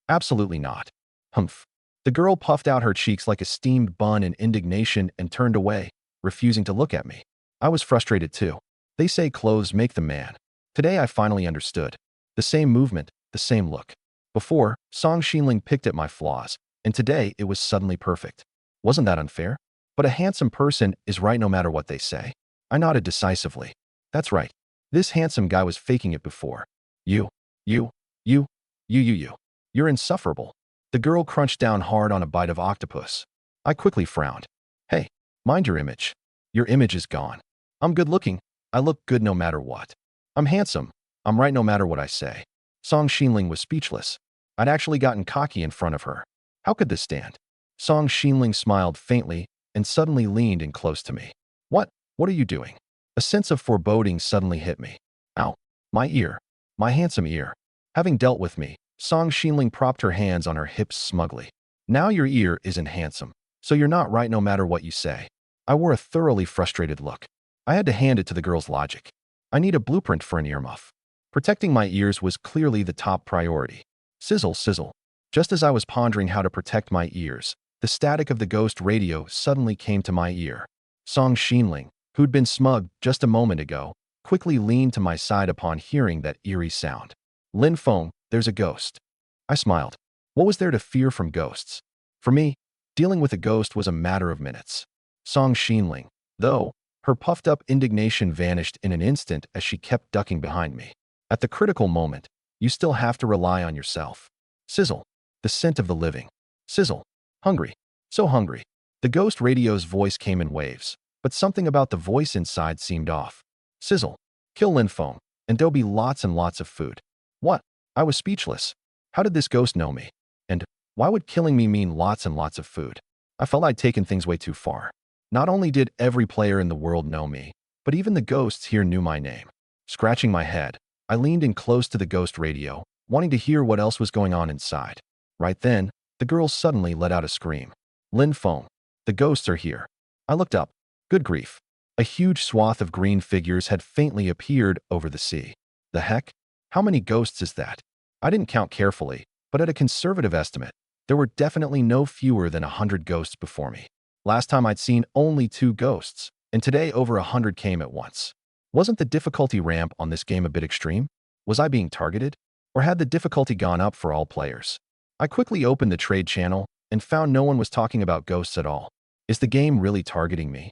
Absolutely not. Humph. The girl puffed out her cheeks like a steamed bun in indignation and turned away, refusing to look at me. I was frustrated too. They say clothes make the man. Today I finally understood. The same movement, the same look. Before, Song Xinling picked at my flaws, and today it was suddenly perfect. Wasn't that unfair? But a handsome person is right no matter what they say. I nodded decisively. That's right. This handsome guy was faking it before. You. You're insufferable. The girl crunched down hard on a bite of octopus. I quickly frowned. Hey, mind your image. Your image is gone. I'm good looking. I look good no matter what. I'm handsome. I'm right no matter what I say. Song Xinling was speechless. I'd actually gotten cocky in front of her. How could this stand? Song Xinling smiled faintly and suddenly leaned in close to me. What are you doing? A sense of foreboding suddenly hit me. Ow, my ear. My handsome ear. Having dealt with me, Song Xinling propped her hands on her hips smugly. Now your ear isn't handsome, so you're not right no matter what you say. I wore a thoroughly frustrated look. I had to hand it to the girl's logic. I need a blueprint for an earmuff. Protecting my ears was clearly the top priority. Sizzle, sizzle. Just as I was pondering how to protect my ears, the static of the ghost radio suddenly came to my ear. Song Xinling, who'd been smug just a moment ago, quickly leaned to my side upon hearing that eerie sound. Lin Feng, there's a ghost. I smiled. What was there to fear from ghosts? For me, dealing with a ghost was a matter of minutes. Song Xinling, though, her puffed-up indignation vanished in an instant as she kept ducking behind me. At the critical moment, you still have to rely on yourself. Sizzle. The scent of the living. Sizzle. Hungry. So hungry. The ghost radio's voice came in waves, but something about the voice inside seemed off. Sizzle. Kill Lin Feng, and there'll be lots and lots of food. What? I was speechless. How did this ghost know me? And why would killing me mean lots and lots of food? I felt I'd taken things way too far. Not only did every player in the world know me, but even the ghosts here knew my name. Scratching my head, I leaned in close to the ghost radio, wanting to hear what else was going on inside. Right then, the girl suddenly let out a scream. Lin Feng, the ghosts are here. I looked up. Good grief. A huge swath of green figures had faintly appeared over the sea. The heck? How many ghosts is that? I didn't count carefully, but at a conservative estimate, there were definitely no fewer than 100 ghosts before me. Last time I'd seen only 2 ghosts, and today over 100 came at once. Wasn't the difficulty ramp on this game a bit extreme? Was I being targeted? Or had the difficulty gone up for all players? I quickly opened the trade channel and found no one was talking about ghosts at all. Is the game really targeting me?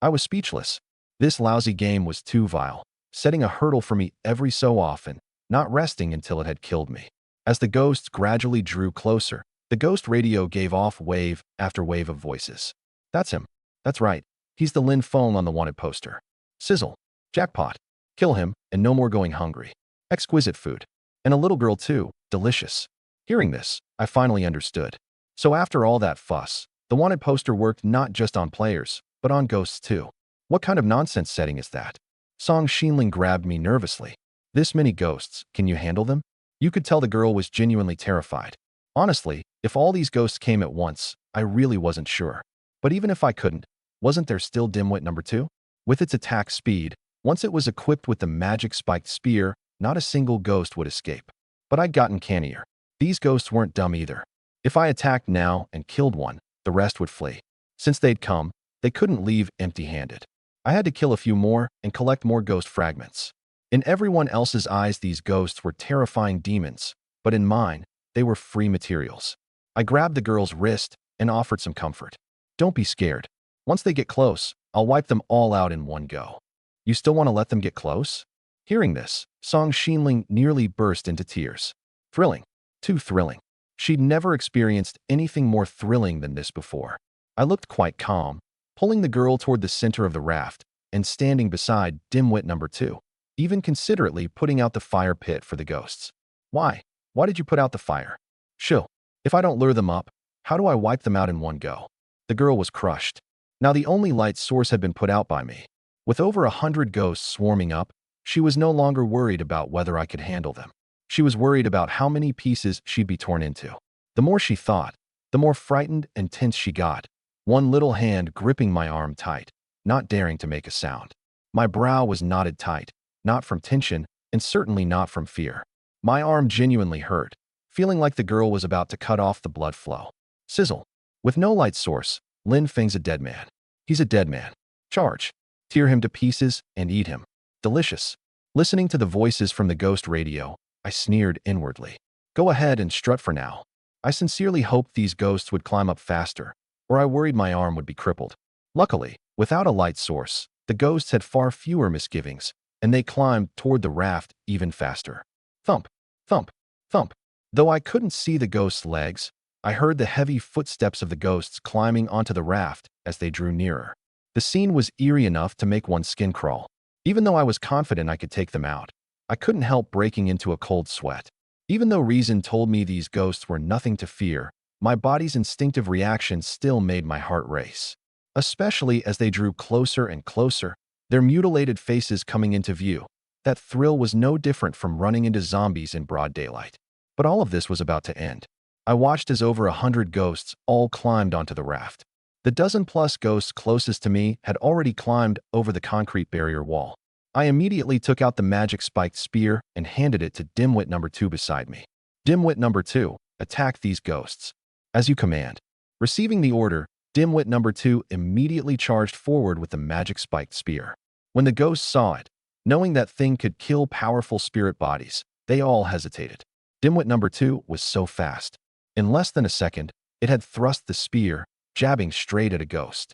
I was speechless. This lousy game was too vile, setting a hurdle for me every so often, not resting until it had killed me. As the ghosts gradually drew closer, the ghost radio gave off wave after wave of voices. That's him. That's right. He's the Lin Feng on the wanted poster. Sizzle. Jackpot. Kill him, and no more going hungry. Exquisite food. And a little girl too. Delicious. Hearing this, I finally understood. So after all that fuss, the wanted poster worked not just on players, but on ghosts too. What kind of nonsense setting is that? Song Xinling grabbed me nervously. This many ghosts, can you handle them? You could tell the girl was genuinely terrified. Honestly, if all these ghosts came at once, I really wasn't sure. But even if I couldn't, wasn't there still Dimwit number 2? With its attack speed, once it was equipped with the magic spiked spear, not a single ghost would escape. But I'd gotten cannier. These ghosts weren't dumb either. If I attacked now and killed one, the rest would flee. Since they'd come, they couldn't leave empty-handed. I had to kill a few more and collect more ghost fragments. In everyone else's eyes, these ghosts were terrifying demons, but in mine, they were free materials. I grabbed the girl's wrist and offered some comfort. Don't be scared. Once they get close, I'll wipe them all out in one go. You still want to let them get close? Hearing this, Song Xinling nearly burst into tears. Thrilling. Too thrilling. She'd never experienced anything more thrilling than this before. I looked quite calm, pulling the girl toward the center of the raft and standing beside Dimwit number 2, even considerately putting out the fire pit for the ghosts. Why? Why did you put out the fire? Shill. If I don't lure them up, how do I wipe them out in one go? The girl was crushed. Now the only light source had been put out by me. With over 100 ghosts swarming up, she was no longer worried about whether I could handle them. She was worried about how many pieces she'd be torn into. The more she thought, the more frightened and tense she got, one little hand gripping my arm tight, not daring to make a sound. My brow was knotted tight, not from tension and certainly not from fear. My arm genuinely hurt, feeling like the girl was about to cut off the blood flow. Sizzle. With no light source, Lin Feng's a dead man. He's a dead man. Charge. Tear him to pieces and eat him. Delicious. Listening to the voices from the ghost radio, I sneered inwardly. Go ahead and strut for now. I sincerely hoped these ghosts would climb up faster, or I worried my arm would be crippled. Luckily, without a light source, the ghosts had far fewer misgivings, and they climbed toward the raft even faster. Thump, thump, thump. Though I couldn't see the ghosts' legs, I heard the heavy footsteps of the ghosts climbing onto the raft as they drew nearer. The scene was eerie enough to make one's skin crawl. Even though I was confident I could take them out, I couldn't help breaking into a cold sweat. Even though reason told me these ghosts were nothing to fear, my body's instinctive reaction still made my heart race. Especially as they drew closer and closer, their mutilated faces coming into view. That thrill was no different from running into zombies in broad daylight. But all of this was about to end. I watched as over 100 ghosts all climbed onto the raft. The dozen-plus ghosts closest to me had already climbed over the concrete barrier wall. I immediately took out the magic spiked spear and handed it to Dimwit number 2 beside me. Dimwit number 2, attack these ghosts. As you command. Receiving the order, Dimwit number 2 immediately charged forward with the magic spiked spear. When the ghosts saw it, knowing that thing could kill powerful spirit bodies, they all hesitated. Dimwit number 2 was so fast. In less than a second, it had thrust the spear, jabbing straight at a ghost.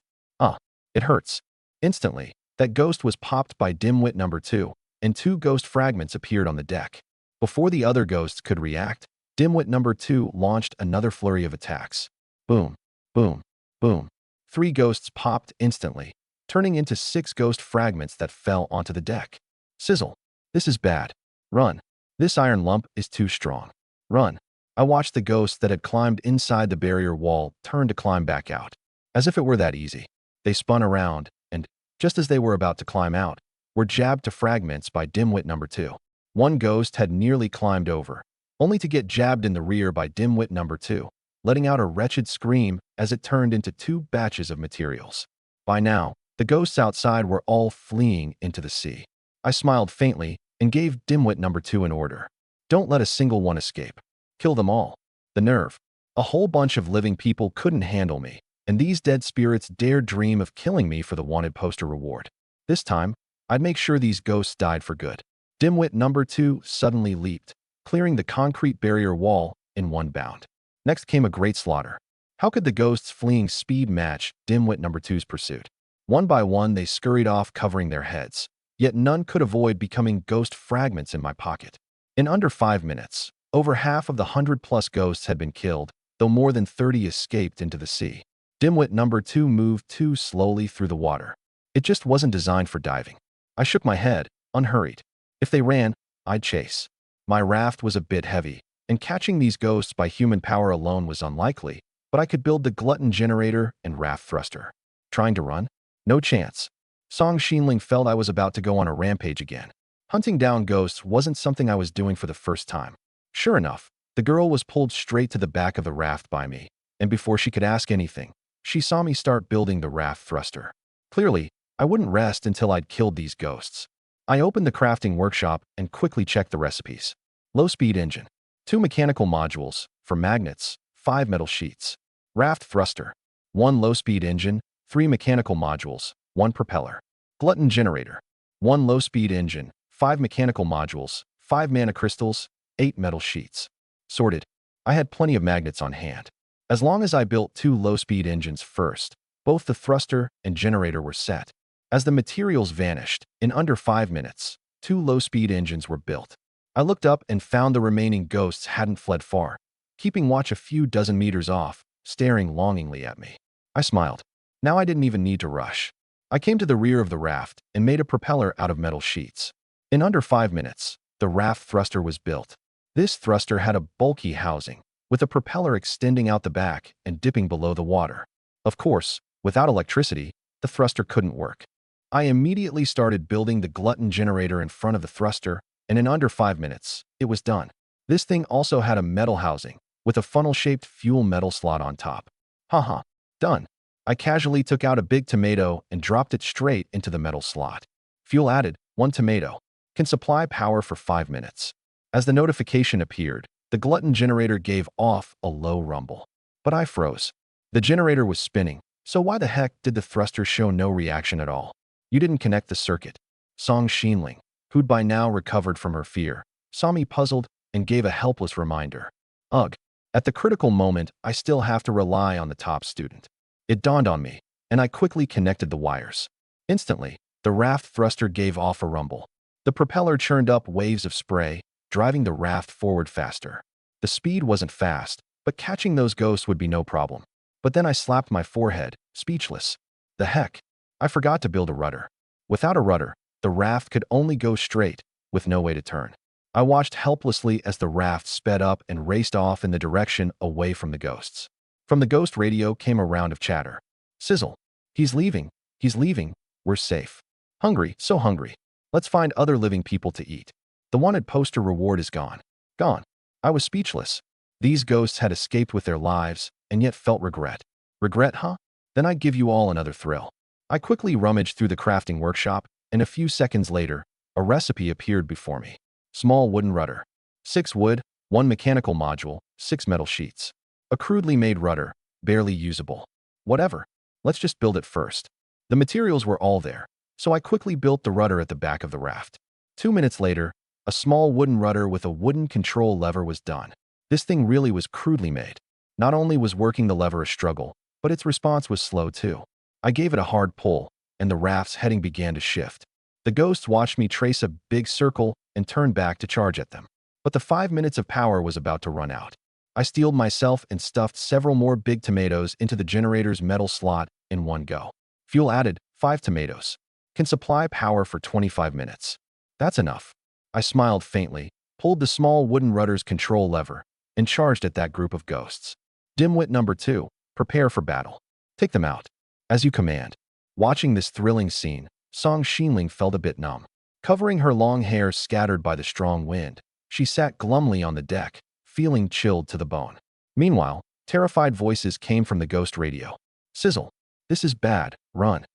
It hurts. Instantly, that ghost was popped by Dimwit number 2, and 2 ghost fragments appeared on the deck. Before the other ghosts could react, Dimwit number 2 launched another flurry of attacks. Boom, boom, boom. 3 ghosts popped instantly, turning into 6 ghost fragments that fell onto the deck. Sizzle. This is bad. Run. This iron lump is too strong. Run. I watched the ghosts that had climbed inside the barrier wall turn to climb back out. As if it were that easy. They spun around, and, just as they were about to climb out, were jabbed to fragments by Dimwit number 2. One ghost had nearly climbed over, only to get jabbed in the rear by Dimwit number 2, letting out a wretched scream as it turned into 2 batches of materials. By now, the ghosts outside were all fleeing into the sea. I smiled faintly and gave Dimwit number 2 an order. Don't let a single one escape. Kill them all. The nerve. A whole bunch of living people couldn't handle me, and these dead spirits dared dream of killing me for the wanted poster reward. This time, I'd make sure these ghosts died for good. Dimwit number 2 suddenly leaped, clearing the concrete barrier wall in one bound. Next came a great slaughter. How could the ghosts' fleeing speed match Dimwit number 2's pursuit? One by one, they scurried off covering their heads, yet none could avoid becoming ghost fragments in my pocket. In under 5 minutes, over half of the 100+ ghosts had been killed, though more than 30 escaped into the sea. Dimwit number 2 moved too slowly through the water. It just wasn't designed for diving. I shook my head, unhurried. If they ran, I'd chase. My raft was a bit heavy, and catching these ghosts by human power alone was unlikely, but I could build the glutton generator and raft thruster. Trying to run? No chance. Song Xinling felt I was about to go on a rampage again. Hunting down ghosts wasn't something I was doing for the first time. Sure enough, the girl was pulled straight to the back of the raft by me, and before she could ask anything, she saw me start building the raft thruster. Clearly, I wouldn't rest until I'd killed these ghosts. I opened the crafting workshop and quickly checked the recipes. Low-speed engine. 2 mechanical modules, for magnets, 5 metal sheets. Raft thruster. 1 low-speed engine, 3 mechanical modules, 1 propeller. Glutton generator. 1 low-speed engine, 5 mechanical modules, 5 mana crystals, 8 metal sheets. Sorted. I had plenty of magnets on hand. As long as I built 2 low-speed engines first, both the thruster and generator were set. As the materials vanished, in under 5 minutes, 2 low-speed engines were built. I looked up and found the remaining ghosts hadn't fled far, keeping watch a few dozen meters off, staring longingly at me. I smiled. Now I didn't even need to rush. I came to the rear of the raft and made a propeller out of metal sheets. In under 5 minutes, the raft thruster was built. This thruster had a bulky housing, with a propeller extending out the back and dipping below the water. Of course, without electricity, the thruster couldn't work. I immediately started building the glutton generator in front of the thruster, and in under 5 minutes, it was done. This thing also had a metal housing, with a funnel-shaped fuel metal slot on top. Haha, done. I casually took out a big tomato and dropped it straight into the metal slot. Fuel added, 1 tomato. Can supply power for 5 minutes. As the notification appeared, the glutton generator gave off a low rumble. But I froze. The generator was spinning, so why the heck did the thruster show no reaction at all? You didn't connect the circuit. Song Xinling, who'd by now recovered from her fear, saw me puzzled and gave a helpless reminder. Ugh. At the critical moment, I still have to rely on the top student. It dawned on me, and I quickly connected the wires. Instantly, the raft thruster gave off a rumble. The propeller churned up waves of spray, driving the raft forward faster. The speed wasn't fast, but catching those ghosts would be no problem. But then I slapped my forehead, speechless. The heck? I forgot to build a rudder. Without a rudder, the raft could only go straight, with no way to turn. I watched helplessly as the raft sped up and raced off in the direction away from the ghosts. From the ghost radio came a round of chatter. Sizzle. He's leaving. He's leaving. We're safe. Hungry, so hungry. Let's find other living people to eat. The wanted poster reward is gone. Gone. I was speechless. These ghosts had escaped with their lives, and yet felt regret. Regret, huh? Then I'd give you all another thrill. I quickly rummaged through the crafting workshop, and a few seconds later, a recipe appeared before me. Small wooden rudder. 6 wood, 1 mechanical module, 6 metal sheets. A crudely made rudder, barely usable. Whatever. Let's just build it first. The materials were all there, so I quickly built the rudder at the back of the raft. 2 minutes later, a small wooden rudder with a wooden control lever was done. This thing really was crudely made. Not only was working the lever a struggle, but its response was slow too. I gave it a hard pull, and the raft's heading began to shift. The ghosts watched me trace a big circle and turn back to charge at them. But the 5 minutes of power was about to run out. I steeled myself and stuffed several more big tomatoes into the generator's metal slot in one go. Fuel added, 5 tomatoes. Can supply power for 25 minutes. That's enough. I smiled faintly, pulled the small wooden rudder's control lever, and charged at that group of ghosts. Dimwit number 2, prepare for battle. Take them out. As you command. Watching this thrilling scene, Song Xinling felt a bit numb. Covering her long hair scattered by the strong wind, she sat glumly on the deck, feeling chilled to the bone. Meanwhile, terrified voices came from the ghost radio. Sizzle. This is bad. Run.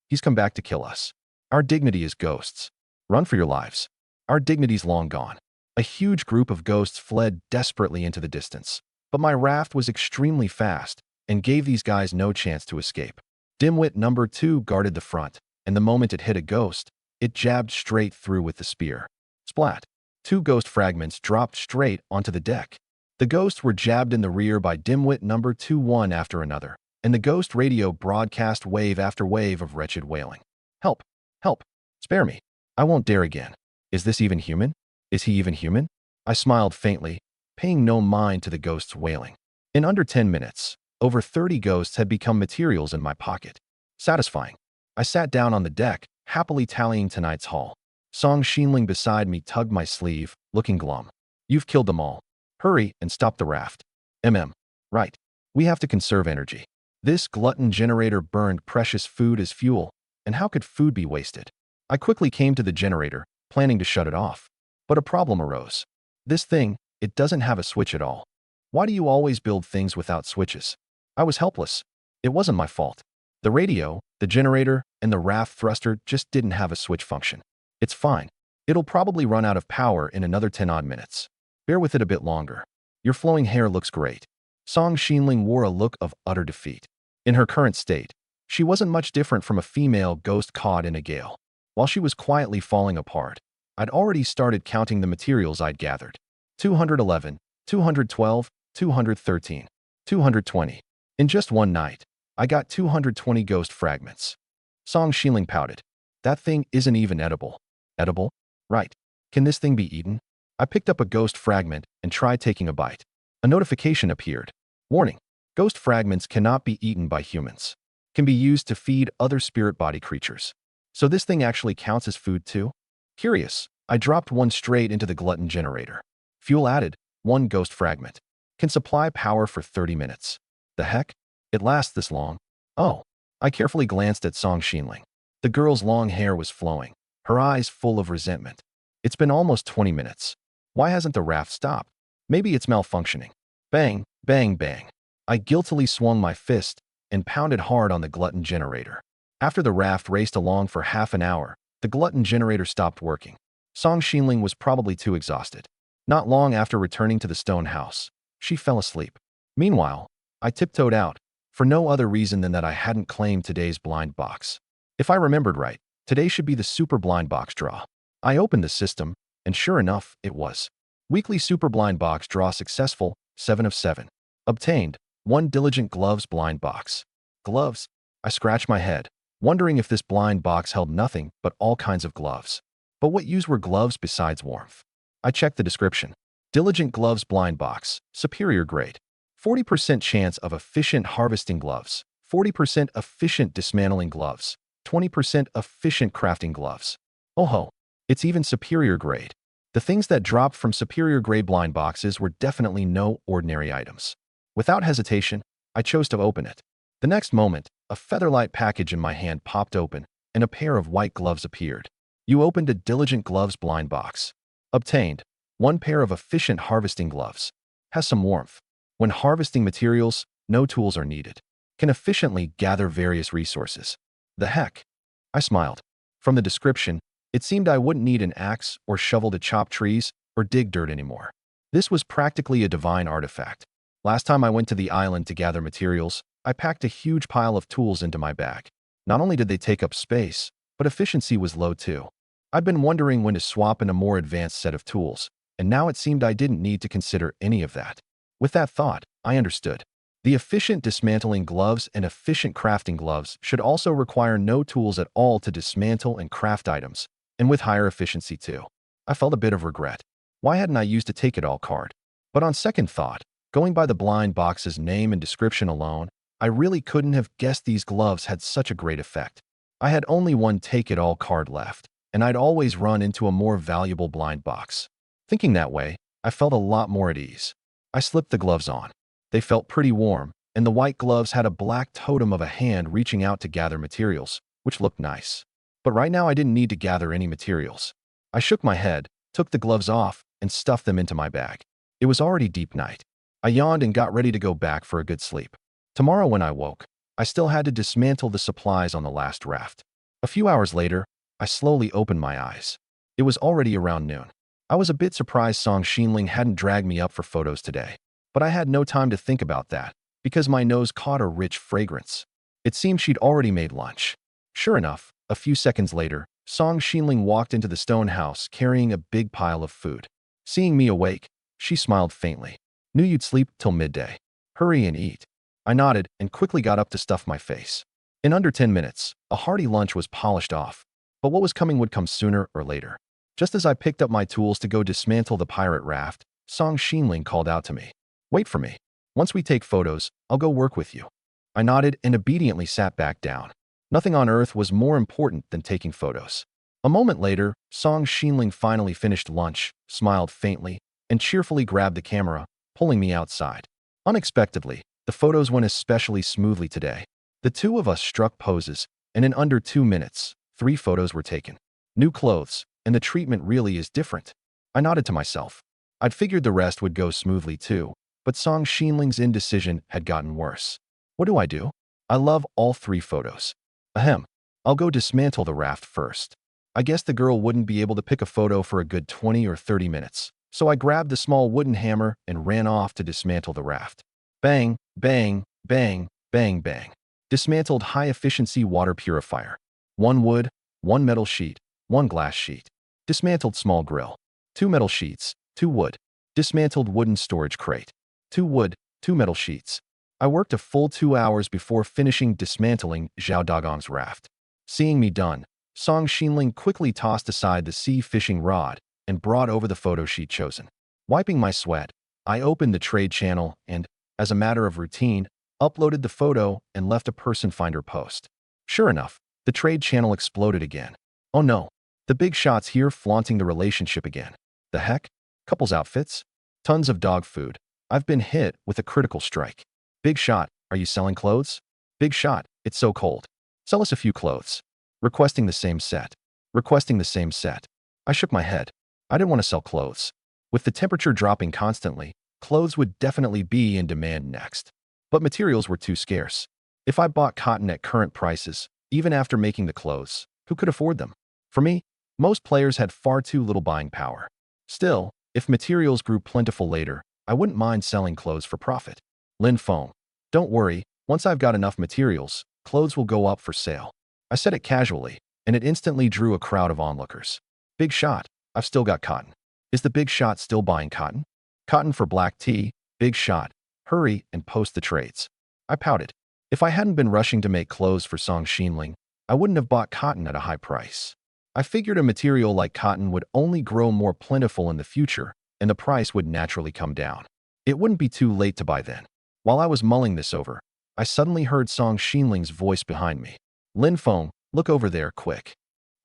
He's come back to kill us. Our dignity is ghosts. Run for your lives. Our dignity's long gone. A huge group of ghosts fled desperately into the distance. But my raft was extremely fast and gave these guys no chance to escape. Dimwit number 2 guarded the front, and the moment it hit a ghost, it jabbed straight through with the spear. Splat. 2 ghost fragments dropped straight onto the deck. The ghosts were jabbed in the rear by Dimwit number 2 one after another, and the ghost radio broadcast wave after wave of wretched wailing. Help! Help! Spare me! I won't dare again. Is this even human? Is he even human? I smiled faintly, paying no mind to the ghosts' wailing. In under 10 minutes, over 30 ghosts had become materials in my pocket. Satisfying. I sat down on the deck, happily tallying tonight's haul. Song Xinling beside me tugged my sleeve, looking glum. You've killed them all. Hurry and stop the raft. Right. We have to conserve energy. This glutton generator burned precious food as fuel, and how could food be wasted? I quickly came to the generator, planning to shut it off. But a problem arose. This thing, it doesn't have a switch at all. Why do you always build things without switches? I was helpless. It wasn't my fault. The radio, the generator, and the raft thruster just didn't have a switch function. It's fine. It'll probably run out of power in another 10-odd minutes. Bear with it a bit longer. Your flowing hair looks great. Song Xinling wore a look of utter defeat. In her current state, she wasn't much different from a female ghost caught in a gale. While she was quietly falling apart, I'd already started counting the materials I'd gathered. 211, 212, 213, 220. In just one night, I got 220 ghost fragments. Song Xinling pouted. That thing isn't even edible. Edible? Right. Can this thing be eaten? I picked up a ghost fragment and tried taking a bite. A notification appeared. Warning. Ghost fragments cannot be eaten by humans. Can be used to feed other spirit body creatures. So this thing actually counts as food too? Curious, I dropped one straight into the glutton generator. Fuel added, 1 ghost fragment. Can supply power for 30 minutes. The heck? It lasts this long? Oh. I carefully glanced at Song Xinling. The girl's long hair was flowing, her eyes full of resentment. It's been almost 20 minutes. Why hasn't the raft stopped? Maybe it's malfunctioning. Bang, bang, bang. I guiltily swung my fist and pounded hard on the glutton generator. After the raft raced along for half an hour, the glutton generator stopped working. Song Xinling was probably too exhausted. Not long after returning to the stone house, she fell asleep. Meanwhile, I tiptoed out, for no other reason than that I hadn't claimed today's blind box. If I remembered right, today should be the super blind box draw. I opened the system, and sure enough, it was. Weekly super blind box draw successful, 7 of 7. Obtained, 1 diligent gloves blind box. Gloves? I scratched my head, wondering if this blind box held nothing but all kinds of gloves. But what use were gloves besides warmth? I checked the description. Diligent gloves blind box, superior grade. 40% chance of efficient harvesting gloves, 40% efficient dismantling gloves, 20% efficient crafting gloves. Oh ho, it's even superior grade. The things that dropped from superior grade blind boxes were definitely no ordinary items. Without hesitation, I chose to open it. The next moment, a featherlight package in my hand popped open, and a pair of white gloves appeared. You opened a diligent gloves blind box. Obtained, 1 pair of efficient harvesting gloves. Has some warmth. When harvesting materials, no tools are needed. Can efficiently gather various resources. The heck? I smiled. From the description, it seemed I wouldn't need an axe or shovel to chop trees or dig dirt anymore. This was practically a divine artifact. Last time I went to the island to gather materials, I packed a huge pile of tools into my bag. Not only did they take up space, but efficiency was low too. I'd been wondering when to swap in a more advanced set of tools, and now it seemed I didn't need to consider any of that. With that thought, I understood. The efficient dismantling gloves and efficient crafting gloves should also require no tools at all to dismantle and craft items, and with higher efficiency too. I felt a bit of regret. Why hadn't I used a take-it-all card? But on second thought, going by the blind box's name and description alone, I really couldn't have guessed these gloves had such a great effect. I had only one take-it-all card left, and I'd always run into a more valuable blind box. Thinking that way, I felt a lot more at ease. I slipped the gloves on. They felt pretty warm, and the white gloves had a black totem of a hand reaching out to gather materials, which looked nice. But right now I didn't need to gather any materials. I shook my head, took the gloves off, and stuffed them into my bag. It was already deep night. I yawned and got ready to go back for a good sleep. Tomorrow when I woke, I still had to dismantle the supplies on the last raft. A few hours later, I slowly opened my eyes. It was already around noon. I was a bit surprised Song Xinling hadn't dragged me up for photos today. But I had no time to think about that, because my nose caught a rich fragrance. It seemed she'd already made lunch. Sure enough, a few seconds later, Song Xinling walked into the stone house carrying a big pile of food. Seeing me awake, she smiled faintly. Knew you'd sleep till midday. Hurry and eat. I nodded and quickly got up to stuff my face. In under 10 minutes, a hearty lunch was polished off. But what was coming would come sooner or later. Just as I picked up my tools to go dismantle the pirate raft, Song Xinling called out to me. Wait for me. Once we take photos, I'll go work with you. I nodded and obediently sat back down. Nothing on earth was more important than taking photos. A moment later, Song Xinling finally finished lunch, smiled faintly, and cheerfully grabbed the camera, pulling me outside. Unexpectedly, the photos went especially smoothly today. The two of us struck poses, and in under 2 minutes, 3 photos were taken. New clothes, and the treatment really is different. I nodded to myself. I'd figured the rest would go smoothly too, but Song Xinling's indecision had gotten worse. What do? I love all 3 photos. Ahem. I'll go dismantle the raft first. I guess the girl wouldn't be able to pick a photo for a good 20 or 30 minutes, so I grabbed the small wooden hammer and ran off to dismantle the raft. Bang, bang, bang, bang, bang. Dismantled high-efficiency water purifier. 1 wood, 1 metal sheet, 1 glass sheet. Dismantled small grill. 2 metal sheets, 2 wood. Dismantled wooden storage crate. 2 wood, 2 metal sheets. I worked a full 2 hours before finishing dismantling Zhao Dagong's raft. Seeing me done, Song Xinling quickly tossed aside the sea fishing rod and brought over the photo sheet chosen. Wiping my sweat, I opened the trade channel and, as a matter of routine, uploaded the photo and left a person finder post. Sure enough, the trade channel exploded again. Oh no, the big shots here flaunting the relationship again. The heck? Couples outfits? Tons of dog food. I've been hit with a critical strike. Big shot, are you selling clothes? Big shot, it's so cold. Sell us a few clothes. Requesting the same set. Requesting the same set. I shook my head. I didn't want to sell clothes. With the temperature dropping constantly, clothes would definitely be in demand next. But materials were too scarce. If I bought cotton at current prices, even after making the clothes, who could afford them? For me, most players had far too little buying power. Still, if materials grew plentiful later, I wouldn't mind selling clothes for profit. Lin Feng. Don't worry, once I've got enough materials, clothes will go up for sale. I said it casually, and it instantly drew a crowd of onlookers. Big shot, I've still got cotton. Is the big shot still buying cotton? Cotton for black tea, big shot. Hurry and post the trades. I pouted. If I hadn't been rushing to make clothes for Song Xinling, I wouldn't have bought cotton at a high price. I figured a material like cotton would only grow more plentiful in the future, and the price would naturally come down. It wouldn't be too late to buy then. While I was mulling this over, I suddenly heard Song Xinling's voice behind me. Lin Feng, look over there, quick.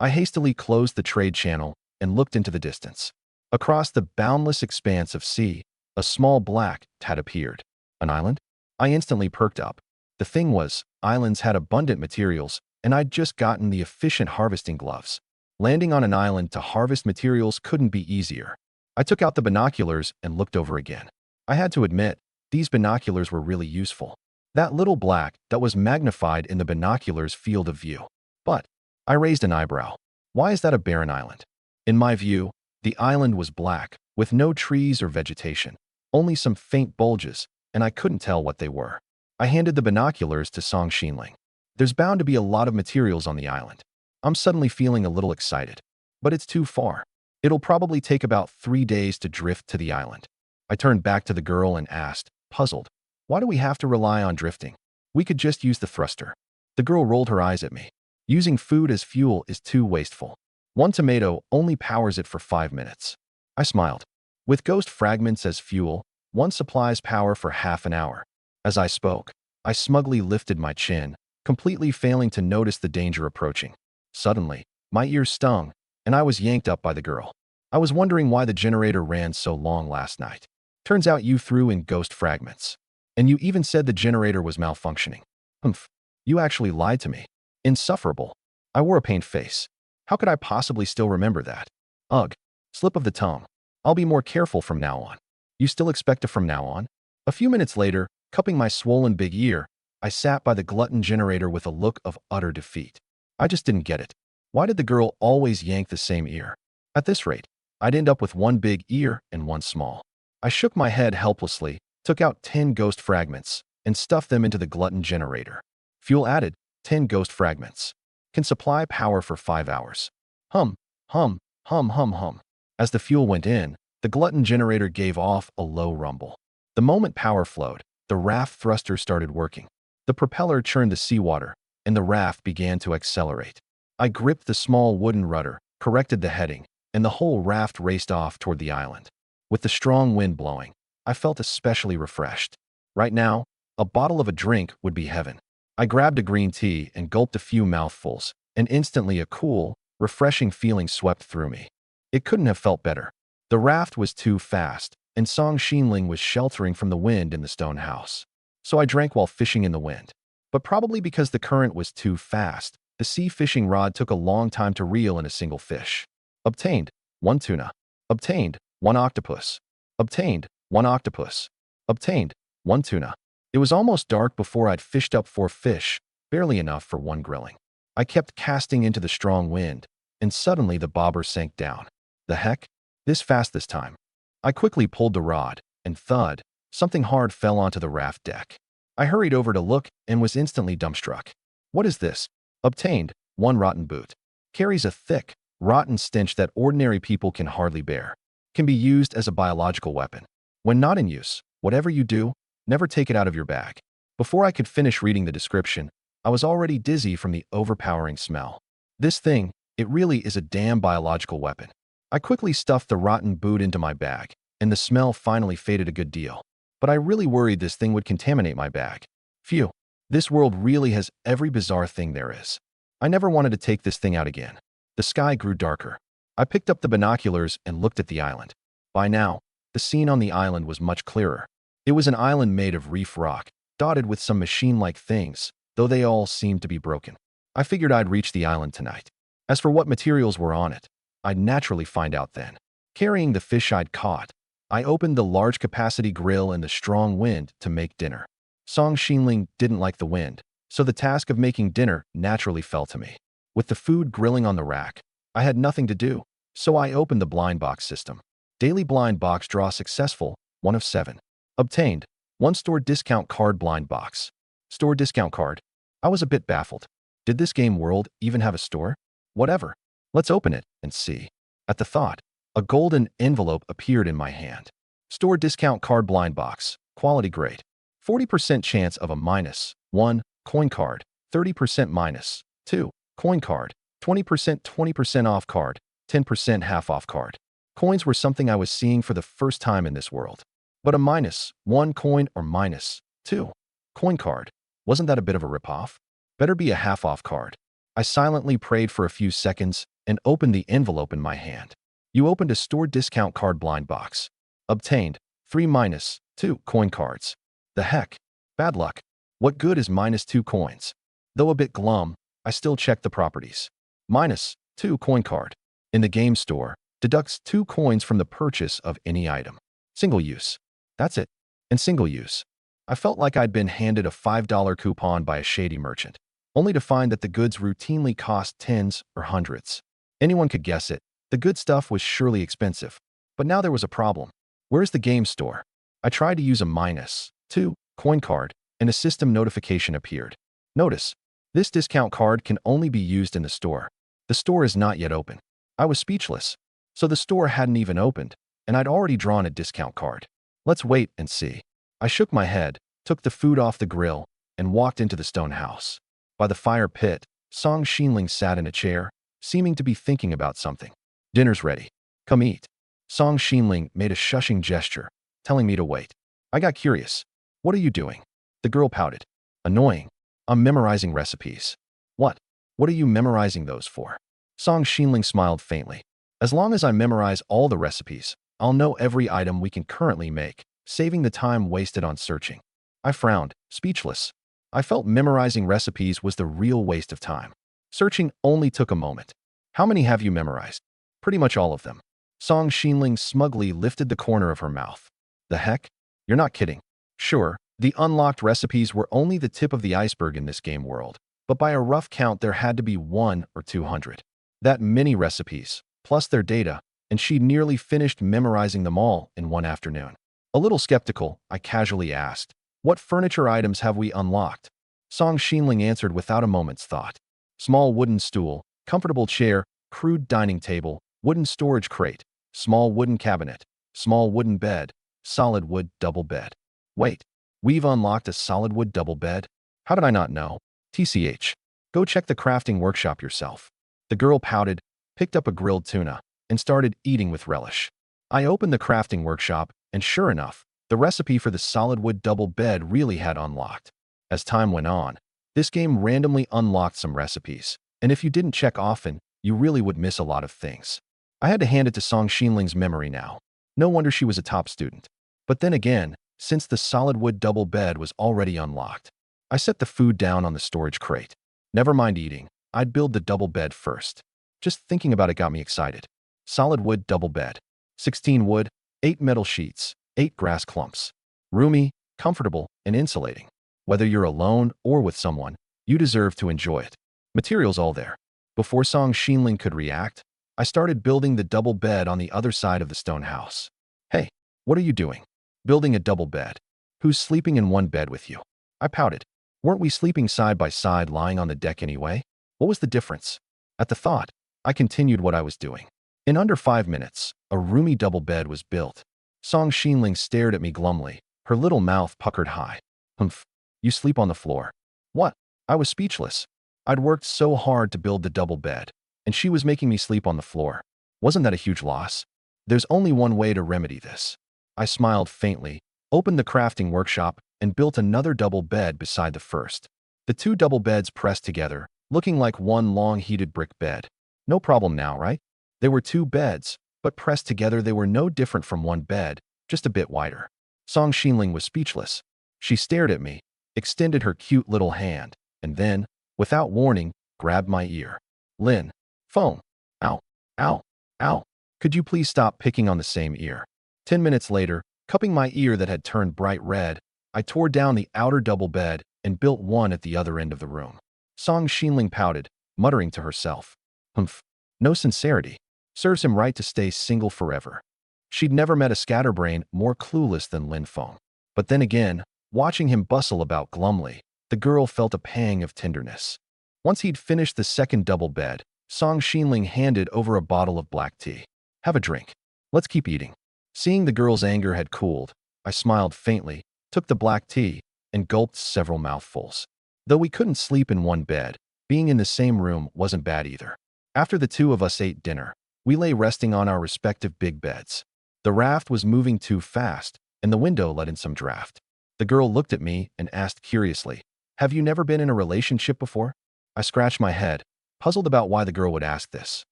I hastily closed the trade channel and looked into the distance. Across the boundless expanse of sea, a small black had appeared. An island? I instantly perked up. The thing was, islands had abundant materials, and I'd just gotten the efficient harvesting gloves. Landing on an island to harvest materials couldn't be easier. I took out the binoculars and looked over again. I had to admit, these binoculars were really useful. That little black that was magnified in the binoculars' field of view. But I raised an eyebrow. Why is that a barren island? In my view, the island was black, with no trees or vegetation, only some faint bulges, and I couldn't tell what they were. I handed the binoculars to Song Xinling. There's bound to be a lot of materials on the island. I'm suddenly feeling a little excited. But it's too far. It'll probably take about 3 days to drift to the island. I turned back to the girl and asked, puzzled, why do we have to rely on drifting? We could just use the thruster. The girl rolled her eyes at me. Using food as fuel is too wasteful. One tomato only powers it for 5 minutes. I smiled. With ghost fragments as fuel, one supplies power for half an hour. As I spoke, I smugly lifted my chin, completely failing to notice the danger approaching. Suddenly, my ears stung, and I was yanked up by the girl. I was wondering why the generator ran so long last night. Turns out you threw in ghost fragments. And you even said the generator was malfunctioning. Humph. You actually lied to me. Insufferable. I wore a pained face. How could I possibly still remember that? Ugh. Slip of the tongue. I'll be more careful from now on. You still expect it from now on? A few minutes later, cupping my swollen big ear, I sat by the glutton generator with a look of utter defeat. I just didn't get it. Why did the girl always yank the same ear? At this rate, I'd end up with one big ear and one small. I shook my head helplessly, took out 10 ghost fragments, and stuffed them into the glutton generator. Fuel added, 10 ghost fragments. Can supply power for 5 hours. Hum, hum, hum, hum, hum. As the fuel went in, the glutton generator gave off a low rumble. The moment power flowed, the raft thruster started working. The propeller churned the seawater, and the raft began to accelerate. I gripped the small wooden rudder, corrected the heading, and the whole raft raced off toward the island. With the strong wind blowing, I felt especially refreshed. Right now, a bottle of a drink would be heaven. I grabbed a green tea and gulped a few mouthfuls, and instantly a cool, refreshing feeling swept through me. It couldn't have felt better. The raft was too fast, and Song Xinling was sheltering from the wind in the stone house. So I drank while fishing in the wind. But probably because the current was too fast, the sea fishing rod took a long time to reel in a single fish. Obtained, 1 tuna. Obtained, 1 octopus. Obtained, 1 octopus. Obtained, 1 tuna. It was almost dark before I'd fished up 4 fish, barely enough for 1 grilling. I kept casting into the strong wind, and suddenly the bobber sank down. The heck? This fast this time. I quickly pulled the rod, and thud, something hard fell onto the raft deck. I hurried over to look and was instantly dumbstruck. What is this? Obtained, 1 rotten boot. Carries a thick, rotten stench that ordinary people can hardly bear. Can be used as a biological weapon. When not in use, whatever you do, never take it out of your bag. Before I could finish reading the description, I was already dizzy from the overpowering smell. This thing, it really is a damn biological weapon. I quickly stuffed the rotten boot into my bag, and the smell finally faded a good deal. But I really worried this thing would contaminate my bag. Phew. This world really has every bizarre thing there is. I never wanted to take this thing out again. The sky grew darker. I picked up the binoculars and looked at the island. By now, the scene on the island was much clearer. It was an island made of reef rock, dotted with some machine-like things, though they all seemed to be broken. I figured I'd reach the island tonight. As for what materials were on it, I'd naturally find out then. Carrying the fish I'd caught, I opened the large-capacity grill in the strong wind to make dinner. Song Xinling didn't like the wind, so the task of making dinner naturally fell to me. With the food grilling on the rack, I had nothing to do, so I opened the blind box system. Daily blind box draw successful, 1 of 7. Obtained, 1 store discount card blind box. Store discount card. I was a bit baffled. Did this game world even have a store? Whatever. Let's open it and see. At the thought, a golden envelope appeared in my hand. Store discount card blind box. Quality grade. 40% chance of a -1 coin card. 30% -2 coin card. 20% off card. 10% half off card. Coins were something I was seeing for the first time in this world. But a -1 coin or -2 coin card, wasn't that a bit of a ripoff? Better be a half-off card. I silently prayed for a few seconds and opened the envelope in my hand. You opened a store discount card blind box. Obtained 3 -2 coin cards. The heck? Bad luck. What good is -2 coins? Though a bit glum, I still checked the properties. -2 coin card. In the game store, deducts 2 coins from the purchase of any item. Single use. That's it. And single use. I felt like I'd been handed a $5 coupon by a shady merchant, only to find that the goods routinely cost tens or hundreds. Anyone could guess it. The good stuff was surely expensive. But now there was a problem. Where's the game store? I tried to use a -2 coin card, and a system notification appeared. Notice, this discount card can only be used in the store. The store is not yet open. I was speechless. So the store hadn't even opened, and I'd already drawn a discount card. Let's wait and see. I shook my head, took the food off the grill, and walked into the stone house. By the fire pit, Song Xinling sat in a chair, seeming to be thinking about something. Dinner's ready. Come eat. Song Xinling made a shushing gesture, telling me to wait. I got curious. What are you doing? The girl pouted. Annoying. I'm memorizing recipes. What? What are you memorizing those for? Song Xinling smiled faintly. As long as I memorize all the recipes, I'll know every item we can currently make, saving the time wasted on searching. I frowned, speechless. I felt memorizing recipes was the real waste of time. Searching only took a moment. How many have you memorized? Pretty much all of them. Song Xinling smugly lifted the corner of her mouth. The heck? You're not kidding. Sure, the unlocked recipes were only the tip of the iceberg in this game world, but by a rough count there had to be 100 or 200. That many recipes, plus their data, and she'd nearly finished memorizing them all in one afternoon. A little skeptical, I casually asked, what furniture items have we unlocked? Song Xinling answered without a moment's thought. Small wooden stool, comfortable chair, crude dining table, wooden storage crate, small wooden cabinet, small wooden bed, solid wood double bed. Wait, we've unlocked a solid wood double bed? How did I not know? TCH. Go check the crafting workshop yourself. The girl pouted, picked up a grilled tuna, and started eating with relish. I opened the crafting workshop, and sure enough, the recipe for the solid wood double bed really had unlocked. As time went on, this game randomly unlocked some recipes, and if you didn't check often, you really would miss a lot of things. I had to hand it to Song Xinling's memory now. No wonder she was a top student. But then again, since the solid wood double bed was already unlocked, I set the food down on the storage crate. Never mind eating, I'd build the double bed first. Just thinking about it got me excited. Solid wood double bed. 16 wood, 8 metal sheets, 8 grass clumps. Roomy, comfortable, and insulating. Whether you're alone or with someone, you deserve to enjoy it. Materials all there. Before Song Xinling could react, I started building the double bed on the other side of the stone house. Hey, what are you doing? Building a double bed. Who's sleeping in one bed with you? I pouted. Weren't we sleeping side by side lying on the deck anyway? What was the difference? At the thought, I continued what I was doing. In under 5 minutes, a roomy double bed was built. Song Xinling stared at me glumly, her little mouth puckered high. Humph, you sleep on the floor. What? I was speechless. I'd worked so hard to build the double bed, and she was making me sleep on the floor. Wasn't that a huge loss? There's only one way to remedy this. I smiled faintly, opened the crafting workshop, and built another double bed beside the first. The 2 double beds pressed together, looking like one long heated brick bed. No problem now, right? There were 2 beds, but pressed together they were no different from one bed, just a bit wider. Song Xinling was speechless. She stared at me, extended her cute little hand, and then, without warning, grabbed my ear. Lin. Phone. Ow. Ow. Ow. Could you please stop picking on the same ear? 10 minutes later, cupping my ear that had turned bright red, I tore down the outer double bed and built one at the other end of the room. Song Xinling pouted, muttering to herself. Humph. No sincerity. Serves him right to stay single forever. She'd never met a scatterbrain more clueless than Lin Feng. But then again, watching him bustle about glumly, the girl felt a pang of tenderness. Once he'd finished the second double bed, Song Xinling handed over a bottle of black tea. Have a drink. Let's keep eating. Seeing the girl's anger had cooled, I smiled faintly, took the black tea, and gulped several mouthfuls. Though we couldn't sleep in one bed, being in the same room wasn't bad either. After the 2 of us ate dinner, we lay resting on our respective big beds. The raft was moving too fast, and the window let in some draft. The girl looked at me and asked curiously, have you never been in a relationship before? I scratched my head, puzzled about why the girl would ask this.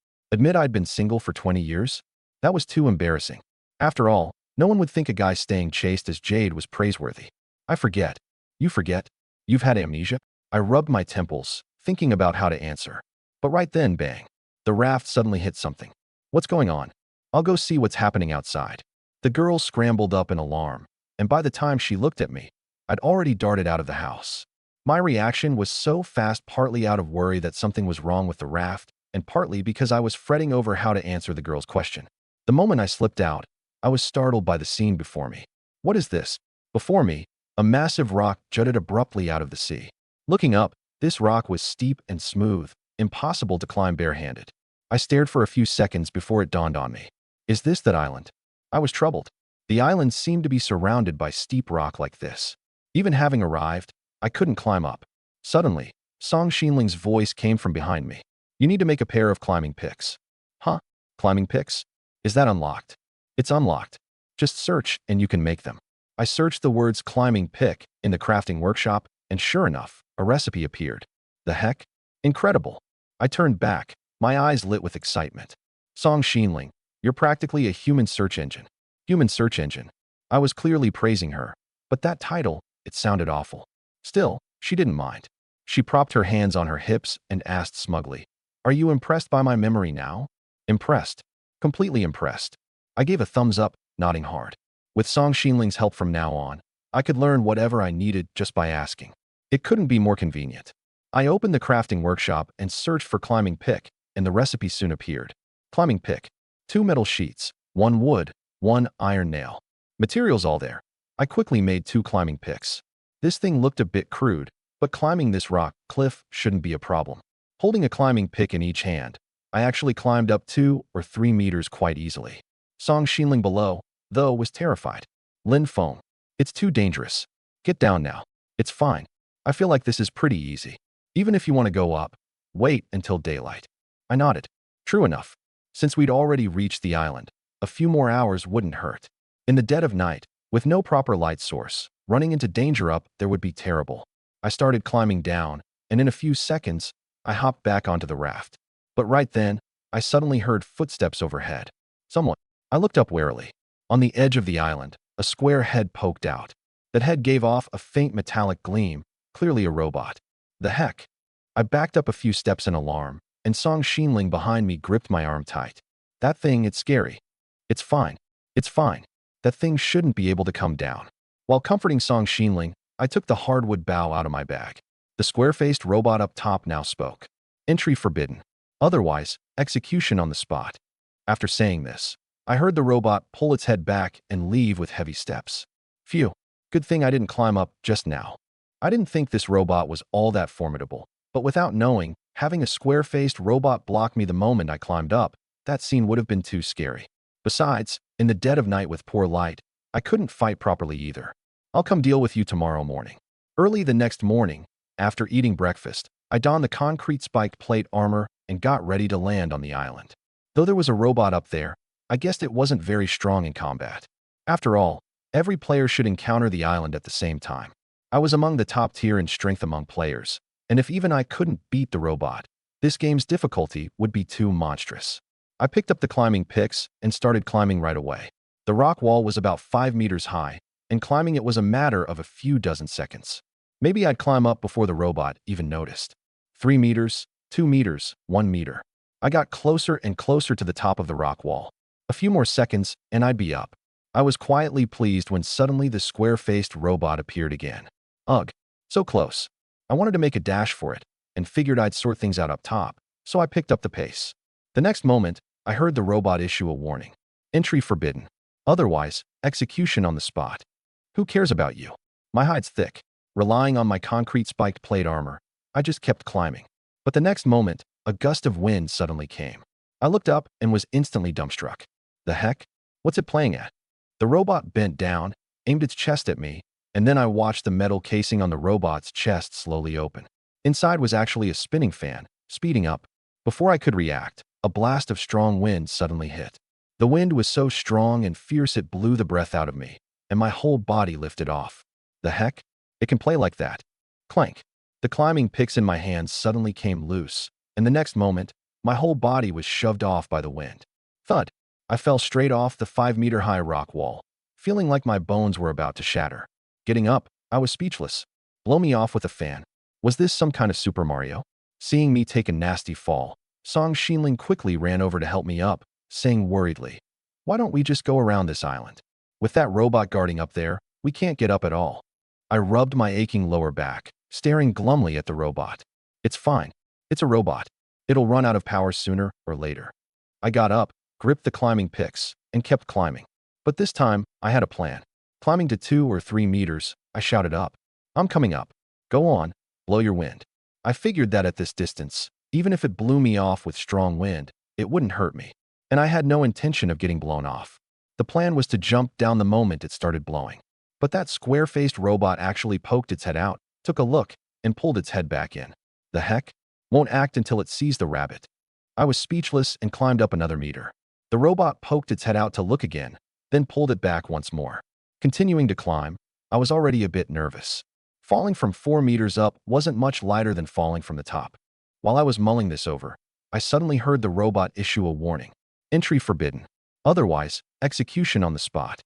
Admit I'd been single for 20 years? That was too embarrassing. After all, no one would think a guy staying chaste as Jade was praiseworthy. I forget. You forget? You've had amnesia? I rubbed my temples, thinking about how to answer. But right then, bang. The raft suddenly hit something. What's going on? I'll go see what's happening outside. The girl scrambled up in alarm, and by the time she looked at me, I'd already darted out of the house. My reaction was so fast, partly out of worry that something was wrong with the raft, and partly because I was fretting over how to answer the girl's question. The moment I slipped out, I was startled by the scene before me. What is this? Before me, A massive rock jutted abruptly out of the sea. Looking up, this rock was steep and smooth, impossible to climb barehanded. I stared for a few seconds before it dawned on me. Is this that island? I was troubled. The island seemed to be surrounded by steep rock like this. Even having arrived, I couldn't climb up. Suddenly, Song Xinling's voice came from behind me. You need to make a pair of climbing picks. Huh? Climbing picks? Is that unlocked? It's unlocked. Just search and you can make them. I searched the words climbing pick in the crafting workshop, and sure enough, a recipe appeared. The heck? Incredible. I turned back, my eyes lit with excitement. Song Xinling, you're practically a human search engine. Human search engine. I was clearly praising her, but that title, it sounded awful. Still, she didn't mind. She propped her hands on her hips and asked smugly, Are you impressed by my memory now? Impressed. Completely impressed. I gave a thumbs up, nodding hard. With Song Xinling's help from now on, I could learn whatever I needed just by asking. It couldn't be more convenient. I opened the crafting workshop and searched for climbing pick, and the recipe soon appeared. Climbing pick. 2 metal sheets, 1 wood, 1 iron nail. Materials all there. I quickly made 2 climbing picks. This thing looked a bit crude, but climbing this rock cliff shouldn't be a problem. Holding a climbing pick in each hand, I actually climbed up 2 or 3 meters quite easily. Song Xinling below, though, was terrified. Lin Feng, it's too dangerous. Get down now. It's fine. I feel like this is pretty easy. Even if you want to go up, wait until daylight. I nodded. True enough. Since we'd already reached the island, a few more hours wouldn't hurt. In the dead of night, with no proper light source, running into danger up there would be terrible. I started climbing down, and in a few seconds, I hopped back onto the raft. But right then, I suddenly heard footsteps overhead. Someone. I looked up warily. On the edge of the island, a square head poked out. That head gave off a faint metallic gleam, clearly a robot. The heck? I backed up a few steps in alarm, and Song Xinling behind me gripped my arm tight. That thing, it's scary. It's fine. It's fine. That thing shouldn't be able to come down. While comforting Song Xinling, I took the hardwood bow out of my bag. The square-faced robot up top now spoke. Entry forbidden. Otherwise, execution on the spot. After saying this, I heard the robot pull its head back and leave with heavy steps. Phew. Good thing I didn't climb up just now. I didn't think this robot was all that formidable, but without knowing, having a square-faced robot block me the moment I climbed up, that scene would have been too scary. Besides, in the dead of night with poor light, I couldn't fight properly either. I'll come deal with you tomorrow morning. Early the next morning, after eating breakfast, I donned the concrete spiked plate armor and got ready to land on the island. Though there was a robot up there, I guessed it wasn't very strong in combat. After all, every player should encounter the island at the same time. I was among the top tier in strength among players, and if even I couldn't beat the robot, this game's difficulty would be too monstrous. I picked up the climbing picks and started climbing right away. The rock wall was about 5 meters high, and climbing it was a matter of a few dozen seconds. Maybe I'd climb up before the robot even noticed. 3 meters, 2 meters, 1 meter. I got closer and closer to the top of the rock wall. A few more seconds, and I'd be up. I was quietly pleased when suddenly the square-faced robot appeared again. Ugh, so close. I wanted to make a dash for it, and figured I'd sort things out up top, so I picked up the pace. The next moment, I heard the robot issue a warning. Entry forbidden. Otherwise, execution on the spot. Who cares about you? My hide's thick. Relying on my concrete spiked plate armor, I just kept climbing. But the next moment, a gust of wind suddenly came. I looked up and was instantly dumbstruck. The heck? What's it playing at? The robot bent down, aimed its chest at me, and then I watched the metal casing on the robot's chest slowly open. Inside was actually a spinning fan, speeding up. Before I could react, a blast of strong wind suddenly hit. The wind was so strong and fierce it blew the breath out of me, and my whole body lifted off. The heck? It can play like that. Clank. The climbing picks in my hands suddenly came loose, and the next moment, my whole body was shoved off by the wind. Thud. I fell straight off the 5-meter-high rock wall, feeling like my bones were about to shatter. Getting up, I was speechless. Blow me off with a fan. Was this some kind of Super Mario? Seeing me take a nasty fall, Song Xinling quickly ran over to help me up, saying worriedly, Why don't we just go around this island? With that robot guarding up there, we can't get up at all. I rubbed my aching lower back, staring glumly at the robot. It's fine. It's a robot. It'll run out of power sooner or later. I got up, gripped the climbing picks, and kept climbing. But this time, I had a plan. Climbing to 2 or 3 meters, I shouted up. I'm coming up. Go on, blow your wind. I figured that at this distance, even if it blew me off with strong wind, it wouldn't hurt me. And I had no intention of getting blown off. The plan was to jump down the moment it started blowing. But that square-faced robot actually poked its head out, took a look, and pulled its head back in. The heck? Won't act until it sees the rabbit. I was speechless and climbed up another meter. The robot poked its head out to look again, then pulled it back once more. Continuing to climb, I was already a bit nervous. Falling from 4 meters up wasn't much lighter than falling from the top. While I was mulling this over, I suddenly heard the robot issue a warning. Entry forbidden. Otherwise, execution on the spot.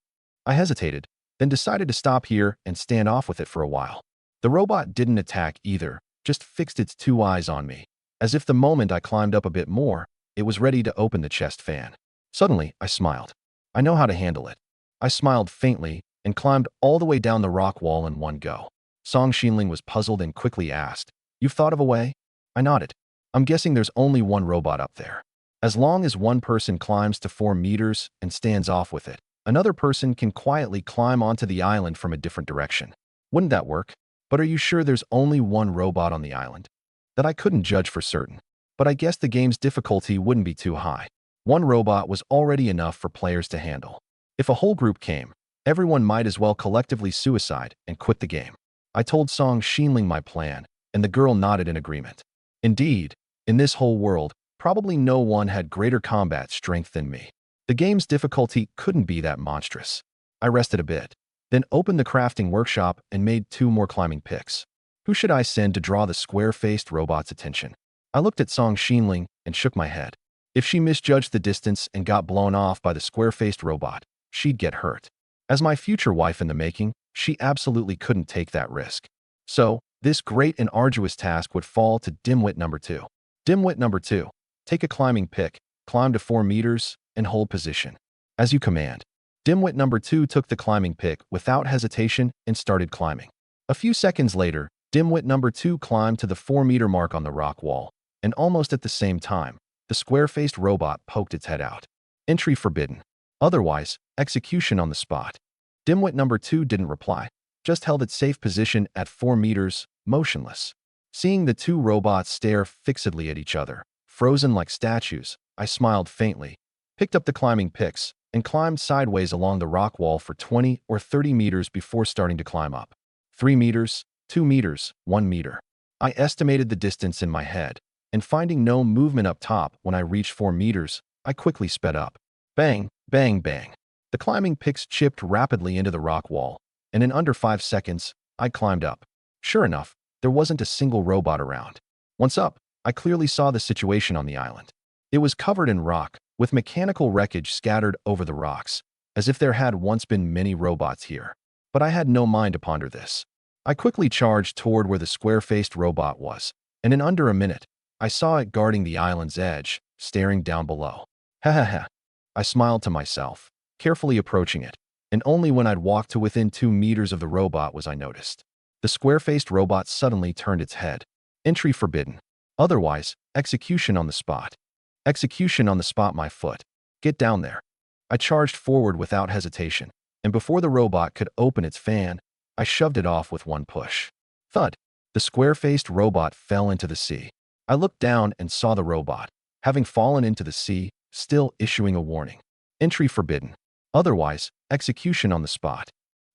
I hesitated, then decided to stop here and stand off with it for a while. The robot didn't attack either, just fixed its 2 eyes on me. As if the moment I climbed up a bit more, it was ready to open the chest fan. Suddenly, I smiled. I know how to handle it. I smiled faintly and climbed all the way down the rock wall in one go. Song Xinling was puzzled and quickly asked, "You've thought of a way?" I nodded. I'm guessing there's only one robot up there. As long as one person climbs to 4 meters and stands off with it, another person can quietly climb onto the island from a different direction. Wouldn't that work? But are you sure there's only one robot on the island? That I couldn't judge for certain. But I guess the game's difficulty wouldn't be too high. One robot was already enough for players to handle. If a whole group came, everyone might as well collectively suicide and quit the game. I told Song Xinling my plan, and the girl nodded in agreement. Indeed, in this whole world, probably no one had greater combat strength than me. The game's difficulty couldn't be that monstrous. I rested a bit, then opened the crafting workshop and made 2 more climbing picks. Who should I send to draw the square-faced robot's attention? I looked at Song Xinling and shook my head. If she misjudged the distance and got blown off by the square-faced robot, she'd get hurt. As my future wife in the making, she absolutely couldn't take that risk. So, this great and arduous task would fall to Dimwit number 2. Dimwit number 2. Take a climbing pick, climb to 4 meters, and hold position. As you command. Dimwit number 2 took the climbing pick without hesitation and started climbing. A few seconds later, Dimwit number 2 climbed to the 4-meter mark on the rock wall, and almost at the same time, the square-faced robot poked its head out. Entry forbidden. Otherwise, execution on the spot. Dimwit number 2 didn't reply, just held its safe position at 4 meters, motionless. Seeing the 2 robots stare fixedly at each other, frozen like statues, I smiled faintly, picked up the climbing picks, and climbed sideways along the rock wall for 20 or 30 meters before starting to climb up. 3 meters, 2 meters, 1 meter. I estimated the distance in my head, and finding no movement up top when I reached 4 meters, I quickly sped up. Bang, bang, bang. The climbing picks chipped rapidly into the rock wall, and in under 5 seconds, I climbed up. Sure enough, there wasn't a single robot around. Once up, I clearly saw the situation on the island. It was covered in rock, with mechanical wreckage scattered over the rocks, as if there had once been many robots here. But I had no mind to ponder this. I quickly charged toward where the square-faced robot was, and in under a minute, I saw it guarding the island's edge, staring down below. Ha ha ha. I smiled to myself, carefully approaching it, and only when I'd walked to within 2 meters of the robot was I noticed. The square-faced robot suddenly turned its head. Entry forbidden. Otherwise, execution on the spot. Execution on the spot, my foot. Get down there. I charged forward without hesitation, and before the robot could open its fan, I shoved it off with one push. Thud. The square-faced robot fell into the sea. I looked down and saw the robot, having fallen into the sea, still issuing a warning. Entry forbidden. Otherwise, execution on the spot.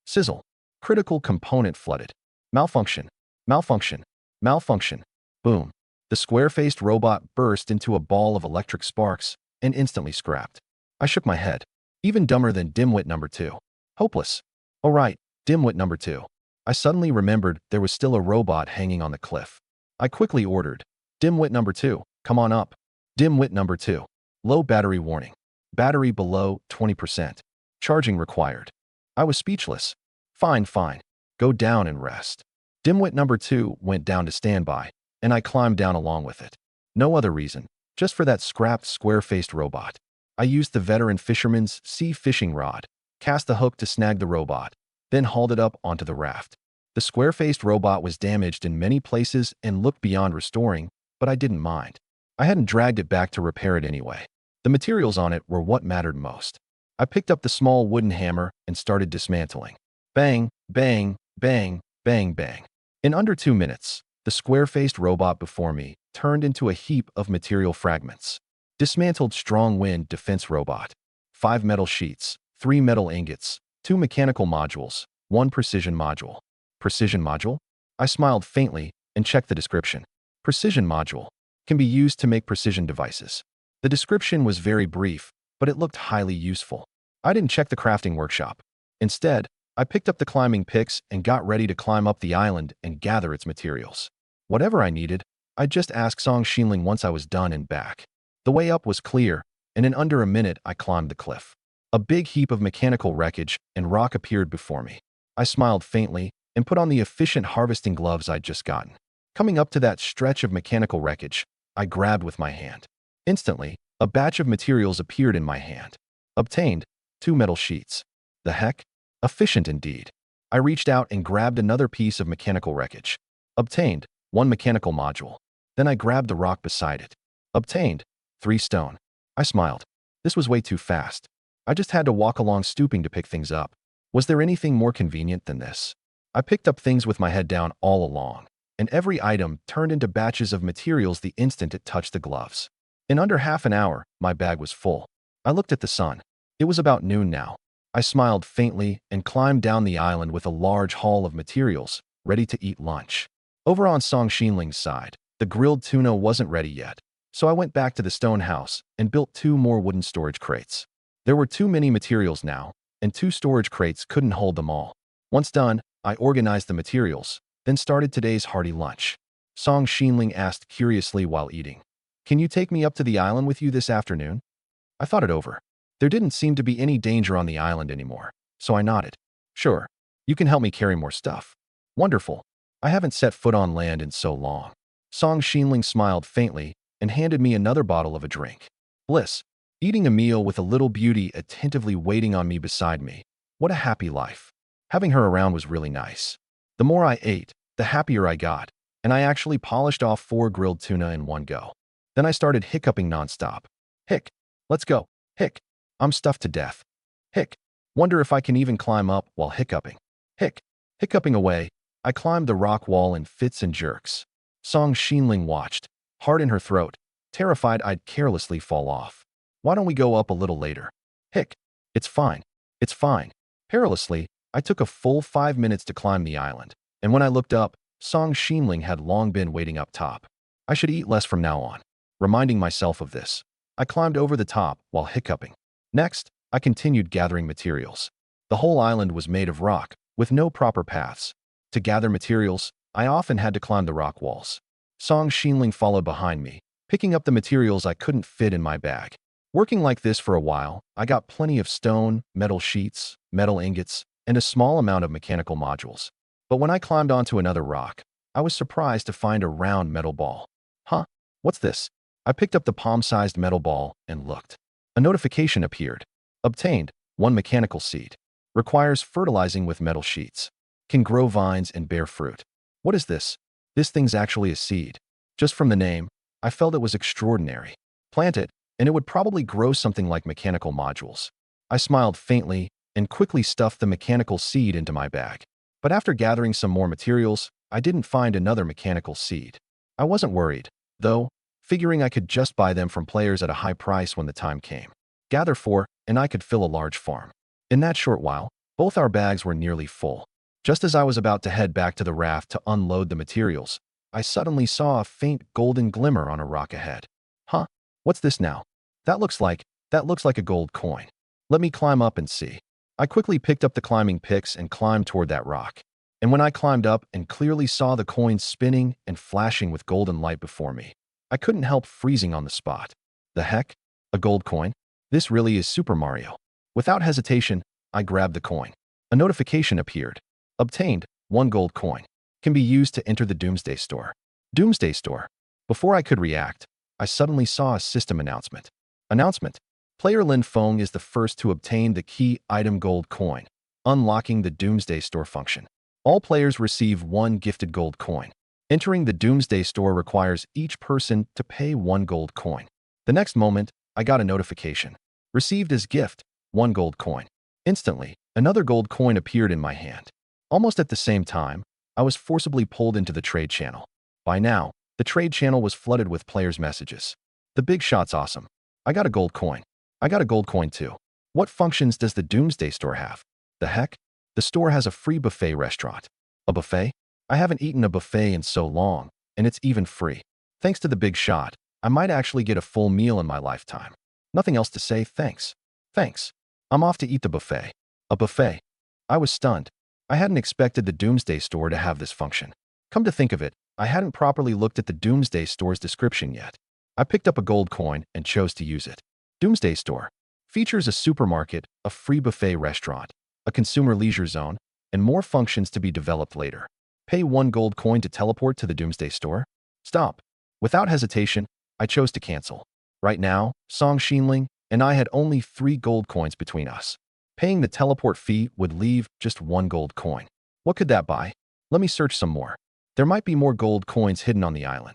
Sizzle. Critical component flooded. Malfunction. Malfunction. Malfunction. Boom. The square-faced robot burst into a ball of electric sparks and instantly scrapped. I shook my head. Even dumber than Dimwit number 2. Hopeless. Oh right, Dimwit number 2. I suddenly remembered there was still a robot hanging on the cliff. I quickly ordered, Dimwit number 2, come on up. Dimwit number 2. Low battery warning. Battery below 20%. Charging required. I was speechless. Fine, fine. Go down and rest. Dimwit number 2 went down to standby, and I climbed down along with it. No other reason, just for that scrapped square-faced robot. I used the veteran fisherman's sea fishing rod, cast the hook to snag the robot, then hauled it up onto the raft. The square-faced robot was damaged in many places and looked beyond restoring, but I didn't mind. I hadn't dragged it back to repair it anyway. The materials on it were what mattered most. I picked up the small wooden hammer and started dismantling. Bang, bang, Bang, bang, bang. In under 2 minutes, the square-faced robot before me turned into a heap of material fragments. Dismantled strong wind defense robot. 5 metal sheets, 3 metal ingots, 2 mechanical modules, 1 precision module. Precision module? I smiled faintly and checked the description. Precision module can be used to make precision devices. The description was very brief, but it looked highly useful. I didn't check the crafting workshop. Instead, I picked up the climbing picks and got ready to climb up the island and gather its materials. Whatever I needed, I'd just ask Song Xinling once I was done and back. The way up was clear, and in under a minute I climbed the cliff. A big heap of mechanical wreckage and rock appeared before me. I smiled faintly and put on the efficient harvesting gloves I'd just gotten. Coming up to that stretch of mechanical wreckage, I grabbed with my hand. Instantly, a batch of materials appeared in my hand. Obtained 2 metal sheets. The heck? Efficient indeed. I reached out and grabbed another piece of mechanical wreckage. Obtained 1 mechanical module. Then I grabbed the rock beside it. Obtained 3 stone. I smiled. This was way too fast. I just had to walk along stooping to pick things up. Was there anything more convenient than this? I picked up things with my head down all along, and every item turned into batches of materials the instant it touched the gloves. In under half an hour, my bag was full. I looked at the sun. It was about noon now. I smiled faintly and climbed down the island with a large haul of materials, ready to eat lunch. Over on Song Xinling's side, the grilled tuna wasn't ready yet, so I went back to the stone house and built 2 more wooden storage crates. There were too many materials now, and 2 storage crates couldn't hold them all. Once done, I organized the materials, then started today's hearty lunch. Song Xinling asked curiously while eating, "Can you take me up to the island with you this afternoon?" I thought it over. There didn't seem to be any danger on the island anymore, so I nodded. "Sure, you can help me carry more stuff." "Wonderful. I haven't set foot on land in so long." Song Xinling smiled faintly and handed me another bottle of a drink. Bliss. Eating a meal with a little beauty attentively waiting on me beside me. What a happy life. Having her around was really nice. The more I ate, the happier I got, and I actually polished off 4 grilled tuna in one go. Then I started hiccuping nonstop. Hic. Let's go. Hic. I'm stuffed to death. Hic. Wonder if I can even climb up while hiccuping. Hic. Hiccuping away, I climbed the rock wall in fits and jerks. Song Xinling watched, heart in her throat, terrified I'd carelessly fall off. "Why don't we go up a little later?" Hic. It's fine. It's fine. Perilously, I took a full 5 minutes to climb the island, and when I looked up, Song Xinling had long been waiting up top. I should eat less from now on. Reminding myself of this, I climbed over the top while hiccuping. Next, I continued gathering materials. The whole island was made of rock, with no proper paths. To gather materials, I often had to climb the rock walls. Song Xinling followed behind me, picking up the materials I couldn't fit in my bag. Working like this for a while, I got plenty of stone, metal sheets, metal ingots, and a small amount of mechanical modules. But when I climbed onto another rock, I was surprised to find a round metal ball. Huh? What's this? I picked up the palm-sized metal ball and looked. A notification appeared. Obtained 1 mechanical seed. Requires fertilizing with metal sheets. Can grow vines and bear fruit. What is this? This thing's actually a seed. Just from the name, I felt it was extraordinary. Plant it, and it would probably grow something like mechanical modules. I smiled faintly and quickly stuffed the mechanical seed into my bag. But after gathering some more materials, I didn't find another mechanical seed. I wasn't worried, though, figuring I could just buy them from players at a high price when the time came. Gather 4, and I could fill a large farm. In that short while, both our bags were nearly full. Just as I was about to head back to the raft to unload the materials, I suddenly saw a faint golden glimmer on a rock ahead. Huh? What's this now? That looks like a gold coin. Let me climb up and see. I quickly picked up the climbing picks and climbed toward that rock. And when I climbed up and clearly saw the coin spinning and flashing with golden light before me, I couldn't help freezing on the spot. The heck? A gold coin? This really is Super Mario. Without hesitation, I grabbed the coin. A notification appeared. Obtained 1 gold coin. Can be used to enter the Doomsday Store. Doomsday Store. Before I could react, I suddenly saw a system announcement. Announcement. Player Lin Feng is the first to obtain the key item gold coin, unlocking the Doomsday Store function. All players receive 1 gifted gold coin. Entering the Doomsday Store requires each person to pay 1 gold coin. The next moment, I got a notification. Received as gift, 1 gold coin. Instantly, another gold coin appeared in my hand. Almost at the same time, I was forcibly pulled into the trade channel. By now, the trade channel was flooded with players' messages. The big shot's awesome. I got a gold coin. I got a gold coin too. What functions does the Doomsday Store have? The heck? The store has a free buffet restaurant. A buffet? I haven't eaten a buffet in so long, and it's even free. Thanks to the big shot, I might actually get a full meal in my lifetime. Nothing else to say, thanks. Thanks. I'm off to eat the buffet. A buffet. I was stunned. I hadn't expected the Doomsday Store to have this function. Come to think of it, I hadn't properly looked at the Doomsday Store's description yet. I picked up a gold coin and chose to use it. Doomsday Store features a supermarket, a free buffet restaurant, a consumer leisure zone, and more functions to be developed later. Pay 1 gold coin to teleport to the Doomsday Store? Stop. Without hesitation, I chose to cancel. Right now, Song Xinling and I had only 3 gold coins between us. Paying the teleport fee would leave just 1 gold coin. What could that buy? Let me search some more. There might be more gold coins hidden on the island.